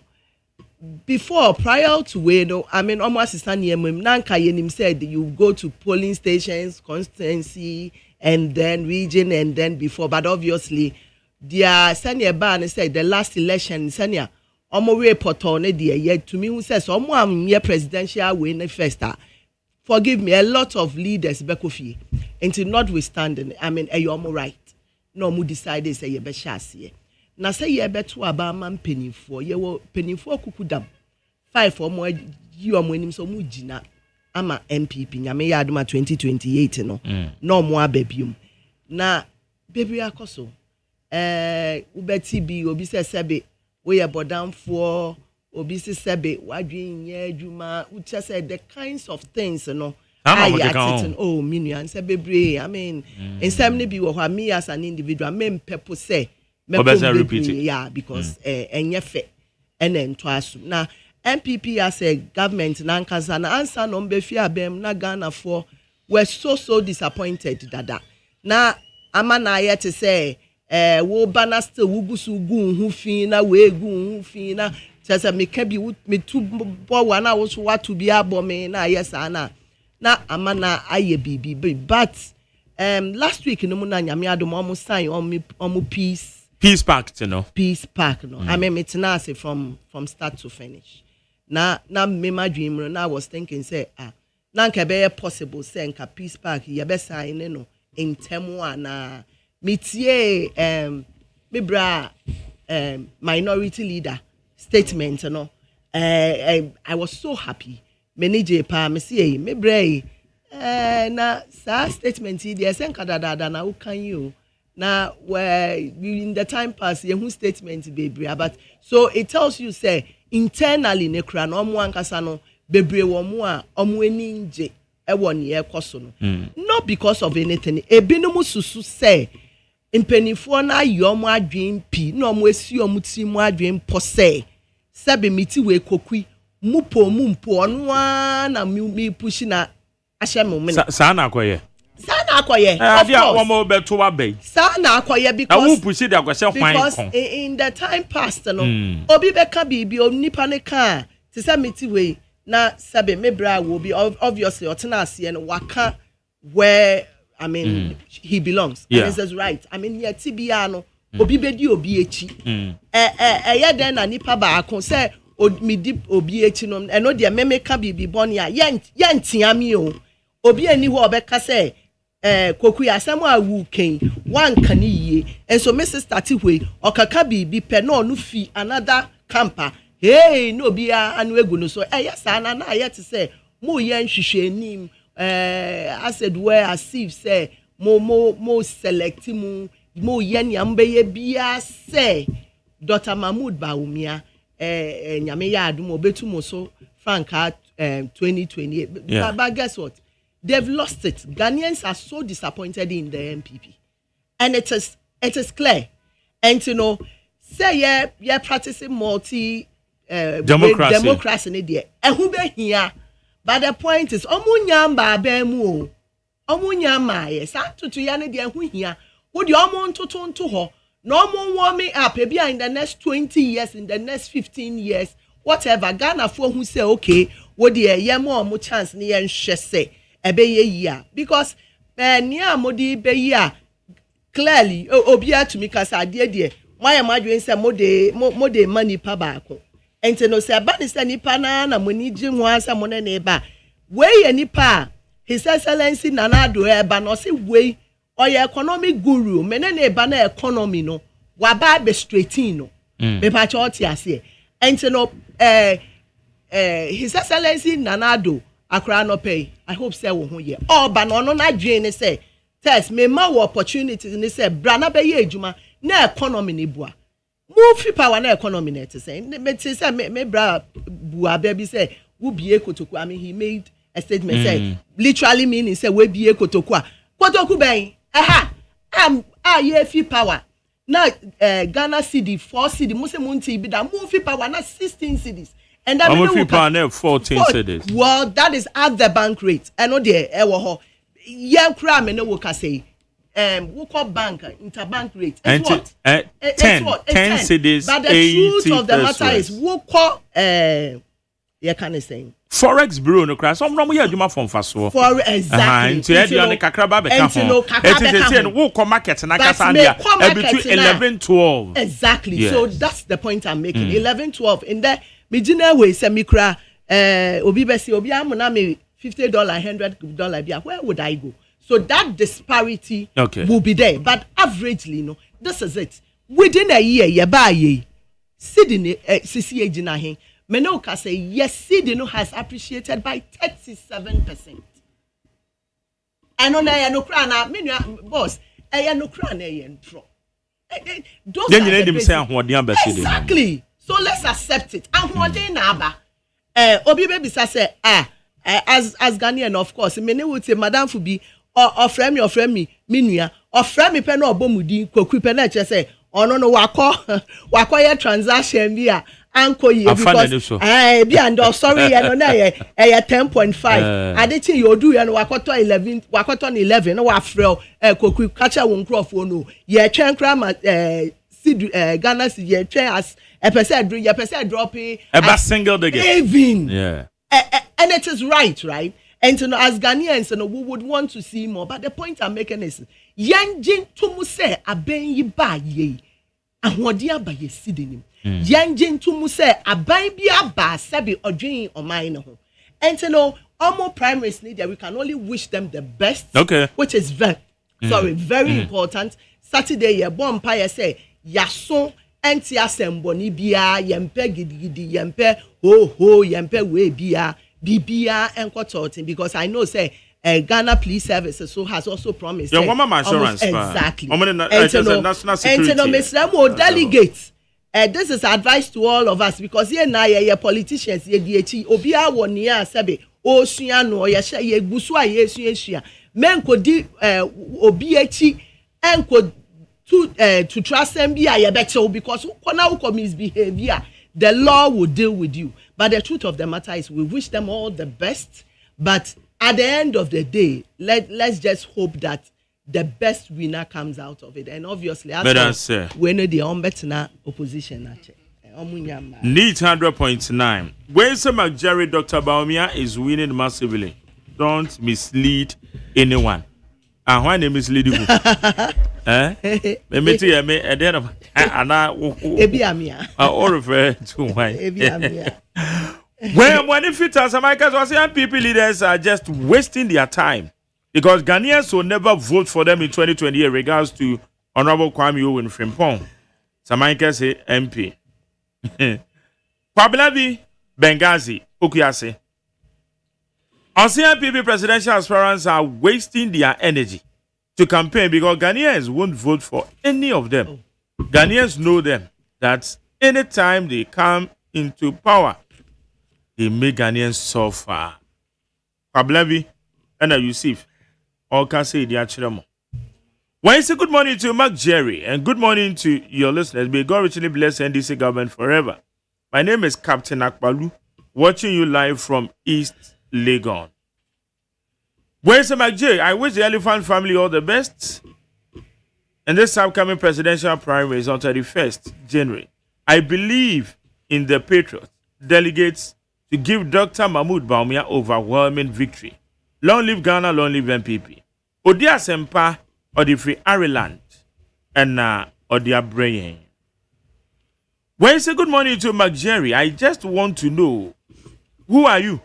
before, prior to where, I mean, almost assistant Nanka Yenim said you go to polling stations, constituency, and then region, and then before. But obviously, their senior ban said the last election, senior, we report yet to me who says, near presidential win first. Forgive me, a lot of leaders, Bekofi, and notwithstanding, I mean, are you right? No, mu decide say you be shasi. Na say ye beto aba man penifo ye wo penifo kukudam 5 or more you am wenim so mu gina ama MPP nyame ya aduma 2028 no no mo ababium na bebi akoso ubeti bi obi se sebe we ye bodamfo obi se sebe wadwen ye adwuma uche say the kinds of things no oh minion say bebre I mean in some bi wo ha me as an individual me pepo say yeah, because enyefe enentwasu na MPP as a government nankasa na answer no mbefi abem na Ghana for were so disappointed dada na amana yet say wo bana still wugusu gu hu fi na we gu hu fi na sese me ka bi me tu bo wa na wo so watu bi abo me na yesa na amana aye bibi but last week no mu na nyame adom almost sign on Peace Park, you know. Peace Park, no. I mean, it's nice from start to finish. Na me my dream. Now I was thinking, say, na be possible say nka Peace Park. You be sign, no. In Temwa na mitie me bra minority leader statement, you know. I was so happy. Manager pa me see me bra na sa statement there say nka dada na who can you. Now, where in the time pass, you statement baby, but so it tells you say internally nekra no omo ankasa no bebre wo mo a omo ani nje e won ye koso no not because of anything ebinom susu say impenifo na yomo adwen pi na omo esi omo ti mu adwen po say sebe miti we kokui mupo ono na mi push na ahye mo me sa na akoye Sana akoye. Of course. Sana akoye because in the time past no obi beka bibi onipa ne ka te say meti we na sabe mebra will be obviously otena ase no waka where I mean he belongs and it says right I mean here tibia no obi bedi obi echi ye den na nipa ba akon say mi di obi echi no eno de memeka bibi boni a ye ntiami o obi ani ho obeka say kokuya asem awu ken wan kan yie enso me sister ti hwe okaka bibi pe no no fi another camper hey no bia anu egu no so yes na ye te say mo ye nhwehwe nim I said where as if say mo select mo ye nyam be ye bia say Dr. Mahmoud Bawumia nyame ya adum obetumo so franka 2028 but guess what. They've lost it. Ghanaians are so disappointed in the MPP. And it is clear. And you know, say you're practicing multi democracy in there. And who be here? But the point is, omunyamba bemu. Omunyama yes. To yane de who here. Would you to ho? No more warming up maybe in the next 20 years, in the next 15 years, whatever. Ghana for who say okay, what the more chance ni en say. Ebeye year because near modi be year clearly obia to me kasa de why am I doing say mode money pa baako enti no say ba ni say nipa na money ji ho asa mo na eba we ye nipa his excellency Nana Addo eba no say we oye economic guru me na eba na economy no wa ba be straighten no be pa choti ase enti no his excellency Nana Addo akra no pay I hope say wo ho ye ba no na dwen ni say test me ma wo opportunities ni say bra na be ye adwuma na economy ni bua move power na economy net say me bra bua baby say wo bie kotoku. I mean he made a statement say literally meaning say we bie kotoku ben ye fi power na Ghana cedi 4 cedi mo say monti bi da move power na 16 cedis and that mean power na 14 cedis. Well, that is at the bank rate. I know there e wo ho ye kra me no wo ka say we call bank interbank rate. It's what? 10 cedis. But the truth of the matter is we call you can say Forex bureau no crash. Some no here adwuma from faso. For exactly. Nti e dia ne kakra ba be ka ho. It is we call market na kasa dia between 11-12. Exactly. Yes. So that's the point I'm making. 11-12 in there me gina way say me kra obi be say obi am na me $50 $100 bia where would I go? So that disparity will be there. But averagely, no, this is it. Within a year, you buy ye. Sydney, CCA Jinahe. Menoka say, yes, Sydney has appreciated by 37%. I know I no crana, boss, I no crana and draw. Then you let him say, exactly. So let's accept it. And what they naba. Obi baby say, as Ghanaian, of course, many would say, Madame Fubi. Or friend me, Minia, or friend me pen or bomudi, Kokupenet, say, or no, wako your transaction via Uncle ye because be and sorry, and on 10.5. I didn't think you do and Wakoto 11, Wakoton 11, or Afro, Koku catcher won't crop for no. Ye chen cram at Ghana, ye chen as a percent dropping a single again. Yeah. And it is right? And so as Ghanaians, we would want to see more. But the point I'm making is, Yanjin tumu se aben yi ba ye, ahwadi aba ye sidenim. Yanjin tumu se aben bi aba sebi odwin omai no ho. And so no, almost primaries need that we can only wish them the best. Okay. Which is very important. Saturday ye bon pa ye say yaso enti asemboni bia yempe gidigidi yempe ho yempe we bia. BBA and consulting because I know say Ghana Police Services so has also promised insurance exactly national security and Mr. Mo delegates this is advice to all of us because here na ye politicians ye DH obia woni a sebe o sua no ye hye ye gusu a ye sua men ko di obi echi enko to trust them be a ye better because na who misbehavior the law will deal with you. But the truth of the matter is we wish them all the best. But at the end of the day, let's just hope that the best winner comes out of it. And obviously, we know the unbeaten opposition. Need 100.9. When some Jerry Dr. Baumia is winning massively, don't mislead anyone. And why they mislead you? Me too. Me at the end of or refer to why. When if it as Americans or say people leaders are just wasting their time because Ghanaians will never vote for them in 2020 in regards to Honorable Kwame Owen Frimpong. Samaika say MP. Kwablavi Benghazi Okuyase. NPP presidential aspirants are wasting their energy to campaign because Ghanaians won't vote for any of them. Ghanaians know them that anytime they come into power, they make Ghanaians suffer. Kwablavi and Yusuf all can say the actual. When you say good morning to Mark Jerry and good morning to your listeners, may God richly bless NDC government forever. My name is Captain Akbalu, watching you live from East Legon. Where's Mark Jerry? I wish the Elephant family all the best. And this upcoming presidential primary is on 31st January. I believe in the Patriots delegates to give Dr. Mahmoud Baumia overwhelming victory. Long live Ghana, long live MPP. Odia Sempa or the Free Ireland and Odia Brain. When you say good morning to Mark Jerry, I just want to know who are you?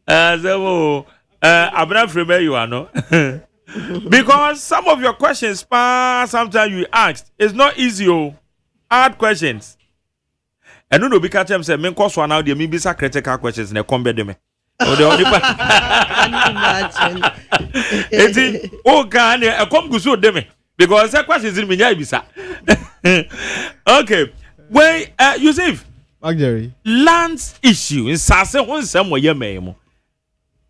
Abra Freme, you are no. Because some of your questions, sometimes you asked, it's not easy. Hard questions. And no, because them say, men cost one out, there may be some critical questions in a combat. o de onipa eti o kan e kom guso de me because that question is in me bisa. Okay, when Yusuf Magdari lands issue in sase ho nsam wo ye memo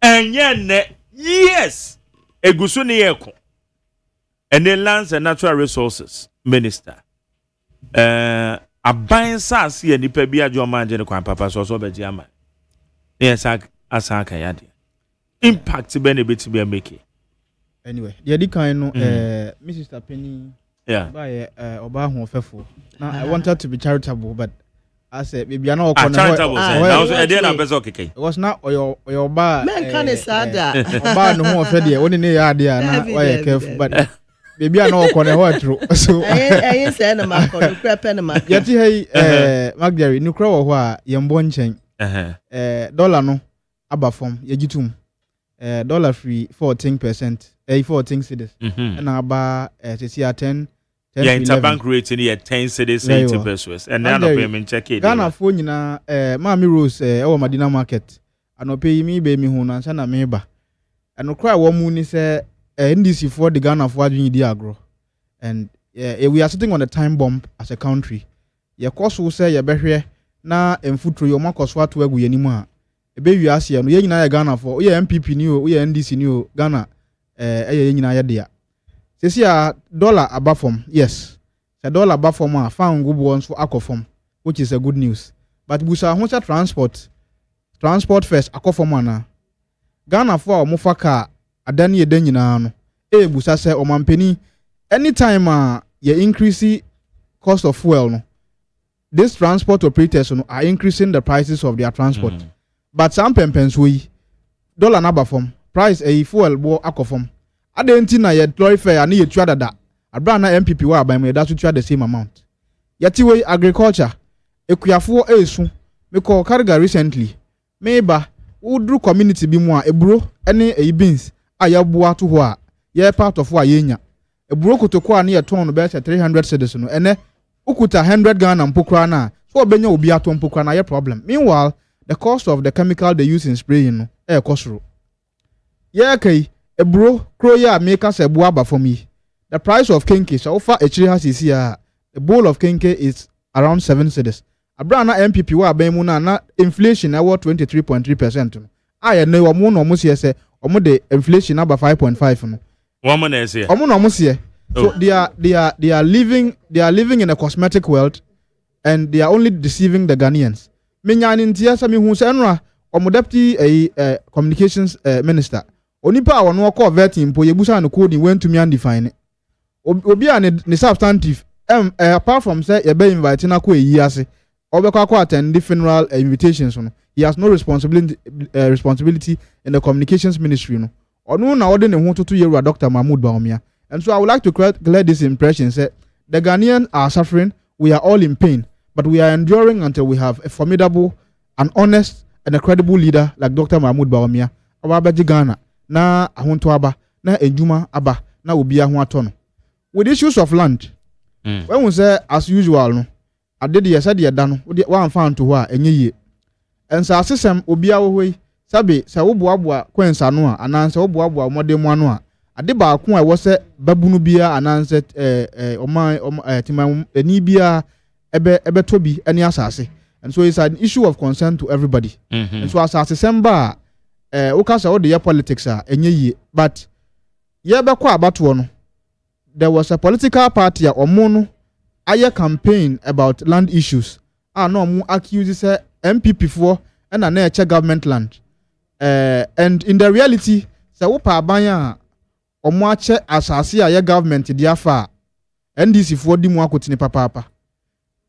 enye ne yes eguso ne yeko and then lands and natural resources minister aban sase ye nipa bi adwo manje ne kwan papa so beji ama yes asaka ya de impact be ne beti be make anyway the other kind no Mrs. Penny by oba ho fefo now I wanted to be charitable but I said maybe I know charitable now so e dey na person okeke it was not your oba men can sada oba no ho fe de woni ne ya de na why careful but maybe I know okone ho atro so I say na makon prepare na makon yati hey Magdari nukra wo ho a yembo nchen dollar no aba form yegitum dollar free 14% 14 cedis and aba see 10 yeah interbank rate in 10 cedis 80 pesos and then no payment check it Ghana phone nyina Mami Rose e wo Madina market anope mi be mi hu na nsa na me ba anokra wo mu ni se NDC for the Ghana for adwin di agro and we are sitting on a time bomb as a country ye koso say ye behwe na emfutro yo makoso ato agu yanimu a ebe wi ase no ye nyina ye Ghana for ye MPP ni o ye NDC ni o Ghana ye nyina ye dia sesi a dollar above form yes the dollar above form a found go ones for akofom which is a good news but busa ho say transport first akofom ana Ghana for mo fa car adani ye dan nyina no busa say o mampani anytime ye increase cost of fuel no these transport operators are increasing the prices of their transport but some pempens we dollar na form price fuel bo akofom adenti na ye lorry fare na ye tua dada abra na MPP wa aban me da so tua the same amount yati we agriculture ekuyafo esu me call carga recently meba udru community bi mu a eburo ene beans ayaboa to ho a ye part of wa yenya eburo kotoko a na ye ton no be 300 cedis no ene ukuta 100 Ghana mpokra na so obenya obi ato mpokra na ye problem meanwhile the cost of the chemical they use in spraying no kosoro ye kai eburo kroya make se bua ba for me the price of kenke so offer actually has is here a bowl of kenke is around 7 cedis abra na MPP wa ban mu na inflation na 23.3% aye na wo no mo se omo de inflation aba 5.5 no woman is here omo no mo se so they are living in a cosmetic world and they are only deceiving the Ghanaians menyane ntia sa me hu se enra omo deputy communications minister onipa a wono call vetting po yebusa no code went to me undefine obi a ne substantive apart from say ye be invite na ko eyi ase obekwa ko attend the funeral invitations no he has no responsibility in the communications ministry no onu na ode ne ho toto yewura Dr. Mahmoud Bawumia and so I would like to clear this impression say the Ghanaians are suffering we are all in pain but we are enduring until we have a formidable an honest and a credible leader like Dr. Mahmoud Bawumia abaji Ghana na ahonto aba na ejuma aba na obi aho ato with issues of land when we say as usual no ade de yesa de da no wan fa nto ho a enye ye ensa asesem obi awohoi sabe se wo boaboa kwensa no a ananse wo boaboa modemu ano a ade ba ko a wo se babunu bia ananse tima eni bia ebe tobi eni asase and so it's an issue of concern to everybody and so as asesem ukasa ode politics enye ye but ye be kwa abato no there was a political party omo no aye campaign about land issues no omo accuse say MPP for and na eche government land and in the reality say wo pa aban omo ache asase aye government dia fa NDC for di mu akotini papa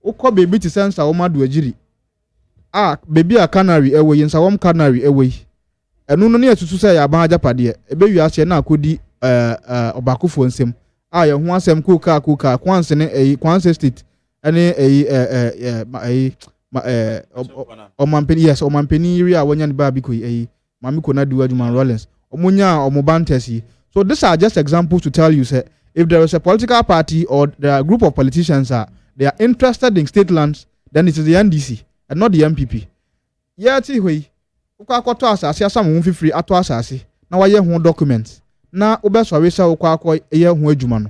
ukọ baby ti sense wo madu agiri baby a canary ewe yin sawom canary ewe enu no ne atutu say ya ban ajapade ebe wi ase na akodi obakofo nsem ye ho asem kuka kwanse ne kwanse state ene omampeni yes omampeni area wonya ne ba biko mamiko na duwa Juman Rollins omunya omubantesi so these are just examples to tell you say if there is a political party or there are a group of politicians they are interested in state lands then it is the NDC and not the MPP yati hoi ukwa akoto asase asam ho fifiri ato asase na waye ho documents na obesori se ukwa akọ ye ho adwuma no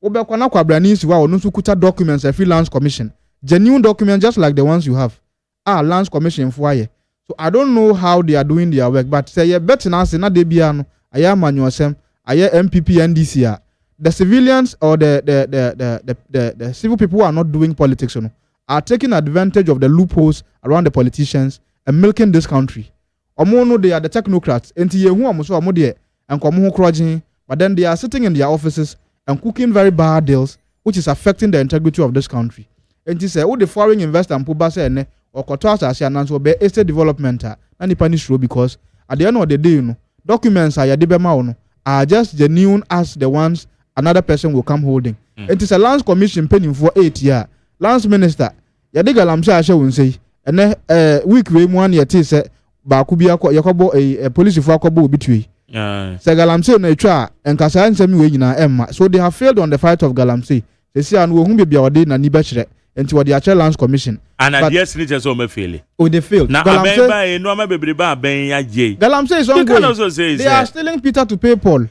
obekwa na kwabrani nsi wa onu nso kuta documents a freelance commission genuine documents just like the ones you have lands commission for aye. So I don't know how they are doing their work, but say better now say na de bia no aya manuasem aya MPP NDC the civilians or the civil people who are not doing politics are taking advantage of the loopholes around the politicians and milking this country. Omo no they are the technocrats enti ye hu omo so omo de enkomo ho krojin, but then they are sitting in their offices and cooking very bad deals which is affecting the integrity of this country. Enti say who the foreign investor and puba say ne okoto asase ananso be estate development na nipa ni sure because at the end of the day you know documents are yadebema no are just genuine as the ones another person will come holding. It is a lands commission pending for 8 years. Lands minister yade galamse ahye won sei ene week we mu an yete se ba ku bia yakobo police fo akobo obitui se galamse na etwa enkasa nsemi we nyina emma so they have failed on the fight of galamse se sia no ohun bia ode na ni be kire enti wodi a lands commission and at yes ni just o me fail they failed na galamse ba no ma bebre ba ben ya je galamse is ongoing. They are stealing Peter to pay Paul.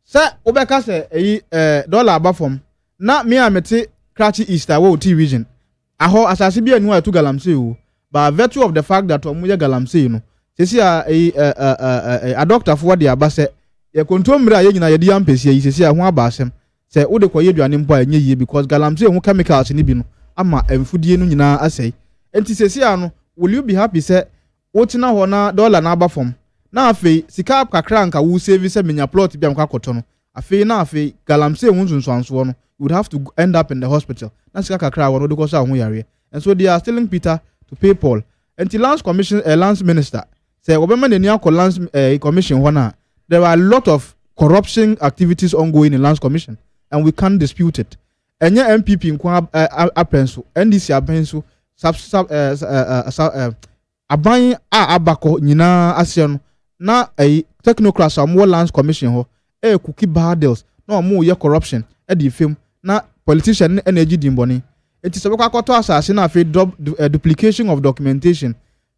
Sir obeka se dollar abafom na me amete Krachi Easter wo T region aho asase bia anu atu galamse o by virtue of the fact that omuye galamse no sesi a doctor for the abase ye kontomra ye nyina ye di ampesi yi sesi ho abasem se wo de koye duane mpo anye yie because galamse ho chemicals ni bi no ama emfudie no nyina asai enti sesi ano will you be happy say wotina ho na dollar na abafom na afei sika kakra nka wo save se menya plot bia mka koto no afei na afei galamse hu nsunsuanso no you would have to end up in the hospital na sika kakra wo no de ko sa ho yare and so they are stealing Peter to pay Paul. And the lands commission lands minister say obema ne nia lands commission ho na there are a lot of corruption activities ongoing in lands commission and we can't dispute it. Enya MPP nko apenso NDC apenso aban abako nyina ase no na technocrats am lands commission ho cookie bad deals no mo ye corruption the film na politician energy dimboni. It is about to assassin duplication of documentation,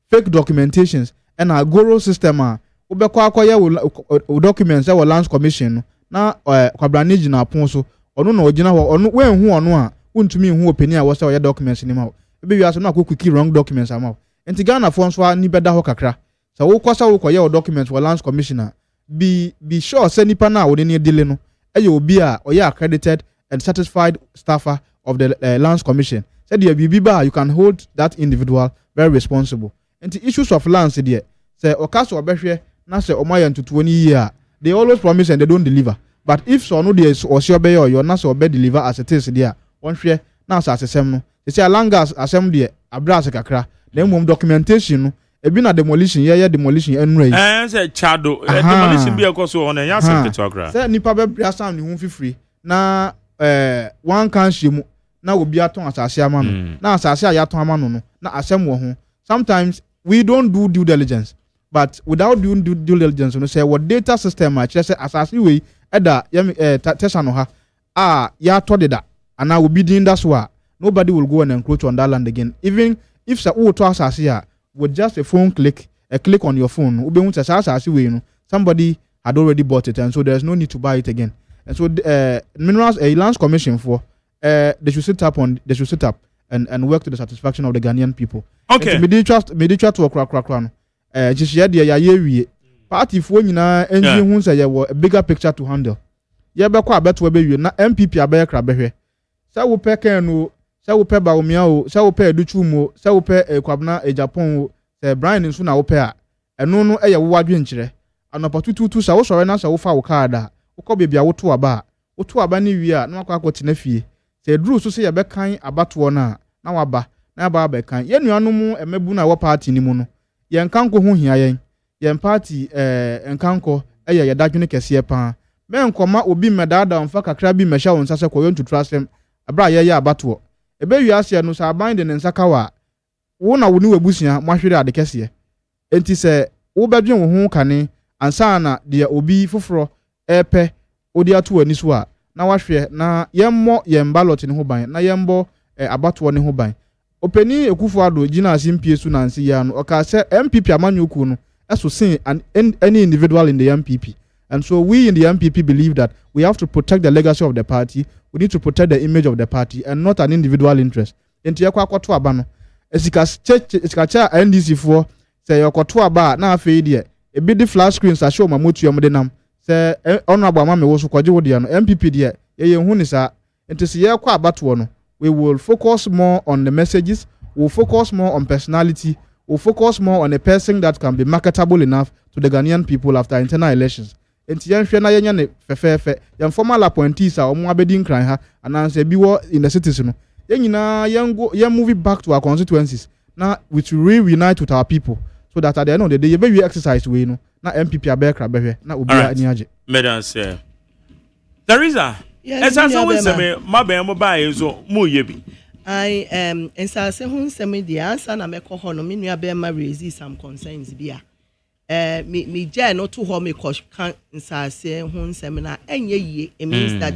fake documentations, and a goro system. Ubekwa documents that were lands commission. Na kwabraniji na ponso. Onu no ojina ho onu when who onu a untumi hu opinion was your documents ni ma. Ebe wi aso na quick wrong documents ama. Enti Ghana fonso a ni beda ho kakra. So wo kwasa wo koye documents were lands commissioner. Be sure say nipa na wo ne dile no. Eye obi a oye accredited and satisfied staffer of the lands commission. Said the bibiba you can hold that individual very responsible. And the issues of lands there say okaso obehwe na say omayan to 20 years they always promise and they don't deliver. But if so no there is or sure be or na say obe deliver as it is there one hwe na asem no they say langas asem there abra kakra na mum documentation no ebi na demolition ye demolition enrai say chado demolition be ekoso on ya asem to akra say nipa be bra sam ni hu fifiri na one can shimu na obi aton asase amano na asase ayaton amano no na asem wo ho. Sometimes we don't do due diligence, but without doing due diligence no say what data system a say asase we eda tesa no ha ya todeda and I will be doing that's why nobody will go and encroach on that land again. Even if say wo to asase a with just a click on your phone ube hu say asase we no somebody had already bought it and so there's no need to buy it again. And so minerals lands commission for they should sit up and work to the satisfaction of the Ghanaian people. Okay. Me trust to okra no. Just ya dia ya wie. Party fo nyina enji hu say ye a bigger picture to handle. Ye be kwa beto be wie na MPP abaye kra behwe. Say wo pe kan no, say wo pe ba omia o, say wo pe educhu mo, say wo pe kwabna Japan o, say Brian nso na wo pe a. Eno no ye wo wadwe nkire. Anopotutu say wo sore na say wo fa wo card a. Ukọ bebia woto aba ni wi a na akọ akọtena fie se dru so se ye be kan abato na waba na aba be kan ye nuanom emebu na wo party ni mu no ye nkanko ho hia ye party nkanko ye dadwene kese pa me nkoma obi medada onfa kakra bi mehya won sase koyo ntutu asem abra ye abato ebe wi ase no sa aban de nsaka wa wo na wo ni wabusia mahwere ade kese enti se wo badwen wo ho kane ansa na de obi foforo epe odi atu ani so a na wahwe na yemmo yem ballot ne ho ban na yembo abato ne ho ban Openi Ekufuado Gina Simpie Sunansi Yano, or say MPP Amanyukuno, as to say any individual in the MPP. And so we in the MPP believe that we have to protect the legacy of the party, we need to protect the image of the party, and not an individual interest. Enti yakwa kwatu abano. Esikacha NDC for say yokotu aba na afei de e bi di flash screens a show mamotu yom de nam say honorable amame wo so kwaje wo de no MPP de ye hu ni sa enti se ye kwa abato no we will focus more on the messages, we'll focus more on personality, we'll focus more on a person that can be marketable enough to the Ghanaian people after internal elections. Enti yen hwe na yenya ne fefefe yan formal appointees a omo abedi nkran ha ananse bi wo in the cities no yen nyina yen move back to our constituencies now we to reunite with our people so that at the end of the day we exercise we no na MPP abekra behwe na obi ani age madam say Teresa esa so we say me maben mo ba yezo mo ye bi I ensa se hun se me the answer na mekọ ho no me nua be ma raise some concerns bia me je no to ho me kan ensa se hun se me na enye yie it means that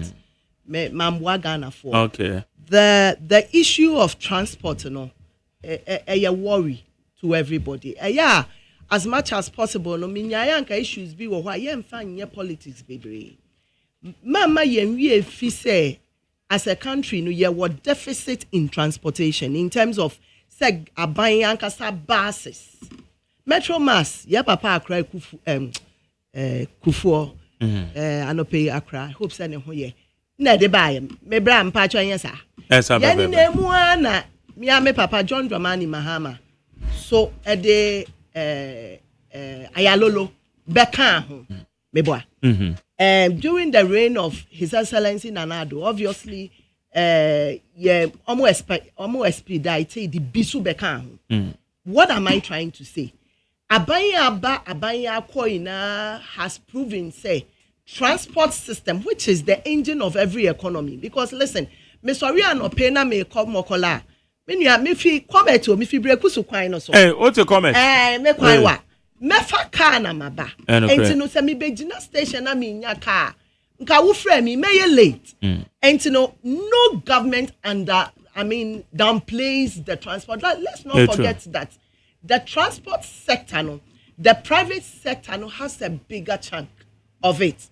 me mamwa Ghana for okay the issue of transport no a worry to everybody yeah as much as possible no me nyanka issues bi wo ho a yemfa nye politics bebre mama yenwie fi say as a country no ye what deficit in transportation in terms of say aban yankasa buses metro mass ye papa akra kufu anope akra hope say ne ho ye na de bae me bra mpa cho yen sa ye ni na mu ana me ame papa John Dramani Mahama so de ayalolo beka ho me boa during the reign of His Excellency Nana-Addo, obviously, almost expedite the bisu beka. What am I trying to say? Abanya Koina has proven, say, transport system, which is the engine of every economy. Because listen, me sorry no pena me come mokola. Me fi comment to me fi breku su kwan no so. What's your comment? Me kwan wa. Mefa car na maba. Enti no se me begina station na me nya car. Nka wo frɛ me may late. Enti no government downplays the transport. Let's not forget that the transport sector no, the private sector no has a bigger chunk of it.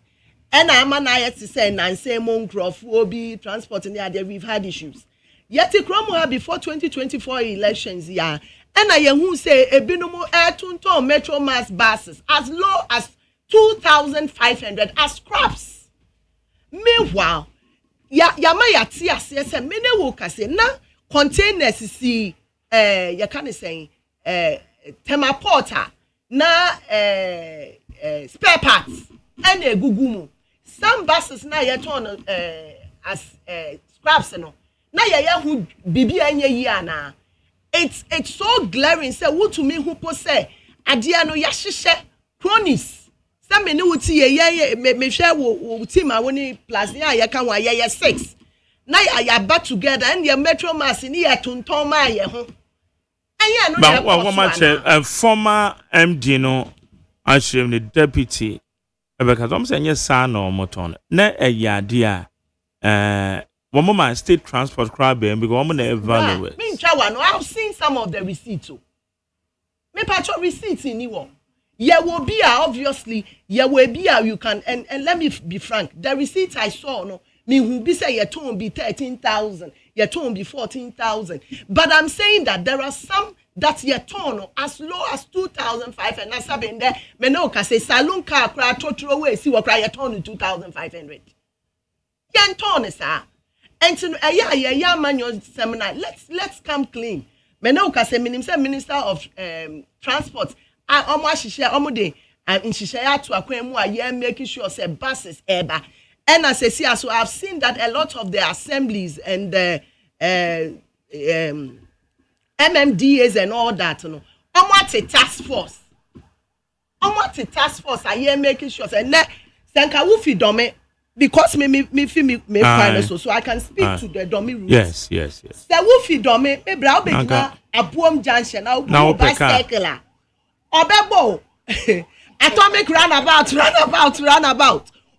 And I to say nanse mongraph obi transport in there we've had issues. Yet ikromo before 2024 elections yeah. And I who say a binomo air metro mass buses as low as 2,500 as scraps. Meanwhile, ya tia say many woka say na containers see ya can say thermoporter na spare parts and a gugumu. Some buses na ya turn as scraps no. Na ya who bibi anye na. It's so glaring. Say what to me who say adia no yahye cronies. Say me no wuti ye me share wo team a woni plus ya ya kan wa ye 6. Na ya back together and your metro mass ni ya tonton ma ye ho. Anya no ya ba one match former MD no ashim the deputy because I'm saying yes sa no moton na eyade a one state transport crowd because one evaluate. I've seen some of the receipts. Me patcho receipts in you. There will be obviously there will be you can and let me be frank. The receipts I saw no me who be say your tone be 13,000, your tone be 14,000. But I'm saying that there are some that your tone as low as 2,500 and that's been there. Me no can say saloon car cry total away see what cry your tone 2,500. Yen tone sir. And to manual seminar, let's come clean. Menoka say Minister of Transport. I almost share omode in share to akwemu a making sure say buses eba. And as I see, so I've seen that a lot of the assemblies and the MMDAs and all that, you know. Almost a task force. Almost a task force. I making sure say ne senka wufi dome. Because me so I can speak to the dummy routes. Yes. The woofy dummy, me brow begina a boom junction now bicycle. Obebo atomic runabout.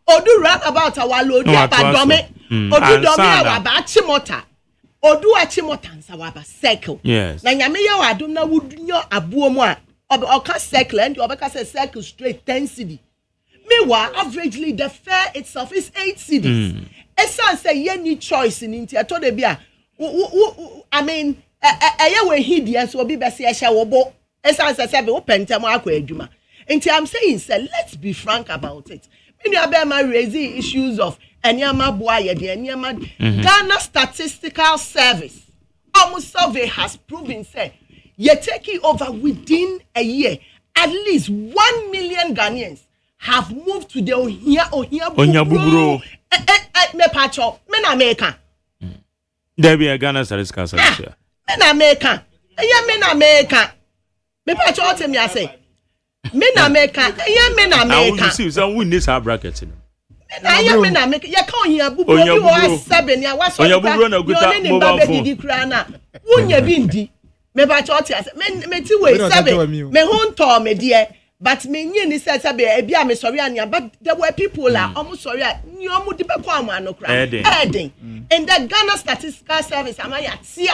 Odu runabout our load by dummy. Odu dummy our batch motor. odu achimotansa waba circle. Yes. Na nyame ye wadum na wudunyo abuo mu a oka circle and obeka say circle straight 10 cedi. Meanwhile, averagely the fare itself is 8 cedis. Esan say ye need choice in India. To the bia. I mean, we hid so be besi esha wobo. Esan say be open time akwa adwuma. Nti I'm saying say let's be frank about it. Many abema raising issues of enyama boa ye de enyama Ghana Statistical Service. Almost survey has proven say you're taking over within a year. At least 1 million Ghanaians have moved to the Ohia Bubro. Me pacho, me na America. There be a Ghana Statistical Service here. Me na America. Me na America. Me pacho tell me I say. Me na America. Me na America. I will see some win this bracket. Me na America. You can't hear Bubro. You are 7 years. What's your Bubro na guta mobile phone. Wunya bindi. Me pacho tell say me ti we 7. Me hunto me dear. But me ni say ebia me sorry ania but there were people almost sorry ni omu di be kwa am anokra heading in the Ghana Statistical Service amaya say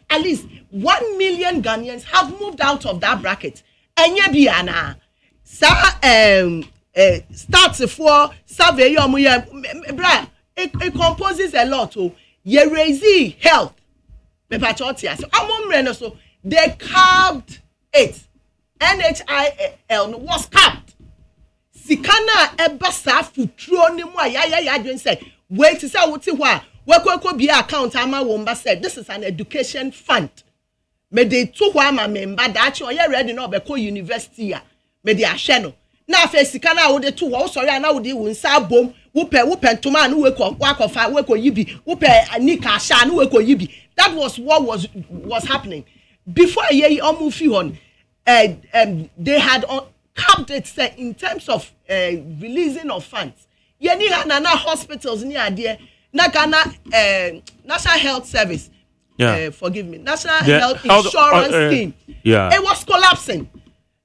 at least 1 million Ghanaians have moved out of that bracket enye bia na sa starts for survey omu ye bra it composes a lot oh ye raise health me pa chotia so amomre no so they carved it NHIL was capped. Sikana ebasa futuro ni mu ya dwen say wait to say wuti ho a wekoko bi account ama womba said this is an education fund. Me dey to ho ama member that you are ready no be ko university a me dey ahwe no. Na afa sikana wo dey to ho sorry na wo dey wo nsa bom wo pe ntoma na wakofa weko yibi wo pe anika sha na weko yibi. That was what was happening before ye omufi hon. They had capped it in terms of releasing of funds. Yeni na hospitals ni adie na Ghana National Health Service. Forgive me. National Health Insurance Scheme. It was collapsing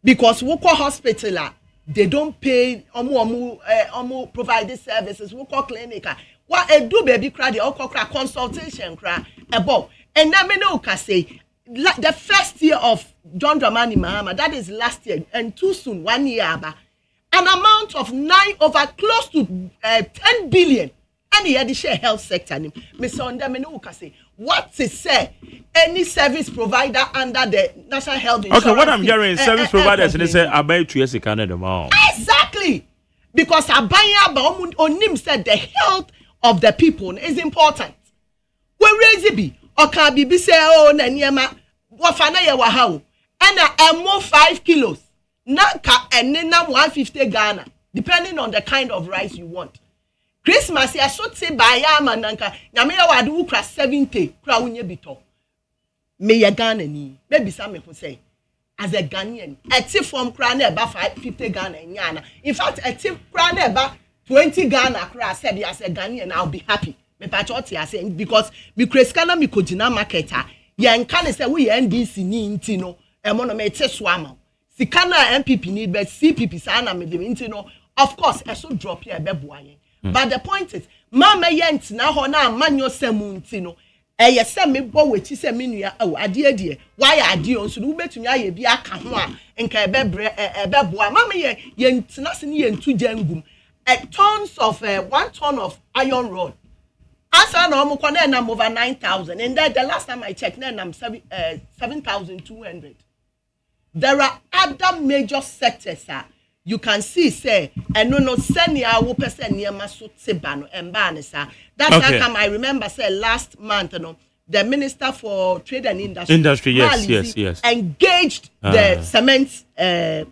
because woko hospital they don't pay omu provide these services. Woko clinic what do baby cry the okokra consultation cry above. And na me no ka say the first year of John Dramani Mahama, that is last year, and too soon, 1 year, an amount of close to 10 billion. And he had the share health sector. Mr. Ondamenu say, what to say? Any service provider under the National Health Insurance. Okay, what I'm hearing is service providers, and they say, I buy 2 years in Canada. Exactly. Because Abaya Onim said the health of the people is important. Where raise it be? Oka bibi say oh na niema wafana ye wa ha o emo 5 kilos nanka ene na 150 Ghana depending on the kind of rice you want. Christmas ya so te ba ya ma nanka nyame ya wade wo kra 70 kra wonye bito me ye Ghana ni maybe some me say as a Ghanaian eti from kra na eba 50 Ghana nyana in fact eti kra na eba 20 Ghana kra said as a Ghanaian I'll be happy. Me patriotic I say because me kreskana me kojina marketer ye nka say we NDC ni nti no e mo no me te so ama sikana MPP need but CPP sa na me de nti no of course e so drop here be boa yen but the point is mama ye nti na ho na amanyo semu nti no e ye se me bo wechi se me nua ade why ade on so no betumi aye bi aka ho a nka e be boa mama ye ntina se ne ye ntu jangum tons of 1 ton of iron rod. Asa no mo kwana na over 9,000 and then the last time I checked na 7,200. There are other major sectors you can see say and no senior wo person niema so teba no emba ne sa. That's how come I remember say last month no the Minister for Trade and Industry yes engaged the cement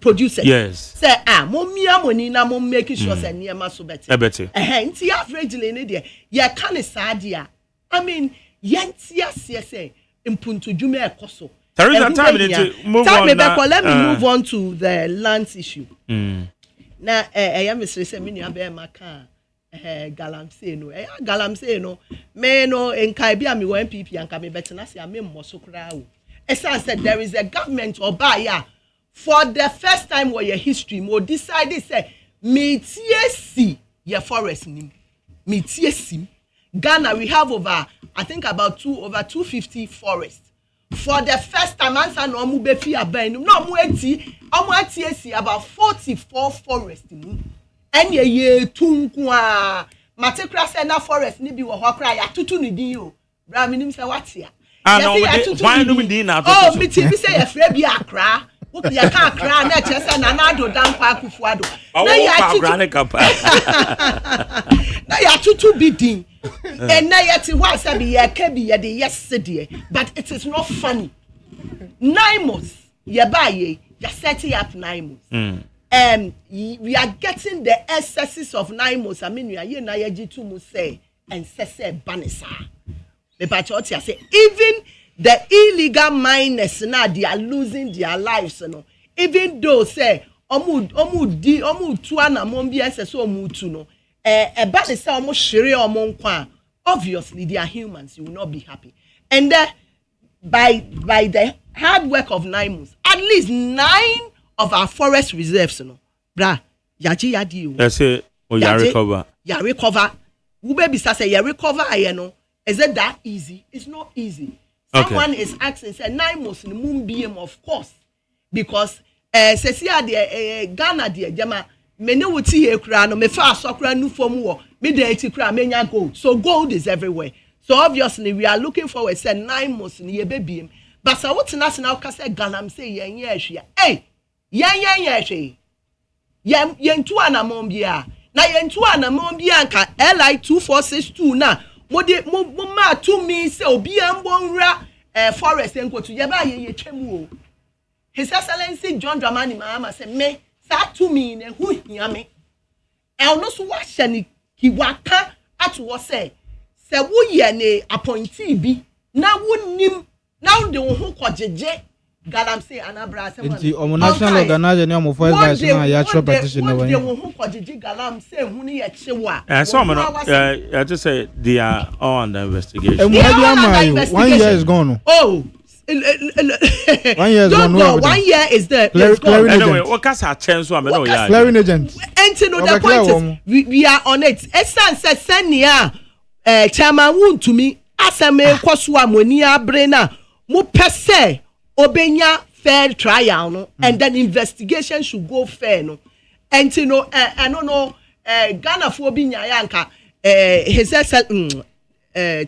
producers. Yes. Say momia money na mom making sure say niema so better. Nti averagely ne there ye can sadia. I mean yentia say impuntu dwuma ekoso. There is a time to move on. Let me move on to the land issue. Na am Mr. say me nua be maka galamsey no me no enkai bia me NPP anka me betena se me mmoso kra o esa said there is a government obaya for the first time where your history mo decided say me tie si your forest nim me tie sim Ghana, we have over 250 forests. For the first time, answer no mu be fi aban no mu ati about 44 forests mu. Enye ye tunku a matekra se na forest ni bi wo ho kra ya tutu ni din o. Bra minim se watia. No, why no me din na to. Oh, me ti bi se ye fra bi akra. Wo ya ka akra na che se na na do dan kwa akufuado. Na ya tutu ne kapa. Na ya tutu bi din. And now yet it was a be a kebi ye yesterday, but it is not funny. 9 months, ye buy ye, you're setting up 9 months. We are getting the excesses of 9 months. I mean, we are here now, you say, and say, Banisa. The patriots say, even the illegal miners now, they are losing their lives, you know. Even though, say, omu tuana mombi so mutu no. But it's almost shiri or monkwa. Obviously, they are humans. You will not be happy. And by the hard work of 9 months, at least 9 of our forest reserves, you know, bra, yaji yadi. That's it. Oh, ya recover. Ya recover. Ube say ya recover. You know, is it that easy? It's not easy. Someone is asking, say 9 months in the moon BM, of course, because Cecia de Ghana de Jama. Many would see a crown or me fast soccer new form war, midday to crown mania gold. So gold is everywhere. So obviously we are looking forward to 9 months in the baby. But so what's national case Ganam say hey, yen two ana mombia. Na yen two ana mombia ka LI 2462 na moma to me say obi ambonra forest enko to yeba ye twemu. His Excellency John Dramani Mahama say me to me ne who hear me. I no so watch any he waka at what say wo ye ne appointee bi na wonim now the who kwajeje galam say anabra say nti omo national organizer ne omo for guys na ya tro petition na the who kwajeje galam say hu ne ye chewa so I just say they are on the investigation. 1 year is gone. Oh 1 year is gone. 1 year is there. Anyway, what can I change? So I'm no yeah. Clearing agent. And to know the point is, we are on it. Esan says senia chairman won to me asame kwasua monia brena mo pese obenya fair trial no and then investigation should go fair no. And to know I don't know Ghana for bi nyanka his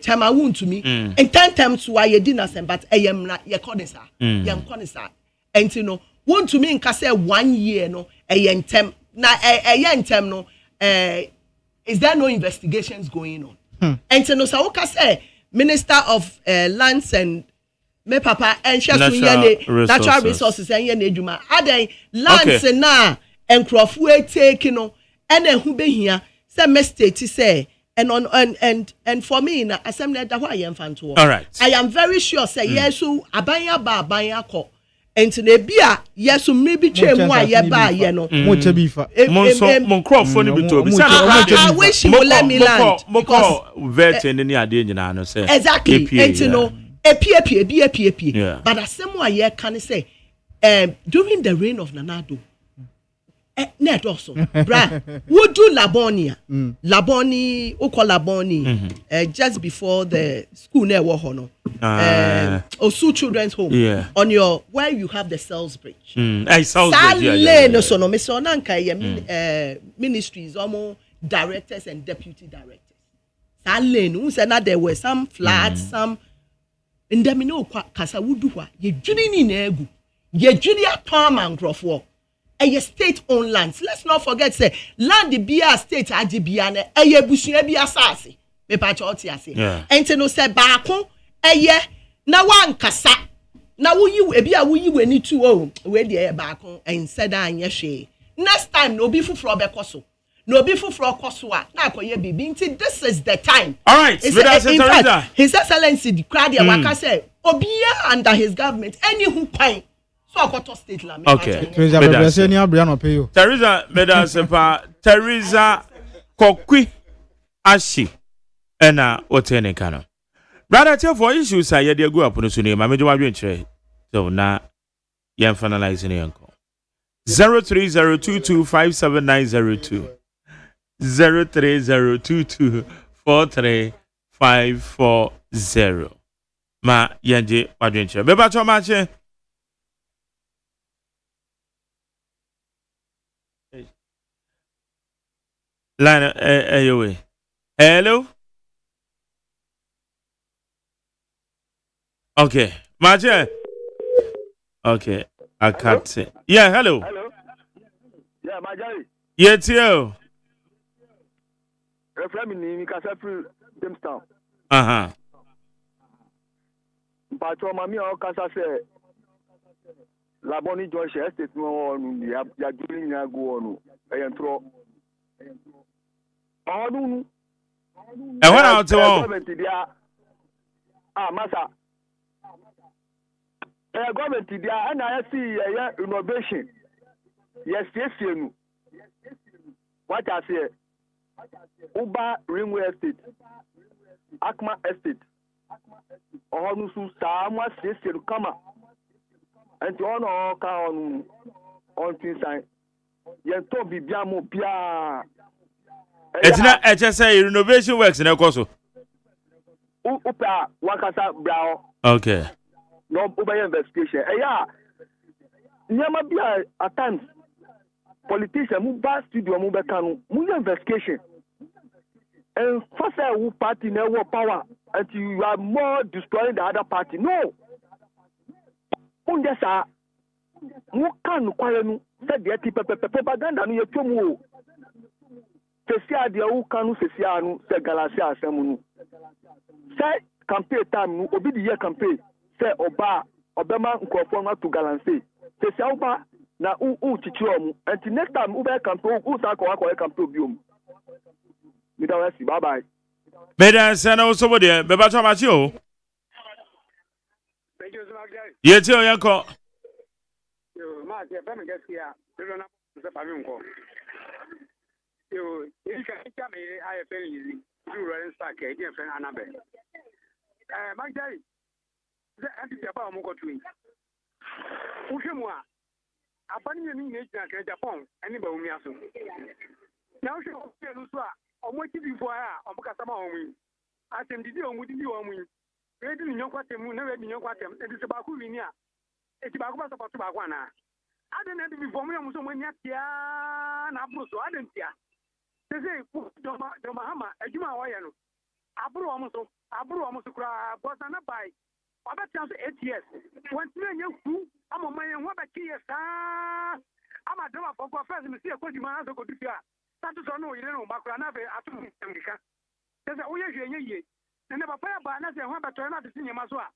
chairman won to me and 10 times why you didn't send but I am not your conisa yam conisa and you know won to me in say 1 year no a tem na a tem no is there no investigations going on and you know so say Minister of Lands and me papa and natural resources and ye adwuma adan lands na enkrofo take no and who be here say me state say and for me na assembly that why I am fan to. All right. I am very sure say yes so abanya ko enti na bia yes so maybe twem wa ye ba ye no. Mo chebifa. Mon crop for ni bi to bi. I wish you would let me land. Because vet and any ade nyina no say. Exactly. Enti no apie. But asem ye can say during the reign of Nanado net also bra would do Laboni just before the school near Wahono Osu Children's Home on your where you have the Cells Bridge no so no Mr. Onanka ministries almost directors and deputy directors Salen who said that there were some floods some in the mino kasa wuduwa ye juni ni negu ye juni a Tom and Grofwo a state owned lands. Let's not forget say land be a state ajibiane a ye busua bi asase me pa choti ase enti no say baako eye na wan kasa na wo yi ebi a wo yi wani tu o we de baako and said anya hwe next time no be fufuro bekoso no be fufuro koso a na akoye bibi nti this is the time. All right, in fact, His Excellency the crowd waka say obiya under his government any who pine state land. Okay. Teresa Medasepa Teresa Kokwi Ashi ena otene kano. Brother tell for issues I dey go up no so name mamejo wadwen kire. So na yen finalize ne yanko. 0302257902 0302243902 540. Ma Yanji Madrincha. Beba Tomache. Line away. Hello. Okay. Maje. Okay. I can't say. Yeah, hello. Hello. Yeah, Majai. Yes, you. Reframe ni Kasafri Jamestown. Uh-huh. But mami o kasa say Laboni Josh estate no onu ya duli nya go onu. Eyentro. Onu. E when out to government dia masa. Government dia na see innovation. Yes, nu. What I say? Uba Ringway Estate, Akma Estate, Onusu Sama Station Kama, and on Tinsan. Yento Bibiamo Pia. It's not HSA renovation works in Okoso. Upa Wakasa Brow. Okay. No Uba investigation. Nyama Bia at times. Politicians move back studio move back move investigation. And first who party never power until you are more destroying the other party. No. Undesa mu kan kwale nu said the propaganda no yetwomu. Sesia de who kanu sesia nu se galaxy asemu nu. Say campaign time nu obi the year campaign say oba obema nkofo na to galaxy. Sesia oba na chichiom and next time ube campaign sa campaign biom. Bye bye. Beda sana osobo de beba to amachi o. Yeti o yanko. Yo ma je fa me gaskiya dole na se fa mi nko. Yo ika me aye fe easy. Du rolling stack e je fe anabe. Magdai. Ze anti ba mo ko twin. Uhwemu a abani ni ni ejina ka Japan ani ba umi aso. Na uhwe o so a omochi before a omukasa ma onwi atem didi omudi bi onwi we di nyokwa temu na we di nyokwa tem e di se ba ku wini a e ti ba ku ba support ba ku ana ade na di before mo yamuso mo nya tia na aburo ade ntia se se ku do ma hama adwuma wa ye no aburo omo so kura bosa na bai obetia so 8 years wanti na nya ku amoma ye ho ba ki ye sa ama do ma foko first mi se ko di ma so ko dufia Tatu no yire no makura na fe atu mika. Sese wo ye hwenye ye. Na papa ya ba na se ho beto na tisi nyema so a.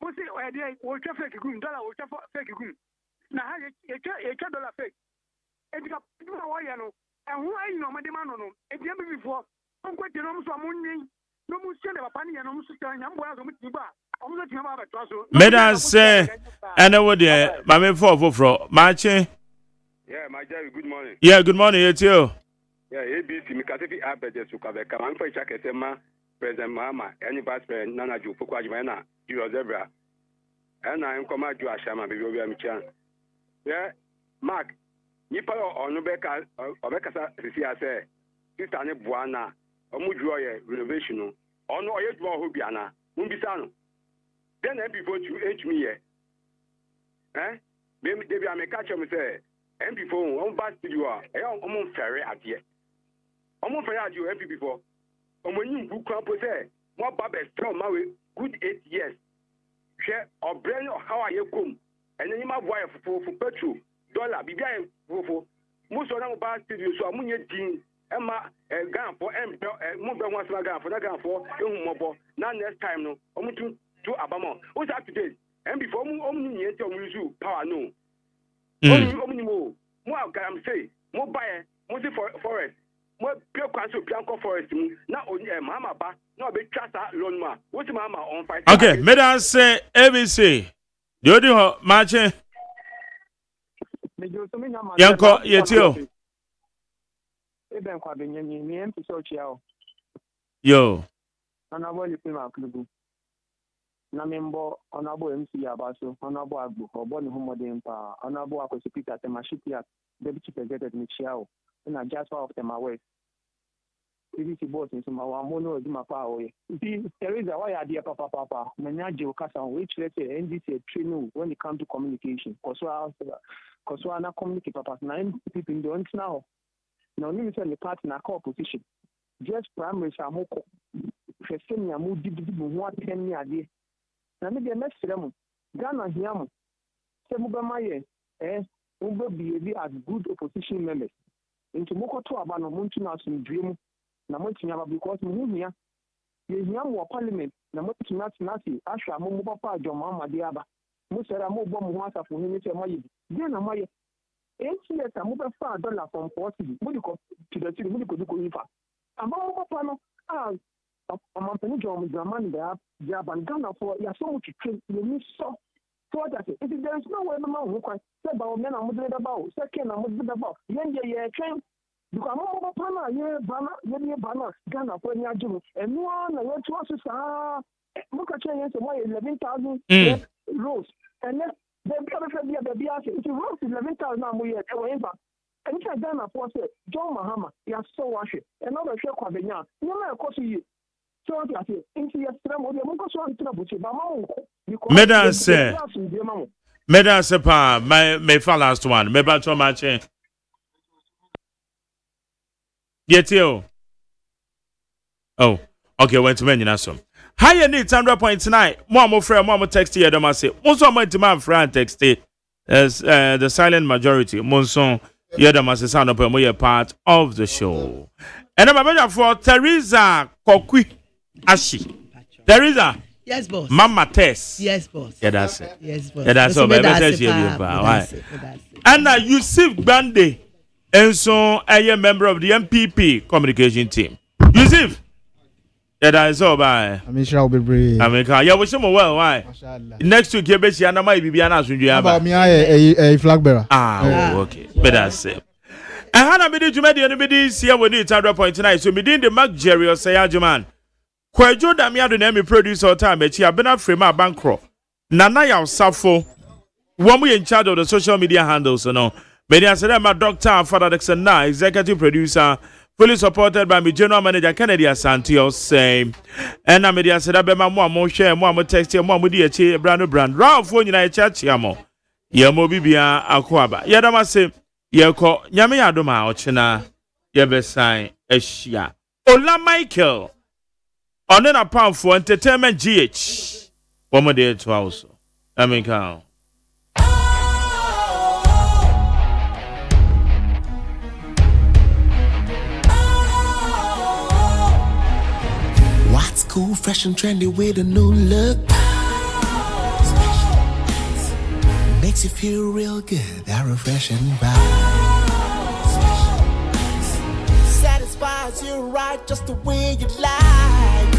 Wo si o de wo twa fake gum dollar wo twa fake gum. Na ha ye twa dollar fake. E di ka wo ye no. E ho ayi no made ma no no. E di am before. Onko de no so amunyin. No mu se de papa ni ye no mu so tan nyambo ya so mu ti ba. Omu so ti ma ba beto so. Meda say ana wo de mame for machi. Yeah, my Jerry, good morning. Yeah, good morning, Yetio. Yeah, ABC, Mikatefi Abeja Sukaveka, I'm for Chaketema, President Mama, any vice president, Nana Ju, Fukwajana, you zebra. And I am Command to Ashama, baby, we are chance. Yeah, Mark, Nipa or Nubeka, or Becasa, Sia say, Sister Buana, or Mudroya, renovation, or no, yet more Hubiana, Mumbisano. Then I before you age me, eh? Maybe I may catch him say. And before on back to you are on ferry at ye. On ferry at you MP before. On when you book up say, what Baba strong my good 8 years. Share or brand or how I come. And then you might wire for petrol, dollar, be behind for most of them back to you. So I'm your team. Emma, a gun for M. Move once my gun for that gun for mobile. Now next time no. I'm to Abama. What's up today? And before only yet you power no. More I'm say, more buyer, more forest, more pure council, Bianco forest, not only a mama, but no big trust loan ma. What's mama on fight? Okay, Meda say ABC. Do you matching? Yanko, Yetio. Yo. Na membo onabo MC abaso onabo agbo oboni humodin pa onabo akosi Peter temashipia deputy president Michiao na Jasper of Tema West ABC boss nso ma wa mo no adwuma pa o ye nti Teresa why are there papa na nya je okasa which let's say NDC training when it comes to communication cause na communicate papa na NPP in the now na only say the party na opposition just primary amoko fese nya mo didi mo aten ni ade na me de next mu Ghana here mo se mo be maye mo be be as good opposition members into moko to aba no mo ntu na asumdue mu na mo tinya ba because mo hia ye hia mo parliament na mo tinya tinasi ahwa mo papa adwoma amade aba mo sera mo bo mo ho asafo ni se mo ye bi na mo ye yes mo be fa dollar from possible mo di ko to the city mo di ko ifa ama mo papa no amampani jom zaman da ban Ghana for ya so much train you so that if there is no way no man who can say about men am do about second am do about yen ye train because mo papa na ye bana Ghana for nya jum enu na ye to so sa mo ka chen ye so mo 11,000 rows and then they be ase it rows 11,000 na mo ye e wo infa and if Ghana for say John Mahama ya so washe and no be hwe kwa benya ye na ekoso yi so that into your stream or the monko so antna buchi ba ma Medance pa my last one me ba to ma che Yetio oh okay went to mention some higher need 100.9 more friend more text here dem say monso am demand friend text as the silent majority monso here dem say sound up more part of the show and I'm a for Teresa Kokwi Ashi. Teresa. Yes, boss. Mama Tess. Yes, boss. Yeah, that's it. Yes, boss. Yeah, that's all. And Yusuf Bande, and so a member of the MPP communication team. Yusuf. Yeah, that's all. Bye. I'm sure I'll be brave. I mean, yeah, wish him well. Why? Next week, you bet you might be an answer. About me, a flag bearer. Okay. But that's it. And Hannah, me did you make anybody see when it's 100.9? So, me did the Mark Jerry or OSEI AGYEMAN. Kwajo Damiado na me producer time echi abena frame abankro nana ya osafo womu in charge of the social media handles no many asere my doctor Father Dixon na executive producer fully supported by my general manager Kennedy Asante OSEI and na me dia asere be ma mo share mo text mo di echi brand Ralph nyina echi achiamo ye mo bibia akoaba ye dama se ye ko nyame yadoma ochina ye besan ehia Ola Michael on a pound for entertainment GH. One more day to house. I mean, count. What's cool, fresh and trendy with a new look? Makes you feel real good, that refreshing vibe. Satisfies you right just the way you like.